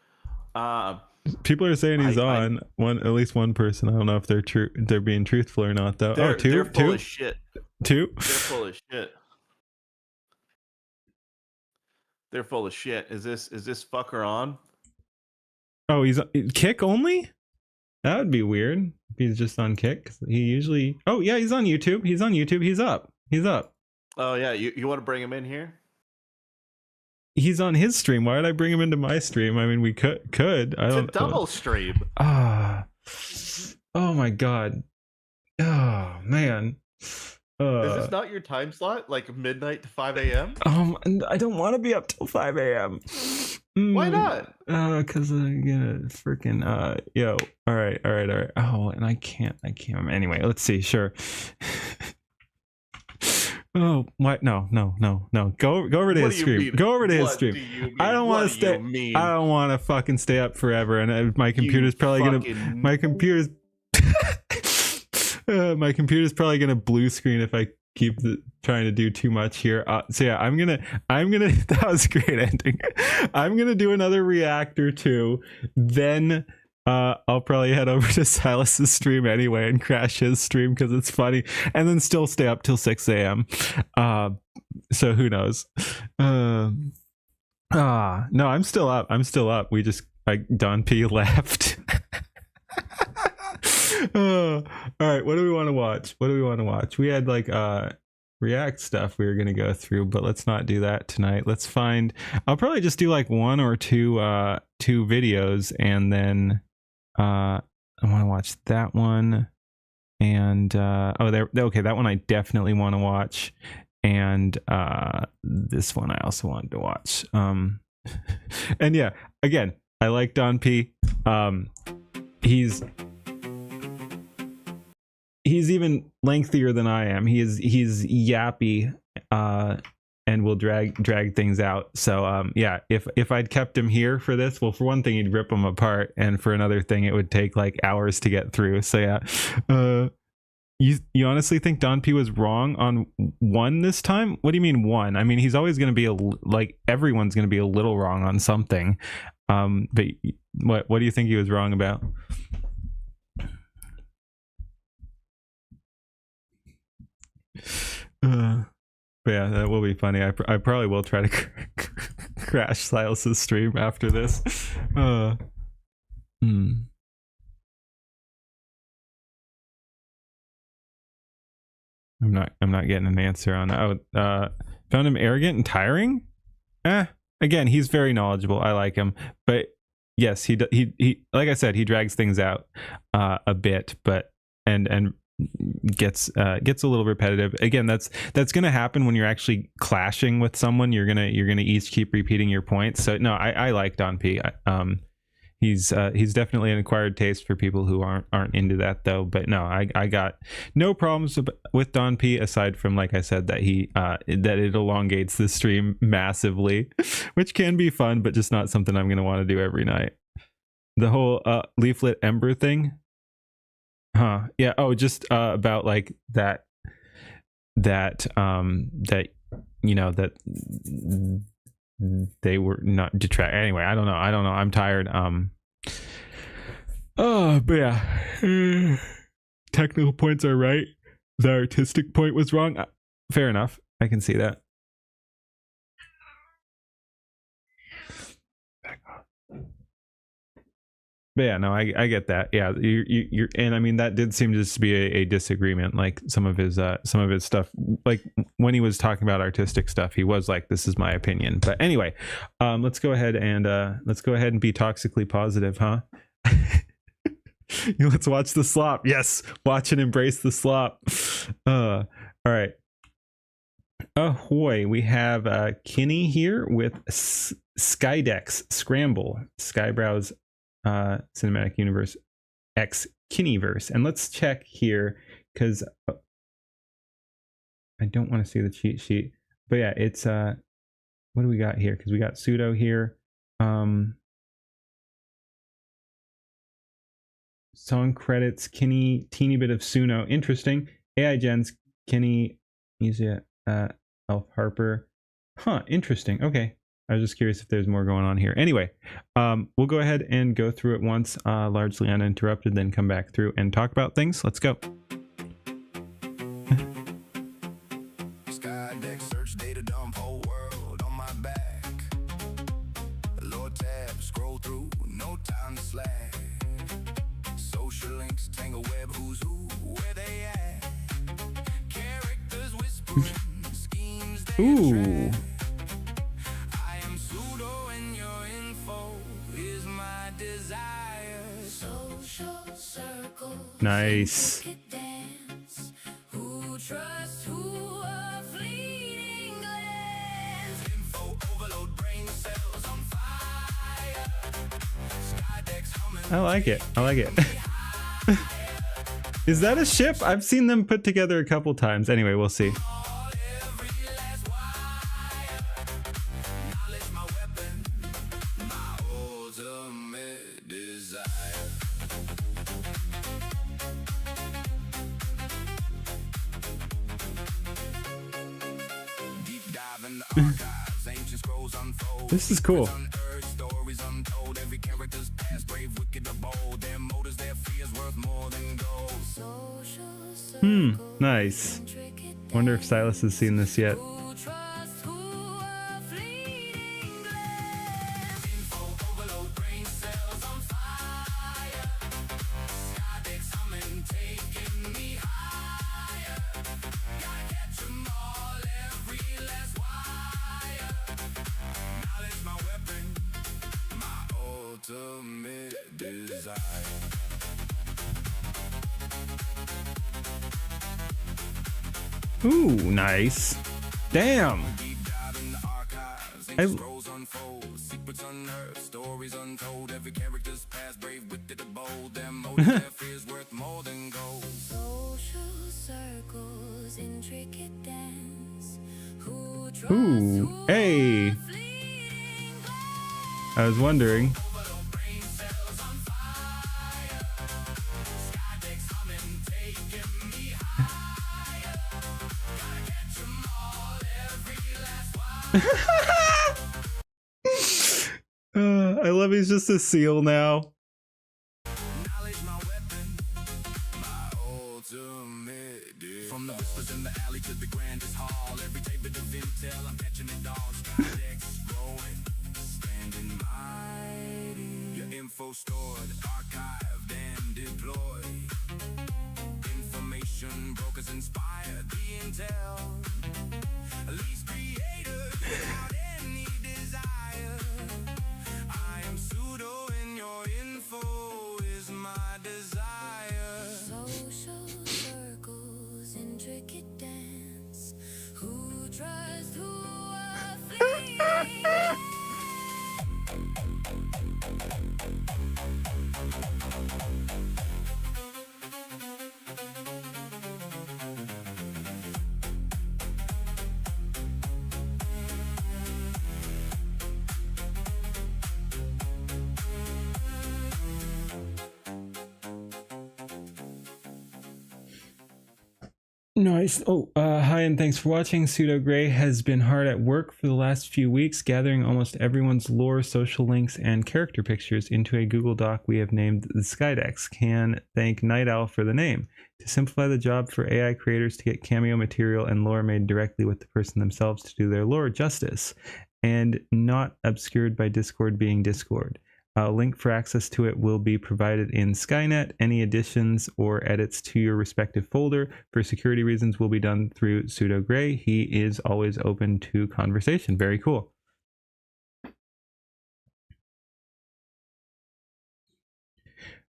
People are saying he's on. At least one person. I don't know if they're being truthful or not though. They're full of shit. Two? They're full of shit. They're full of shit. Is this fucker on? Oh, he's Kick only? That would be weird if he's just on Kick. He usually... Oh, yeah, he's on YouTube. He's on YouTube. He's up. He's up. Oh, yeah. You want to bring him in here? He's on his stream. Why did I bring him into my stream? I mean, we could. I don't. It's a double stream. Ah. Oh my god. Oh man. Is this not your time slot? Like midnight to 5 a.m.? I don't want to be up till 5 a.m. Why not? Cause I'm gonna freaking yo. All right. Oh, and I can't. Anyway, let's see. Sure. Oh, what? No. Go over to his stream. Go over to his stream. I don't want to stay. I don't want to fucking stay up forever. And my computer's probably gonna. My computer's probably gonna blue screen if I keep trying to do too much here. So yeah, I'm gonna. That was a great ending. I'm gonna do another react or two. Then. I'll probably head over to Silas's stream anyway and crash his stream because it's funny, and then still stay up till 6 a.m. So who knows? No, I'm still up. We just Don P left. All right, what do we want to watch? We had like React stuff we were gonna go through, but let's not do that tonight. I'll probably just do like one or two videos, and then I want to watch that one, and okay, that one I definitely want to watch, and this one I also wanted to watch. And yeah, again, I like Don P. He's even lengthier than I am. He's yappy, and will drag things out. So yeah, if I'd kept him here for this, well, for one thing, he'd rip them apart, and for another thing, it would take like hours to get through. So yeah, you honestly think Don P was wrong on one this time? What do you mean one? I mean, he's always going to be like everyone's going to be a little wrong on something. But what do you think he was wrong about? But yeah, that will be funny. I probably will try to crash Silas's stream after this. I'm not getting an answer on that. Found him arrogant and tiring. Again, he's very knowledgeable. I like him, but yes, he like I said, he drags things out a bit, but and gets a little repetitive. Again, that's going to happen when you're actually clashing with someone. You're gonna each keep repeating your points. So no, I like Don P. He's definitely an acquired taste for people who aren't into that though. But no, I got no problems with Don P aside from, like I said, that that it elongates the stream massively, which can be fun, but just not something I'm gonna want to do every night. The whole leaflet ember thing. Yeah. Oh, just about like that you know, that they were not detract. Anyway, I don't know. I'm tired. Oh, but yeah. Technical points are right. The artistic point was wrong. Fair enough. I can see that. But yeah, no, I get that. Yeah, you're, and I mean that did seem just to be a disagreement. Like some of his stuff, like when he was talking about artistic stuff, he was like, "This is my opinion." But anyway, let's go ahead and be toxically positive, huh? Let's watch the slop. Yes, watch and embrace the slop. All right. Ahoy! We have Kinney here with Skydex Scramble Skybrow's Cinematic Universe X Kinneyverse, and let's check here because I don't want to see the cheat sheet, but yeah, it's what do we got here? Because we got pseudo here. Song credits, Kenny, teeny bit of Suno. Interesting. AI gens, Kenny, Easy, Elf Harper. Huh, interesting. Okay. I was just curious if there's more going on here. Anyway, we'll go ahead and go through it once, largely uninterrupted, then come back through and talk about things. Let's go. Skydeck, search data dump, whole world on my back. Lower tab, scroll through, no time to slack. Social links, tangle web, who's who, where they at. Characters whispering, schemes they Ooh. track. I am pseudo and your info is my desire. Social circle. Nice. Dance. Who trusts who, a fleeting glance. Info overload, brain cells on fire. Skydeck's humming. I like it. I like it. Is that a ship? I've seen them put together a couple times. Anyway, we'll see. Every last wire. Knowledge my weapon, my ultimate desire. Deep dive in the archives, ancient scrolls unfold. This is cool. Unearthed, stories untold, every character's past, brave, wicked, or bold. Their motives, their fears worth more than gold. Nice. Wonder if Silas has seen this yet. Who trusts who, a fleeting glance. Info overload, brain cells on fire. Skydeck's humming, taking me higher. Gotta catch 'em all, every last wire. Knowledge my weapon, my ultimate desire. Ooh, nice. Damn. Deep dive in the archives, I- scrolls unfold, secrets unearthed, stories untold, every character's past, brave, wicked, or bold, their motives, their fears worth more than gold. Social circles, intricate dance. Who trusts Ooh, hey. I was wondering. overload, brain cells on fire. Skydeck's humming, taking me higher. Gotta catch 'em all, every last wire. I love he's just a seal now. Knowledge my weapon, my ultimate desire. From the whispers in the alley to the grandest hall, every bit of intel, I'm catching it all. Skydeck's growing, standing mighty. Your info stored, archived, and deployed. Information brokers inspire the intel. Least creators without any desire. I am pseudo and your info is my desire. Social circles, intricate dance. Who trusts who, a fleeting. Nice. Oh, hi and thanks for watching. Pseudo Gray has been hard at work for the last few weeks, gathering almost everyone's lore, social links, and character pictures into a Google Doc we have named the Skydex. Can thank Night Owl for the name. To simplify the job for AI creators to get cameo material and lore made directly with the person themselves to do their lore justice, and not obscured by Discord being Discord. A link for access to it will be provided in Skynet. Any additions or edits to your respective folder for security reasons will be done through Pseudo Gray. He is always open to conversation. Very cool.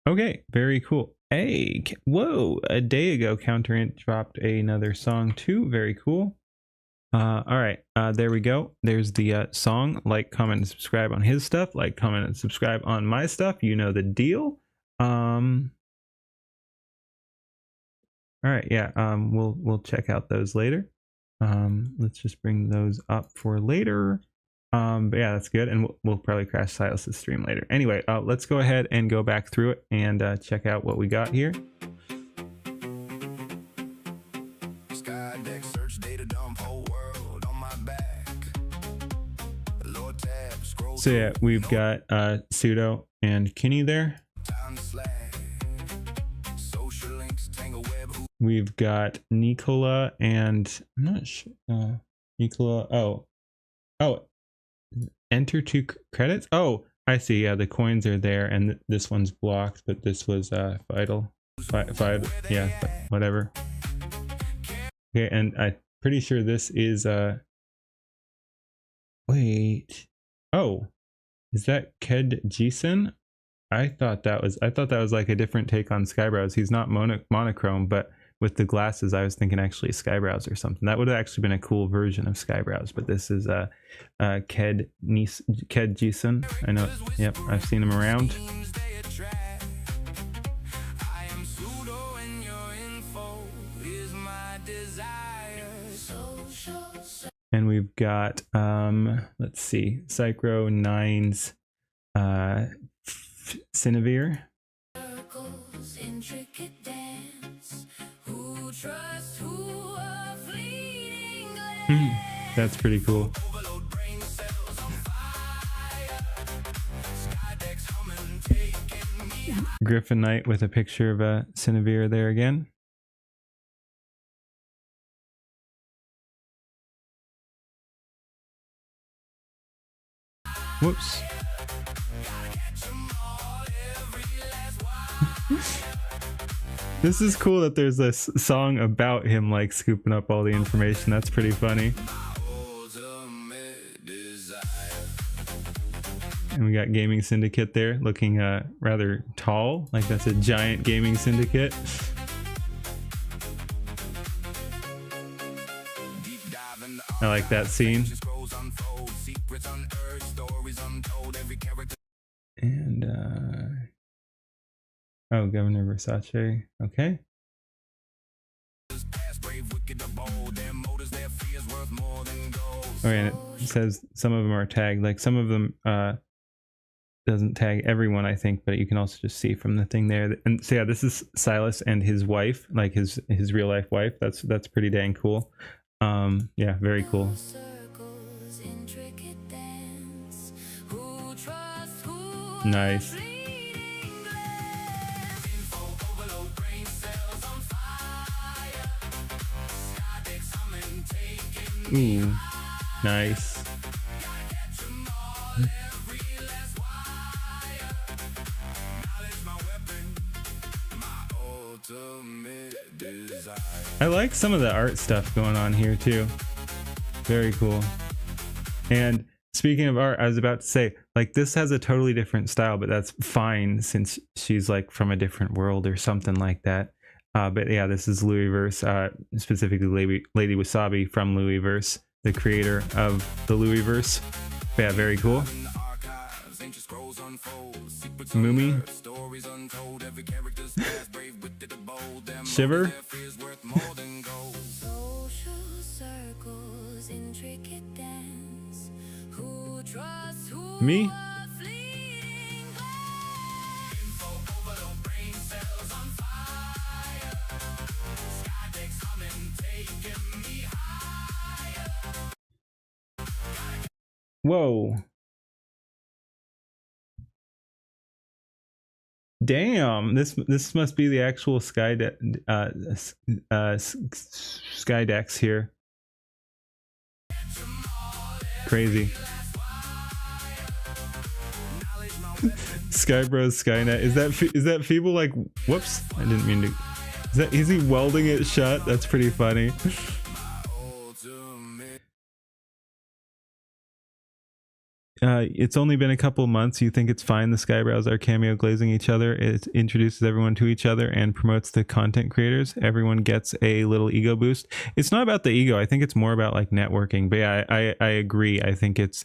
Okay, very cool. Hey, whoa, a day ago Counterint dropped another song too. Very cool. All right, there we go. There's the song. Like, comment, and subscribe on his stuff. Like, comment, and subscribe on my stuff. You know the deal. All right, yeah. We'll check out those later. Let's just bring those up for later. But yeah, that's good, and we'll probably crash Silas's stream later. Anyway, let's go ahead and go back through it and check out what we got here. Skydeck search data dump whole world on my back. Lower tab scroll. So yeah, we've got Pseudo and Kinney there. Time slack. Social links tangle web. We've got Nicola and I'm not sure. Nicola. Oh. Enter 2 credits. Oh, I see. Yeah, the coins are there, and this one's blocked, but this was vital. Five. Yeah, whatever. Okay, and I'm pretty sure this is wait. Oh, is that Ked Jason? I thought that was like a different take on Skybrows. He's not monochrome, but with the glasses, I was thinking actually Skybrows or something. That would have actually been a cool version of Skybrows, but this is Ked Jason. I know. Yep, I've seen him around. And we've got let's see, Psychro 9's Cinevere. That's pretty cool. Griffin Knight with a picture of a Cinevere there again. Whoops. This is cool that there's a song about him like scooping up all the information. That's pretty funny. And we got Gaming Syndicate there looking rather tall, like that's a giant gaming syndicate. I like that scene. And oh, Governor Versace. Okay. Oh, and it says some of them are tagged. Like some of them doesn't tag everyone, I think, but you can also just see from the thing there. And so yeah, this is Silas and his wife, like his real life wife. That's pretty dang cool. Yeah, very cool. Nice. Ooh, nice. I like some of the art stuff going on here too. Very cool. And speaking of art, I was about to say, like, this has a totally different style, but that's fine since she's like from a different world or something like that. But yeah, this is Louisverse, specifically Lady Wasabi from Louisverse, the creator of the Louisverse. But yeah, very cool. Moomy. Shiver. Me. Whoa. Damn, this must be the actual Skydex here. Crazy. Skybros Skynet. Is that Feeble like, whoops, I didn't mean to. Is he welding it shut? That's pretty funny. It's only been a couple months. You think it's fine the Skybrows are cameo glazing each other? It introduces everyone to each other and promotes the content creators. Everyone gets a little ego boost. It's not about the ego. I think it's more about like networking. But yeah, I agree. I think it's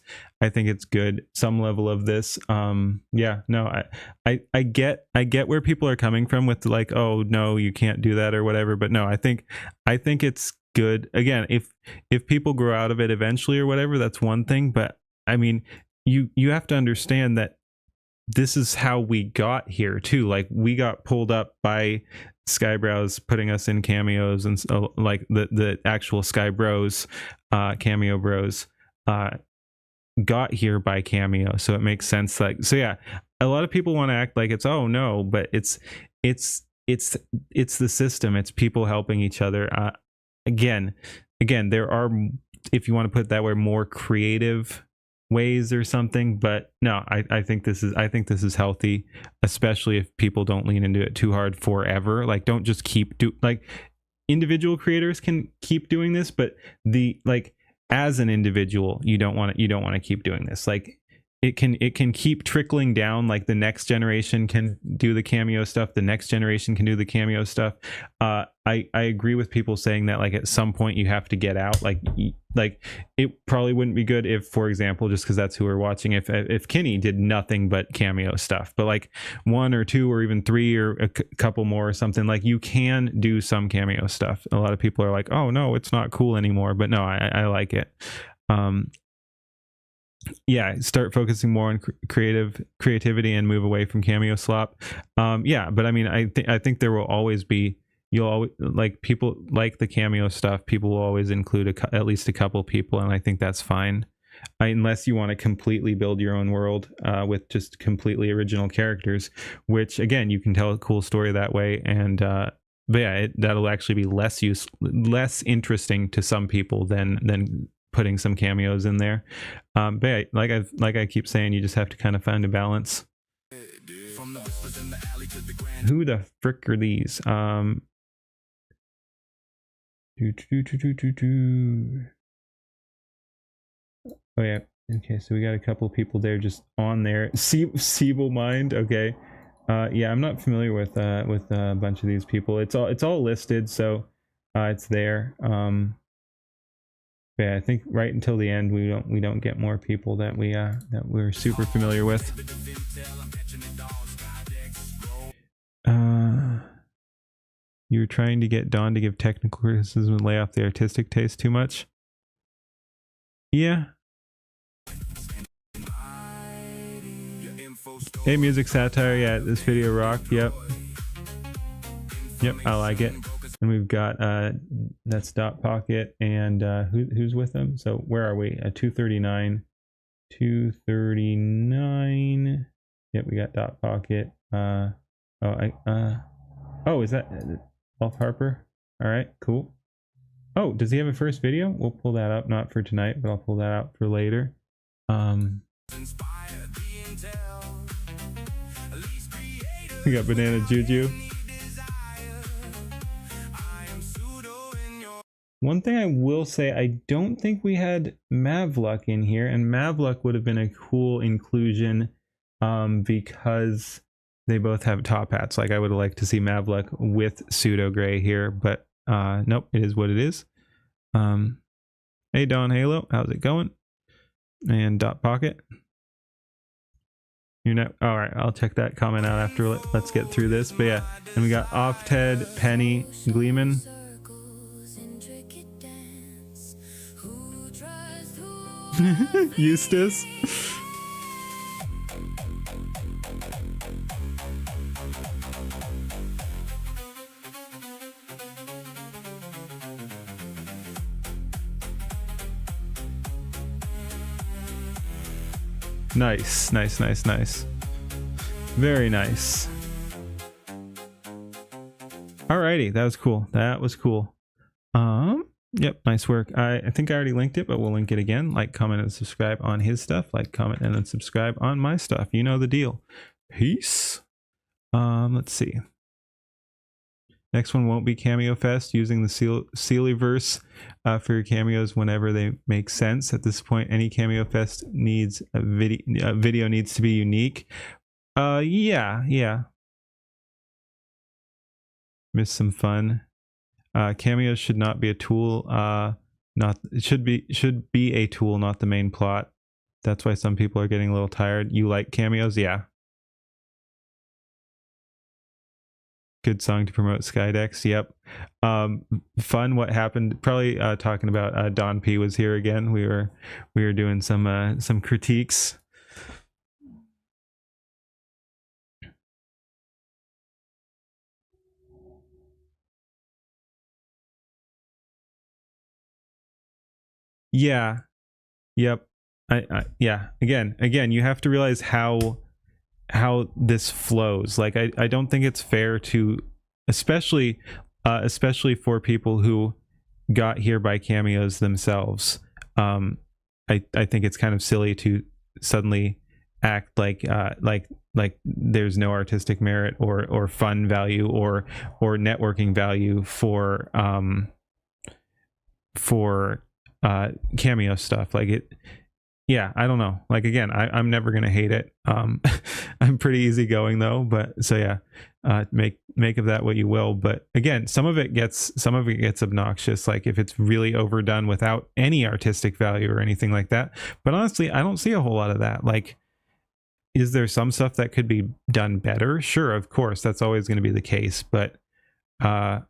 good. Some level of this. Yeah, no, I get where people are coming from with like, oh no, you can't do that or whatever. But no, I think it's good. Again, if people grow out of it eventually or whatever, that's one thing. But I mean, you have to understand that this is how we got here too. Like, we got pulled up by Skybrows putting us in cameos, and so, like, the actual Skybros, cameo bros, got here by cameo, so it makes sense. Like, so yeah, a lot of people want to act like it's, oh no, but it's the system. It's people helping each other. Again, there are, if you want to put it that way, more creative ways or something, but no, I think this is healthy, especially if people don't lean into it too hard forever. Like, don't just keep like, individual creators can keep doing this, but as an individual, you don't want to keep doing this. Like, it can keep trickling down. Like, the next generation can do the cameo stuff, the next generation can do the cameo stuff. I agree with people saying that, like, at some point you have to get out. Like it probably wouldn't be good if, for example, just because that's who we're watching, if Kenny did nothing but cameo stuff, but like 1 or 2 or even 3 or a couple more or something, like, you can do some cameo stuff. A lot of people are like, oh no, it's not cool anymore, but no, I like it. Yeah, start focusing more on creativity and move away from cameo slop. Yeah, but I mean, I think there will always be, you'll always, like, people like the cameo stuff, people will always include at least a couple people, and I think that's fine, unless you want to completely build your own world with just completely original characters, which, again, you can tell a cool story that way. And but yeah, that'll actually be less interesting to some people than putting some cameos in there. But yeah, like I keep saying, you just have to kind of find a balance. Who the frick are these? Oh yeah, okay, so we got a couple people there just on there. Siebel Mind, okay. Yeah, I'm not familiar with a bunch of these people. It's all listed, so it's there. Yeah, I think right until the end we don't get more people that we're super familiar with. You're trying to get Don to give technical criticism and lay off the artistic taste too much. Yeah. Hey, music satire. Yeah, this video rocked. Yep, I like it. And we've got that's Dot Pocket, and who's with them? So where are we? 239. Yep, we got Dot Pocket. Oh, is that Wolf Harper? All right, cool. Oh, does he have a first video? We'll pull that up, not for tonight, but I'll pull that out for later. We got Banana Juju. One thing I will say, I don't think we had Mavluck in here, and Mavluck would have been a cool inclusion because they both have top hats. Like, I would have liked to see Mavluck with Pseudo Gray here, but nope, it is what it is. Hey, Don Halo, how's it going? And Dot Pocket. You're not, all right, I'll check that comment out after. Let's get through this. But yeah, and we got Offted, Penny, Gleeman. Eustace. Nice. Very nice. Alrighty, that was cool. Yep, nice work. I think I already linked it, but we'll link it again. Like, comment, and subscribe on his stuff. Like, comment, and then subscribe on my stuff. You know the deal. Peace. Let's see. Next one won't be Cameo Fest, using the Sealyverse for your cameos whenever they make sense. At this point, any Cameo Fest needs a video needs to be unique. Yeah. Missed some fun. Cameos should not be a tool. Should be a tool, not the main plot. That's why some people are getting a little tired. You like cameos? Yeah. good song to promote Skydex. Yep. Fun. What happened? Probably talking about Don P was here again. We were doing some critiques. Yeah. Yep. Yeah. Again, you have to realize how this flows. Like I don't think it's fair to, especially for people who got here by cameos themselves. I think it's kind of silly to suddenly act like there's no artistic merit or fun value or networking value for cameo stuff. Like it, yeah, I don't know. Like again, I'm never gonna hate it. I'm pretty easygoing though, but so yeah, make of that what you will. But again, some of it gets obnoxious, like if it's really overdone without any artistic value or anything like that. But honestly, I don't see a whole lot of that. Like, is there some stuff that could be done better? Sure, of course, that's always going to be the case. But I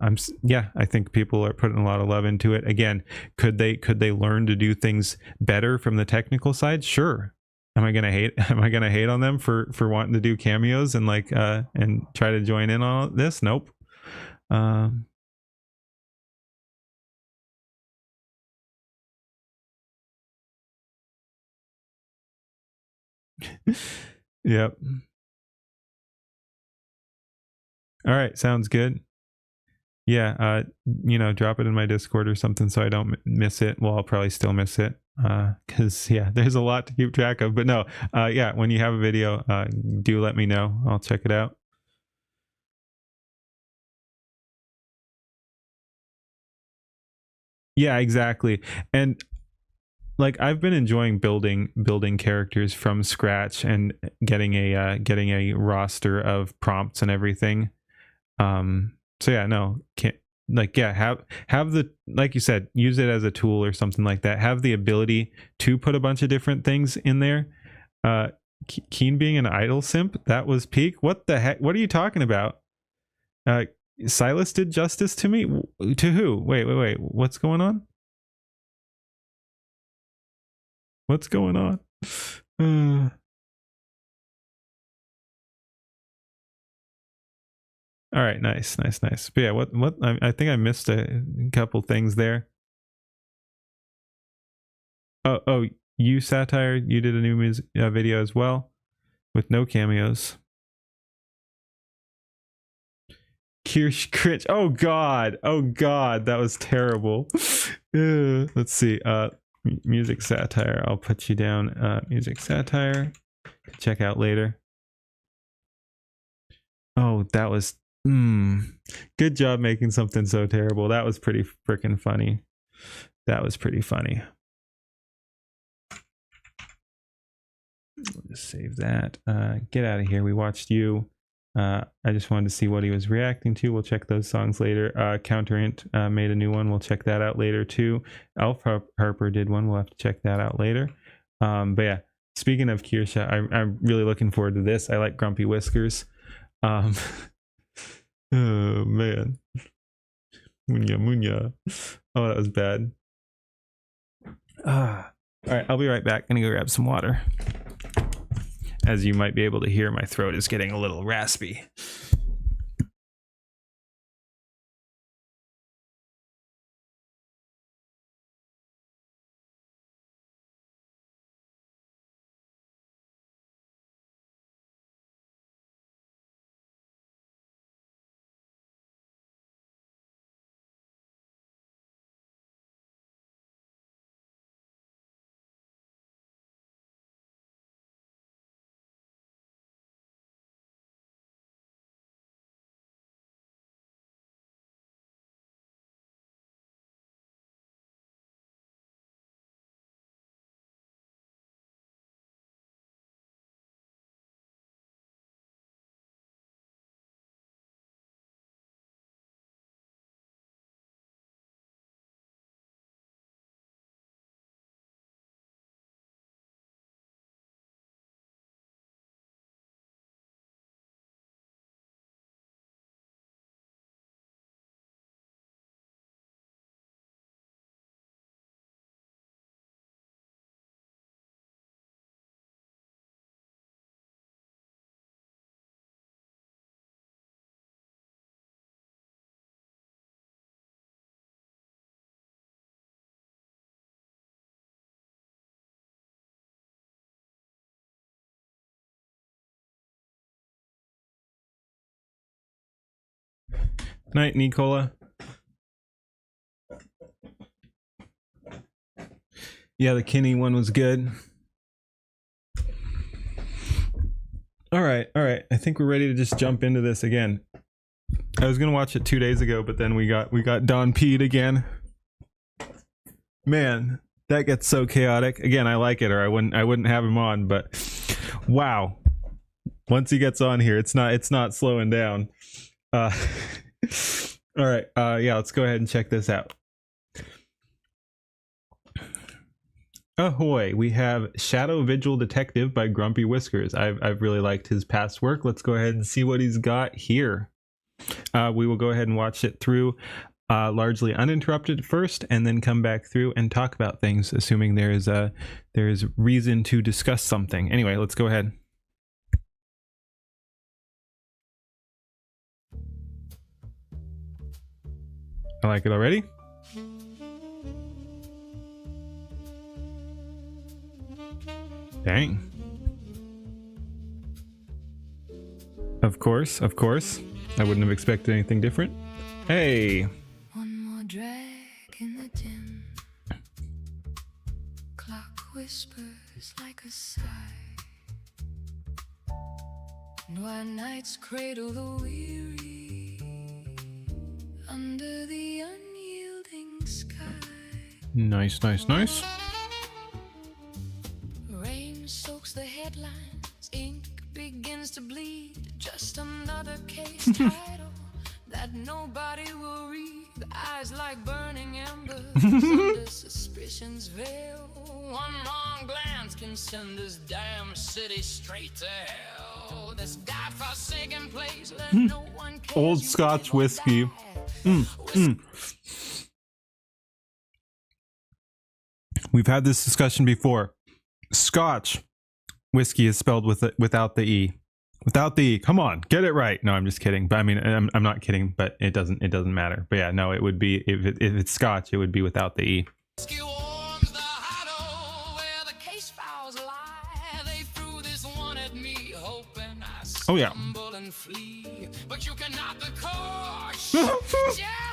think people are putting a lot of love into it. Again, could they learn to do things better from the technical side? Sure. Am I gonna hate on them for wanting to do cameos and like and try to join in on this? Nope. Yep. All right, sounds good. Yeah, drop it in my Discord or something so I don't miss it. Well, I'll probably still miss it because yeah, there's a lot to keep track of. But no, yeah, when you have a video, do let me know. I'll check it out. Yeah, exactly. And like I've been enjoying building characters from scratch and getting a roster of prompts and everything. So yeah, no, can't, like, yeah, have the, like you said, use it as a tool or something like that. Have the ability to put a bunch of different things in there. Keen being an idol simp, that was peak. What the heck? What are you talking about? Silas did justice to me. To who? Wait. What's going on? What's going on? All right, nice. But yeah, what? I think I missed a couple things there. Oh, you Satire, you did a new music video as well, with no cameos. Kirsch cringe. Oh god, that was terrible. Let's see. Music Satire. I'll put you down. Music Satire. Check out later. Oh, that was. Good job making something so terrible. That was pretty freaking funny. We'll just save that. Get out of here. We watched you. I just wanted to see what he was reacting to. We'll check those songs later. Counterint made a new one. We'll check that out later too. Elf Harper did one. We'll have to check that out later. But yeah, speaking of Kirsha, I'm really looking forward to this. I like Grumpy Whiskers. Oh man. Munya. Oh, that was bad. All right, I'll be right back. I'm gonna go grab some water. As you might be able to hear, my throat is getting a little raspy. Night, Nicola. Yeah, the Kinney one was good. All right. I think we're ready to just jump into this again. I was gonna watch it 2 days ago, but then we got Don Pete again. Man, that gets so chaotic. Again, I like it, or I wouldn't have him on. But wow, once he gets on here, it's not slowing down. All right, yeah, let's go ahead and check this out. Ahoy! We have Shadow Vigil Detective by Grumpy Whiskers. I've really liked his past work. Let's go ahead and see what he's got here. We will go ahead and watch it through largely uninterrupted first, and then come back through and talk about things, assuming there is reason to discuss something. Anyway, let's go ahead. I like it already. Dang. Of course. I wouldn't have expected anything different. Hey. One more drag in the dim. Clock whispers like a sigh. And while nights cradle the weary under the unyielding sky. Nice. Rain soaks the headlines, ink begins to bleed. Just another case title that nobody will read. Eyes like burning embers under suspicion's veil. One wrong glance can send this damn city straight to hell. This godforsaken place where no one cares. Old Scotch whiskey. We've had this discussion before. Scotch whiskey is spelled without the E. Without the E. Come on, get it right. No, I'm just kidding. But I mean, I'm not kidding. But it doesn't matter. But yeah, no, it would be if it's Scotch, it would be without the E. Whiskey warms the huddle where the case files lie. They threw this one at me, hoping I stumble and flee. But you cannot the course.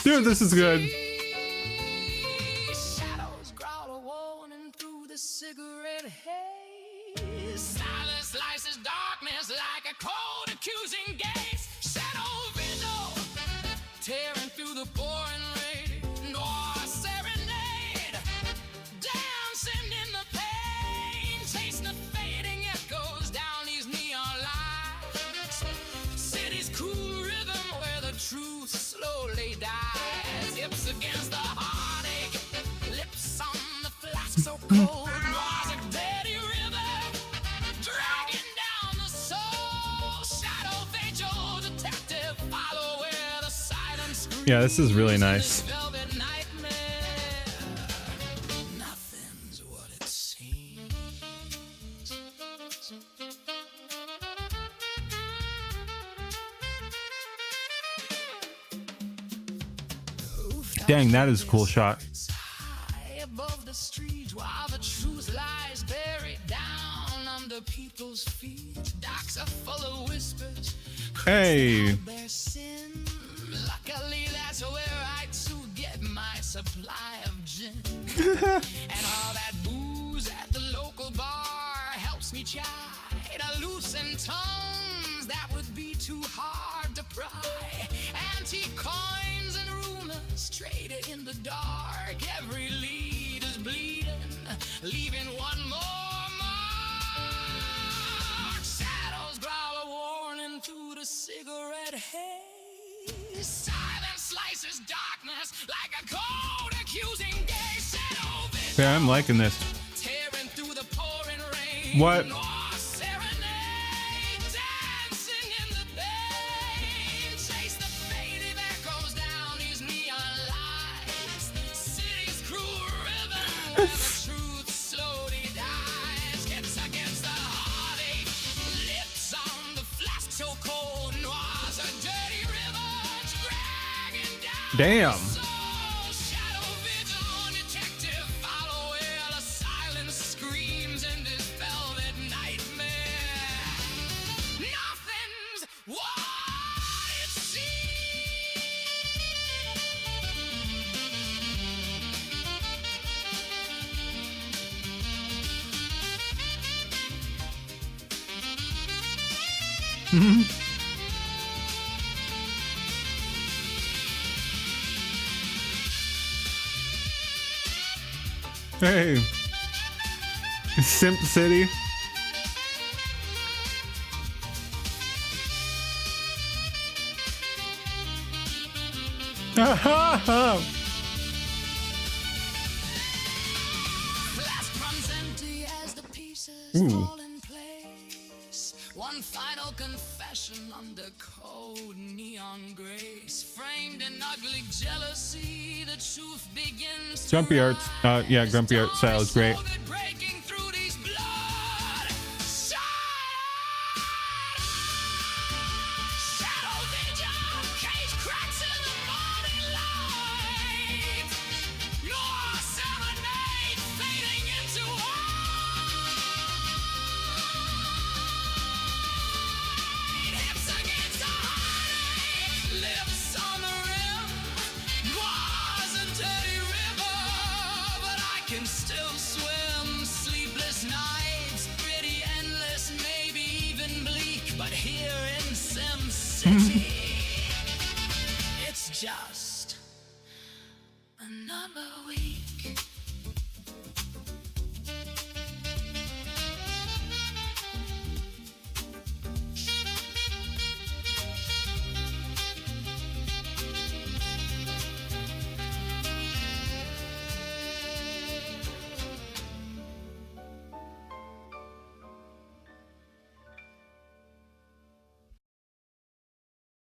Dude, this is good. Shadows growl a warning through the cigarette haze. Silence slices darkness like a cold accusing gaze. Shadow vigil tearing through the pouring rain. Noir serenade dancing in the pain. Chase the fading echoes down these neon lights. City's cool rhythm where the truth slowly dies. Hips against the heartache, lips on the flask so cold. Noir's a dirty river dragging down the soul. Shadow vigil detective follow where the silence screams. Yeah, this is really nice. Velvet nightmare. Nothing's what it seems. Dang, that is a cool shot. High above the street while the truth lies buried down under people's feet. Docks are full of whispers. Hey. Their sin. Luckily, that's where I too get my supply of gin. And all that booze at the local bar helps me try to loosen tongues that would be too hard to pry. Antique coins and rumors traded in the dark. Every lead is bleeding, leaving one more mark. Shadows growl a warning through the cigarette haze. Silence slices darkness like a cold accusing gaze. Shadow vision Yeah, I'm liking this. tearing through the pouring rain. What? Noir serenade dancing in the pain. Chase the faded echoes down these neon lights. City's cruel rhythm where the truth slowly dies. Gets against the heartache, lips on the flask so cold. Noir's a dirty river dragging down. Damn. Shadow vigil detective follow where the silence screams in this velvet nightmare. Nothing's what it seems. Hey, Simp City. Last comes empty as the pieces Ooh. fall in place. One final confession under cold neon grace. Framed in ugly jealousy, the truth begins to Grumpy Arts, yeah, Grumpy Art style is great. breaking through these blood. Shadow vision, cage cracks in the morning light. Your serenade fading into white. Hips against the heartache, lips on the rim. Mars a dirty river, but I can still swim. Sleepless nights, pretty endless, maybe even bleak. But here in Sim City, it's just another week.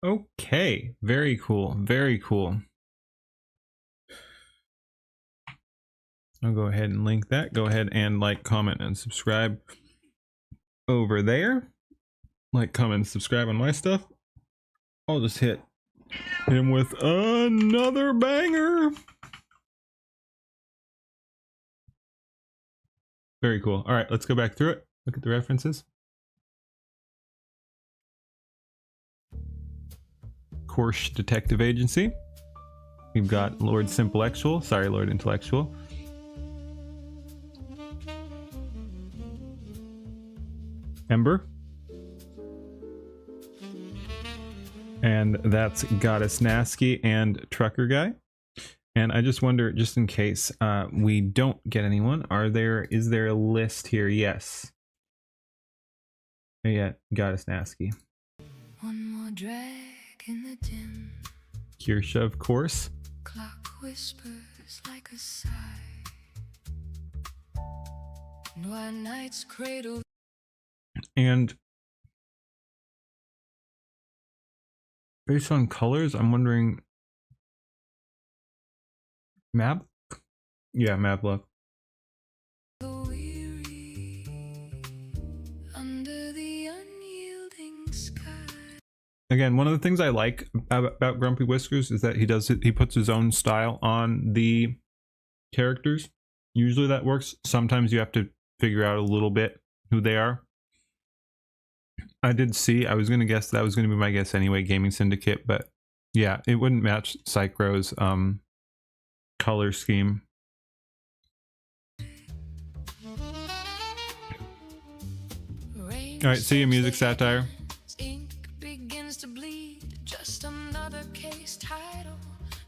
Okay, very cool, very cool. I'll go ahead and link that. Go ahead and like, comment, and subscribe over there. Like, comment, and subscribe on my stuff. I'll just hit him with another banger. Very cool. All right, let's go back through it. Look at the references. Course Detective Agency. We've got Lord Simplectual. Sorry, Lord Intellectual. Ember. And that's Goddess Nasky and Trucker Guy. And I just wonder, just in case we don't get anyone, is there a list here? Yes. Yeah, Goddess Nasky. One more drag in the dim. Kirsha, of course. Clock whispers like a sigh. While night's cradle. And based on colors, I'm wondering, map? Yeah, map look. The weary under the unyielding sky. Again, one of the things I like about Grumpy Whiskers is that he puts his own style on the characters. Usually that works. Sometimes you have to figure out a little bit who they are. I was gonna guess that was gonna be my guess anyway, Gaming Syndicate, but yeah, it wouldn't match Psychro's color scheme. All right, see you, Music Satire. Ink begins to bleed. Just another case title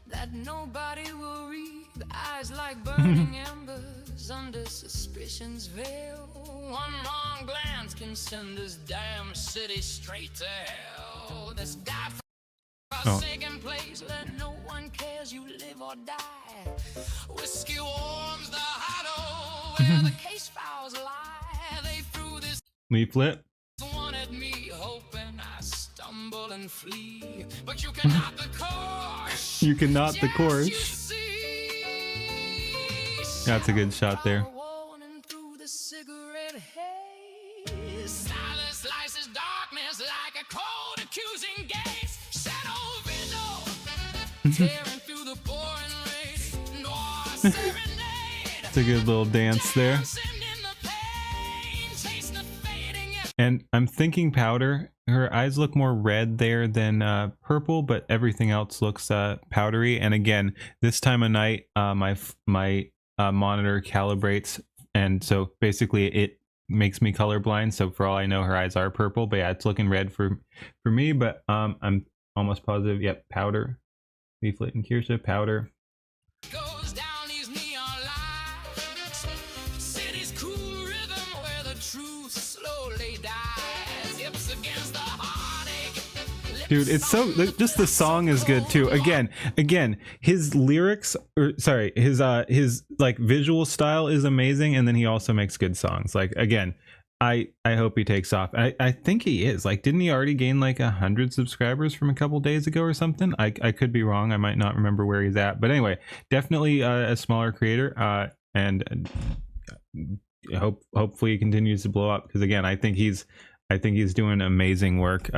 that nobody will read. Eyes like burning embers under suspicion's veil. One wrong glance can send this damn city straight to hell. This godforsaken place that no one cares, you live or die. Whiskey warms the hollow where the case files lie. They threw this Leaflet. one at me, hoping I stumble and flee. But you cannot the course. You cannot the Yes, course. you see. That's a good shot there. Warning through the cigarette haze. Silence slices darkness like a cold accusing gaze. Shadow vigil tearing through the pouring rain. Noir serenade. It's a good little dance there. And I'm thinking Powder. Her eyes look more red there than purple, but everything else looks powdery. And again, this time of night, my monitor calibrates, and so basically makes me colorblind, so for all I know her eyes are purple. But yeah, it's looking red for me, but I'm almost positive. Yep, Powder, Leaflet and Kirsha, Powder. Goes down these neon lights. City's cool rhythm where the truth slowly dies. Hips against the heartache. Dude, it's so, just the song is good too. Again, his lyrics, or sorry, his like visual style is amazing, and then he also makes good songs. Like, again, I hope he takes off. I think he is. Like, didn't he already gain like 100 subscribers from a couple days ago or something? I could be wrong. I might not remember where he's at. But anyway, definitely a smaller creator, and hopefully he continues to blow up, because again, I think he's doing amazing work,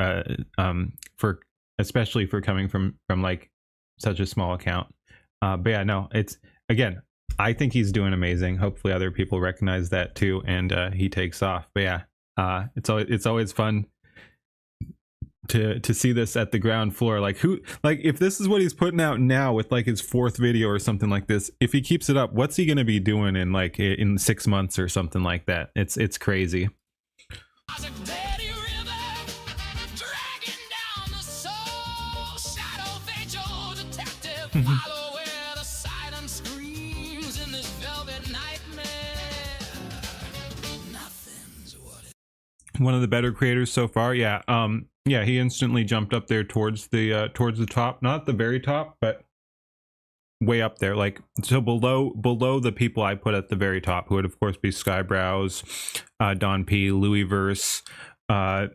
for, especially for coming from like such a small account. But yeah, no, it's, again, I think he's doing amazing. Hopefully other people recognize that too, and he takes off. But yeah, it's always fun to see this at the ground floor. Like, who, like, if this is what he's putting out now with like his 4th video or something like this, if he keeps it up, what's he gonna be doing in like in 6 months or something like that? It's crazy. One of the better creators so far. Yeah, yeah, he instantly jumped up there towards the top, not the very top, but way up there, like, so below the people I put at the very top, who would of course be Skybrows, Don P, Louisverse, Null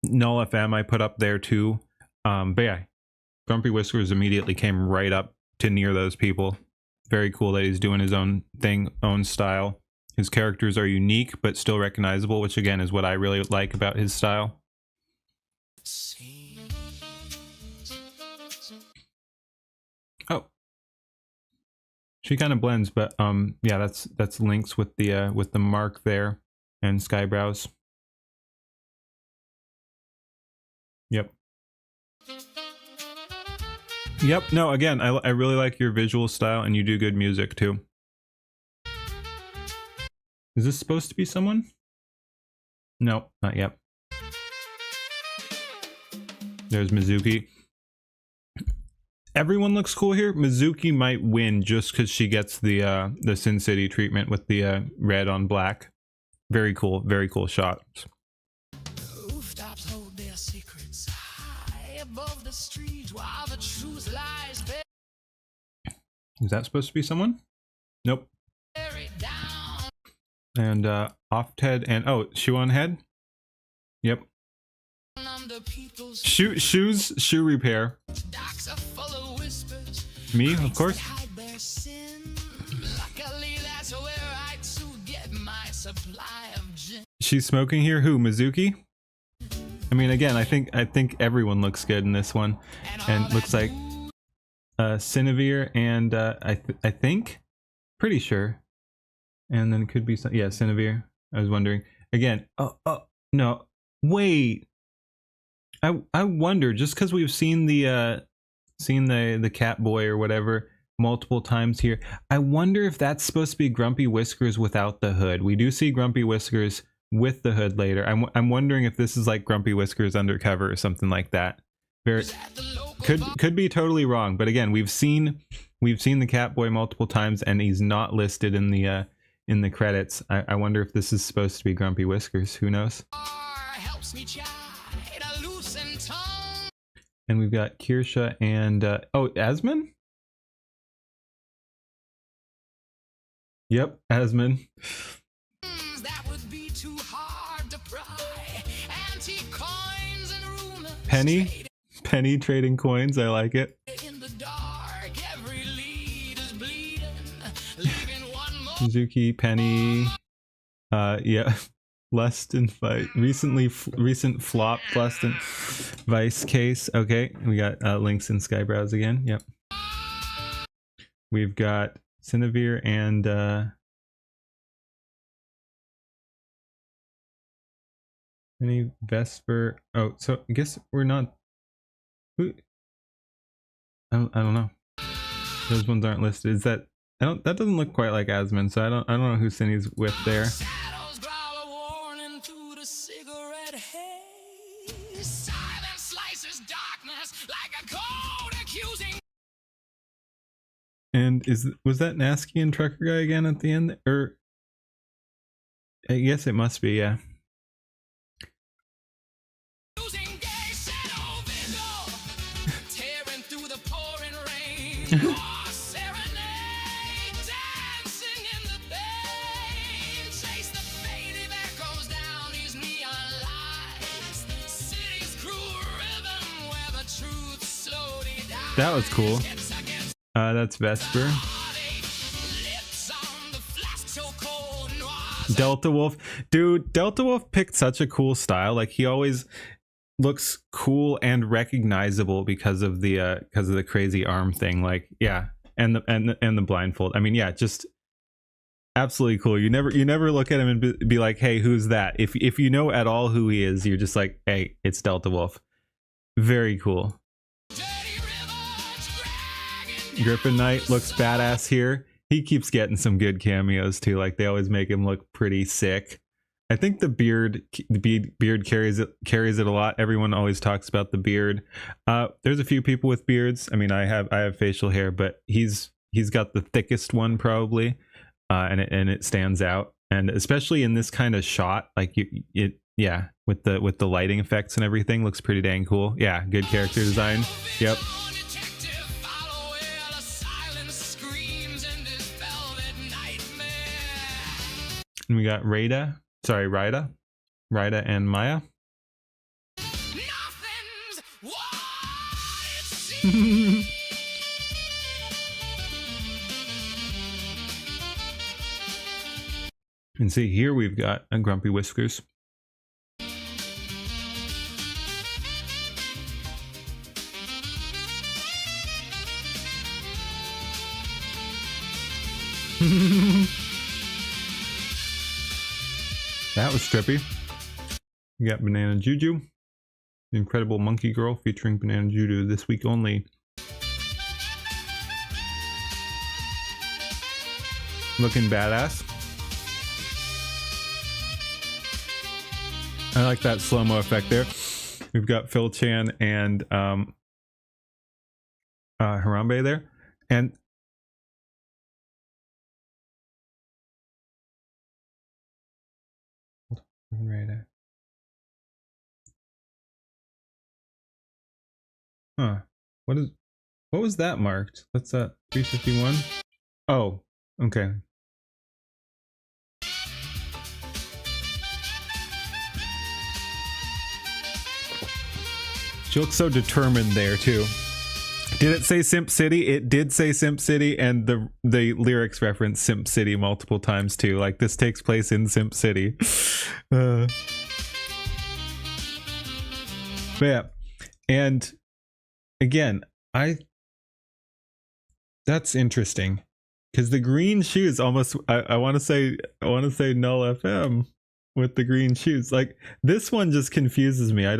FM I put up there too. But yeah, Grumpy Whiskers immediately came right up to near those people. Very cool that he's doing his own thing, own style. His characters are unique but still recognizable, which again is what I really like about his style. Oh, she kind of blends, but yeah, that's Lynx with the mark there, and Skybrows. Yep. No, again, I really like your visual style, and you do good music too. Is this supposed to be someone? No, not yet. There's Mizuki. Everyone looks cool here. Mizuki might win just because she gets the Sin City treatment with the red on black. Very cool shots. Rooftops hold their secrets high above the street while the truth lies Is that supposed to be someone? Nope. buried down. And off Ted and shoe on head. Yep. Under people's Shoe repair. docks are full of whispers. Me, of course. Hide their sin. Luckily, that's where I too get my supply of gin. She's smoking here. Who? Mizuki? I mean, again, I think everyone looks good in this one, and looks like Cinevere and I think, pretty sure, and then it could be some, yeah, Cinevere. I was wondering again. Oh no, wait. I wonder, just because we've seen the cat boy or whatever multiple times here, I wonder if that's supposed to be Grumpy Whiskers without the hood. We do see Grumpy Whiskers with the hood later. I'm wondering if this is like Grumpy Whiskers undercover or something like that. Very could be totally wrong, but again, we've seen the cat boy multiple times, and he's not listed in the credits. I wonder if this is supposed to be Grumpy Whiskers. Who knows? Helps me chide a loosened tongue. And we've got Kirsha and Asmon? Yep, Asmon. That would be too hard to pry. Antique coins and rumors. Penny trading coins. I like it. In the dark, every lead is bleeding, leaving one more. Suzuki, Penny. Yeah. Lust and Fight. Recent flop Lust and Vice case. Okay, we got Lynx and Skybrows again. Yep. We've got Cinevere and any Vesper. Oh, so I guess we're not. Who? I don't know. Those ones aren't listed. Is that? That doesn't look quite like Asmon, so I don't know who Cindy's with there. Shadows glide And was that Nasky and Trucker Guy again at the end? Or I guess it must be, yeah. Losing gay shadow vigil, tearing through the pouring rain. Oh, serenade, dancing in the vein. Chase the faded echoes down these neon lights. City's cruel rhythm where the truth slowly dies. That was cool. That's Vesper. Lips on the flask so cold, noir. Delta Wolf. Dude, Delta Wolf picked such a cool style. Like, he always looks cool and recognizable because of the crazy arm thing. Like, yeah. And the blindfold. I mean, yeah, just absolutely cool. You never look at him and be like, hey, who's that? If you know at all who he is, you're just like, hey, it's Delta Wolf. Very cool. Griffin Knight looks badass here. He keeps getting some good cameos too. Like, they always make him look pretty sick. I think the beard carries it a lot. Everyone always talks about the beard. There's a few people with beards. I mean, I have facial hair, but he's got the thickest one probably, and it stands out. And especially in this kind of shot, like yeah, with the lighting effects and everything, looks pretty dang cool. Yeah, good character design. Yep. And we got Rada and Maya. And see, here we've got a Grumpy Whiskers. That was trippy. We got Banana Juju, the Incredible Monkey Girl featuring Banana Juju this week only. Looking badass. I like that slow-mo effect there. We've got Phil Chan and Harambe there. And right. Huh. What was that marked? That's 351. Oh, okay. She looks so determined there too. Did it say Simp City? It did say Simp City, and the lyrics reference Simp City multiple times too. Like, this takes place in Simp City. But yeah, and again, that's interesting because the green shoes almost. I want to say Null FM with the green shoes. Like, this one just confuses me. Are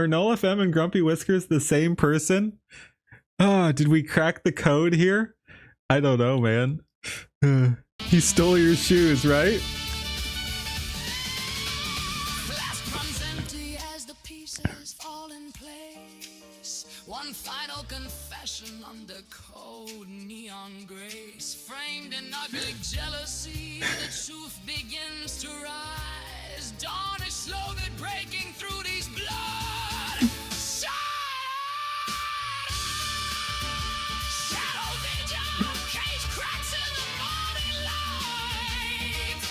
Null FM and Grumpy Whiskers the same person? Oh, did we crack the code here? I don't know, man. He stole your shoes, right? Flask runs empty as the pieces fall in place. One final confession under cold neon grace. Framed in ugly jealousy, the truth begins to rise. Dawn is slowly breaking through these blood. Shadow vision, cage cracks in the morning light.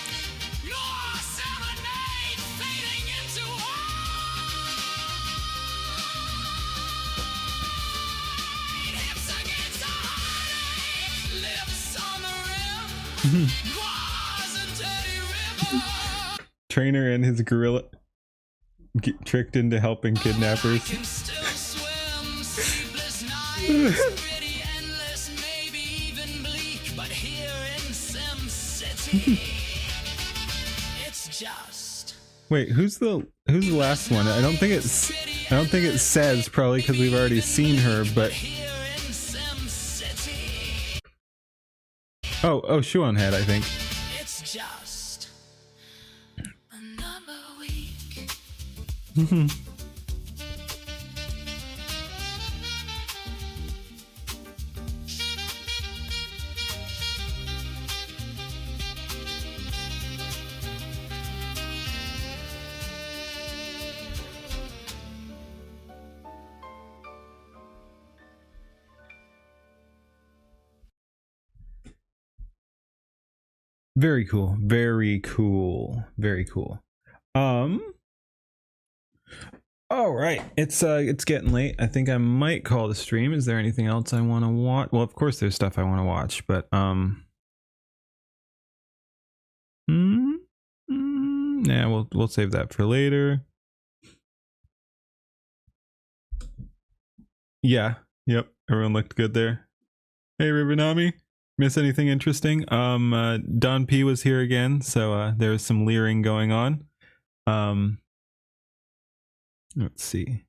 More serenade fading into white. Hips against the heartache, lips on the rim. Was a dirty river. Trainer and his gorilla get tricked into helping kidnappers. Can still swim, sleepless nights, pretty endless, maybe even bleak, but here in Sim City, it's just Wait, who's the last one? I don't think it says, probably because we've already seen her, but here in Sim City, oh, Shuon Head, I think. it's just another week. Very cool. Very cool. Very cool. All right. It's getting late. I think I might call the stream. Is there anything else I want to watch? Well, of course there's stuff I want to watch, but yeah, we'll save that for later. Yeah. Yep. Everyone looked good there. Hey, Ribonami. Miss anything interesting? Don P was here again, so there was some leering going on. Let's see.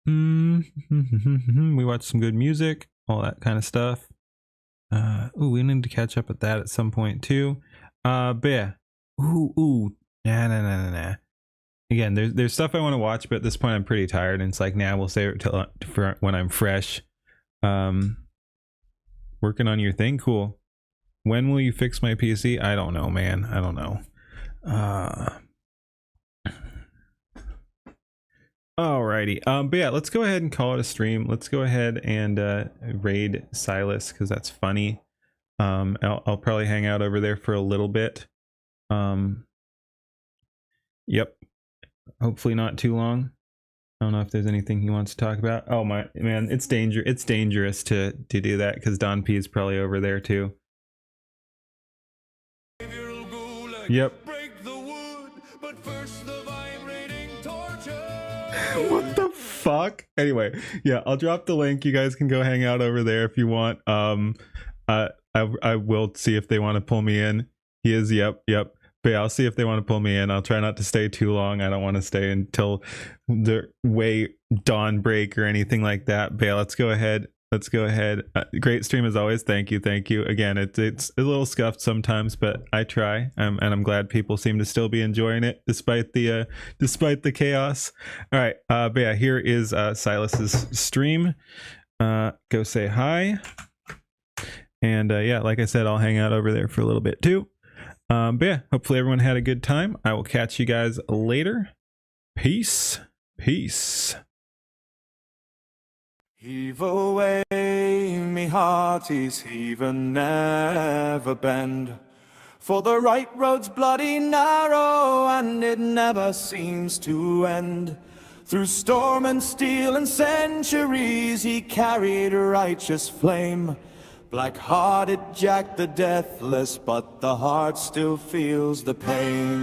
We watched some good music, all that kind of stuff. Ooh, we need to catch up with that at some point too. But yeah. Nah. Again, there's stuff I want to watch, but at this point I'm pretty tired, and it's like, nah, we'll save it till for when I'm fresh. Working on your thing, cool. When will you fix my PC? I don't know, man. I don't know. Alrighty. But yeah, let's go ahead and call it a stream. Let's go ahead and raid Silas, because that's funny. I'll probably hang out over there for a little bit. Yep. Hopefully not too long. I don't know if there's anything he wants to talk about. Oh my man, it's dangerous to do that, because Don P is probably over there too. Yep. What the fuck? Anyway, yeah, I'll drop the link. You guys can go hang out over there if you want. I will see if they want to pull me in. He is, yep. But yeah, I'll see if they want to pull me in. I'll try not to stay too long. I don't want to stay until the way dawn break or anything like that. But yeah, let's go ahead. Great stream as always. Thank you. Again, it's a little scuffed sometimes, but I try. And I'm glad people seem to still be enjoying it despite the chaos. All right. But yeah, here is Silas's stream. Go say hi. And yeah, like I said, I'll hang out over there for a little bit too. But yeah, hopefully everyone had a good time. I will catch you guys later. Peace. Heave away, me hearties, heave and never bend. For the right road's bloody narrow, and it never seems to end. Through storm and steel and centuries, he carried a righteous flame. Black-hearted Jack the Deathless, but the heart still feels the pain.